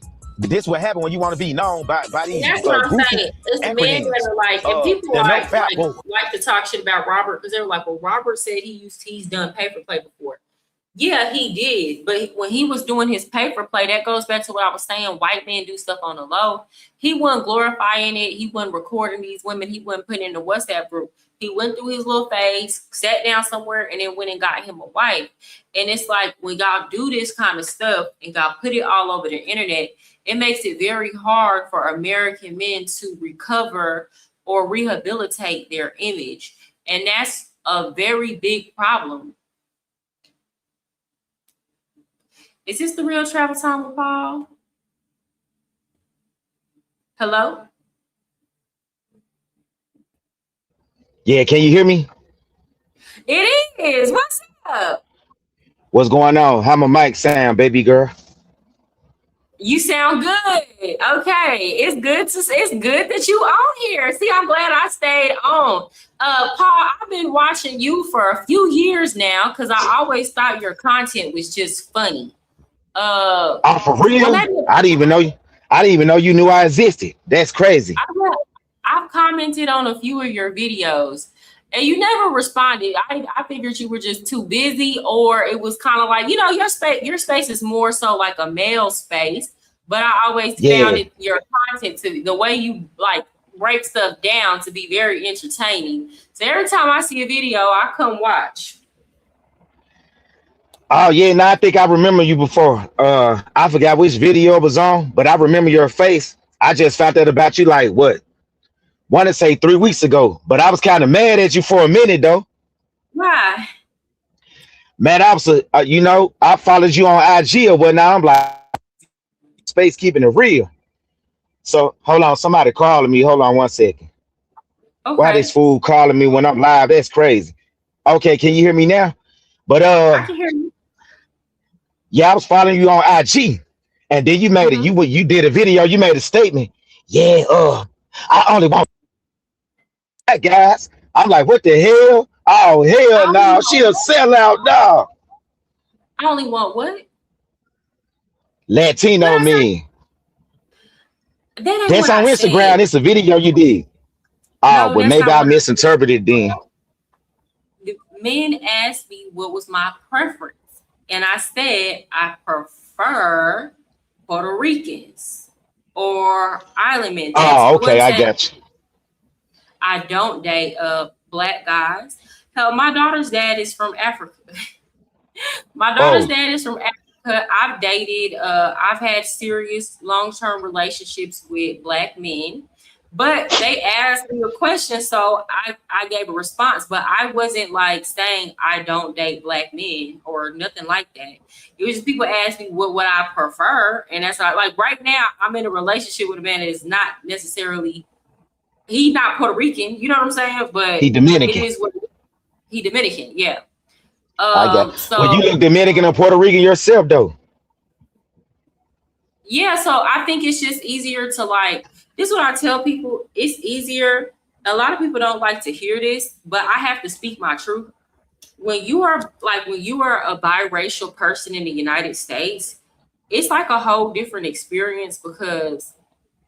This what happened when you want to be known by these. That's what I'm saying. It's the men that are like, and people like to talk shit about Robert because they were like, well, Robert said he's done pay for play before. Yeah, he did. But when he was doing his pay for play, that goes back to what I was saying. White men do stuff on the low. He wasn't glorifying it. He wasn't recording these women. He wasn't putting in the WhatsApp group. He went through his little phase, sat down somewhere, and then went and got him a wife. And it's like when y'all do this kind of stuff and y'all put it all over the internet, it makes it very hard for American men to recover or rehabilitate their image. And that's a very big problem. Is this the real travel time with Paul? Hello? Yeah, can you hear me? It is. What's up? What's going on? How my mic sound, baby girl? You sound good. Okay. It's good that you on here. See, I'm glad I stayed on. Paul, I've been watching you for a few years now because I always thought your content was just funny. Oh, for real? I didn't even know you knew I existed. That's crazy. I've commented on a few of your videos and you never responded. I figured you were just too busy, or it was kind of like, you know, your space is more so like a male space, but I always found your content to the way you like break stuff down to be very entertaining. So every time I see a video, I come watch. Oh yeah, now I think I remember you before. I forgot which video it was on, but I remember your face. I just found that about you like what? Want to say 3 weeks ago, but I was kind of mad at you for a minute though. Why? Man, I was, you know, I followed you on IG or whatnot. I'm like, space keeping it real. So hold on, somebody calling me. Hold on 1 second. Okay. Why this fool calling me when I'm live? That's crazy. Okay, can you hear me now? But I can hear you. Yeah, I was following you on IG, and then you made you did a video. You made a statement. Yeah, I only want that, guys. I'm like, what the hell? Oh hell no, she a sellout, dog. I only want what? Latino men. That's on Instagram. Said. It's a video you did. Oh, but maybe I misinterpreted then. The men asked me what was my preference, and I said I prefer Puerto Ricans or island men. Oh, okay, I got you. I don't date black guys. Hell, my daughter's dad is from Africa. My daughter's dad is from Africa. I've dated, I've had serious long-term relationships with black men, but they asked me a question, so I gave a response, but I wasn't like saying I don't date black men or nothing like that. It was just people asked me what I prefer, and that's like right now I'm in a relationship with a man that is not necessarily, he's not Puerto Rican, you know what I'm saying? But he Dominican. It is what he Dominican, yeah. I got. So, well, you look Dominican and Puerto Rican yourself, though. Yeah, so I think it's just easier to like. This is what I tell people. It's easier a lot of people don't like to hear this, but I have to speak my truth. When you are a biracial person in the United States, it's like a whole different experience, because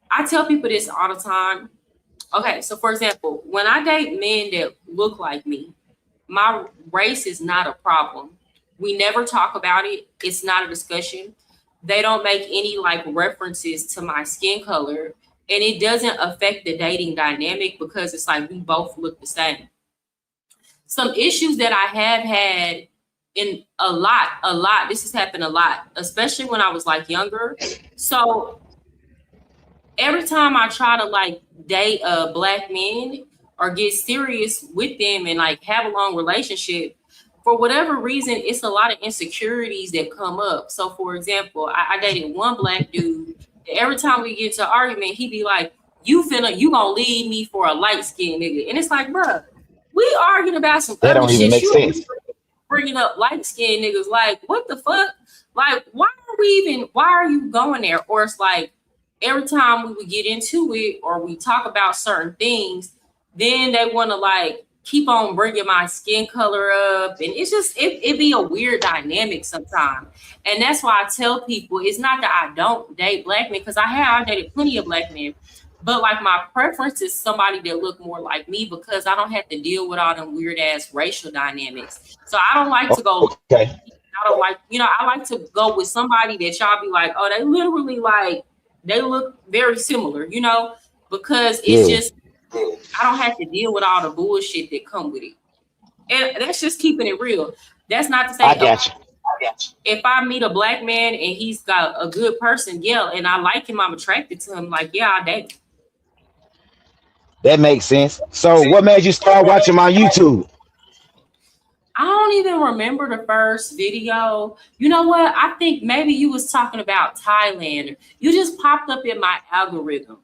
I tell people this all the time. Okay, so for example, when I date men that look like me, my race is not a problem. We never talk about it. It's not a discussion. They don't make any like references to my skin color, and it doesn't affect the dating dynamic because it's like we both look the same. Some issues that I have had in a lot, this has happened a lot, especially when I was like younger. So every time I try to like date black men or get serious with them and like have a long relationship, for whatever reason, it's a lot of insecurities that come up. So for example, I dated one black dude. Every time we get into an argument, he'd be like, you gonna leave me for a light-skinned nigga. And it's like, bruh, we arguing about some That other don't even shit. make sense. Bringing up light-skinned niggas, like, what the fuck? Like, why are you going there? Or it's like, every time we would get into it or we talk about certain things, then they want to like keep on bringing my skin color up. And it's just, it be a weird dynamic sometimes. And that's why I tell people, it's not that I don't date black men, because I dated plenty of black men, but like my preference is somebody that look more like me, because I don't have to deal with all them weird ass racial dynamics. So I don't like to go, Okay. I don't like, I like to go with somebody that y'all be like, oh, they literally like, they look very similar, because it's just, I don't have to deal with all the bullshit that come with it. And that's just keeping it real. That's not to say, I got you. if I meet a black man and he's got a good person, and I like him, I'm attracted to him, like, yeah, I date him. That makes sense. So what made you start watching my YouTube? I don't even remember the first video. You know what? I think maybe you was talking about Thailand. You just popped up in my algorithm.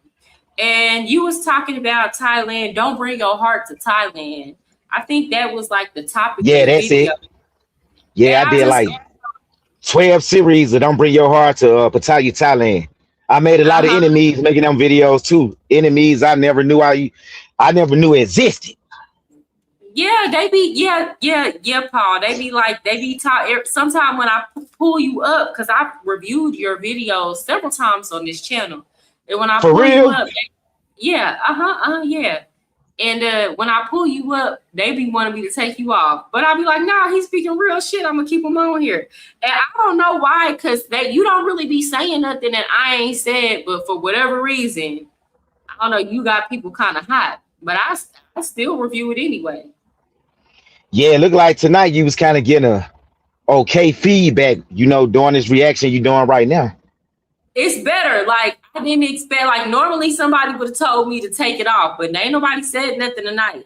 And you was talking about Thailand. Don't bring your heart to Thailand. I think that was like the topic. Yeah, of the that's video. it. Yeah, I did like 12 series of Don't Bring Your Heart to Pattaya, Thailand. I made a lot of enemies making them videos too. Enemies I never knew existed. Yeah, they be, Paul. They be taught. Sometime when I pull you up, because I've reviewed your videos several times on this channel. And when I For pull real? you up, yeah. And when I pull you up, they be wanting me to take you off. But I'll be like, nah, he's speaking real shit. I'm gonna keep him on here. And I don't know why, because you don't really be saying nothing that I ain't said, but for whatever reason, I don't know, you got people kind of hot. But I still review it anyway. Yeah, it looked like tonight you was kind of getting a okay feedback, doing this reaction you doing right now. It's better. Like, I didn't expect, like, normally somebody would have told me to take it off, but ain't nobody said nothing tonight.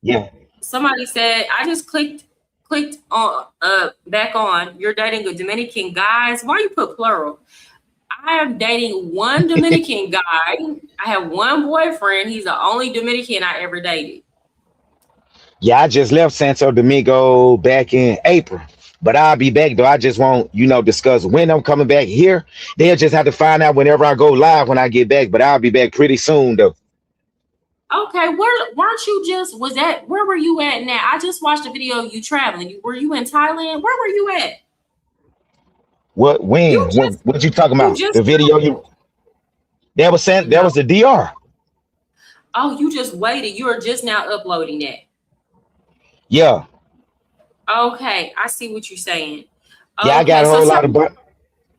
Yeah. Somebody said, I just clicked on back on, you're dating a Dominican guy. Why you put plural? I am dating one Dominican guy. I have one boyfriend. He's the only Dominican I ever dated. Yeah, I just left Santo Domingo back in April. But I'll be back though. I just won't, discuss when I'm coming back here. They'll just have to find out whenever I go live when I get back. But I'll be back pretty soon though. Okay, where were you at now? I just watched a video of you traveling. Were you in Thailand? Where were you at? What you talking about? The video that was the DR. Oh, you just waited. You are just now uploading that. Yeah. Okay, I see what you're saying. Yeah, I got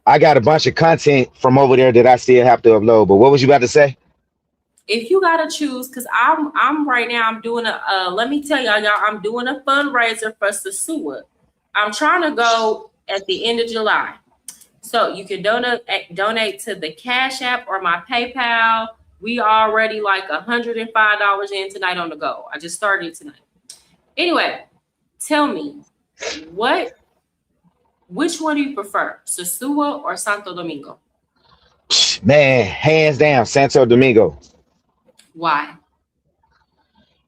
I got a bunch of content from over there that I still have to upload. But what was you about to say? If you gotta choose, because I'm right now, I'm doing let me tell y'all, I'm doing a fundraiser for Sasua. I'm trying to go at the end of July. So you can donate to the Cash App or my PayPal. We already like $105 in tonight on the go. I just started tonight. Anyway, tell me, which one do you prefer, Sasua or Santo Domingo? Man, hands down, Santo Domingo. Why?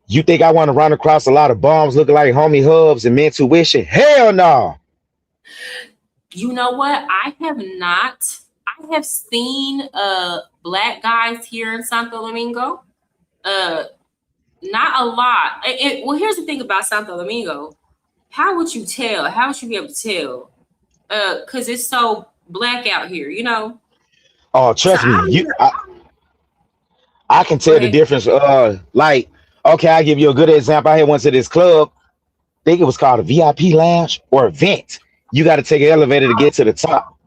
You think I want to run across a lot of bombs looking like homie hubs and mentuition? Hell no. You know what? I have seen black guys here in Santo Domingo. Not a lot. Well, here's the thing about Santo Domingo. How would you tell? How would you be able to tell? Because it's so black out here, you know? Oh, trust me, I can tell the difference. Like, okay, I'll give you a good example. I had went to this club. I think it was called a VIP lounge or event. You got to take an elevator to get to the top.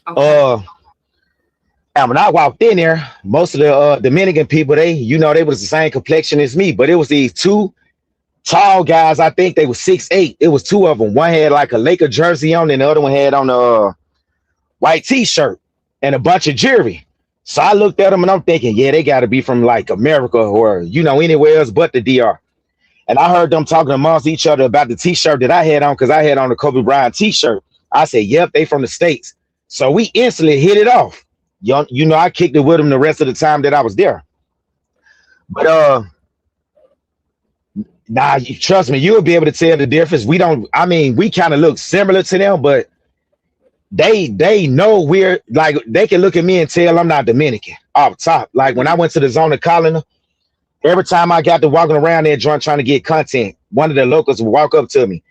And when I walked in there, most of the Dominican people, they was the same complexion as me, but it was these two tall guys. I think they were 6'8". It was two of them. One had like a Laker jersey on, and the other one had on a white t-shirt and a bunch of jewelry. So I looked at them and I'm thinking, yeah, they got to be from like America or, anywhere else but the DR. And I heard them talking amongst each other about the t-shirt that I had on because I had on the Kobe Bryant t-shirt. I said, yep, they from the States. So we instantly hit it off. I kicked it with them the rest of the time that I was there. But trust me, you'll be able to tell the difference. We kind of look similar to them, but they know we're like, they can look at me and tell I'm not Dominican off top. Like when I went to the zone of Colina, every time I got to walking around there trying to get content, one of the locals would walk up to me.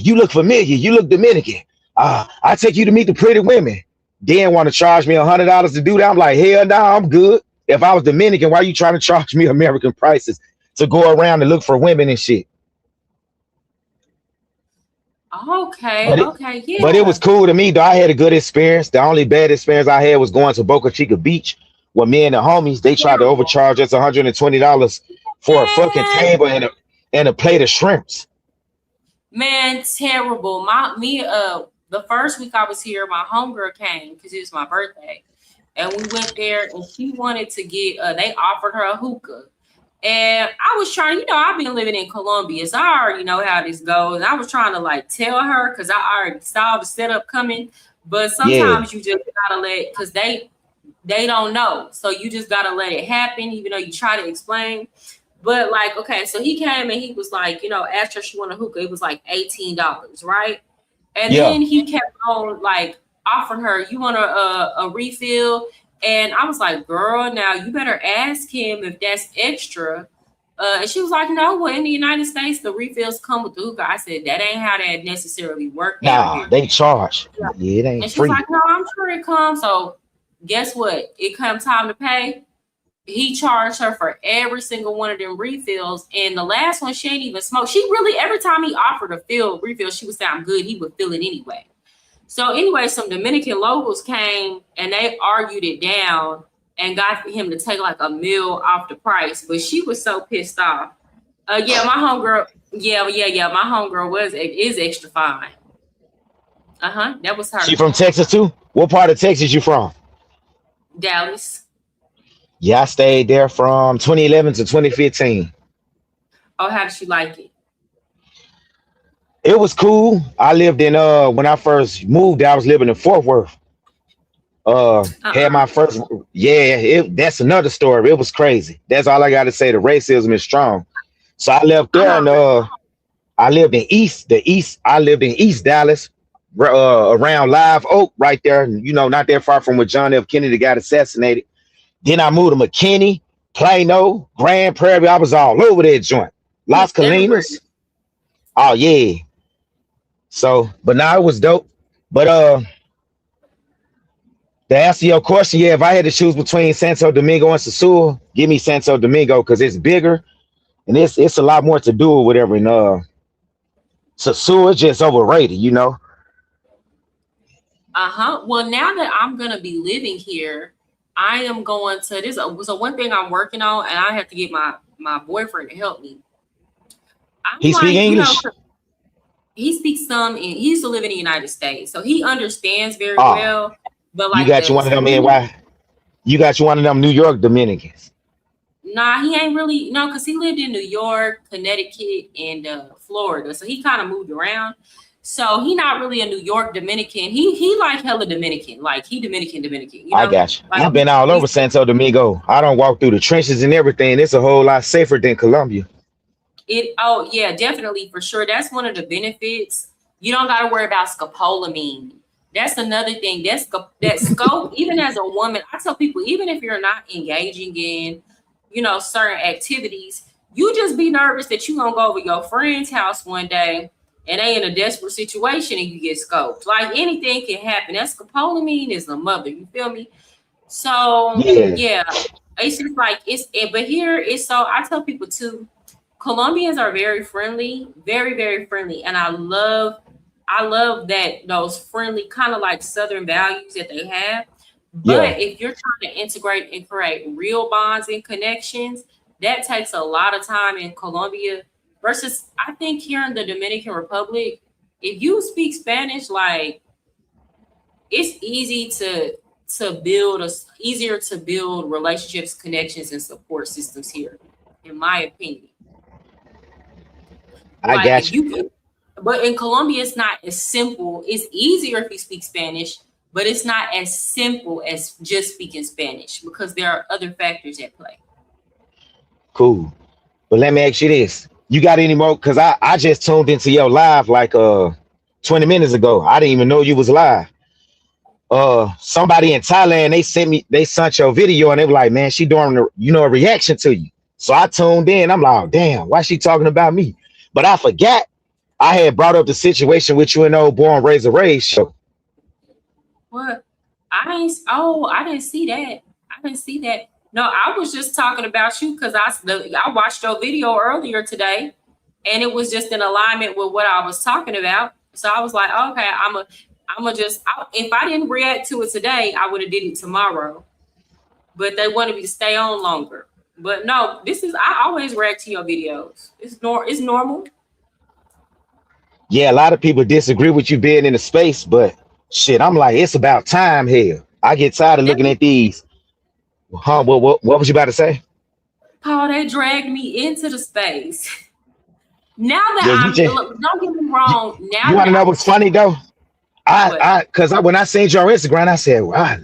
You look familiar. You look Dominican. I take you to meet the pretty women. Then want to charge me $100 to do that. I'm like, hell no, I'm good. If I was Dominican, why are you trying to charge me American prices to go around and look for women and shit? Okay, yeah. But it was cool to me, though. I had a good experience. The only bad experience I had was going to Boca Chica Beach with me and the homies. They tried to overcharge us $120 for a fucking table and a plate of shrimps. Man, terrible. The first week I was here, my homegirl came because it was my birthday. And we went there and she wanted to get, they offered her a hookah. And I was trying, I've been living in Colombia, so I already know how this goes. And I was trying to like tell her because I already saw the setup coming. But sometimes you just gotta let, because they don't know. So you just gotta let it happen, even though you try to explain. But like, okay, so he came and he was like, asked her if she wanted a hookah. It was like $18, right? And then he kept on like offering her, you want a refill? And I was like, girl, now you better ask him if that's extra. And she was like, no, well, in the United States, the refills come with the hookah. I said, that ain't how that necessarily works. Nah, they charge. Yeah, it ain't and she free. was like, no, I'm sure it comes. So guess what? It comes time to pay. He charged her for every single one of them refills. And the last one, she ain't even smoked. She really, every time he offered a refill, she would sound good. He would fill it anyway. So anyway, some Dominican locals came and they argued it down and got him to take like a meal off the price. But she was so pissed off. My homegirl. My homegirl is extra fine. That was her. She from Texas too? What part of Texas you from? Dallas. Yeah, I stayed there from 2011 to 2015. Oh, how did she like it? It was cool. I lived in when I first moved, I was living in Fort Worth. Had my first that's another story. It was crazy. That's all I got to say. The racism is strong. So I left there and I lived in East Dallas, around Live Oak, right there, not that far from where John F. Kennedy got assassinated. Then I moved to McKinney, Plano, Grand Prairie. I was all over that joint. Las Colinas. Oh yeah. So, but now it was dope. But to answer your question, if I had to choose between Santo Domingo and Sosúa, give me Santo Domingo because it's bigger and it's a lot more to do or whatever. And Sosúa is just overrated, Well, now that I'm gonna be living here, I am going to this. So one thing I'm working on, and I have to get my boyfriend to help me. He speaks English. He speaks some. He used to live in the United States, so he understands very well. But like, you got you one of them You got you one of them New York Dominicans. Nah, he ain't really because he lived in New York, Connecticut, and Florida, so he kind of moved around. So he not really a New York Dominican. He like hella Dominican, like he Dominican. I got you. Like, I've been all over Santo Domingo. I don't walk through the trenches and everything. It's a whole lot safer than Colombia. Definitely for sure. That's one of the benefits. You don't got to worry about scopolamine. That's another thing. That scope, even as a woman, I tell people, even if you're not engaging in, certain activities, you just be nervous that you're gonna go over your friend's house one day and they in a desperate situation and you get scoped. Like anything can happen. That's scopolamine is a mother. You feel me? So yeah, it's just like but here it's so I tell people too, Colombians are very friendly, very, very friendly. And I love that those friendly kind of like Southern values that they have. But if you're trying to integrate and create real bonds and connections, that takes a lot of time in Colombia versus I think here in the Dominican Republic, if you speak Spanish, like it's easier to build relationships, connections, and support systems here, in my opinion. I got you. But in Colombia, it's not as simple. It's easier if you speak Spanish, but it's not as simple as just speaking Spanish because there are other factors at play. Cool. But let me ask you this. You got any more? Because I just tuned into your live like 20 minutes ago. I didn't even know you was live. Somebody in Thailand, they sent your video and they were like, man, she doing a reaction to you. So I tuned in. I'm like, damn, why she talking about me? But I forgot I had brought up the situation with you and old Born Raise a Raise show. What? I didn't see that. No, I was just talking about you because I watched your video earlier today and it was just in alignment with what I was talking about. So I was like, okay, if I didn't react to it today, I would have did it tomorrow. But they wanted me to stay on longer. But no, I always react to your videos. It's normal. Yeah, a lot of people disagree with you being in the space, but shit, I'm like, it's about time here. I get tired of looking at these. Huh? What was you about to say? Paul, they dragged me into the space. Now that don't get me wrong. Now you want to know what's funny though? Because when I seen your Instagram, I said, well,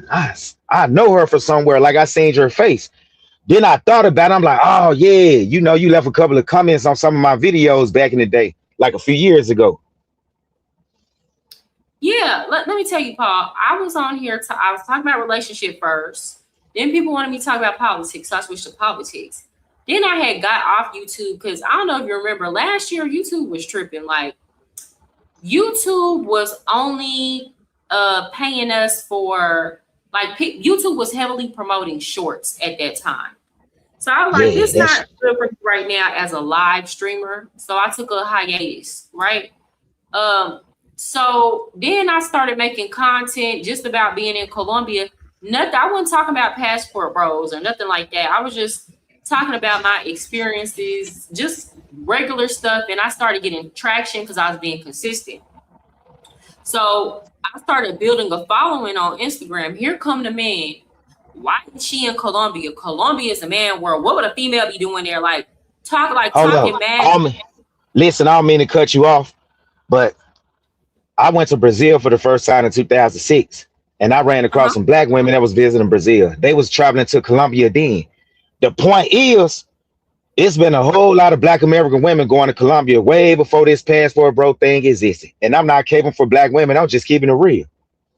I know her from somewhere. Like I seen your face. Then I thought about it. I'm like, oh yeah, you left a couple of comments on some of my videos back in the day, like a few years ago. Yeah, let me tell you, Paul. I was on here. I was talking about relationship first. Then people wanted me to talk about politics, so I switched to politics. Then I had got off YouTube because I don't know if you remember last year YouTube was tripping. Like YouTube was only paying us for YouTube was heavily promoting shorts at that time. So I was like, this is not good for me right now as a live streamer. So I took a hiatus, right? So then I started making content just about being in Colombia. I wasn't talking about passport bros or nothing like that. I was just talking about my experiences, just regular stuff. And I started getting traction because I was being consistent. So I started building a following on Instagram. Here come the man. Why is she in Colombia? Colombia is a man world. What would a female be doing there? Like talking mad. Listen, I don't mean to cut you off, but I went to Brazil for the first time in 2006. And I ran across some black women that was visiting Brazil. They was traveling to Colombia then. The point is, it's been a whole lot of black American women going to Colombia way before this passport bro thing existed. And I'm not caping for black women. I'm just keeping it real.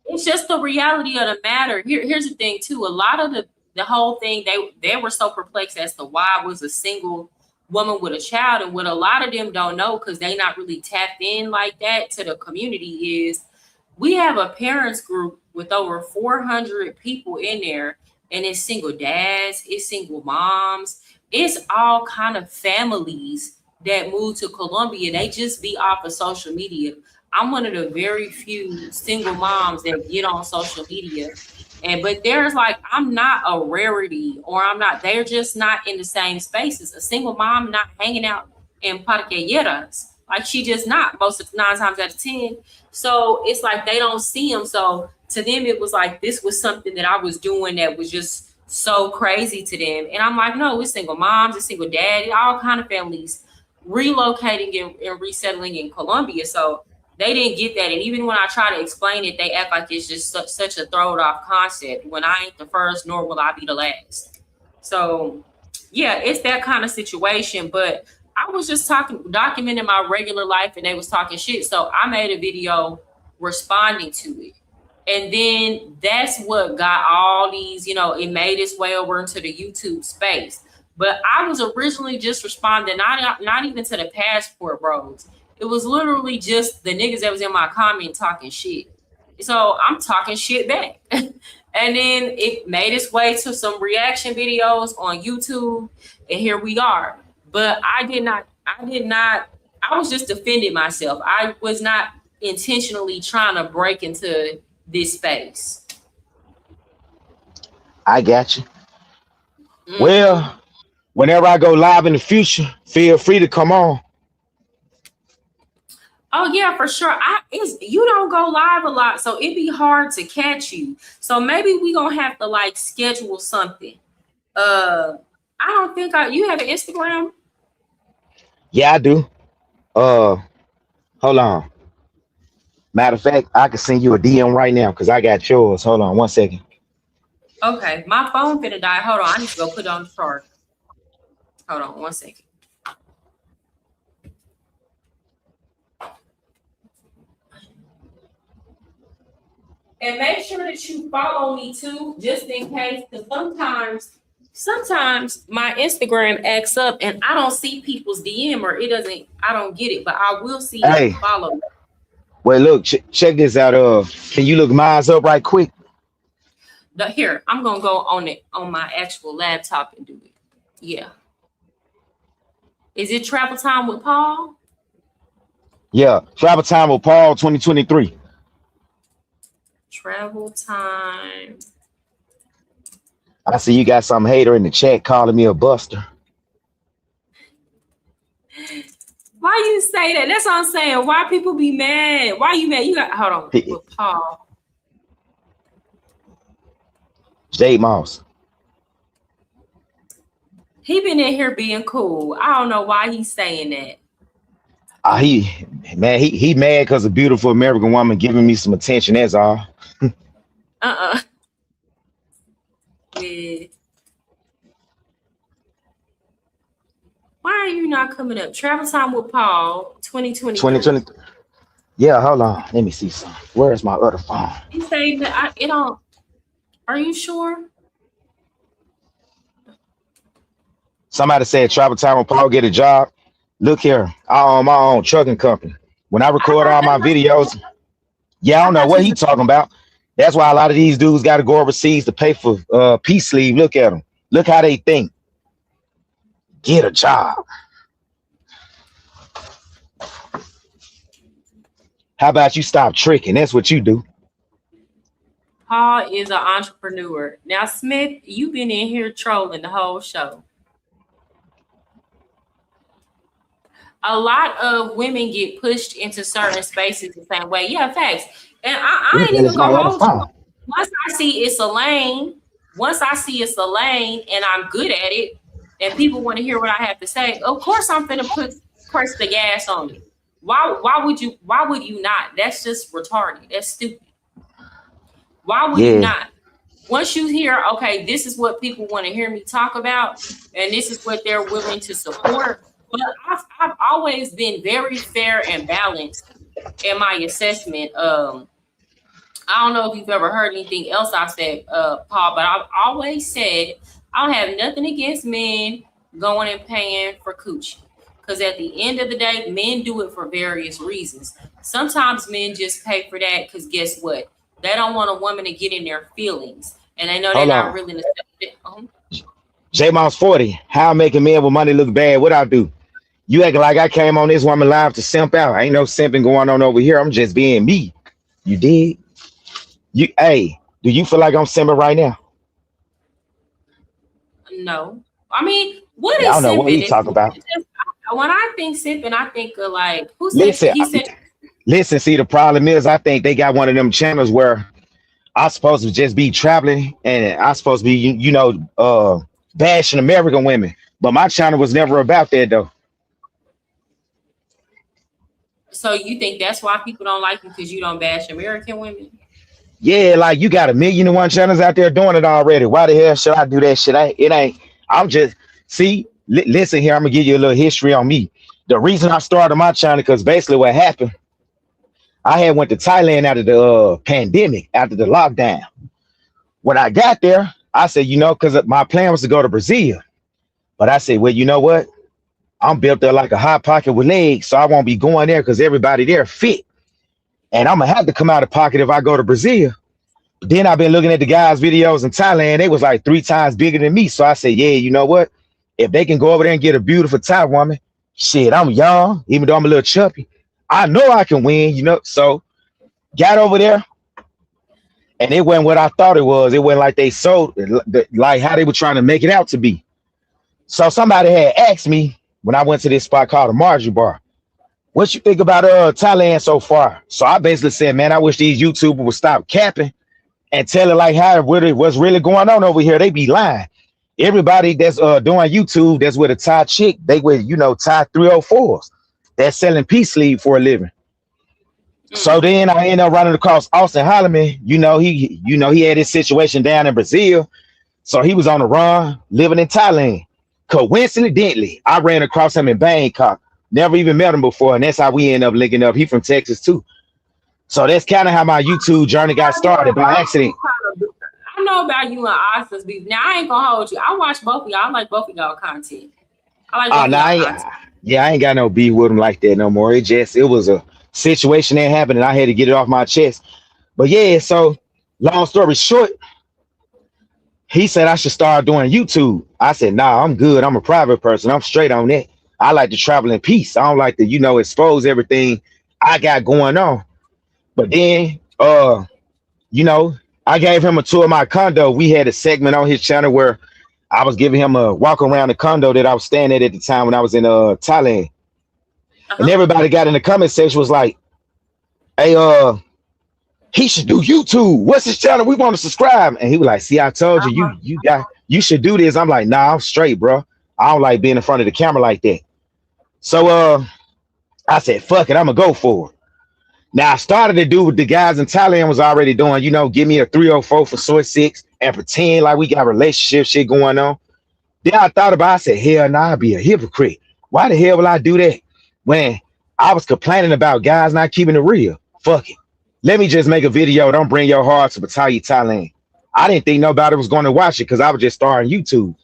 It's just the reality of the matter. Here's the thing too. A lot of the whole thing, they were so perplexed as to why I was a single woman with a child. And what a lot of them don't know, because they not really tapped in like that to the community, is we have a parents group with over 400 people in there, and it's single dads, it's single moms, it's all kind of families that move to Colombia. They just be off of social media. I'm one of the very few single moms that get on social media. But there's I'm not a rarity, or they're just not in the same spaces. A single mom not hanging out in parqueyeras. She just not, most of 9 times out of 10. So it's they don't see them. So to them, it was this was something that I was doing that was just so crazy to them. And I'm like, no, it's single moms, it's single dad, all kind of families relocating and resettling in Colombia. So they didn't get that. And even when I try to explain it, they act like it's just such a thrown off concept when I ain't the first, nor will I be the last. So yeah, it's that kind of situation. But I was just documenting my regular life, and they was talking shit. So I made a video responding to it. And then that's what got all these, you know, it made its way over into the YouTube space. But I was originally just responding, not even to the passport bros. It was literally just the niggas that was in my comment talking shit. So I'm talking shit back. And then it made its way to some reaction videos on YouTube. And here we are. But I was just defending myself. I was not intentionally trying to break into this space. I got you. Well, whenever I go live in the future, feel free to come on. Oh yeah, for sure. You don't go live a lot, so it'd be hard to catch you. So maybe we gonna have to like schedule something. I don't think you have an Instagram. Yeah, I do. Hold on. Matter of fact, I can send you a DM right now because I got yours. Hold on 1 second. Okay, my phone finna die. Hold on, I need to go put it on the charger. Hold on 1 second. And make sure that you follow me too, just in case, because sometimes my Instagram acts up and I don't see people's DM or I don't get it, but I will see you follow. Well, look, check this out. Can you look mine up right quick? Here, I'm gonna go on my actual laptop and do it. Yeah. Is it Travel Time with Paul? Yeah, Travel Time with Paul 2023. Travel Time. I see you got some hater in the chat calling me a buster. Why you say that? That's what I'm saying. Why people be mad? Why you mad? You got hold on with Paul. Jade Moss. He been in here being cool. I don't know why he's saying that. He mad because a beautiful American woman giving me some attention. That's all. Yeah. Why are you not coming up? Travel Time with Paul 2023. Yeah, hold on. Let me see something. Where's my other phone? He say that it don't. Are you sure? Somebody said Travel Time with Paul get a job. Look here, I own my own trucking company. When I record all my videos, I don't know what he talking about. That's why a lot of these dudes got to go overseas to pay for peace leave. Look at them. Look how they think. Get a job. How about you stop tricking? That's what you do. Paul is an entrepreneur. Now, Smith, you've been in here trolling the whole show. A lot of women get pushed into certain spaces the same way. Yeah, facts. And I ain't even gonna hold you. Once I see it's a lane and I'm good at it and people want to hear what I have to say, of course I'm finna press the gas on it. Why would you not? That's just retarded. That's stupid. Why would you not? Once you hear, okay, this is what people want to hear me talk about, and this is what they're willing to support. But I've always been very fair and balanced in my assessment. I don't know if you've ever heard anything else I've said, Paul, but I've always said I don't have nothing against men going and paying for coochie. Because at the end of the day, men do it for various reasons. Sometimes men just pay for that because guess what? They don't want a woman to get in their feelings. And they know they're not really necessarily. J-Moss 40. How I make a man with money look bad? What I do? You acting like I came on this woman live to simp out. Ain't no simping going on over here. I'm just being me. You dig? Hey, do you feel like I'm simping right now? No. I mean, what is I don't know simping? what you talking about. When I think simping, I think of like, who said? Listen, see, the problem is I think they got one of them channels where I'm supposed to just be traveling and I'm supposed to be, bashing American women. But my channel was never about that, though. So you think that's why people don't like you because you don't bash American women? Yeah, like you got 1,000,001 channels out there doing it already. Why the hell should I do that shit? I'm just, listen here, I'm gonna give you a little history on me. The reason I started my channel, because basically what happened, I had went to Thailand after the pandemic, after the lockdown. When I got there, I said, you know, because my plan was to go to Brazil. But I said, well, you know what? I'm built up like a hot pocket with legs, so I won't be going there because everybody there fit. And I'm going to have to come out of pocket if I go to Brazil. Then I've been looking at the guys' videos in Thailand. They was like 3 times bigger than me. So I said, yeah, you know what? If they can go over there and get a beautiful Thai woman, shit, I'm young, even though I'm a little chubby. I know I can win, you know? So got over there. And it wasn't what I thought it was. It wasn't like they sold, like how they were trying to make it out to be. So somebody had asked me when I went to this spot called the Marjorie Bar, what you think about Thailand so far? So I basically said, man, I wish these YouTubers would stop capping and tell it like how what's really going on over here. They be lying. Everybody that's doing YouTube that's with a Thai chick, they with, you know, Thai 304s. That's selling peace sleeve for a living. So then I ended up running across Austin Holloman. You know, he had his situation down in Brazil. So he was on the run, living in Thailand. Coincidentally, I ran across him in Bangkok. Never even met him before, and that's how we end up linking up. He from Texas too. So that's kind of how my YouTube journey got started by accident. I know about you and Austin's beef. Now I ain't gonna hold you. I watch both of y'all. I like both of y'all content. I like both of y'all content. Yeah, I ain't got no beef with him like that no more. It was a situation that happened and I had to get it off my chest. But yeah, so long story short, he said I should start doing YouTube. I said, nah, I'm good. I'm a private person. I'm straight on that. I like to travel in peace. I don't like to, you know, expose everything I got going on. But then, you know, I gave him a tour of my condo. We had a segment on his channel where I was giving him a walk around the condo that I was staying at the time when I was in Thailand. And everybody got in the comment section was like, hey, he should do YouTube. What's his channel? We want to subscribe. And he was like, see, I told you, you should do this. I'm like, nah, I'm straight, bro. I don't like being in front of the camera like that. So I said, fuck it, I'm gonna go for it. Now I started to do what the guys in Thailand was already doing, you know, give me a 304 for soy 6 and pretend like we got relationship shit going on. Then I thought about it, I said, hell nah, I'd be a hypocrite. Why the hell will I do that when I was complaining about guys not keeping it real? Fuck it. Let me just make a video. Don't bring your heart to Pattaya, Thailand. I didn't think nobody was going to watch it because I was just starting YouTube.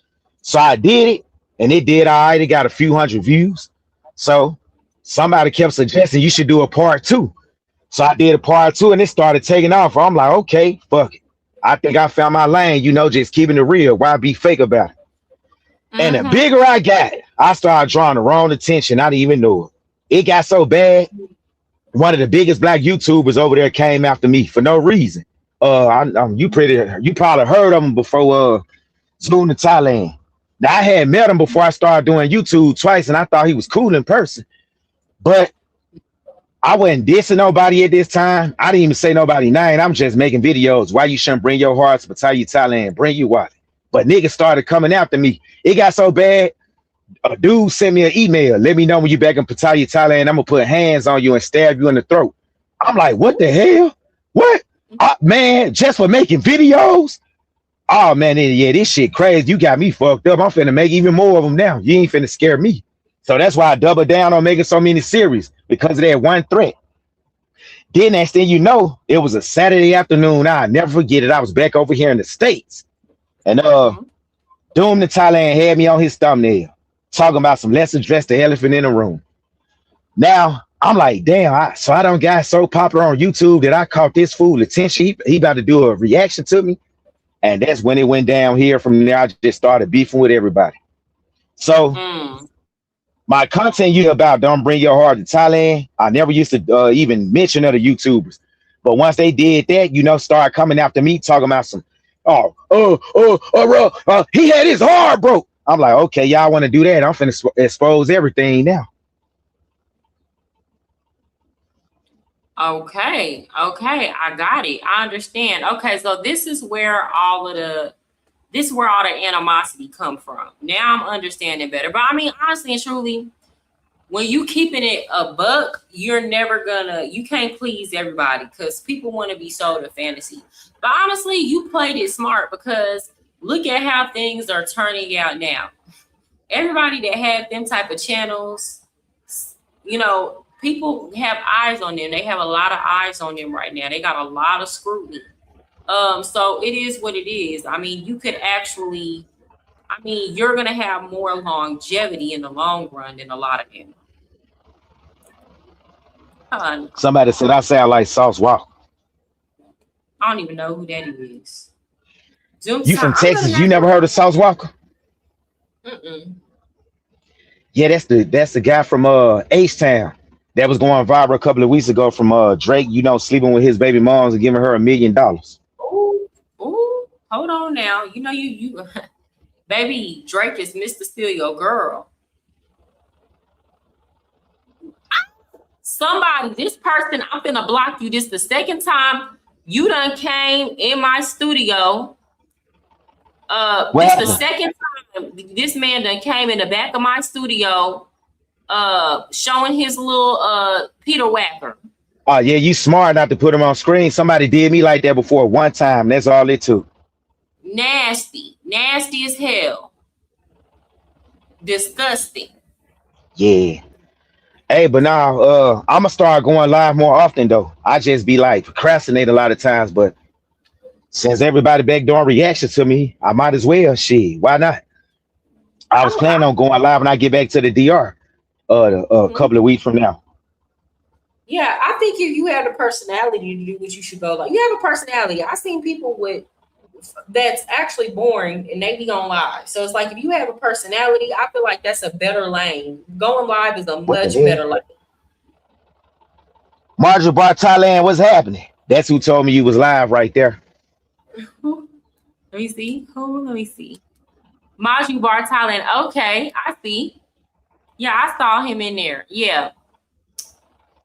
So I did it, and it did all right. It got a few hundred views. So somebody kept suggesting you should do a part 2. So I did a part 2, and it started taking off. I'm like, okay, fuck it. I think I found my lane, you know, just keeping it real. Why be fake about it? And the bigger I got, I started drawing the wrong attention. I didn't even know it. It got so bad. One of the biggest black YouTubers over there came after me for no reason. You probably heard of him before. Zoom to Thailand. Now I had met him before I started doing YouTube twice, and I thought he was cool in person. But I wasn't dissing nobody at this time. I didn't even say nobody's name. I'm just making videos. Why you shouldn't bring your hearts to Pattaya, Thailand? Bring you wallet. But niggas started coming after me. It got so bad. A dude sent me an email. Let me know when you back in Pattaya, Thailand. I'm gonna put hands on you and stab you in the throat. I'm like, what the hell? What? Man, just for making videos? Oh man, yeah, this shit crazy. You got me fucked up. I'm finna make even more of them now. You ain't finna scare me. So that's why I doubled down on making so many series, because of that one threat. Then next thing you know, it was a Saturday afternoon. I'll never forget it. I was back over here in the States. And Doom to Thailand had me on his thumbnail, talking about some let's address the elephant in the room. Now, I'm like, damn, I done got so popular on YouTube that I caught this fool attention. He about to do a reaction to me. And that's when it went down here. From there, I just started beefing with everybody. So my content you about don't bring your heart to Thailand. I never used to even mention other YouTubers. But once they did that, you know, started coming after me, talking about some, he had his heart broke. I'm like, okay, y'all want to do that? I'm finna expose everything now. Okay, I got it. I understand. Okay, so this is where all the animosity come from. Now I'm understanding better. But I mean, honestly and truly, when you keeping it a buck, you can't please everybody because people want to be sold a fantasy. But honestly, you played it smart because look at how things are turning out now. Everybody that had them type of channels, you know, people have eyes on them. They have a lot of eyes on them right now. They got a lot of scrutiny. So it is what it is. I mean, you could actually, I mean, you're going to have more longevity in the long run than a lot of them. Somebody said I sound like Sauce Walker. I don't even know who that is. Zoom You from time. Texas? You never heard of Sauce Walker? Mm-mm. Yeah, that's the guy from H-Town that was going viral a couple of weeks ago from Drake, you know, sleeping with his baby moms and giving her $1 million. Ooh, hold on now. You know, you baby, Drake is Mr. Steal Your Girl. Somebody, this person, I'm finna block you. This the second time you done came in my studio. This the second time this man done came in the back of my studio showing his little Peter Whacker. Oh yeah, you smart not to put him on screen. Somebody did me like that before one time. That's all it took. Nasty as hell. Disgusting. Yeah. Hey, but now I'm gonna start going live more often though. I just be like procrastinate a lot of times, but since everybody back doing reaction to me, I might as well. Shit, why not? I was planning on going live when I get back to the DR a couple of weeks from now. Yeah, I think if you have the personality to do what you should go like. You have a personality. I've seen people with that's actually boring and they be on live. So it's like if you have a personality, I feel like that's a better lane. Going live is a much better lane. Marjorie Bar Thailand, what's happening? That's who told me you was live right there. Let me see. Let me see. Maju Bar Thailand. Okay, I see. Yeah, I saw him in there. Yeah.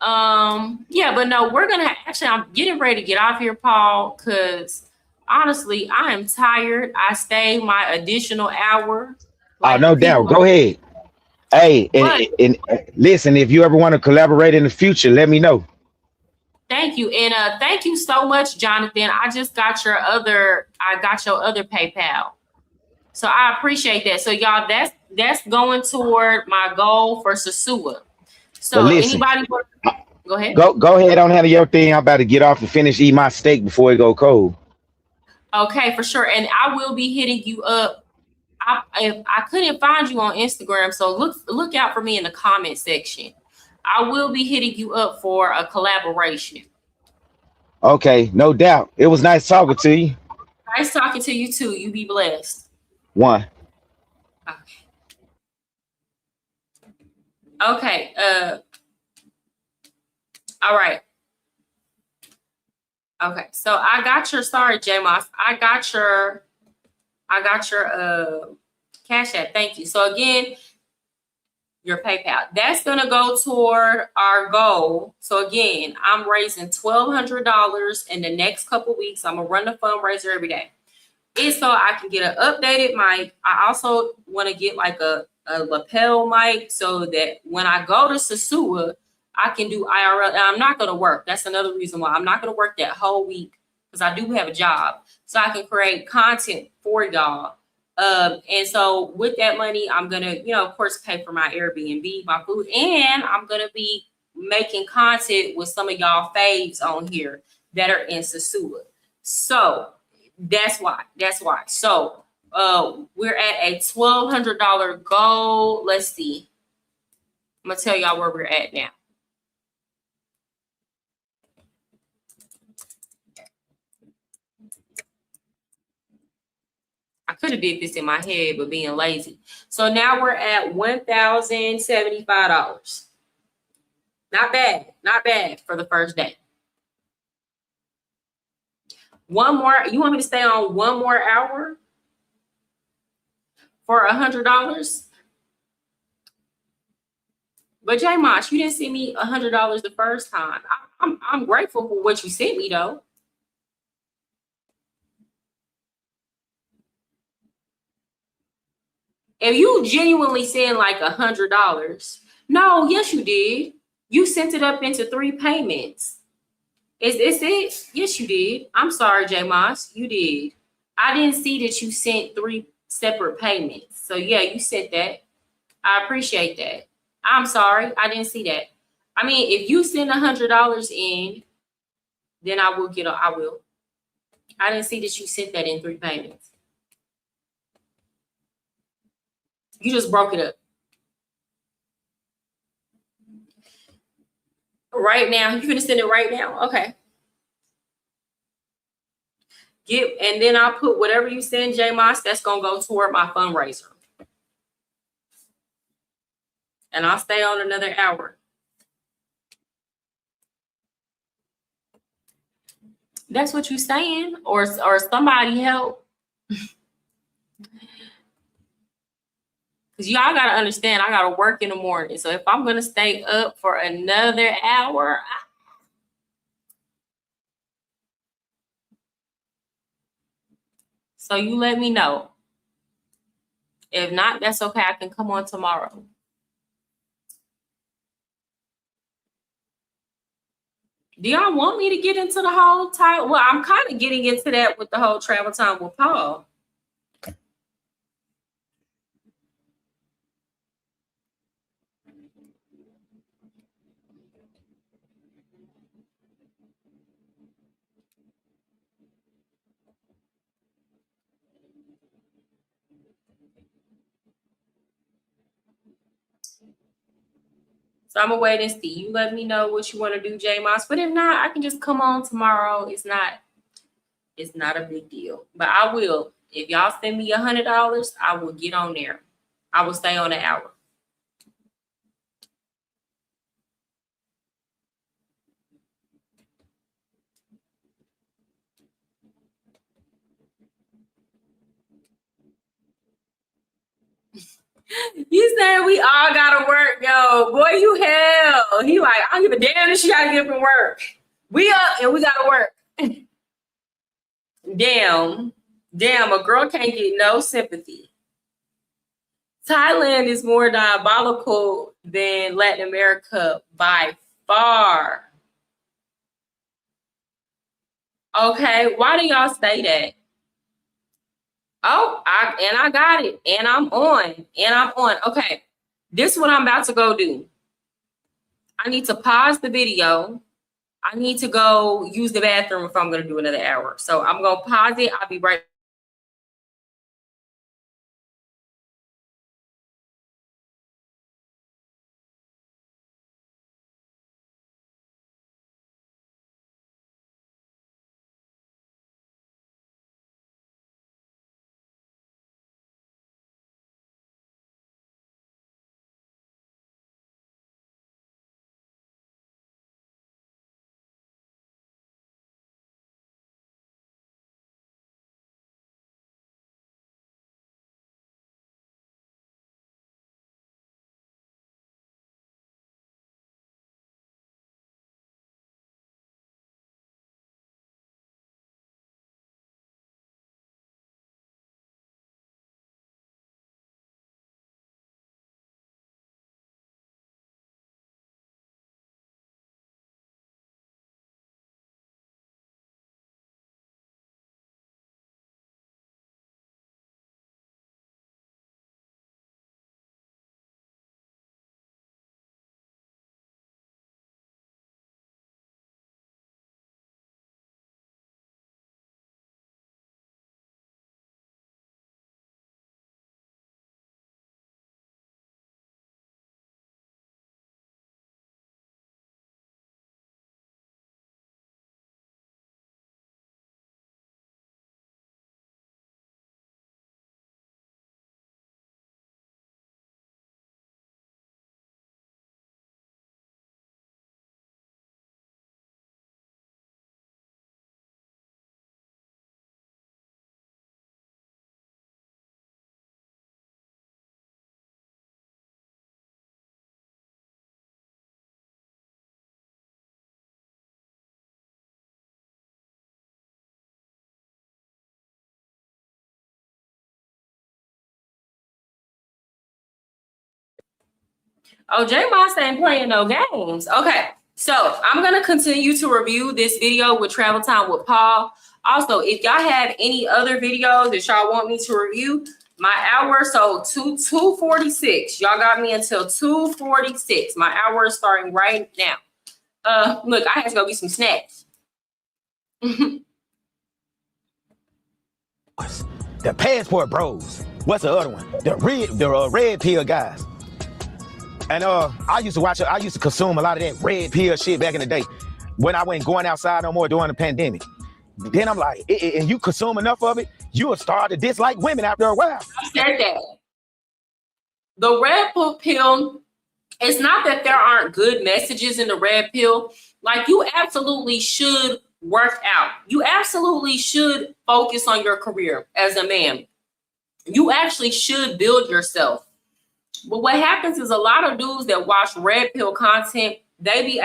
Yeah, but no, we're gonna actually I'm getting ready to get off here, Paul, because honestly, I am tired. I stayed my additional hour. Oh, no doubt. Go ahead. Hey, and listen, if you ever want to collaborate in the future, let me know. Thank you. And thank you so much, Jonathan. I just got your other PayPal. So I appreciate that. So y'all, that's going toward my goal for Sasua. So listen, anybody go ahead. Go ahead on handle your thing. I'm about to get off and finish eating my steak before it go cold. Okay, for sure. And I will be hitting you up. If I couldn't find you on Instagram, so look out for me in the comment section. I will be hitting you up for a collaboration. Okay, no doubt. It was nice talking to you. Nice talking to you too. You be blessed. One. Okay. All right. Okay. So I got your, sorry, J-Moss. I got your Cash App. Thank you. So again, your PayPal. That's gonna go toward our goal. So again, I'm raising $1,200 in the next couple weeks. I'm gonna run the fundraiser every day. It's so I can get an updated mic. I also want to get like a lapel mic so that when I go to Sasua, I can do IRL. And I'm not gonna work. That's another reason why I'm not gonna work that whole week because I do have a job. So I can create content for y'all. And so with that money, I'm gonna, of course, pay for my Airbnb, my food, and I'm gonna be making content with some of y'all faves on here that are in Sasua. So that's why. So we're at a $1,200 goal. Let's see. I'm gonna tell y'all where we're at now. I could have did this in my head, but being lazy. So now we're at $1,075. Not bad for the first day. One more, you want me to stay on one more hour for $100? But J Mosh, you didn't send me $100 the first time. I'm grateful for what you sent me though. If you genuinely send like $100, no, yes, you did. You sent it up into 3 payments. Is this it? Yes, you did. I'm sorry, J Moss. You did. I didn't see that you sent 3 separate payments. So yeah, you said that. I appreciate that. I'm sorry. I didn't see that. I mean, if you send $100 in, then I will. I didn't see that you sent that in 3 payments. You just broke it up. Right now, you're gonna send it right now. Okay. And then I'll put whatever you send, J Moss, that's gonna go toward my fundraiser. And I'll stay on another hour. That's what you saying, or somebody help. Because y'all gotta understand, I gotta work in the morning. So if I'm gonna stay up for another hour, so you let me know. If not, that's okay. I can come on tomorrow. Do y'all want me to get into the whole title? Well, I'm kind of getting into that with the whole travel time with Paul. So I'm gonna wait and see. You let me know what you want to do, J Moss. But if not, I can just come on tomorrow. It's not a big deal. But I will. If y'all send me $100, I will get on there. I will stay on an hour. You said we all gotta work, yo. Boy, you hell. He like, I don't give a damn if she gotta get from work. We up and we gotta work. Damn, a girl can't get no sympathy. Thailand is more diabolical than Latin America by far. Okay, why do y'all say that? Oh, I got it. And I'm on. Okay, this is what I'm about to go do. I need to pause the video. I need to go use the bathroom if I'm going to do another hour. So I'm going to pause it. I'll be right back. Oh, J Moss ain't playing no games. Okay, so I'm gonna continue to review this video with Travel Time with Paul. Also, if y'all have any other videos that y'all want me to review, My hour, so 2:46. Y'all got me until 2:46. My hour is starting right now. Look, I had to go get some snacks. The passport bros. What's the other one? The red pill guys. And I used to consume a lot of that red pill shit back in the day when I wasn't going outside no more during the pandemic. Then I'm like, and you consume enough of it, you will start to dislike women after a while. I said that. The red pill, it's not that there aren't good messages in the red pill. Like, you absolutely should work out. You absolutely should focus on your career as a man. You actually should build yourself. But what happens is a lot of dudes that watch red pill content, they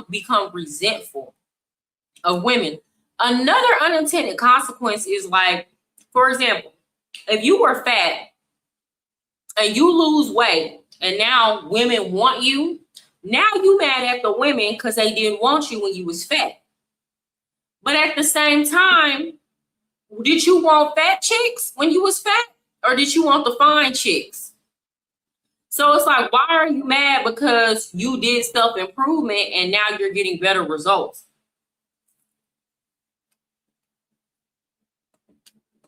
become resentful of women. Another unintended consequence is, like, for example, if you were fat and you lose weight and now women want you, now you mad at the women because they didn't want you when you was fat. But at the same time, did you want fat chicks when you was fat, or did you want the fine chicks? So it's like, why are you mad because you did self-improvement and now you're getting better results?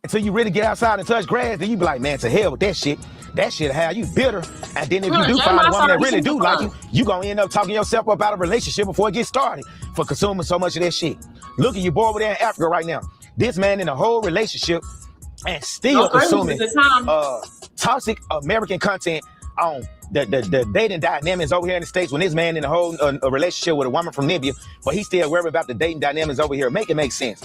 Until you really get outside and touch grass, then you be like, man, to hell with that shit. That shit have you bitter. And then if you do find a woman that really do like you, you gonna end up talking yourself up out of a relationship before it gets started for consuming so much of that shit. Look at your boy over there in Africa right now. This man in a whole relationship and still consuming toxic American content on the dating dynamics over here in the States, when this man in a whole a relationship with a woman from Libya, but he still worried about the dating dynamics over here. Make it make sense.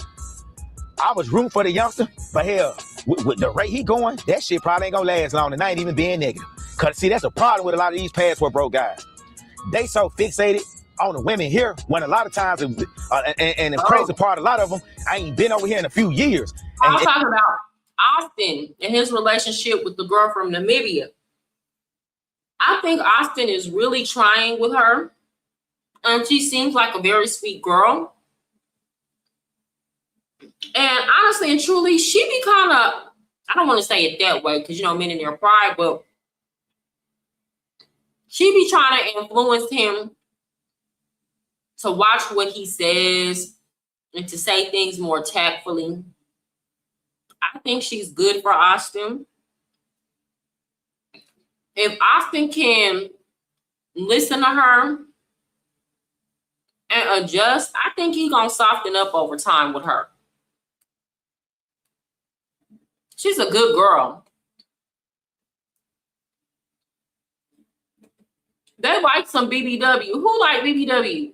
I was rooting for the youngster, but hell, with the rate he going, that shit probably ain't gonna last long, and I ain't even being negative. Cause see, that's a problem with a lot of these passport bro guys. They so fixated on the women here, when a lot of times, and the crazy part, a lot of them, I ain't been over here in a few years. I'm talking about Austin and his relationship with the girl from Namibia. I think Austin is really trying with her. She seems like a very sweet girl. And honestly and truly, she be kind of, I don't want to say it that way because, you know, men in their pride, but she be trying to influence him to watch what he says and to say things more tactfully. I think she's good for Austin. If Austin can listen to her and adjust, I think he's going to soften up over time with her. She's a good girl. They like some BBW. Who like BBW?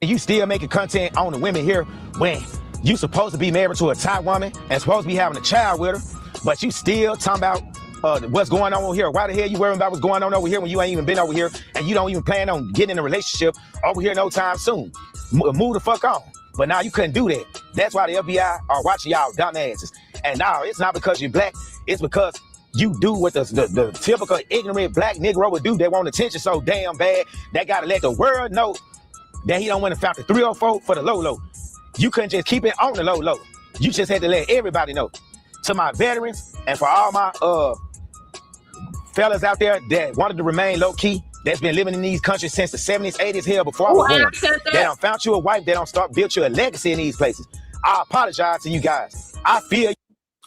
You still making content on the women here when you supposed to be married to a Thai woman and supposed to be having a child with her, but you still talking about what's going on over here. Why the hell you worrying about what's going on over here when you ain't even been over here and you don't even plan on getting in a relationship over here no time soon? Move the fuck on. But now you couldn't do that. That's why the FBI are watching y'all dumb asses. And now it's not because you're black. It's because you do what the typical ignorant black Negro would do. They want attention so damn bad. They got to let the world know that he don't want to found the 304 for the low. You couldn't just keep it on the low. You just had to let everybody know. To my veterans and for all my fellas out there that wanted to remain low key, that's been living in these countries since the 70s, 80s, hell, before I was born. They done found you a wife, they don't start build you a legacy in these places. I apologize to you guys. I feel.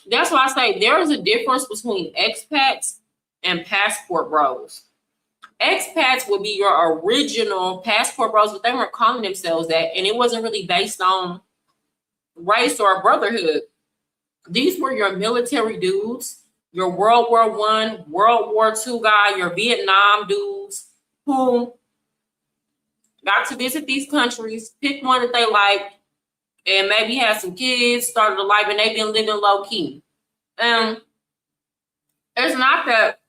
That's why I say there is a difference between expats and passport bros. Expats would be your original passport bros, but they weren't calling themselves that, and it wasn't really based on race or brotherhood. These were your military dudes, your World War I, World War II guy, your Vietnam dudes who got to visit these countries, pick one that they like, and maybe had some kids, started a life, and they've been living low key. And it's not that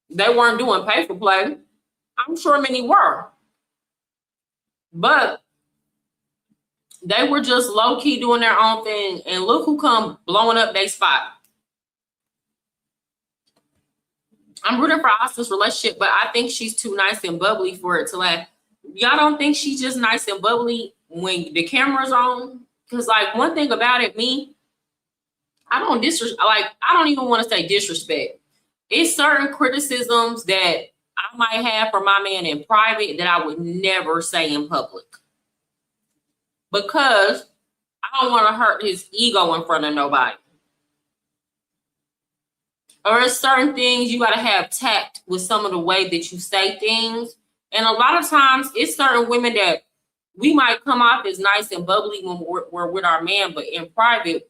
they weren't doing pay for play. I'm sure many were. But they were just low key doing their own thing, and look who come blowing up their spot. I'm rooting for Austin's relationship, but I think she's too nice and bubbly for it to last. Y'all don't think she's just nice and bubbly when the camera's on? Because like one thing about it, I don't even want to say disrespect. It's certain criticisms that I might have for my man in private that I would never say in public. Because I don't want to hurt his ego in front of nobody. Or it's certain things you got to have tact with some of the way that you say things. And a lot of times it's certain women that we might come off as nice and bubbly when we're with our man, but in private,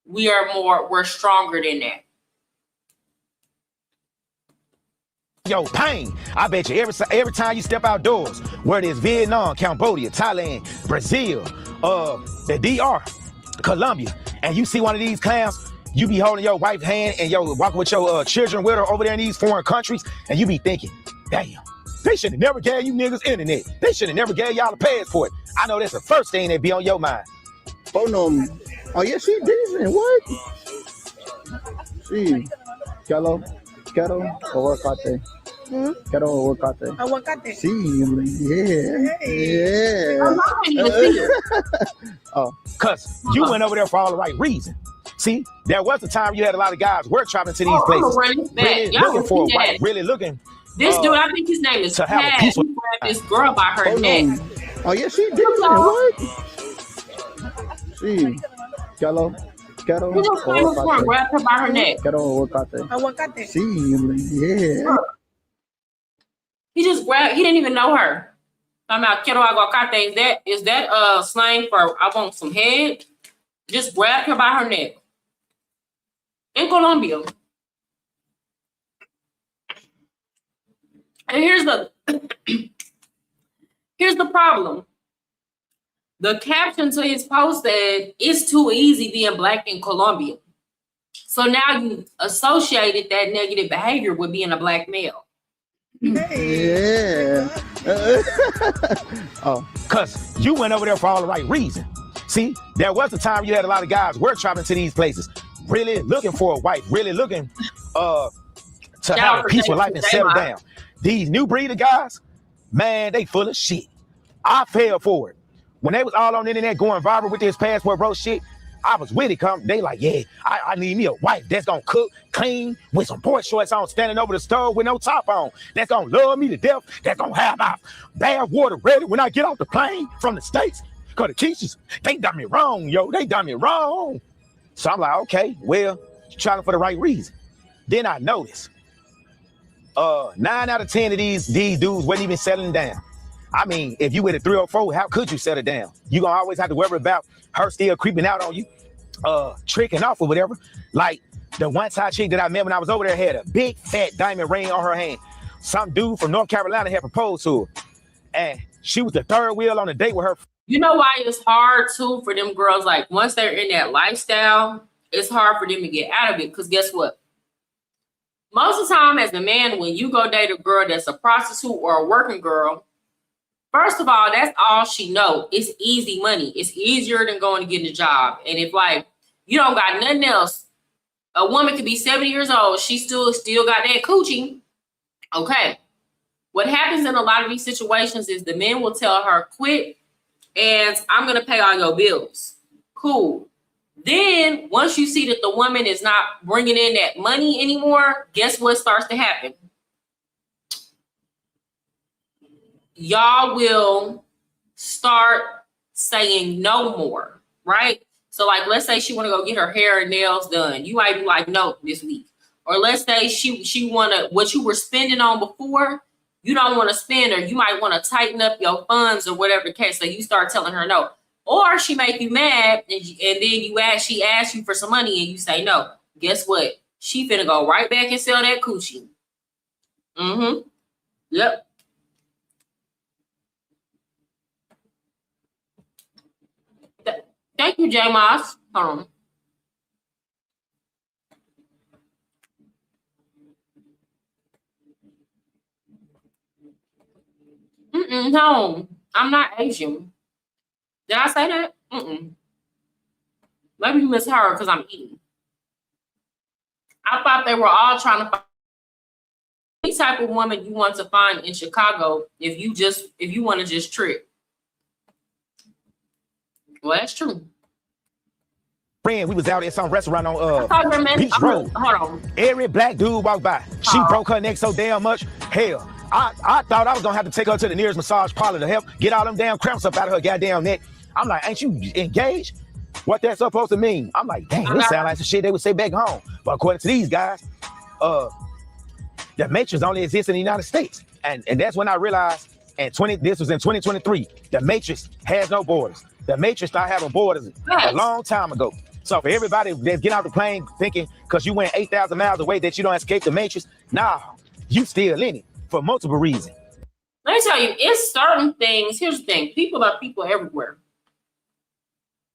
we're stronger than that. Yo, pain. I bet you every time you step outdoors, whether it's Vietnam, Cambodia, Thailand, Brazil, the DR, Colombia, and you see one of these clowns, you be holding your wife's hand and yo walking with your children with her over there in these foreign countries, and you be thinking, damn, they should have never gave you niggas internet. They should have never gave y'all a passport. I know that's the first thing that be on your mind. Oh no. Oh yeah, she decent. What? Sí. Quiero aguacate. Quiero aguacate. Aguacate. Sí, yeah. Oh, cause you went over there for all the right reason. See, there was a time you had a lot of guys work traveling to these places, really looking for a wife, really looking. This dude, I think his name is to have a Pat. peaceful. He grabbed this girl by her neck. Oh yeah, she decent. What? Sí. Quiero He just came up and grabbed her by her neck. Quiero aguacate. Aguacate. Sí, yeah. He just grabbed. He didn't even know her. I'm out. Quiero aguacate. Is that slang for I want some head? Just grabbed her by her neck. In Colombia. And here's the problem. The caption to his post said, "It's too easy being black in Colombia." So now you associated that negative behavior with being a black male. Yeah. Oh, cause you went over there for all the right reason. See, there was a time you had a lot of guys work traveling to these places, really looking for a wife, really looking to have a peaceful life and settle down. These new breed of guys, man, they full of shit. I fell for it. When they was all on the internet going viral with this passport bro shit, I was with it. They like, yeah, I need me a wife that's gonna cook, clean, with some boy shorts on, standing over the stove with no top on, that's gonna love me to death, that's gonna have my bath water ready when I get off the plane from the States. Cause the Keishas, they done me wrong, yo, they done me wrong. So I'm like, okay, well, you're trying for the right reason. Then I noticed, 9 out of 10 of these dudes wasn't even settling down. I mean, if you with a 304, how could you settle down? You gonna always have to worry about her still creeping out on you, tricking off or whatever. Like the one time chick that I met when I was over there had a big fat diamond ring on her hand. Some dude from North Carolina had proposed to her, and she was the third wheel on a date with her. You know why it's hard too for them girls? Like once they're in that lifestyle, it's hard for them to get out of it. Because guess what? Most of the time, as a man, when you go date a girl that's a prostitute or a working girl, first of all, that's all she know. It's easy money. It's easier than going to get a job. And if like you don't got nothing else, a woman could be 70 years old. She still got that coochie. Okay. What happens in a lot of these situations is the men will tell her, quit, and I'm going to pay all your bills. Cool. Then once you see that the woman is not bringing in that money anymore, guess what starts to happen? Y'all will start saying no more, right? So like, let's say she want to go get her hair and nails done. You might be like, no, this week. Or let's say she want to, what you were spending on before, you don't want to spend, or you might want to tighten up your funds or whatever the case. So you start telling her no. Or she make you mad and then she asks you for some money and you say no. Guess what? She finna go right back and sell that coochie. Mm-hmm. Yep. Thank you, J Moss. Hold on. No, I'm not Asian. Did I say that? Maybe you misheard because I'm eating. I thought they were all trying to find any type of woman you want to find in Chicago if you want to just trip. Well, that's true. friend, we was out at some restaurant on Beach Hold Road. on. Every black dude walked by. She broke her neck so damn much. Hell, I thought I was gonna have to take her to the nearest massage parlor to help get all them damn cramps up out of her goddamn neck. I'm like, ain't you engaged? What that's supposed to mean? I'm like, dang, this sound like some shit they would say back home. But according to these guys, the matrix only exists in the United States. And that's when I realized, this was in 2023, the matrix has no borders. The matrix started having borders a long time ago. So for everybody that's getting out the plane thinking because you went 8,000 miles away that you don't escape the matrix, nah, you still in it for multiple reasons. Let me tell you, it's certain things. Here's the thing. People are people everywhere.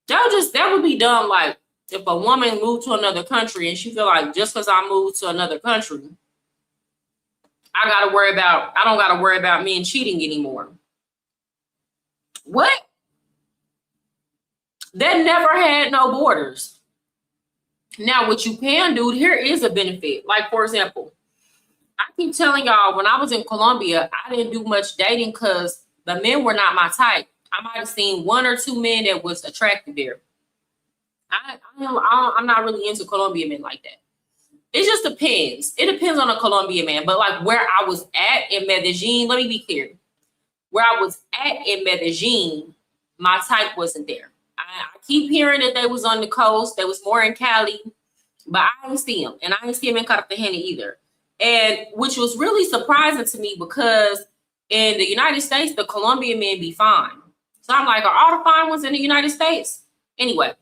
That would be dumb. Like if a woman moved to another country and she feel like just because I moved to another country, I don't gotta worry about men cheating anymore. What? That never had no borders. Now, what you can do, here is a benefit. Like, for example, I keep telling y'all, when I was in Colombia, I didn't do much dating because the men were not my type. I might have seen 1 or 2 men that was attractive there. I'm not really into Colombian men like that. It just depends. It depends on a Colombian man. But like where I was at in Medellin, let me be clear. Where I was at in Medellin, my type wasn't there. I keep hearing that they was on the coast. They was more in Cali, but I didn't see them. And I didn't see them in Cartagena either. And which was really surprising to me because in the United States, the Colombian men be fine. So I'm like, are all the fine ones in the United States? Anyway,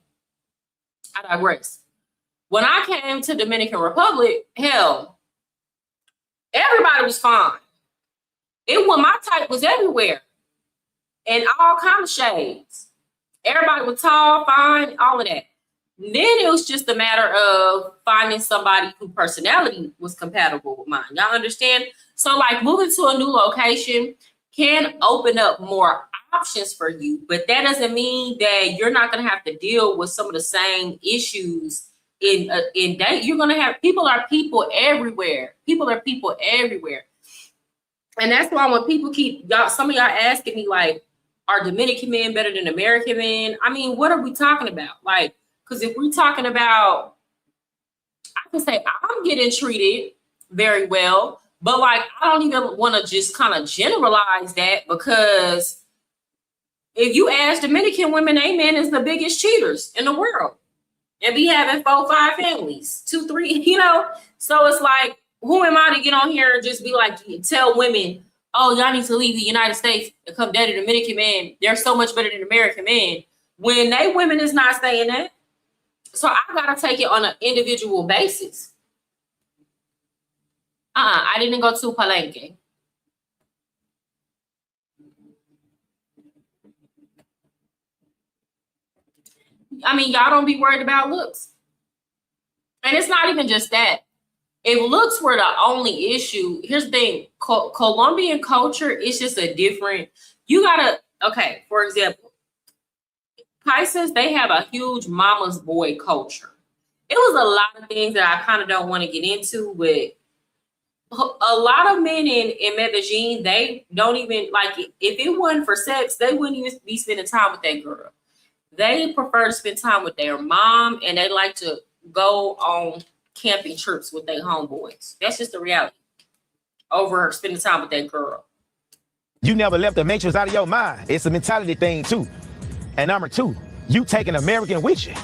I digress. When I came to Dominican Republic, hell, everybody was fine. My type was everywhere. And all kinds of shades. Everybody was tall, fine, all of that. Then it was just a matter of finding somebody whose personality was compatible with mine. Y'all understand? So like moving to a new location can open up more options for you, but that doesn't mean that you're not going to have to deal with some of the same issues in date. You're going to have people everywhere. People are people everywhere. And that's why when people some of y'all asking me like, are Dominican men better than American men? I mean, what are we talking about? Like, because if we're talking about, I can say I'm getting treated very well, but like, I don't even want to just kind of generalize that because if you ask Dominican women, they men is the biggest cheaters in the world and be having 4, 5 families, 2, 3, you know? So it's like, who am I to get on here and just be like, tell women, oh, y'all need to leave the United States and come date a Dominican man. They're so much better than American men. When they women is not saying that. So I gotta take it on an individual basis. I didn't go to Palenque. I mean, y'all don't be worried about looks. And it's not even just that. If looks were the only issue, here's the thing. Colombian culture is just a different, okay, for example, Paisas, they have a huge mama's boy culture. It was a lot of things that I kind of don't want to get into, but a lot of men in Medellin, they don't even, like, if it wasn't for sex, they wouldn't even be spending time with that girl. They prefer to spend time with their mom, and they like to go on camping trips with their homeboys. That's just the reality. Over spending time with that girl. You never left the matrix out of your mind. It's a mentality thing too. And number 2, you take an American with you.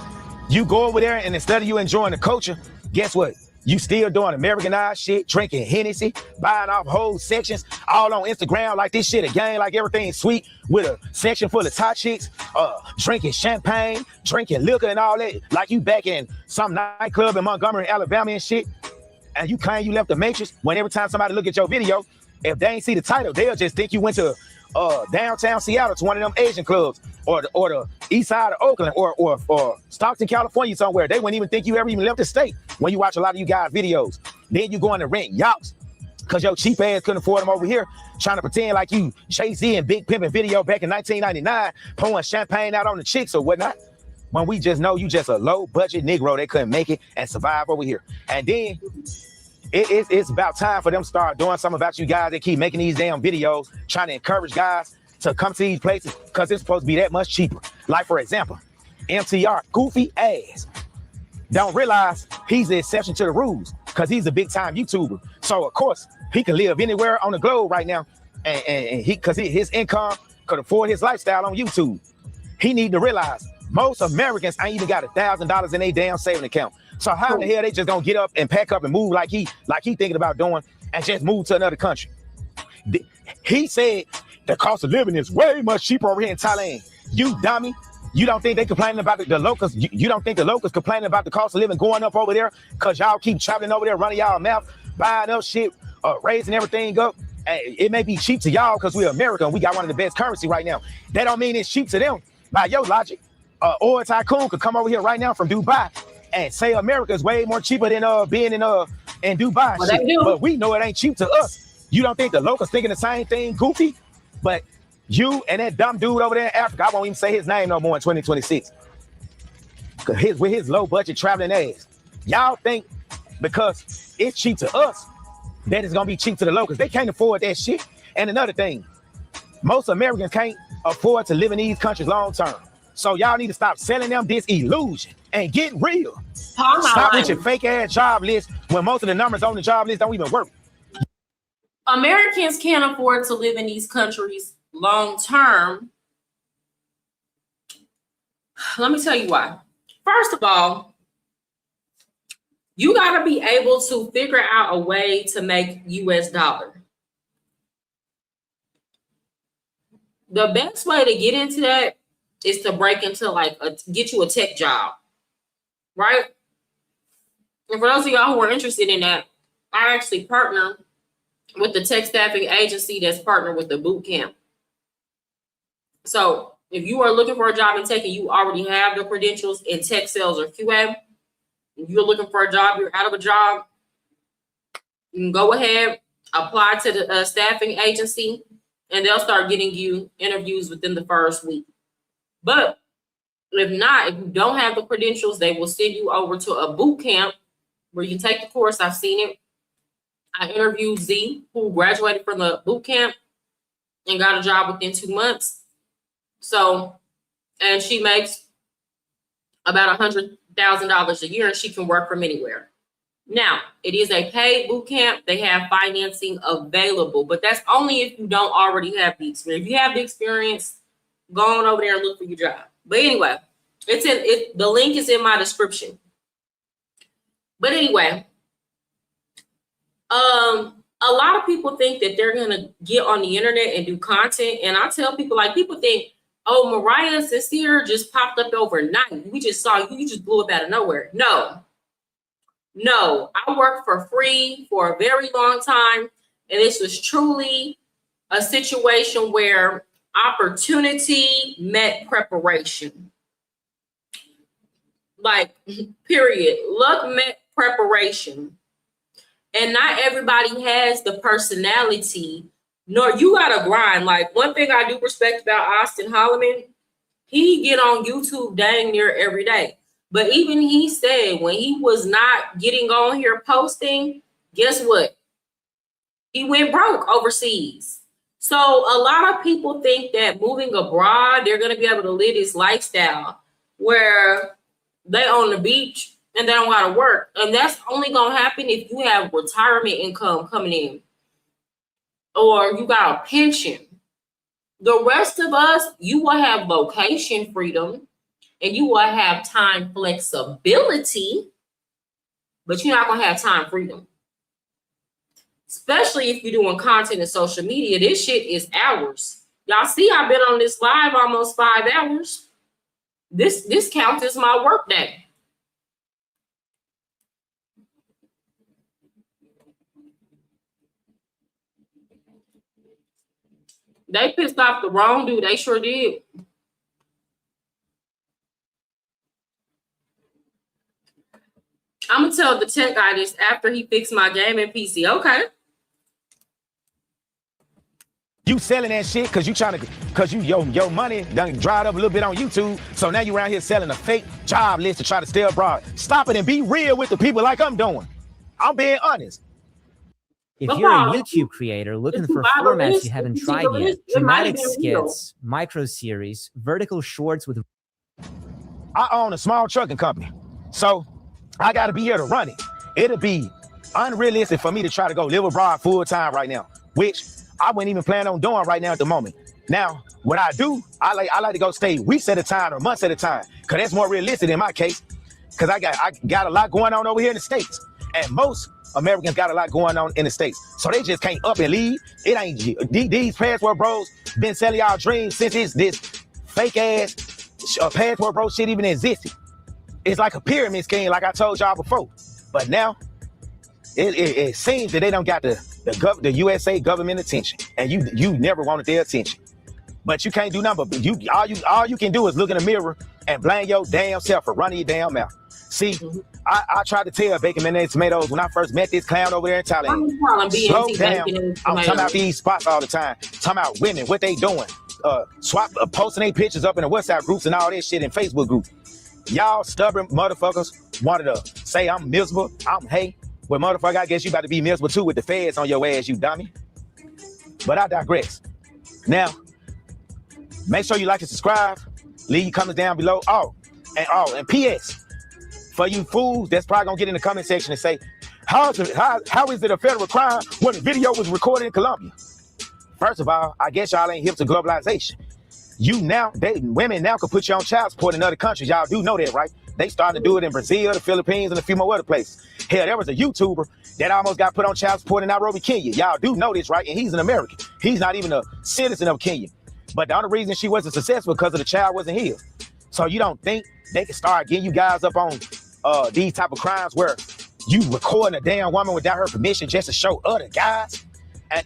You go over there and instead of you enjoying the culture, guess what? You still doing Americanized shit, drinking Hennessy, buying off whole sections, all on Instagram like this shit a game, like everything's sweet, with a section full of hot chicks, drinking champagne, drinking liquor and all that, like you back in some nightclub in Montgomery, Alabama and shit, and you claim you left the matrix when every time somebody look at your video, if they ain't see the title, they'll just think you went to downtown Seattle to one of them Asian clubs, or the east side of Oakland, or Stockton, California somewhere. They wouldn't even think you ever even left the state when you watch a lot of you guys' videos. Then you going to rent yachts because your cheap ass couldn't afford them over here, trying to pretend like you Jay-Z and Big Pimpin' video back in 1999, pouring champagne out on the chicks or whatnot, when we just know you just a low-budget Negro that couldn't make it and survive over here. And then it's about time for them to start doing something about you guys that keep making these damn videos, trying to encourage guys to come to these places because it's supposed to be that much cheaper. Like, for example, MTR, goofy ass. Don't realize he's the exception to the rules because he's a big time YouTuber. So of course he can live anywhere on the globe right now, and his income could afford his lifestyle on YouTube. He need to realize most Americans ain't even got $1,000 in their damn saving account. So how the hell they just gonna get up and pack up and move like he thinking about doing and just move to another country? He said the cost of living is way much cheaper over here in Thailand. You dummy. You don't think they complaining about the locals? You don't think the locals complaining about the cost of living going up over there because y'all keep traveling over there, running y'all mouth, buying up shit, raising everything up? It may be cheap to y'all because we're American. We got one of the best currency right now. That don't mean it's cheap to them. By your logic, oil tycoon could come over here right now from Dubai and say America is way more cheaper than being in Dubai. Well, shit. But we know it ain't cheap to us. You don't think the locals thinking the same thing, goofy? But you and that dumb dude over there in Africa, I won't even say his name no more in 2026. With his low budget traveling ass. Y'all think because it's cheap to us, that it's gonna be cheap to the locals. They can't afford that shit. And another thing, most Americans can't afford to live in these countries long term. So y'all need to stop selling them this illusion and get real. Stop with your fake ass job list when most of the numbers on the job list don't even work. Americans can't afford to live in these countries long term. Let me tell you why. First of all, you got to be able to figure out a way to make US dollar. The best way to get into that is to break into get you a tech job, right? And for those of y'all who are interested in that, I actually partner with the tech staffing agency that's partnered with the boot camp. So if you are looking for a job in tech and you already have the credentials in tech sales or QA, if you're looking for a job, you're out of a job, you can go ahead, apply to the staffing agency, and they'll start getting you interviews within the first week. But if not, if you don't have the credentials, they will send you over to a boot camp where you take the course. I've seen it. I interviewed Z, who graduated from the boot camp and got a job within 2 months. So, and she makes about $100,000 a year, and she can work from anywhere. Now, it is a paid boot camp. They have financing available, but that's only if you don't already have the experience. If you have the experience, go on over there and look for your job. But anyway, the link is in my description. But anyway, a lot of people think that they're gonna get on the internet and do content, and I tell people, people think, oh, MariahSincere just popped up overnight. We just saw you just blew up out of nowhere. No, I worked for free for a very long time, and this was truly a situation where opportunity met preparation. Period. Luck met preparation. And not everybody has the personality, nor you gotta grind. One thing I do respect about Austin Holloman, he get on YouTube dang near every day. But even he said when he was not getting on here posting, guess what? He went broke overseas. So a lot of people think that moving abroad, they're going to be able to live this lifestyle where they on the beach and they don't got to work. And that's only going to happen if you have retirement income coming in or you got a pension. The rest of us, you will have location freedom and you will have time flexibility, but you're not going to have time freedom. Especially if you're doing content and social media. This shit is hours. Y'all see, I've been on this live almost 5 hours. This counts as my work day. They pissed off the wrong dude. They sure did. I'm gonna tell the tech guy this after he fixed my gaming PC. Okay. You selling that shit because your money done dried up a little bit on YouTube. So now you around here selling a fake job list to try to stay abroad. Stop it and be real with the people like I'm doing. I'm being honest. If you're a YouTube creator looking for formats you haven't tried yet, dramatic skits, micro series, vertical shorts with I own a small trucking company. So I got to be here to run it. It'll be unrealistic for me to try to go live abroad full time right now, which I wouldn't even plan on doing right now at the moment. Now, what I do, I like to go stay weeks at a time or months at a time, because that's more realistic in my case, because I got a lot going on over here in the States. And most Americans got a lot going on in the States. So they just can't up and leave. It ain't, these passport bros been selling y'all dreams since this fake ass passport bro shit even existed. It's like a pyramid scheme, like I told y'all before. But now, it seems that they don't got the USA government attention, and you never wanted their attention. But you can't do nothing. But all you can do is look in the mirror and blame your damn self for running your damn mouth. See, I tried to tell bacon, mayonnaise, tomatoes when I first met this clown over there in Thailand. Slow down. I'm talking about these spots all the time. Talking about women, what they doing. Posting their pictures up in the WhatsApp groups and all this shit in Facebook groups. Y'all stubborn motherfuckers wanted to say I'm miserable. Well, motherfucker, I guess you about to be miserable too with the feds on your ass, you dummy. But I digress. Now, make sure you like and subscribe. Leave your comments down below. And P.S. For you fools that's probably gonna get in the comment section and say, how is it a federal crime when the video was recorded in Colombia? First of all, I guess y'all ain't hip to globalization. Women now can put you on child support in other countries. Y'all do know that, right? They starting to do it in Brazil, the Philippines, and a few more other places. Hell, there was a YouTuber that almost got put on child support in Nairobi, Kenya. Y'all do know this, right? And he's an American. He's not even a citizen of Kenya. But the only reason she wasn't successful because of the child wasn't his. So you don't think they can start getting you guys up on these type of crimes where you recording a damn woman without her permission just to show other guys?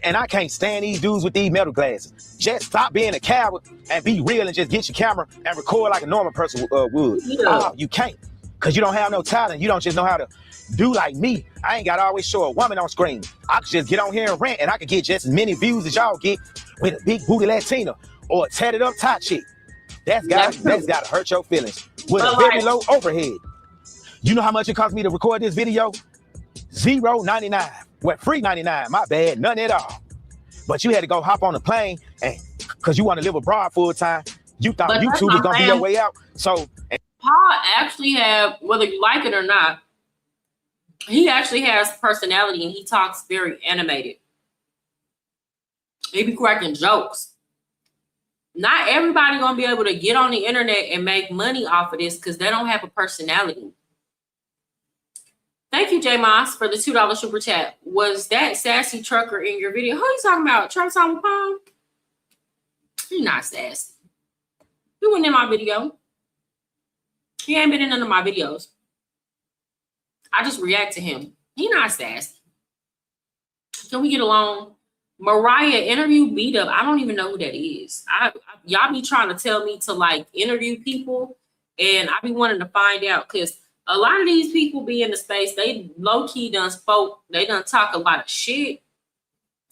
And I can't stand these dudes with these metal glasses. Just stop being a coward and be real and just get your camera and record like a normal person would. Yeah. You can't, because you don't have no talent. You don't just know how to do like me. I ain't got to always show a woman on screen. I could just get on here and rant, and I could get just as many views as y'all get with a big booty Latina or a tatted up top chick. That's got to hurt your feelings with a very low overhead. You know how much it cost me to record this video? $0.99. Well, free 99, my bad, none at all. But you had to go hop on a plane, and because you want to live abroad full time, you thought YouTube was gonna be your way out. So Paul actually have, whether you like it or not, he actually has personality, and he talks very animated. He be cracking jokes. Not everybody gonna be able to get on the internet and make money off of this because they don't have a personality. Thank you, J Moss, for the $2 super chat. Was that sassy trucker in your video? Who are you talking about? Travis on Palm? He's not sassy. He wasn't in my video. He ain't been in none of my videos. I just react to him. He not sassy. Can we get along? Mariah interview beat up. I don't even know who that is. Y'all be trying to tell me to like interview people, and I be wanting to find out because a lot of these people be in the space, they low-key done spoke, they done talk a lot of shit,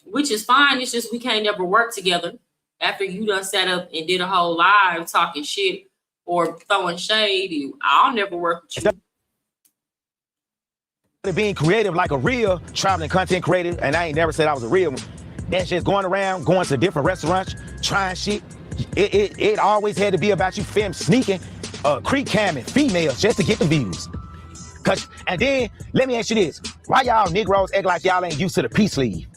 which is fine. It's just we can't never work together after you done sat up and did a whole live talking shit or throwing shade. I'll never work with you. Being creative like a real traveling content creator, and I ain't never said I was a real one. That's just going around, going to different restaurants, trying shit. It always had to be about you sneaking, creep camming females just to get the views. And then, let me ask you this. Why y'all Negroes act like y'all ain't used to the peace sleeve?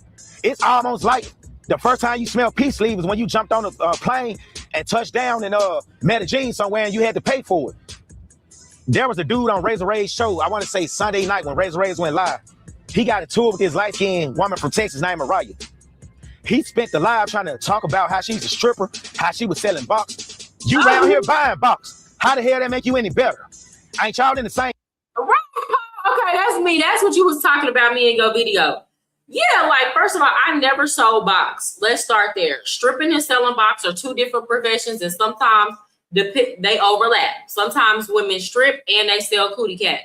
It's almost like the first time you smelled peace sleeve was when you jumped on a plane and touched down in Medellin somewhere and you had to pay for it. There was a dude on Razor Ray's show, I want to say Sunday night when Razor Ray's went live. He got a tour with this light-skinned woman from Texas named Mariah. He spent the live trying to talk about how she's a stripper, how she was selling box. You around here buying box. How the hell that make you any better? Ain't y'all in the same? Okay, that's me. That's what you was talking about me in your video. Yeah, like, first of all, I never sold box. Let's start there. Stripping and selling box are two different professions, and sometimes they overlap. Sometimes women strip and they sell cootie cat.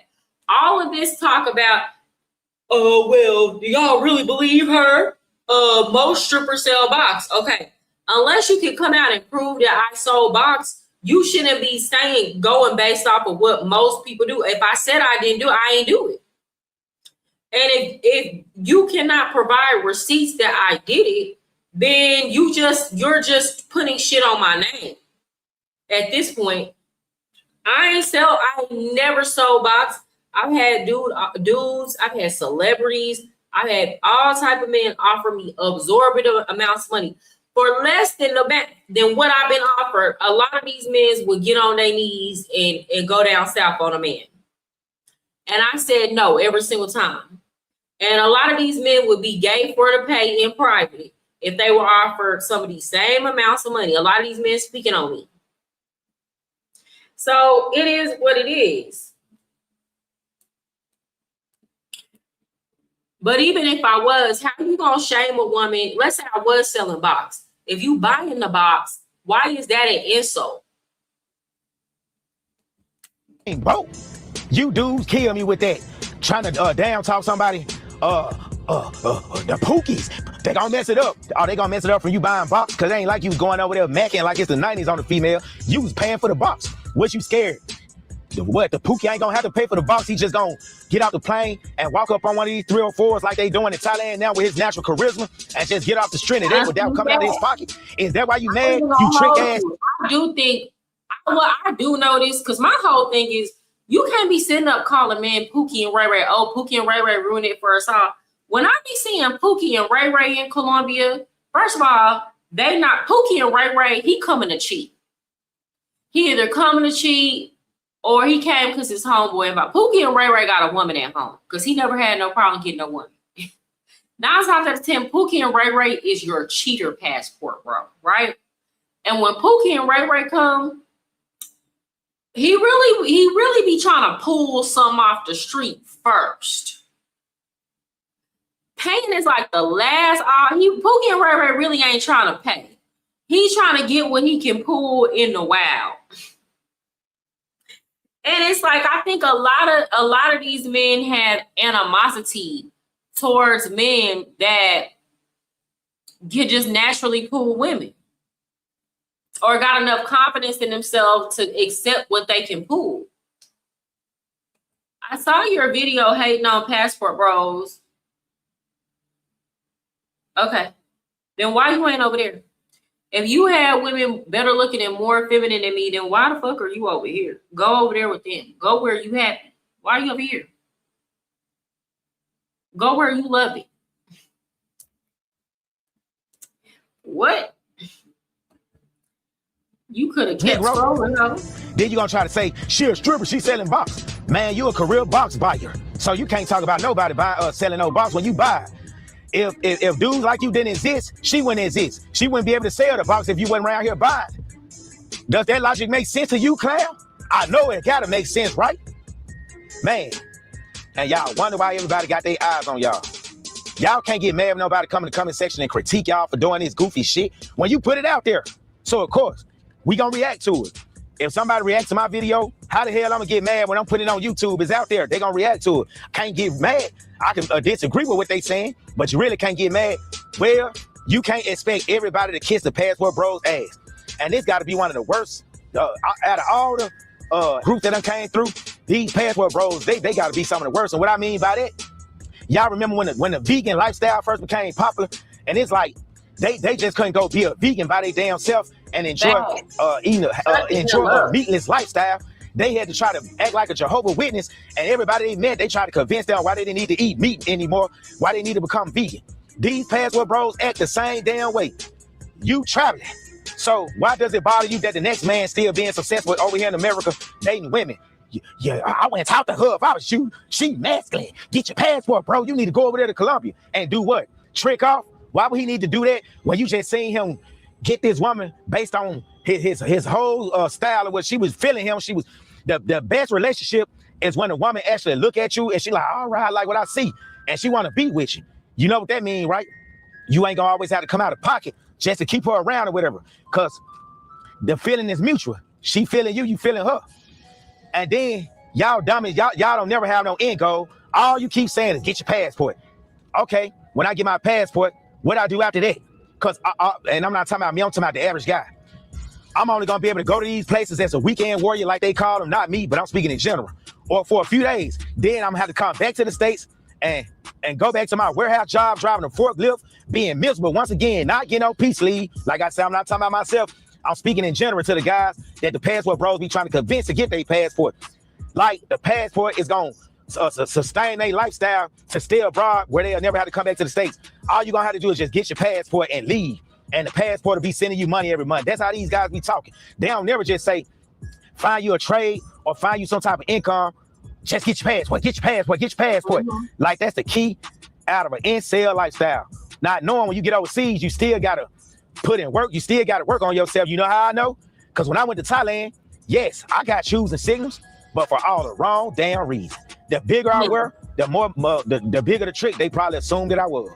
All of this talk about, oh, well, do y'all really believe her? Most strippers sell box. Okay, unless you can come out and prove that I sold box, you shouldn't be saying going based off of what most people do. If I said I didn't do it, I ain't do it. And if you cannot provide receipts that I did it, then you're just putting shit on my name. At this point, I never sold box. I've had dudes, I've had celebrities, I've had all type of men offer me absorbent amounts of money for less than what I've been offered. A lot of these men would get on their knees and go down south on a man. And I said no every single time. And a lot of these men would be gay for the pay in private if they were offered some of these same amounts of money. A lot of these men speaking on me. So it is what it is. But even if I was, how are you going to shame a woman? Let's say I was selling box. If you buy in the box, why is that an insult? Bro, you dudes kill me with that. Trying to down talk somebody. The pookies, they gonna mess it up. Oh, they gonna mess it up from you buying box? Cause it ain't like you was going over there macking like it's the 90s on the female. You was paying for the box. What you scared? The pookie ain't gonna have to pay for the box. He just gonna get out the plane and walk up on one of these 304s like they doing in Thailand now with his natural charisma and just get off the street and without coming out of his pocket. Is that why you mad? You trick ass. I do think, I do know this, because my whole thing is you can't be sitting up calling man Pookie and Ray Ray. Oh, Pookie and Ray Ray ruined it for us all. When I be seeing Pookie and Ray Ray in Colombia, first of all, they not Pookie and Ray Ray. He coming to cheat. He either coming to cheat or he came because his homeboy involved. Pookie and Ray Ray got a woman at home because he never had no problem getting a woman. 9 times out of 10, Pookie and Ray Ray is your cheater passport, bro, right? And when Pookie and Ray Ray come, he really be trying to pull some off the street first. Paying is like the last. Pookie and Ray Ray really ain't trying to pay. He's trying to get what he can pull in the wild. And it's like, I think a lot of these men have animosity towards men that can just naturally pull women, or got enough confidence in themselves to accept what they can pull. I saw your video hating on passport bros. Okay, then why you ain't over there? If you had women better looking and more feminine than me, then why the fuck are you over here? Go over there with them. Go where you happy. Why are you over here? Go where you love it. What? You could have kept scrolling though. Then you gonna try to say, she a stripper, she selling box. Man, you a career box buyer. So you can't talk about nobody selling no box when you buy. If dudes like you didn't exist, she wouldn't exist. She wouldn't be able to sell the box if you wasn't around here buying. Does that logic make sense to you, Clown? I know it gotta make sense, right? Man, and y'all wonder why everybody got their eyes on y'all. Y'all can't get mad if nobody come in the comment section and critique y'all for doing this goofy shit when you put it out there. So of course, we gonna react to it. If somebody reacts to my video, how the hell I'm gonna get mad when I'm putting it on YouTube? It's out there. They gonna react to it. Can't get mad. I can disagree with what they saying, but you really can't get mad. Well, you can't expect everybody to kiss the passport bros ass. And this gotta be one of the worst. Out of all the groups that done came through, these passport bros, they gotta be some of the worst. And what I mean by that, y'all remember when the vegan lifestyle first became popular, and it's like, they just couldn't go be a vegan by their damn self and enjoy a meatless lifestyle. They had to try to act like a Jehovah's Witness, and everybody they met, they tried to convince them why they didn't need to eat meat anymore, why they need to become vegan. These passport bros act the same damn way. You traveling. So why does it bother you that the next man still being successful over here in America dating women? Yeah, I went and talked to her. If I was you, she masculine. Get your passport, bro. You need to go over there to Colombia and do what? Trick off? Why would he need to do that when you just seen him get this woman based on his whole style of what she was feeling him? She was the best relationship is when a woman actually look at you and she like, all right, I like what I see, and she want to be with you. You know what that mean, right? You ain't gonna always have to come out of pocket just to keep her around or whatever, because the feeling is mutual. She feeling you, you feeling her. And then y'all dummies, y'all don't never have no end goal. All you keep saying is get your passport. Okay, when I get my passport, what I do after that? Because and I'm not talking about me, I'm talking about the average guy. I'm only gonna be able to go to these places as a weekend warrior, like they call them, not me, but I'm speaking in general, or for a few days. Then I'm gonna have to come back to the States and go back to my warehouse job, driving a forklift, being miserable once again, not getting no peace leave. Like I said, I'm not talking about myself. I'm speaking in general to the guys that the passport bros be trying to convince to get their passport. Like the passport is going to sustain their lifestyle to stay abroad where they'll never have to come back to the States. All you're going to have to do is just get your passport and leave. And the passport will be sending you money every month. That's how these guys be talking. They don't never just say, find you a trade or find you some type of income. Just get your passport, get your passport, get your passport. Like that's the key out of an incel lifestyle. Not knowing when you get overseas, you still got to put in work. You still got to work on yourself. You know how I know? Because when I went to Thailand, yes, I got shoes and signals, but for all the wrong damn reasons. The bigger I were, the bigger the trick they probably assumed that I was.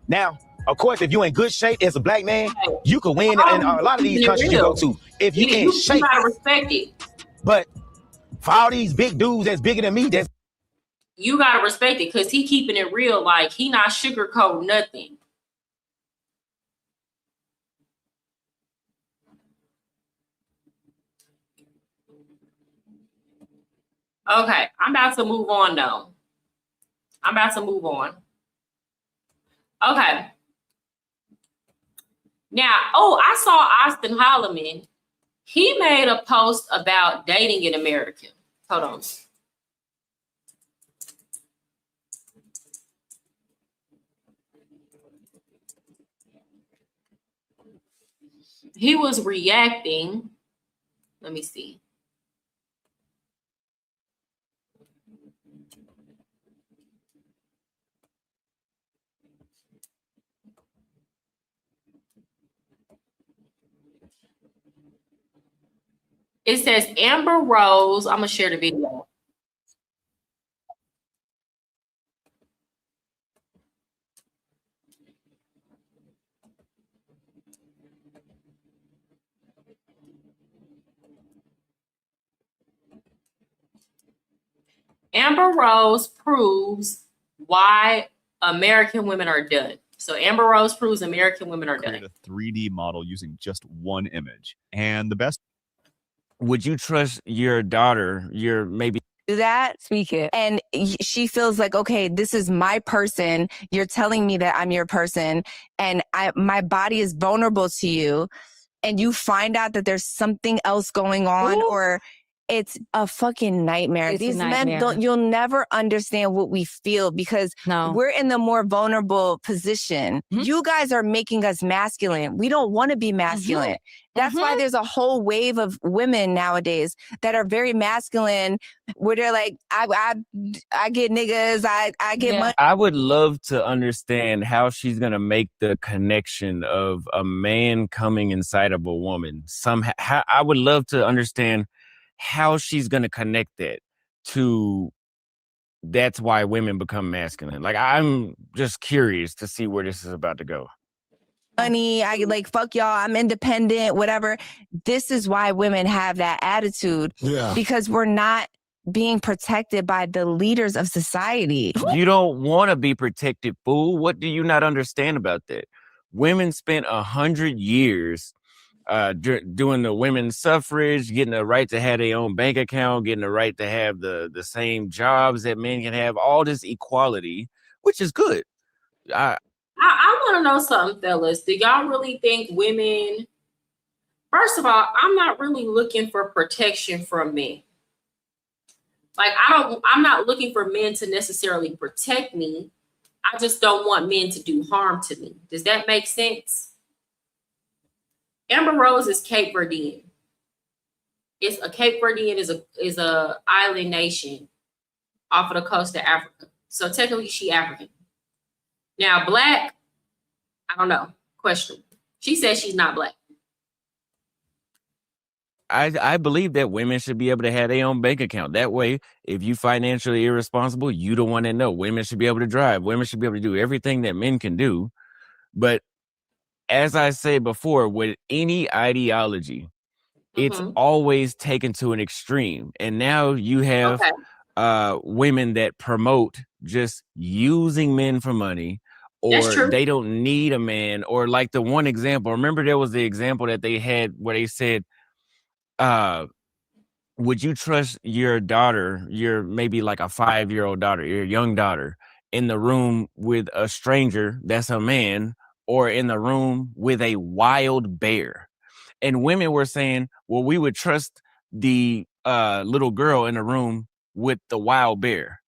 Now, of course, if you're in good shape as a black man, you could win in a lot of these countries you go to. If you in shape, you gotta respect it. But for all these big dudes that's bigger than me, you gotta respect it because he keeping it real. Like he not sugarcoating nothing. Okay, I'm about to move on though. I'm about to move on. Okay. Now, I saw Austin Holloman. He made a post about dating in America. Hold on. He was reacting. Let me see. It says Amber Rose. I'm gonna share the video. Amber Rose proves why American women are done. So Amber Rose proves American women are done. Create a 3D model using just one image. And the best. Would you trust your daughter, your maybe do that, speak it. And she feels like, okay, this is my person. You're telling me that I'm your person and my body is vulnerable to you. And you find out that there's something else going on or it's a fucking nightmare. These men you'll never understand what we feel because we're in the more vulnerable position. You guys are making us masculine. We don't want to be masculine. That's why there's a whole wave of women nowadays that are very masculine where they're like, I get niggas, I get money. I would love to understand how she's going to make the connection of a man coming inside of a woman. Somehow, I would love to understand how she's going to connect that to that's why women become masculine. Like, I'm just curious to see where this is about to go. Money, I like, fuck y'all, I'm independent, whatever. This is why women have that attitude because we're not being protected by the leaders of society. You don't want to be protected, fool. What do you not understand about that? Women spent 100 years doing the women's suffrage, getting the right to have their own bank account, getting the right to have the same jobs that men can have, all this equality, which is good. I want to know something, fellas. Do y'all really think women, first of all, I'm not really looking for protection from men. Like, I'm not looking for men to necessarily protect me. I just don't want men to do harm to me. Does that make sense? Amber Rose is Cape Verdean. Cape Verdean is a island nation off of the coast of Africa. So technically she African. Now black, I don't know. Question. She says she's not black. I believe that women should be able to have their own bank account. That way, if you financially irresponsible, you the one that know. Women should be able to drive. Women should be able to do everything that men can do. But as I said before, with any ideology, it's always taken to an extreme. And now you have women that promote just using men for money, or they don't need a man, or like the one example. Remember, there was the example that they had where they said, would you trust your daughter, your maybe like a 5-year-old daughter, your young daughter, in the room with a stranger that's a man, or in the room with a wild bear? And women were saying, well, we would trust the little girl in the room with the wild bear.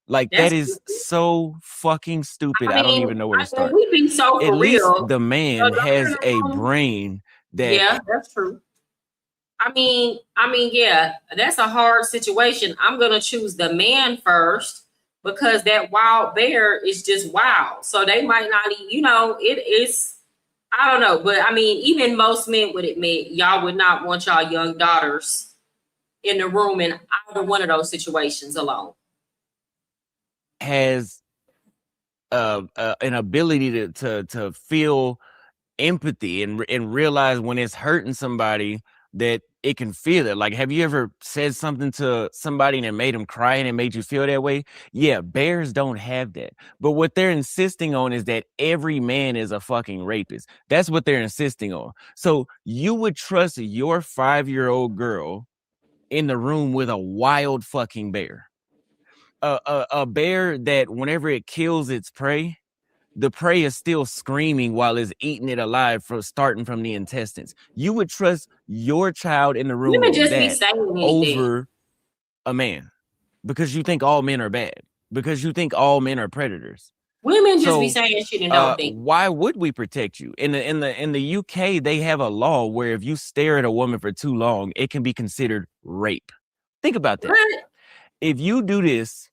Like, That's that is so fucking stupid. I don't even know where to start. We be so At for least real. the man has a brain that Yeah, that's true. I mean, yeah, that's a hard situation. I'm gonna choose the man first because that wild bear is just wild. So they might not, it is. I don't know, but I mean, even most men would admit y'all would not want y'all young daughters in the room in either one of those situations alone. has an ability to feel empathy and realize when it's hurting somebody that it can feel it. Like, have you ever said something to somebody and it made them cry and it made you feel that way? Yeah, bears don't have that. But what they're insisting on is that every man is a fucking rapist. That's what they're insisting on. So you would trust your 5-year-old girl in the room with a wild fucking bear. A bear that whenever it kills its prey, the prey is still screaming while it's eating it alive starting from the intestines. You would trust your child in the room Women with just be that saying anything. over a man because you think all men are bad, because you think all men are predators. Women just be saying shit and don't think. Why would we protect you? In the UK, they have a law where if you stare at a woman for too long, it can be considered rape. Think about that. What? If you do this,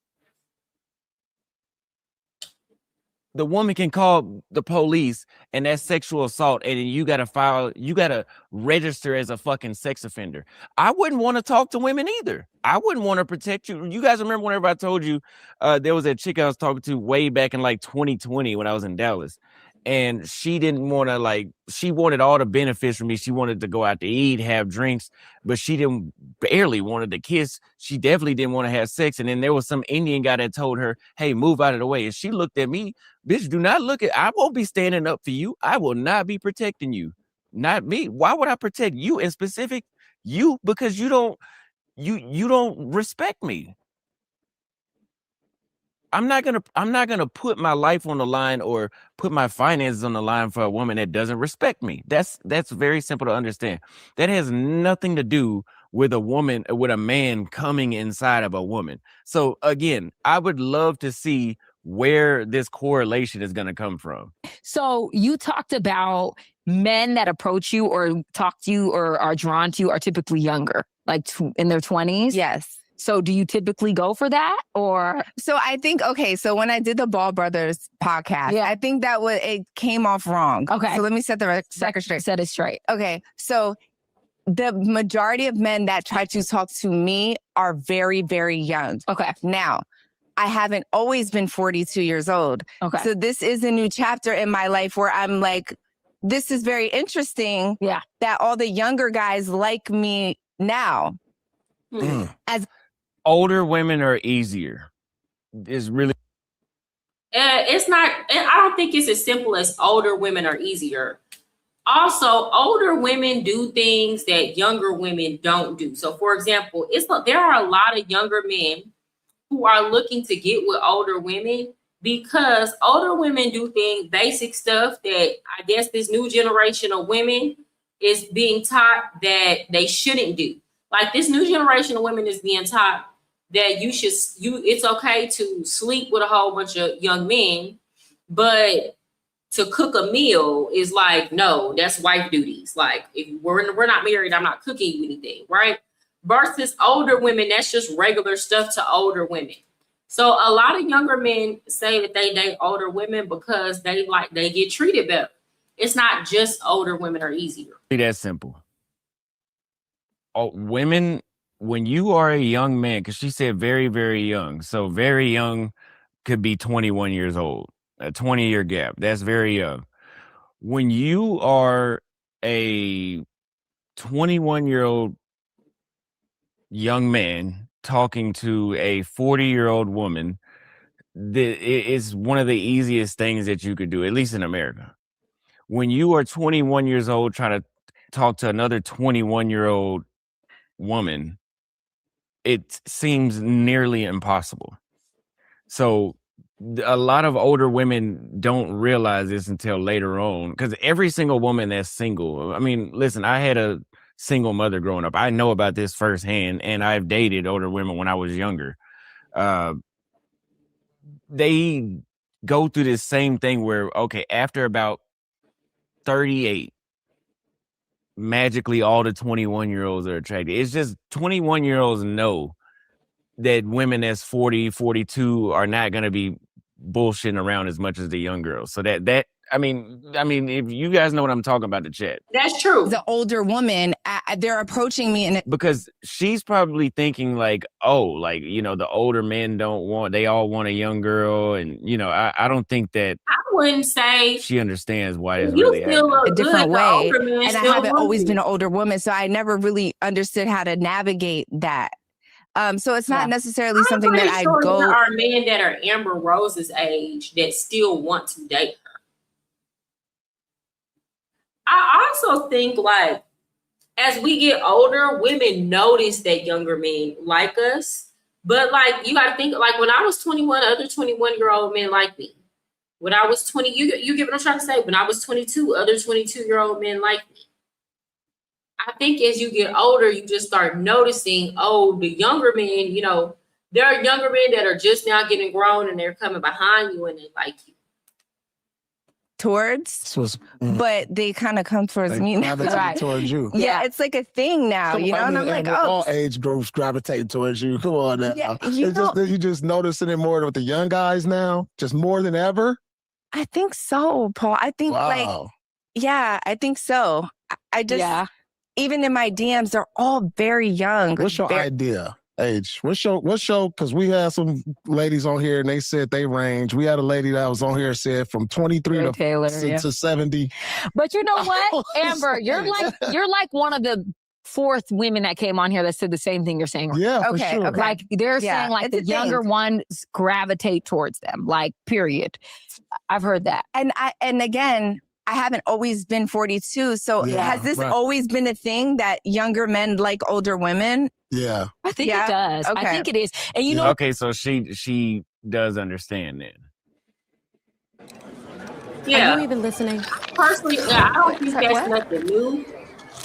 the woman can call the police and that's sexual assault, and then you gotta register as a fucking sex offender. I wouldn't want to talk to women either. I wouldn't want to protect you. You guys remember whenever I told you there was a chick I was talking to way back in like 2020 when I was in Dallas, and she didn't want to, she wanted all the benefits from me. She wanted to go out to eat, have drinks, but she barely wanted to kiss. She definitely didn't want to have sex. And then there was some Indian guy that told her, hey, move out of the way. And she looked at me, bitch, do not look at, I won't be standing up for you. I will not be protecting you. Not me. Why would I protect you in specific? You, because you don't respect me. I'm not gonna put my life on the line or put my finances on the line for a woman that doesn't respect me. That's very simple to understand. That has nothing to do with a man coming inside of a woman. So again, I would love to see where this correlation is gonna come from. So you talked about men that approach you or talk to you or are drawn to you are typically younger, like in their 20s. Yes. So do you typically go for that, or? So I think, okay, so when I did the Ball Brothers podcast, I think that it came off wrong. Okay. So let me set the record straight. Set it straight. Okay. So the majority of men that try to talk to me are very, very young. Okay. Now, I haven't always been 42 years old. Okay. So this is a new chapter in my life where I'm like, this is very interesting. Yeah. That all the younger guys like me now. As older women are easier. Is really It's not. I don't think it's as simple as older women are easier. Also, older women do things that younger women don't do. So, for example, there are a lot of younger men who are looking to get with older women because older women do basic stuff that I guess this new generation of women is being taught that they shouldn't do. Like, this new generation of women is being taught that it's okay to sleep with a whole bunch of young men, but to cook a meal is like, no, that's wife duties. Like, if we're not married, I'm not cooking you anything, right? Versus older women, that's just regular stuff to older women. So a lot of younger men say that they date older women because they get treated better. It's not just older women are easier. that simple. Oh, women, when you are a young man, because she said very, very young. So very young could be 21 years old, a 20-year gap. That's very young. When you are a 21-year-old young man talking to a 40-year-old woman, it's one of the easiest things that you could do, at least in America. When you are 21 years old trying to talk to another 21-year-old woman, it seems nearly impossible. So a lot of older women don't realize this until later on, because every single woman that's single, I mean, listen, I had a single mother growing up. I know about this firsthand, and I've dated older women when I was younger. They go through this same thing where, okay, after about 38, magically all the 21-year-olds are attracted. It's just 21-year-olds know that women that's 40, 42 are not going to be bullshitting around as much as the young girls. So that I mean, if you guys know what I'm talking about, the chat. That's true. The older woman, they're approaching me, and because she's probably thinking like, oh, like, you know, the older men they all want a young girl, and you know, I don't think that. I wouldn't say she understands why it's you really feel happening. a different way, and I haven't always you. been an older woman, so I never really understood how to navigate that. So it's not necessarily something that I go. There are men that are Amber Rose's age that still want to date her. I also think, like, as we get older, women notice that younger men like us. But like, you got to think, like, when I was 21, other 21-year-old men like me. When I was 20, you get what I'm trying to say? When I was 22, other 22-year-old men like me. I think as you get older, you just start noticing, oh, the younger men, you know, there are younger men that are just now getting grown and they're coming behind you and they like you. But they kind of come towards me now. Gravitate towards you. Yeah, it's like a thing now, you know. And I'm like, all age groups gravitating towards you. Come on now. Yeah, you just noticing it more with the young guys now, just more than ever. I think so, Paul. I think I think so. I just even in my DMs, they're all very young. What's your idea? Age. What's your because we had some ladies on here and they said they range. We had a lady that was on here said from 23 to 70. But you know what, Amber, you're like one of the fourth women that came on here that said the same thing you're saying. Yeah, for sure. Okay. Like they're saying like the younger ones gravitate towards them, like period. I've heard that. And again, I haven't always been 42. So has this always been a thing that younger men like older women? Yeah. I think it does. Okay. I think it is. And you know, okay, so she does understand then. Yeah. Are you even listening? Personally, I don't think that's nothing new.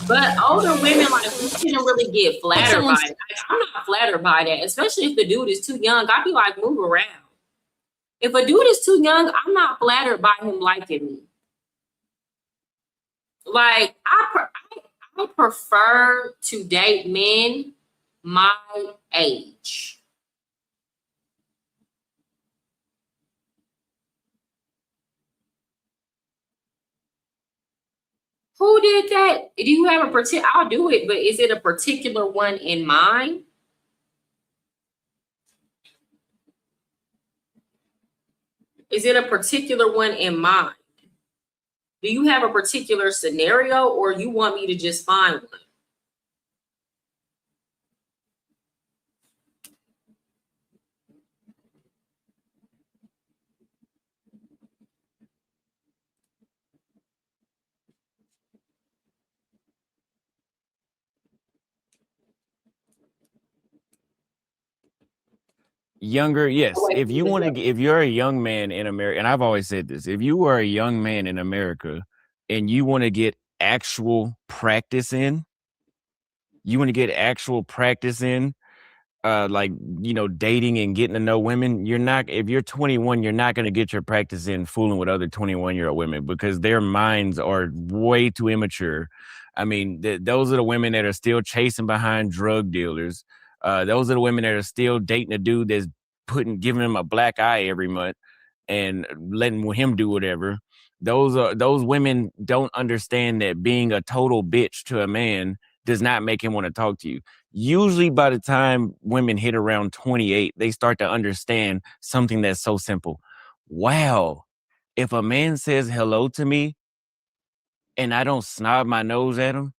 But older women, like, we shouldn't really get flattered by it. Like, I'm not flattered by that, especially if the dude is too young. I'd be like, move around. If a dude is too young, I'm not flattered by him liking me. Like, I prefer to date men my age. Who did that? Do you have a particular? I'll do it, but is it a particular one in mind? Is it a particular one in mind? Do you have a particular scenario, or you want me to just find one? Younger, yes. If you're a young man in America, and I've always said this, if you are a young man in America and you want to get actual practice in, like, you know, dating and getting to know women, if you're 21, you're not going to get your practice in fooling with other 21-year-old women because their minds are way too immature. I mean, those are the women that are still chasing behind drug dealers. Those are the women that are still dating a dude that's giving him a black eye every month and letting him do whatever. Those women don't understand that being a total bitch to a man does not make him want to talk to you. Usually by the time women hit around 28, they start to understand something that's so simple. Wow, if a man says hello to me and I don't snob my nose at him,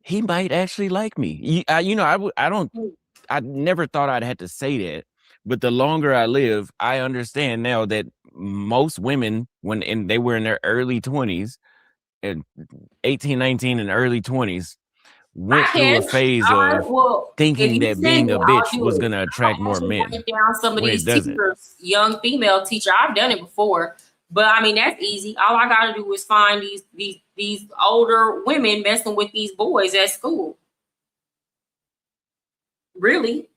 he might actually like me. I never thought I'd have to say that, but the longer I live, I understand now that most women, when they were in their early 20s, and 18, 19 and early 20s, went through a phase All right, of well, if thinking you that send being it, a I'll bitch do was it. going to attract more Actually men. break down some of when it these doesn't. teachers, young female teacher. I've done it before, but I mean that's easy. All I got to do is find these older women messing with these boys at school. Really.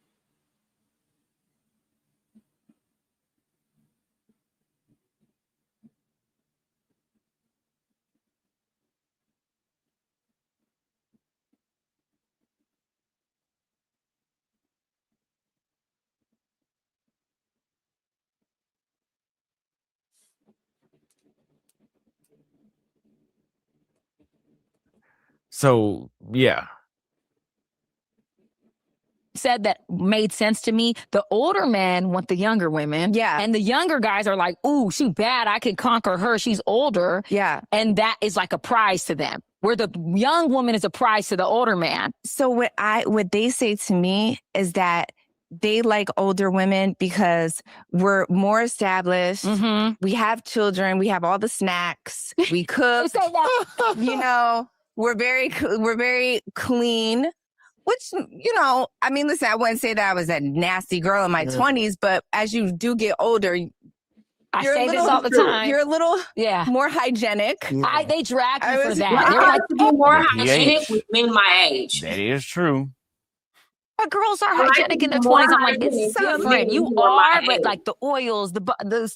So, yeah. Said that made sense to me. The older men want the younger women. Yeah. And the younger guys are like, ooh, she bad. I could conquer her. She's older. Yeah. And that is like a prize to them. Where the young woman is a prize to the older man. So what they say to me is that they like older women because we're more established. We have children. We have all the snacks. We cook. You know, we're very clean. Which, you know, I mean, listen, I wouldn't say that I was a nasty girl in my 20s, but as you do get older, I say this all the time. You're a little more hygienic. They drag me for that. I They're like like, to be more The hygienic age. with men my age. That is true. but girls are I like hygienic to in their be more 20s. I'm like, hygienic it's with men different. You who are my are, but age. like the oils,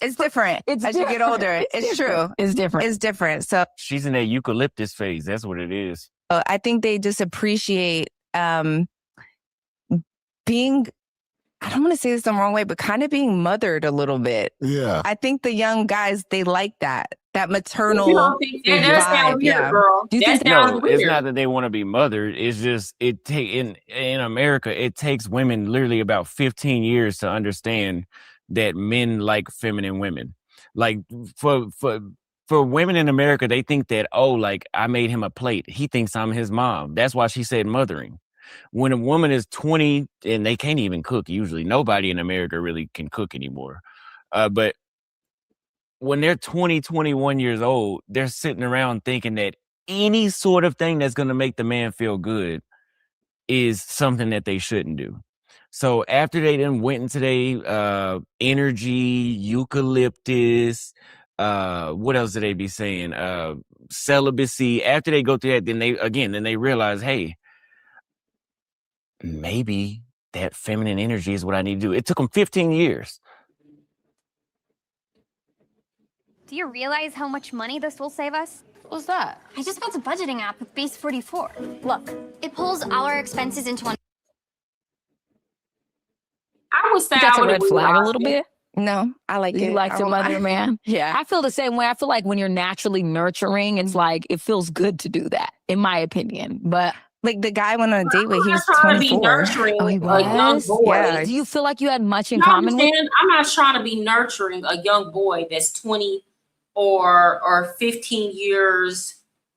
It's different It's as you get older. It's true. It's different. It's different. So She's in that eucalyptus phase. That's what it is. I think they just appreciate being, I don't want to say this the wrong way, but kind of being mothered a little bit. Yeah. I think the young guys, they like that maternal You don't think that does sound vibe. weird, Yeah. girl? Do you That think sounds No, weird. it's not that they want to be mothered. It's just in America, it takes women literally about 15 years to understand that men like feminine women. Like for women in America, they think that, oh, like I made him a plate. He thinks I'm his mom. That's why she said mothering. When a woman is 20 and they can't even cook, usually nobody in America really can cook anymore. But when they're 20, 21 years old, they're sitting around thinking that any sort of thing that's going to make the man feel good is something that they shouldn't do. So after they then went into their energy, eucalyptus, what else did they be saying? Celibacy. After they go through that, then they realize, hey, maybe that feminine energy is what I need to do. It took them 15 years. Do you realize how much money this will save us? What's that? I just built a budgeting app with Base 44. Look, it pulls all our expenses into one. I would say That's I a would red flag a little bit. No, I like it. You like to mother a man? Yeah. I feel the same way. I feel like when you're naturally nurturing, it's like it feels good to do that, in my opinion. But like the guy I went on a date with, he was trying to be 24. nurturing he a young was? boy. Yeah. do you feel like you had much in You common with? understand? I'm not trying to be nurturing a young boy that's 20 or 15 years,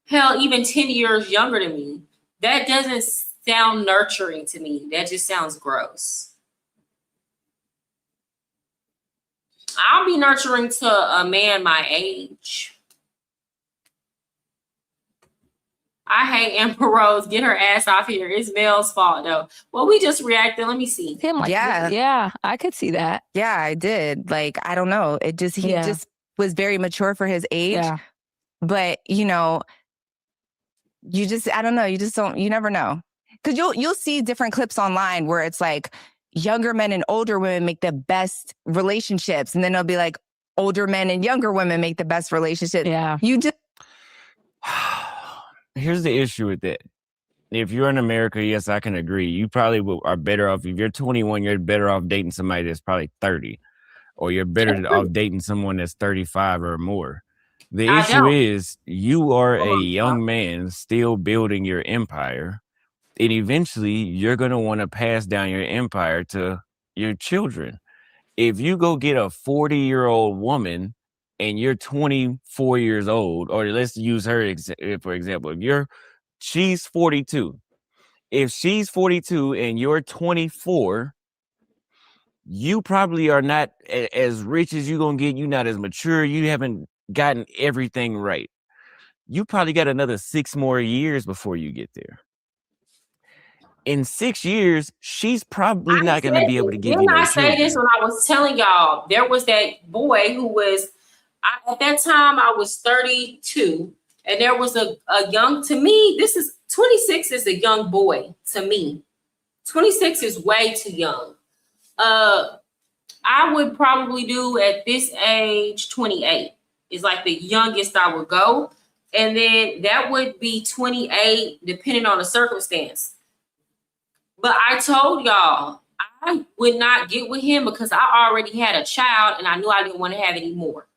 hell, even 10 years younger than me. That doesn't sound nurturing to me. That just sounds gross. I'll be nurturing to a man my age. I hate Amber Rose. Get her ass off here. It's Mel's fault though. Well, we just reacted. Let me see. Him like, Yeah. yeah, I could see that. Yeah, I did. Like, I don't know. He Yeah. just was very mature for his age. Yeah. But, you know, I don't know. You never know. Because you'll see different clips online where it's like younger men and older women make the best relationships. And then it'll be like older men and younger women make the best relationships. Yeah. You just. Here's the issue with that. If you're in America, yes, I can agree. You probably are better off. If you're 21, you're better off dating somebody that's probably 30. Or you're better off dating someone that's 35 or more. The issue is you are a young man still building your empire. And eventually you're going to want to pass down your empire to your children. If you go get a 40-year-old woman and you're 24 years old, or let's use her for example, she's 42. If she's 42 and you're 24, you probably are not as rich as you're going to get. You're not as mature. You haven't gotten everything right. You probably got another 6 more years before you get there. in 6 years, she's probably not going to be able to give you Didn't no I say children. this when I was telling y'all? There was that boy who was, at that time I was 32, and there was a young, to me, 26 is a young boy to me. 26 is way too young. I would probably do at this age 28 is like the youngest I would go. And then that would be 28 depending on the circumstance. But I told y'all I would not get with him because I already had a child and I knew I didn't want to have any more.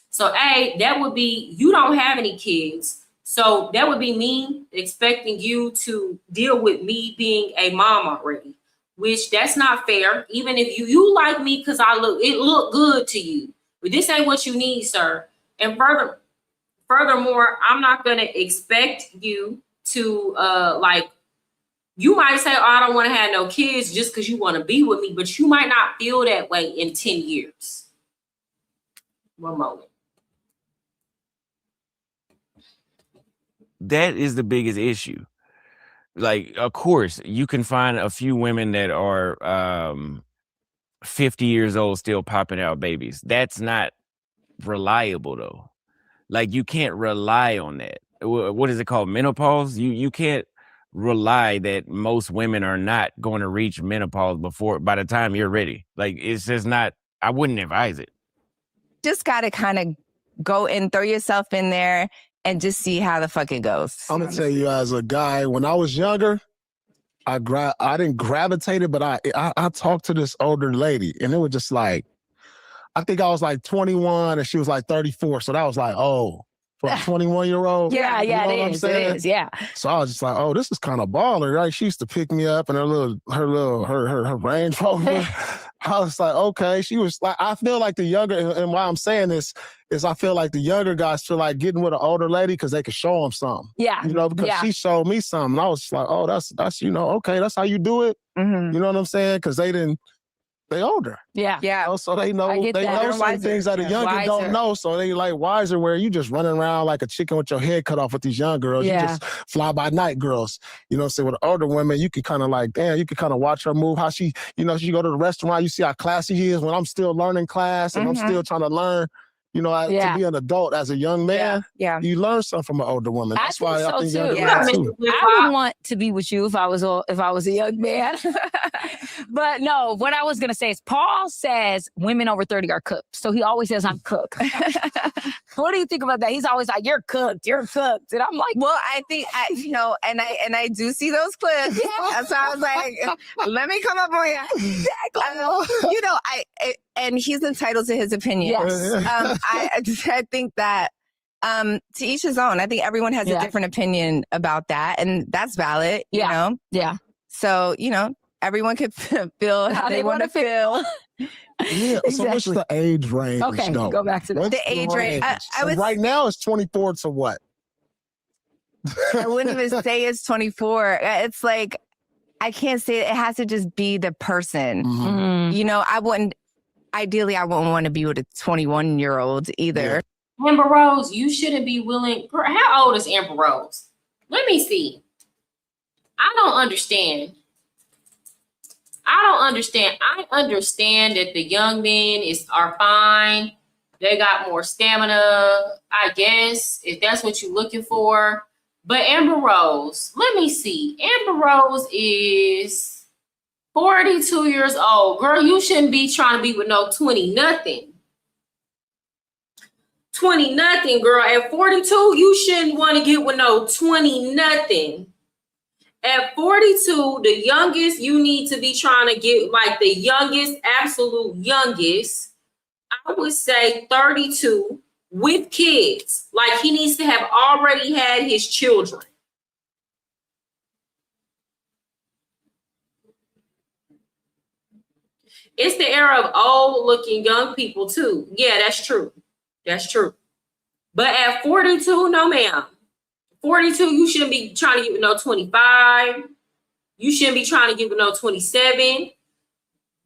So that would be, you don't have any kids. So that would be me expecting you to deal with me being a mom already, which that's not fair. Even if you like me because it look good to you, but this ain't what you need, sir. And furthermore, I'm not going to expect you to you might say, oh, I don't want to have no kids just because you want to be with me, but you might not feel that way in 10 years. One moment. That is the biggest issue. Like, of course, you can find a few women that are 50 years old still popping out babies. That's not reliable, though. Like, you can't rely on that. What is it called? Menopause? You can't rely that most women are not going to reach menopause by the time you're ready. Like, it's just not, I wouldn't advise it. Just got to kind of go and throw yourself in there and just see how the fuck it goes. I'm gonna tell you, as a guy, when I was younger, I didn't gravitate it, but I talked to this older lady, and it was just like, I think I was like 21 and she was like 34. So that was like, oh, for a 21-year-old. Yeah, you know it is, yeah. So I was just like, oh, this is kind of baller, right? She used to pick me up in her Range Rover. I was like, okay. She was like, I feel like the younger, and why I'm saying this is I feel like the younger guys feel like getting with an older lady because they can show them something. Yeah. You know, because she showed me something. I was just like, oh, that's okay, that's how you do it. Mm-hmm. You know what I'm saying? Because they older. Yeah. Yeah. So they know some things that the younger don't know. So they like wiser, where you just running around like a chicken with your head cut off with these young girls. Yeah. You just fly by night girls. You know what I'm saying? With older women, you can kind of like, damn, you can kind of watch her move, how she go to the restaurant, you see how classy she is when I'm still learning class and I'm still trying to learn. You know, to be an adult as a young man, you learn something from an older woman. That's why I think younger guys too. I would want to be with you if I was a young man. But no, what I was gonna say is Paul says women over 30 are cooked. So he always says I'm cooked. What do you think about that? He's always like, you're cooked. And I'm like, well, I think and I do see those clips. Yeah. So I was like, let me come up on you. And he's entitled to his opinion. Yes. I think that to each his own. I think everyone has a different opinion about that, and that's valid. You know? Yeah. So, everyone could feel how they want to feel. Yeah. So what's the age range? Okay, go back to the age range. Right now it's 24 to what? I wouldn't even say it's 24. It's like, I can't say it has to just be the person. Mm-hmm. Ideally, I wouldn't want to be with a 21-year-old either. Yeah. Amber Rose, you shouldn't be willing. How old is Amber Rose? Let me see. I don't understand. I understand that the young men are fine. They got more stamina, I guess, if that's what you're looking for. But Amber Rose, let me see. Amber Rose is 42 years old. Girl, you shouldn't be trying to be with no 20-nothing. 20-nothing, girl. At 42, you shouldn't want to get with no 20-nothing. At 42, the youngest you need to be trying to get, like the youngest, absolute youngest, I would say 32 with kids. Like he needs to have already had his children. It's the era of old-looking young people, too. Yeah, that's true. That's true. But at 42, no, ma'am. 42, you shouldn't be trying to get with no 25. You shouldn't be trying to get with no 27.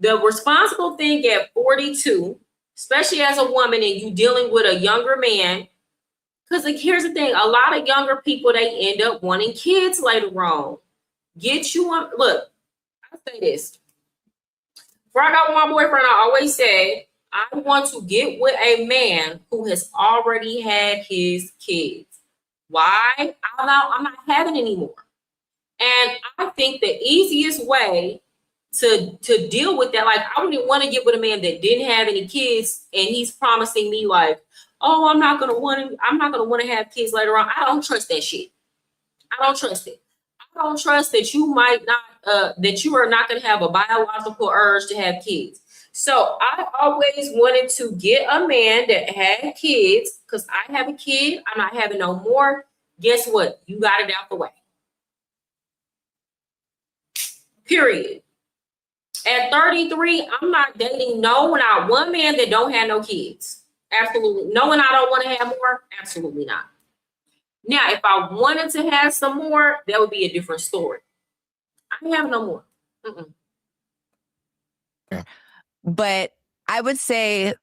The responsible thing at 42, especially as a woman and you dealing with a younger man, because here's the thing, a lot of younger people, they end up wanting kids later on. Get you one. Look, I say this. Before I got with my boyfriend, I always said, I want to get with a man who has already had his kids. Why? I'm not having any more. And I think the easiest way to deal with that, like I wouldn't want to get with a man that didn't have any kids and he's promising me like, oh, I'm not gonna want to have kids later on. I don't trust that shit. I don't trust it. I don't trust that you might not that you are not gonna have a biological urge to have kids. So I always wanted to get a man that had kids because I have a kid. I'm not having no more. Guess what? You got it out the way. Period. At 33, I'm not dating not one man that don't have no kids. Absolutely. Knowing I don't want to have more? Absolutely not. Now, if I wanted to have some more, that would be a different story. I ain't having no more. But I would say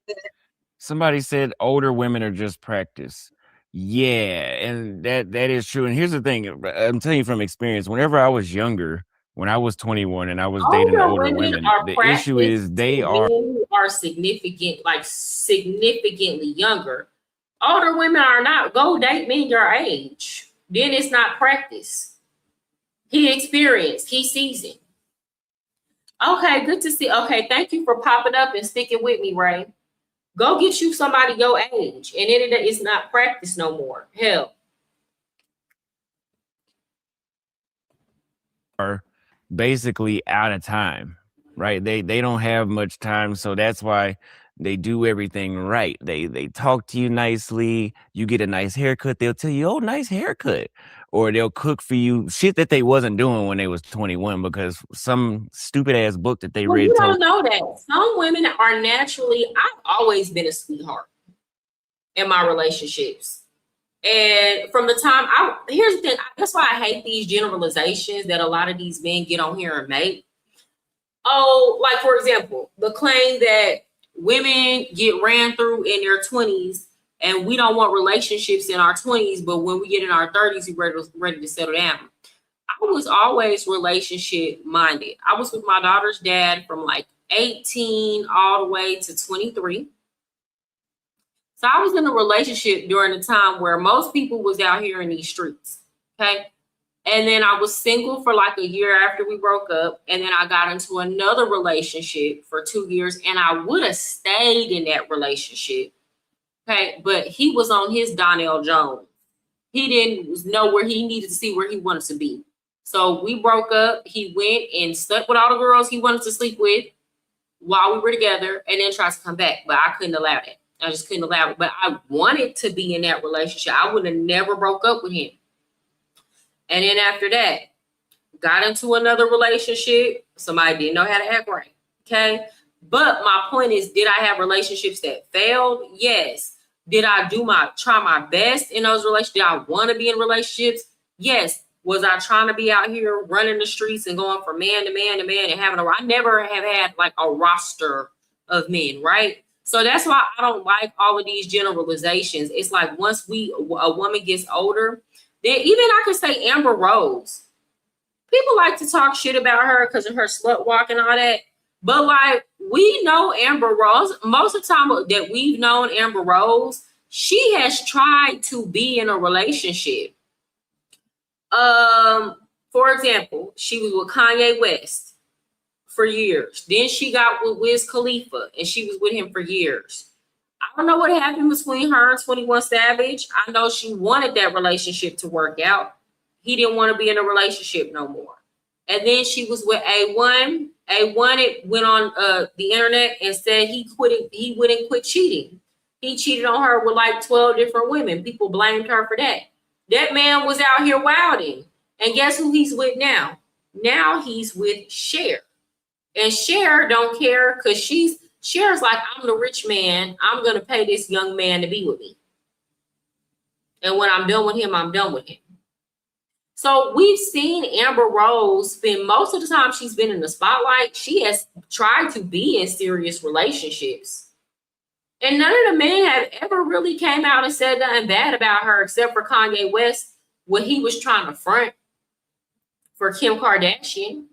somebody said older women are just practice. Yeah, and that is true. And here's the thing, I'm telling you from experience, whenever I was younger, when I was 21 and I was dating older women, the issue is they are significant, like significantly younger. Older women are not go date men your age. Then it's not practice. He experienced, he seasoned. Okay, good to see. Okay, thank you for popping up and sticking with me, Ray. Go get you somebody your age, and then it's not practice no more. Hell. Are basically out of time, right? They don't have much time, so that's why they do everything right. They talk to you nicely. You get a nice haircut, they'll tell you, "Oh, nice haircut," or they'll cook for you shit that they wasn't doing when they was 21 because some stupid ass book that they read. You don't know that some women are naturally. I've always been a sweetheart in my relationships. And from the time here's the thing, that's why I hate these generalizations that a lot of these men get on here and make. Oh, like for example, the claim that women get ran through in their 20s and we don't want relationships in our 20s, but when we get in our 30s, we're ready to settle down. I was always relationship minded. I was with my daughter's dad from like 18 all the way to 23. So I was in a relationship during the time where most people was out here in these streets, okay? And then I was single for like a year after we broke up. And then I got into another relationship for 2 years and I would have stayed in that relationship, okay? But he was on his Donnell Jones. He didn't know where he needed to see where he wanted to be. So we broke up. He went and slept with all the girls he wanted to sleep with while we were together and then tried to come back. But I couldn't allow that. I just couldn't allow it. But I wanted to be in that relationship. I would have never broke up with him. And then after that, got into another relationship. Somebody didn't know how to act right. Okay. But my point is, did I have relationships that failed? Yes. Did I try my best in those relationships? Did I want to be in relationships? Yes. Was I trying to be out here running the streets and going from man to man to man and I never have had like a roster of men, right? So that's why I don't like all of these generalizations. It's like once a woman gets older, then even I could say Amber Rose. People like to talk shit about her because of her slut walk and all that. But like we know Amber Rose, most of the time that we've known Amber Rose, she has tried to be in a relationship. For example, she was with Kanye West for years. Then she got with Wiz Khalifa and she was with him for years. I don't know what happened between her and 21 Savage. I know she wanted that relationship to work out. He didn't want to be in a relationship no more. And then she was with A1. A1 went on the internet and said he wouldn't quit cheating. He cheated on her with like 12 different women. People blamed her for that. That man was out here wilding. And guess who he's with now? Now he's with Cher. And Cher don't care because Cher's like, I'm the rich man. I'm going to pay this young man to be with me. And when I'm done with him, I'm done with him. So we've seen Amber Rose spend most of the time she's been in the spotlight. She has tried to be in serious relationships. And none of the men have ever really came out and said nothing bad about her except for Kanye West when he was trying to front. for Kim Kardashian.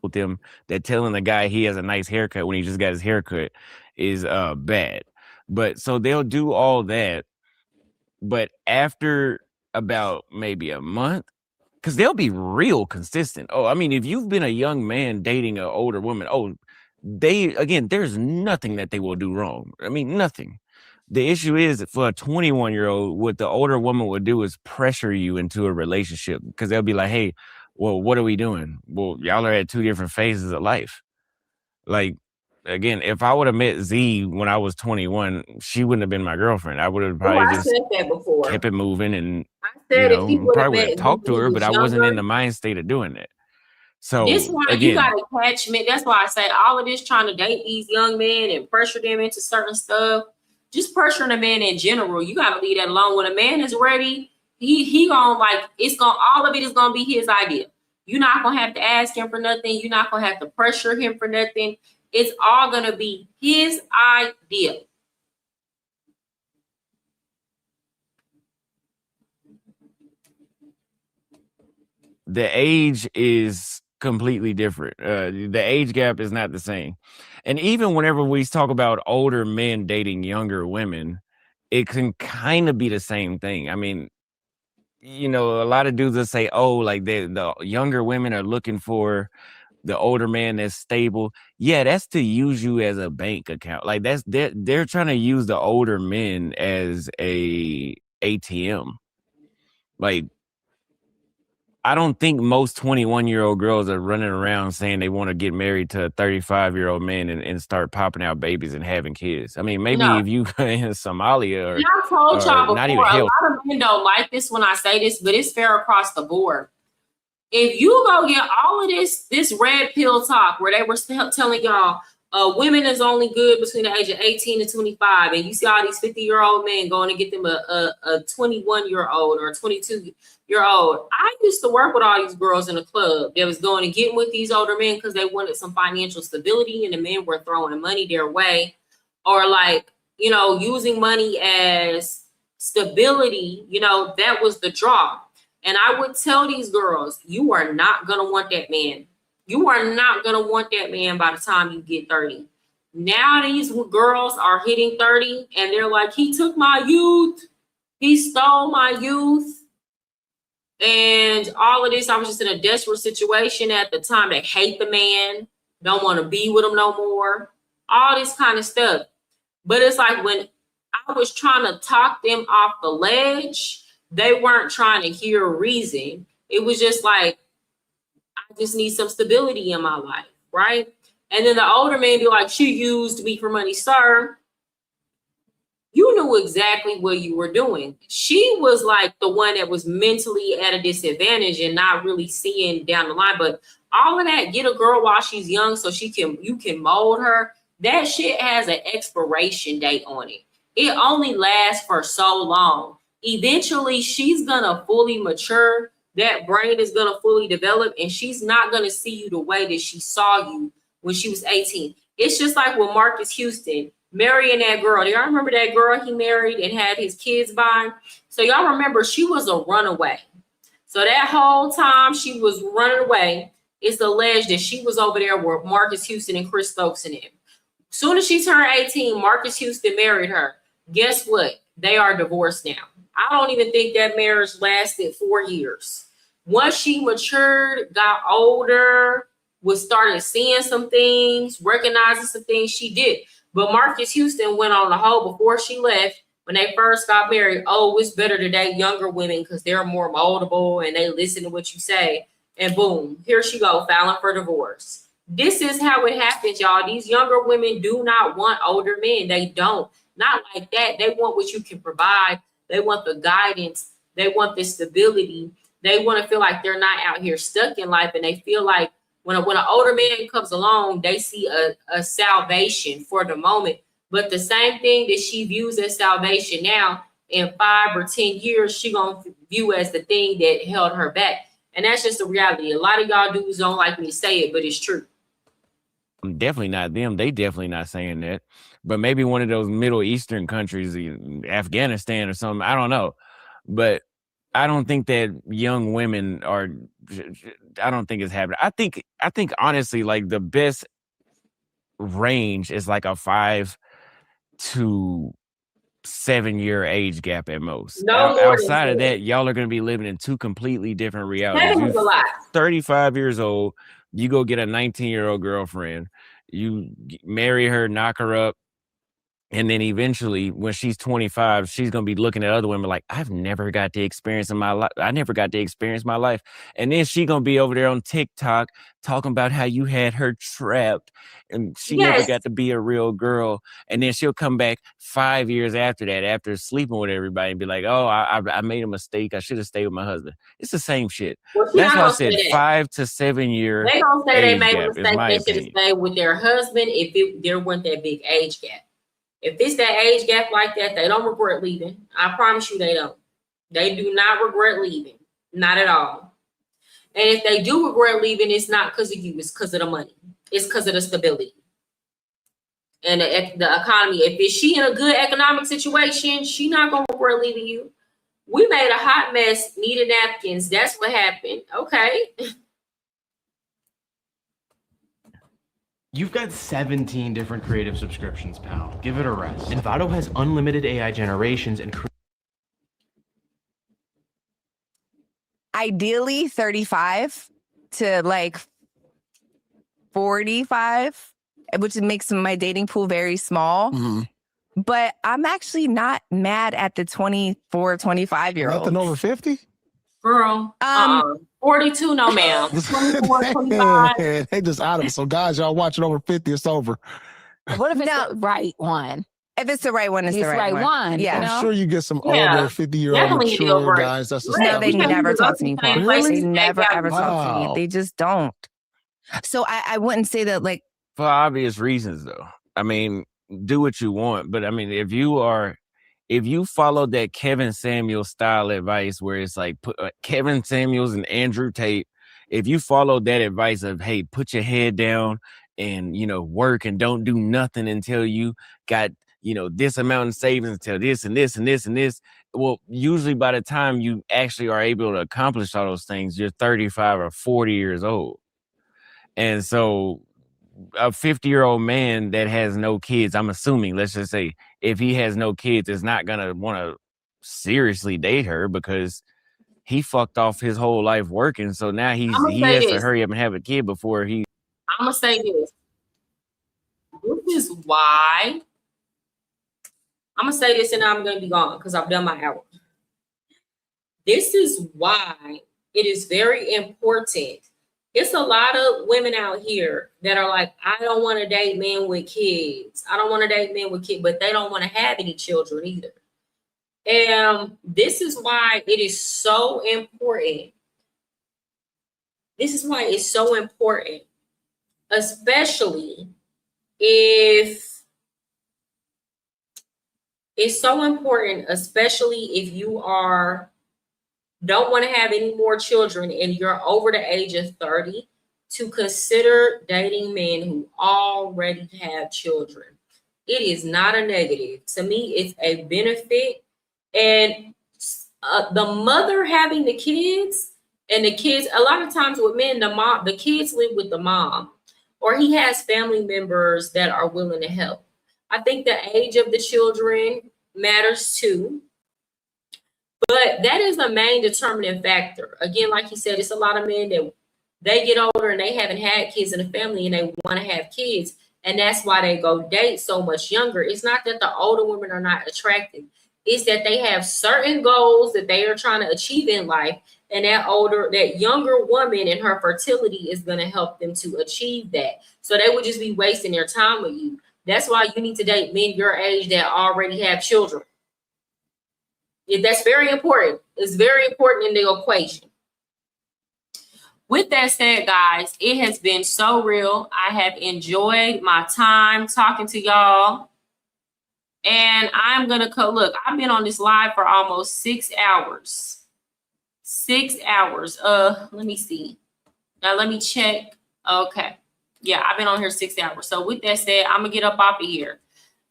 With them that telling the guy he has a nice haircut when he just got his haircut is bad. But so they'll do all that, but after about maybe a month, because they'll be real consistent. Oh, I mean, if you've been a young man dating an older woman, there's nothing that they will do wrong. I mean, nothing. The issue is for a 21-year-old, what the older woman will do is pressure you into a relationship, because they'll be like, hey, well, what are we doing? Well, y'all are at two different phases of life. Like, again, if I would have met Z when I was 21, she wouldn't have been my girlfriend. I would have probably I just said that before. kept it moving, and Said if he would have probably would have met talked to when her, he but was I wasn't in younger, the mind state of doing that. So this why you again, got attachment. That's why I say all of this trying to date these young men and pressure them into certain stuff. Just pressuring a man in general, you got to leave that alone. When a man is ready, he gonna all of it is gonna be his idea. You're not gonna have to ask him for nothing. You're not gonna have to pressure him for nothing. It's all gonna be his idea. the age is completely different. The age gap is not the same. And even whenever we talk about older men dating younger women, it can kind of be the same thing. I mean, a lot of dudes will say, oh, like the younger women are looking for the older man that's stable. Yeah, that's to use you as a bank account. Like they're trying to use the older men as a ATM. Like, I don't think most 21-year-old girls are running around saying they want to get married to a 35-year-old man and start popping out babies and having kids. I mean, maybe if you in Somalia or I told y'all not before, even a hell. lot of men don't like this when I say this, but it's fair across the board. If you go get all of this red pill talk where they were telling y'all women is only good between the age of 18 and 25, and you see all these 50-year-old men going to get them a 21-year-old or a 22-year-old. I used to work with all these girls in the club that was going to get with these older men because they wanted some financial stability, and the men were throwing money their way, or using money as stability. That was the draw. And I would tell these girls, you are not going to want that man. You are not going to want that man by the time you get 30. Now these girls are hitting 30 and they're like, he took my youth. He stole my youth. And all of this, I was just in a desperate situation at the time. They hate the man, don't want to be with him no more. All this kind of stuff. But it's like when I was trying to talk them off the ledge, they weren't trying to hear a reason. It was just like, I just need some stability in my life, right? And then the older man be like, she used me for money. Sir, you knew exactly what you were doing. She was like the one that was mentally at a disadvantage and not really seeing down the line. But all of that, get a girl while she's young so you can mold her. That shit has an expiration date on it. It only lasts for so long. Eventually, she's gonna fully mature. That brain is gonna fully develop, and she's not gonna see you the way that she saw you when she was 18. It's just like with Marcus Houston marrying that girl. Do y'all remember that girl he married and had his kids by? So y'all remember she was a runaway. So that whole time she was running away, it's alleged that she was over there with Marcus Houston and Chris Stokes and him. Soon as she turned 18, Marcus Houston married her. Guess what? They are divorced now. I don't even think that marriage lasted 4 years. Once she matured, got older, started seeing some things, recognizing some things, she did. But Marcus Houston went on the whole before she left, when they first got married, oh, it's better to date younger women because they're more moldable and they listen to what you say. And boom, here she go, filing for divorce. This is how it happens, y'all. These younger women do not want older men. They don't. Not like that. They want what you can provide. They want the guidance. They want the stability. They want to feel like they're not out here stuck in life. And they feel like when an older man comes along, they see a salvation for the moment. But the same thing that she views as salvation now, in 5 or 10 years, she going to view as the thing that held her back. And that's just the reality. A lot of y'all dudes don't like me to say it, but it's true. Definitely not them. They definitely not saying that. But maybe one of those Middle Eastern countries, Afghanistan or something. I don't know. But I don't think that young women are. I don't think it's happening. I think honestly, like the best range is like a 5 to 7 year age gap at most. No more than Outside of 10. that, y'all are going to be living in two completely different realities. 7 is a lot. 35 years old, you go get a 19-year-old girlfriend, you marry her, knock her up, and then eventually when she's 25, she's going to be looking at other women like, I've never got to experience in my life. I never got to experience my life. And then she going to be over there on TikTok talking about how you had her trapped and she never got to be a real girl. And then she'll come back 5 years after that, after sleeping with everybody, and be like, oh, I made a mistake. I should have stayed with my husband. It's the same shit. Well, That's why I said 5 to 7 year They don't say they age made a gap is mistake. my They should have opinion. stayed with their husband if there wasn't that big age gap. If it's that age gap like that, they don't regret leaving. I promise you they don't. They do not regret leaving. Not at all. And if they do regret leaving, it's not because of you. It's because of the money. It's because of the stability. And the economy. If she in a good economic situation, she not going to regret leaving you. We made a hot mess, needed napkins. That's what happened. Okay. You've got 17 different creative subscriptions, pal. Give it a rest. And Vado has unlimited AI generations and Ideally 35 to like 45, which makes my dating pool very small. But I'm actually not mad at the 24, 25-year-olds. Nothing over 50? Girl, 42, no ma'am. 24, 25. They just out of it. So guys, y'all watching over 50, it's over. What if it's the right one? If it's the right one, it's the right one. Yeah. I'm sure you get some Yeah. older 50-year-old Definitely a deal mature breaker. guys. That's No, they never talk to me. Paul. Really? They never ever talk to Wow. me. They just don't. So I wouldn't say that like For obvious reasons, though. I mean, do what you want, but I mean, if you follow that Kevin Samuels style advice, where it's like Kevin Samuels and Andrew Tate, if you follow that advice of, hey, put your head down and work and don't do nothing until you got this amount in savings, until this and this and this and this. Well, usually by the time you actually are able to accomplish all those things, you're 35 or 40 years old. And so a 50-year-old man that has no kids, I'm assuming, let's just say, if he has no kids, is not going to want to seriously date her because he fucked off his whole life working. So now he has to hurry up and have a kid before he... I'm going to say this. This is why... I'm going to say this and I'm going to be gone because I've done my hour. This is why it is very important. It's a lot of women out here that are like, I don't want to date men with kids. I don't want to date men with kids, but they don't want to have any children either. And this is why it is so important. This is why it's so important, especially if you don't want to have any more children and you're over the age of 30, to consider dating men who already have children. It is not a negative. To me, it's a benefit. And the mother having the kids, and the kids, a lot of times with men, the kids live with the mom, or he has family members that are willing to help. I think the age of the children matters too. But that is the main determining factor. Again, like you said, it's a lot of men that they get older and they haven't had kids in the family and they want to have kids. And that's why they go date so much younger. It's not that the older women are not attractive. It's that they have certain goals that they are trying to achieve in life. And that younger woman and her fertility is going to help them to achieve that. So they would just be wasting their time with you. That's why you need to date men your age that already have children. That's very important. It's very important in the equation. With that said, guys, it has been so real. I have enjoyed my time talking to y'all. And I'm going to look, I've been on this live for almost 6 hours. 6 hours. Let me see. Now let me check. Okay. Yeah, I've been on here 6 hours. So with that said, I'm going to get up off of here.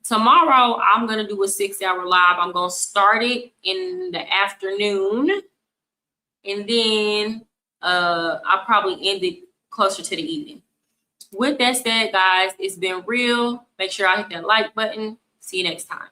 Tomorrow, I'm going to do a 6-hour live. I'm going to start it in the afternoon. And then I'll probably end it closer to the evening. With that said, guys, it's been real. Make sure I hit that like button. See you next time.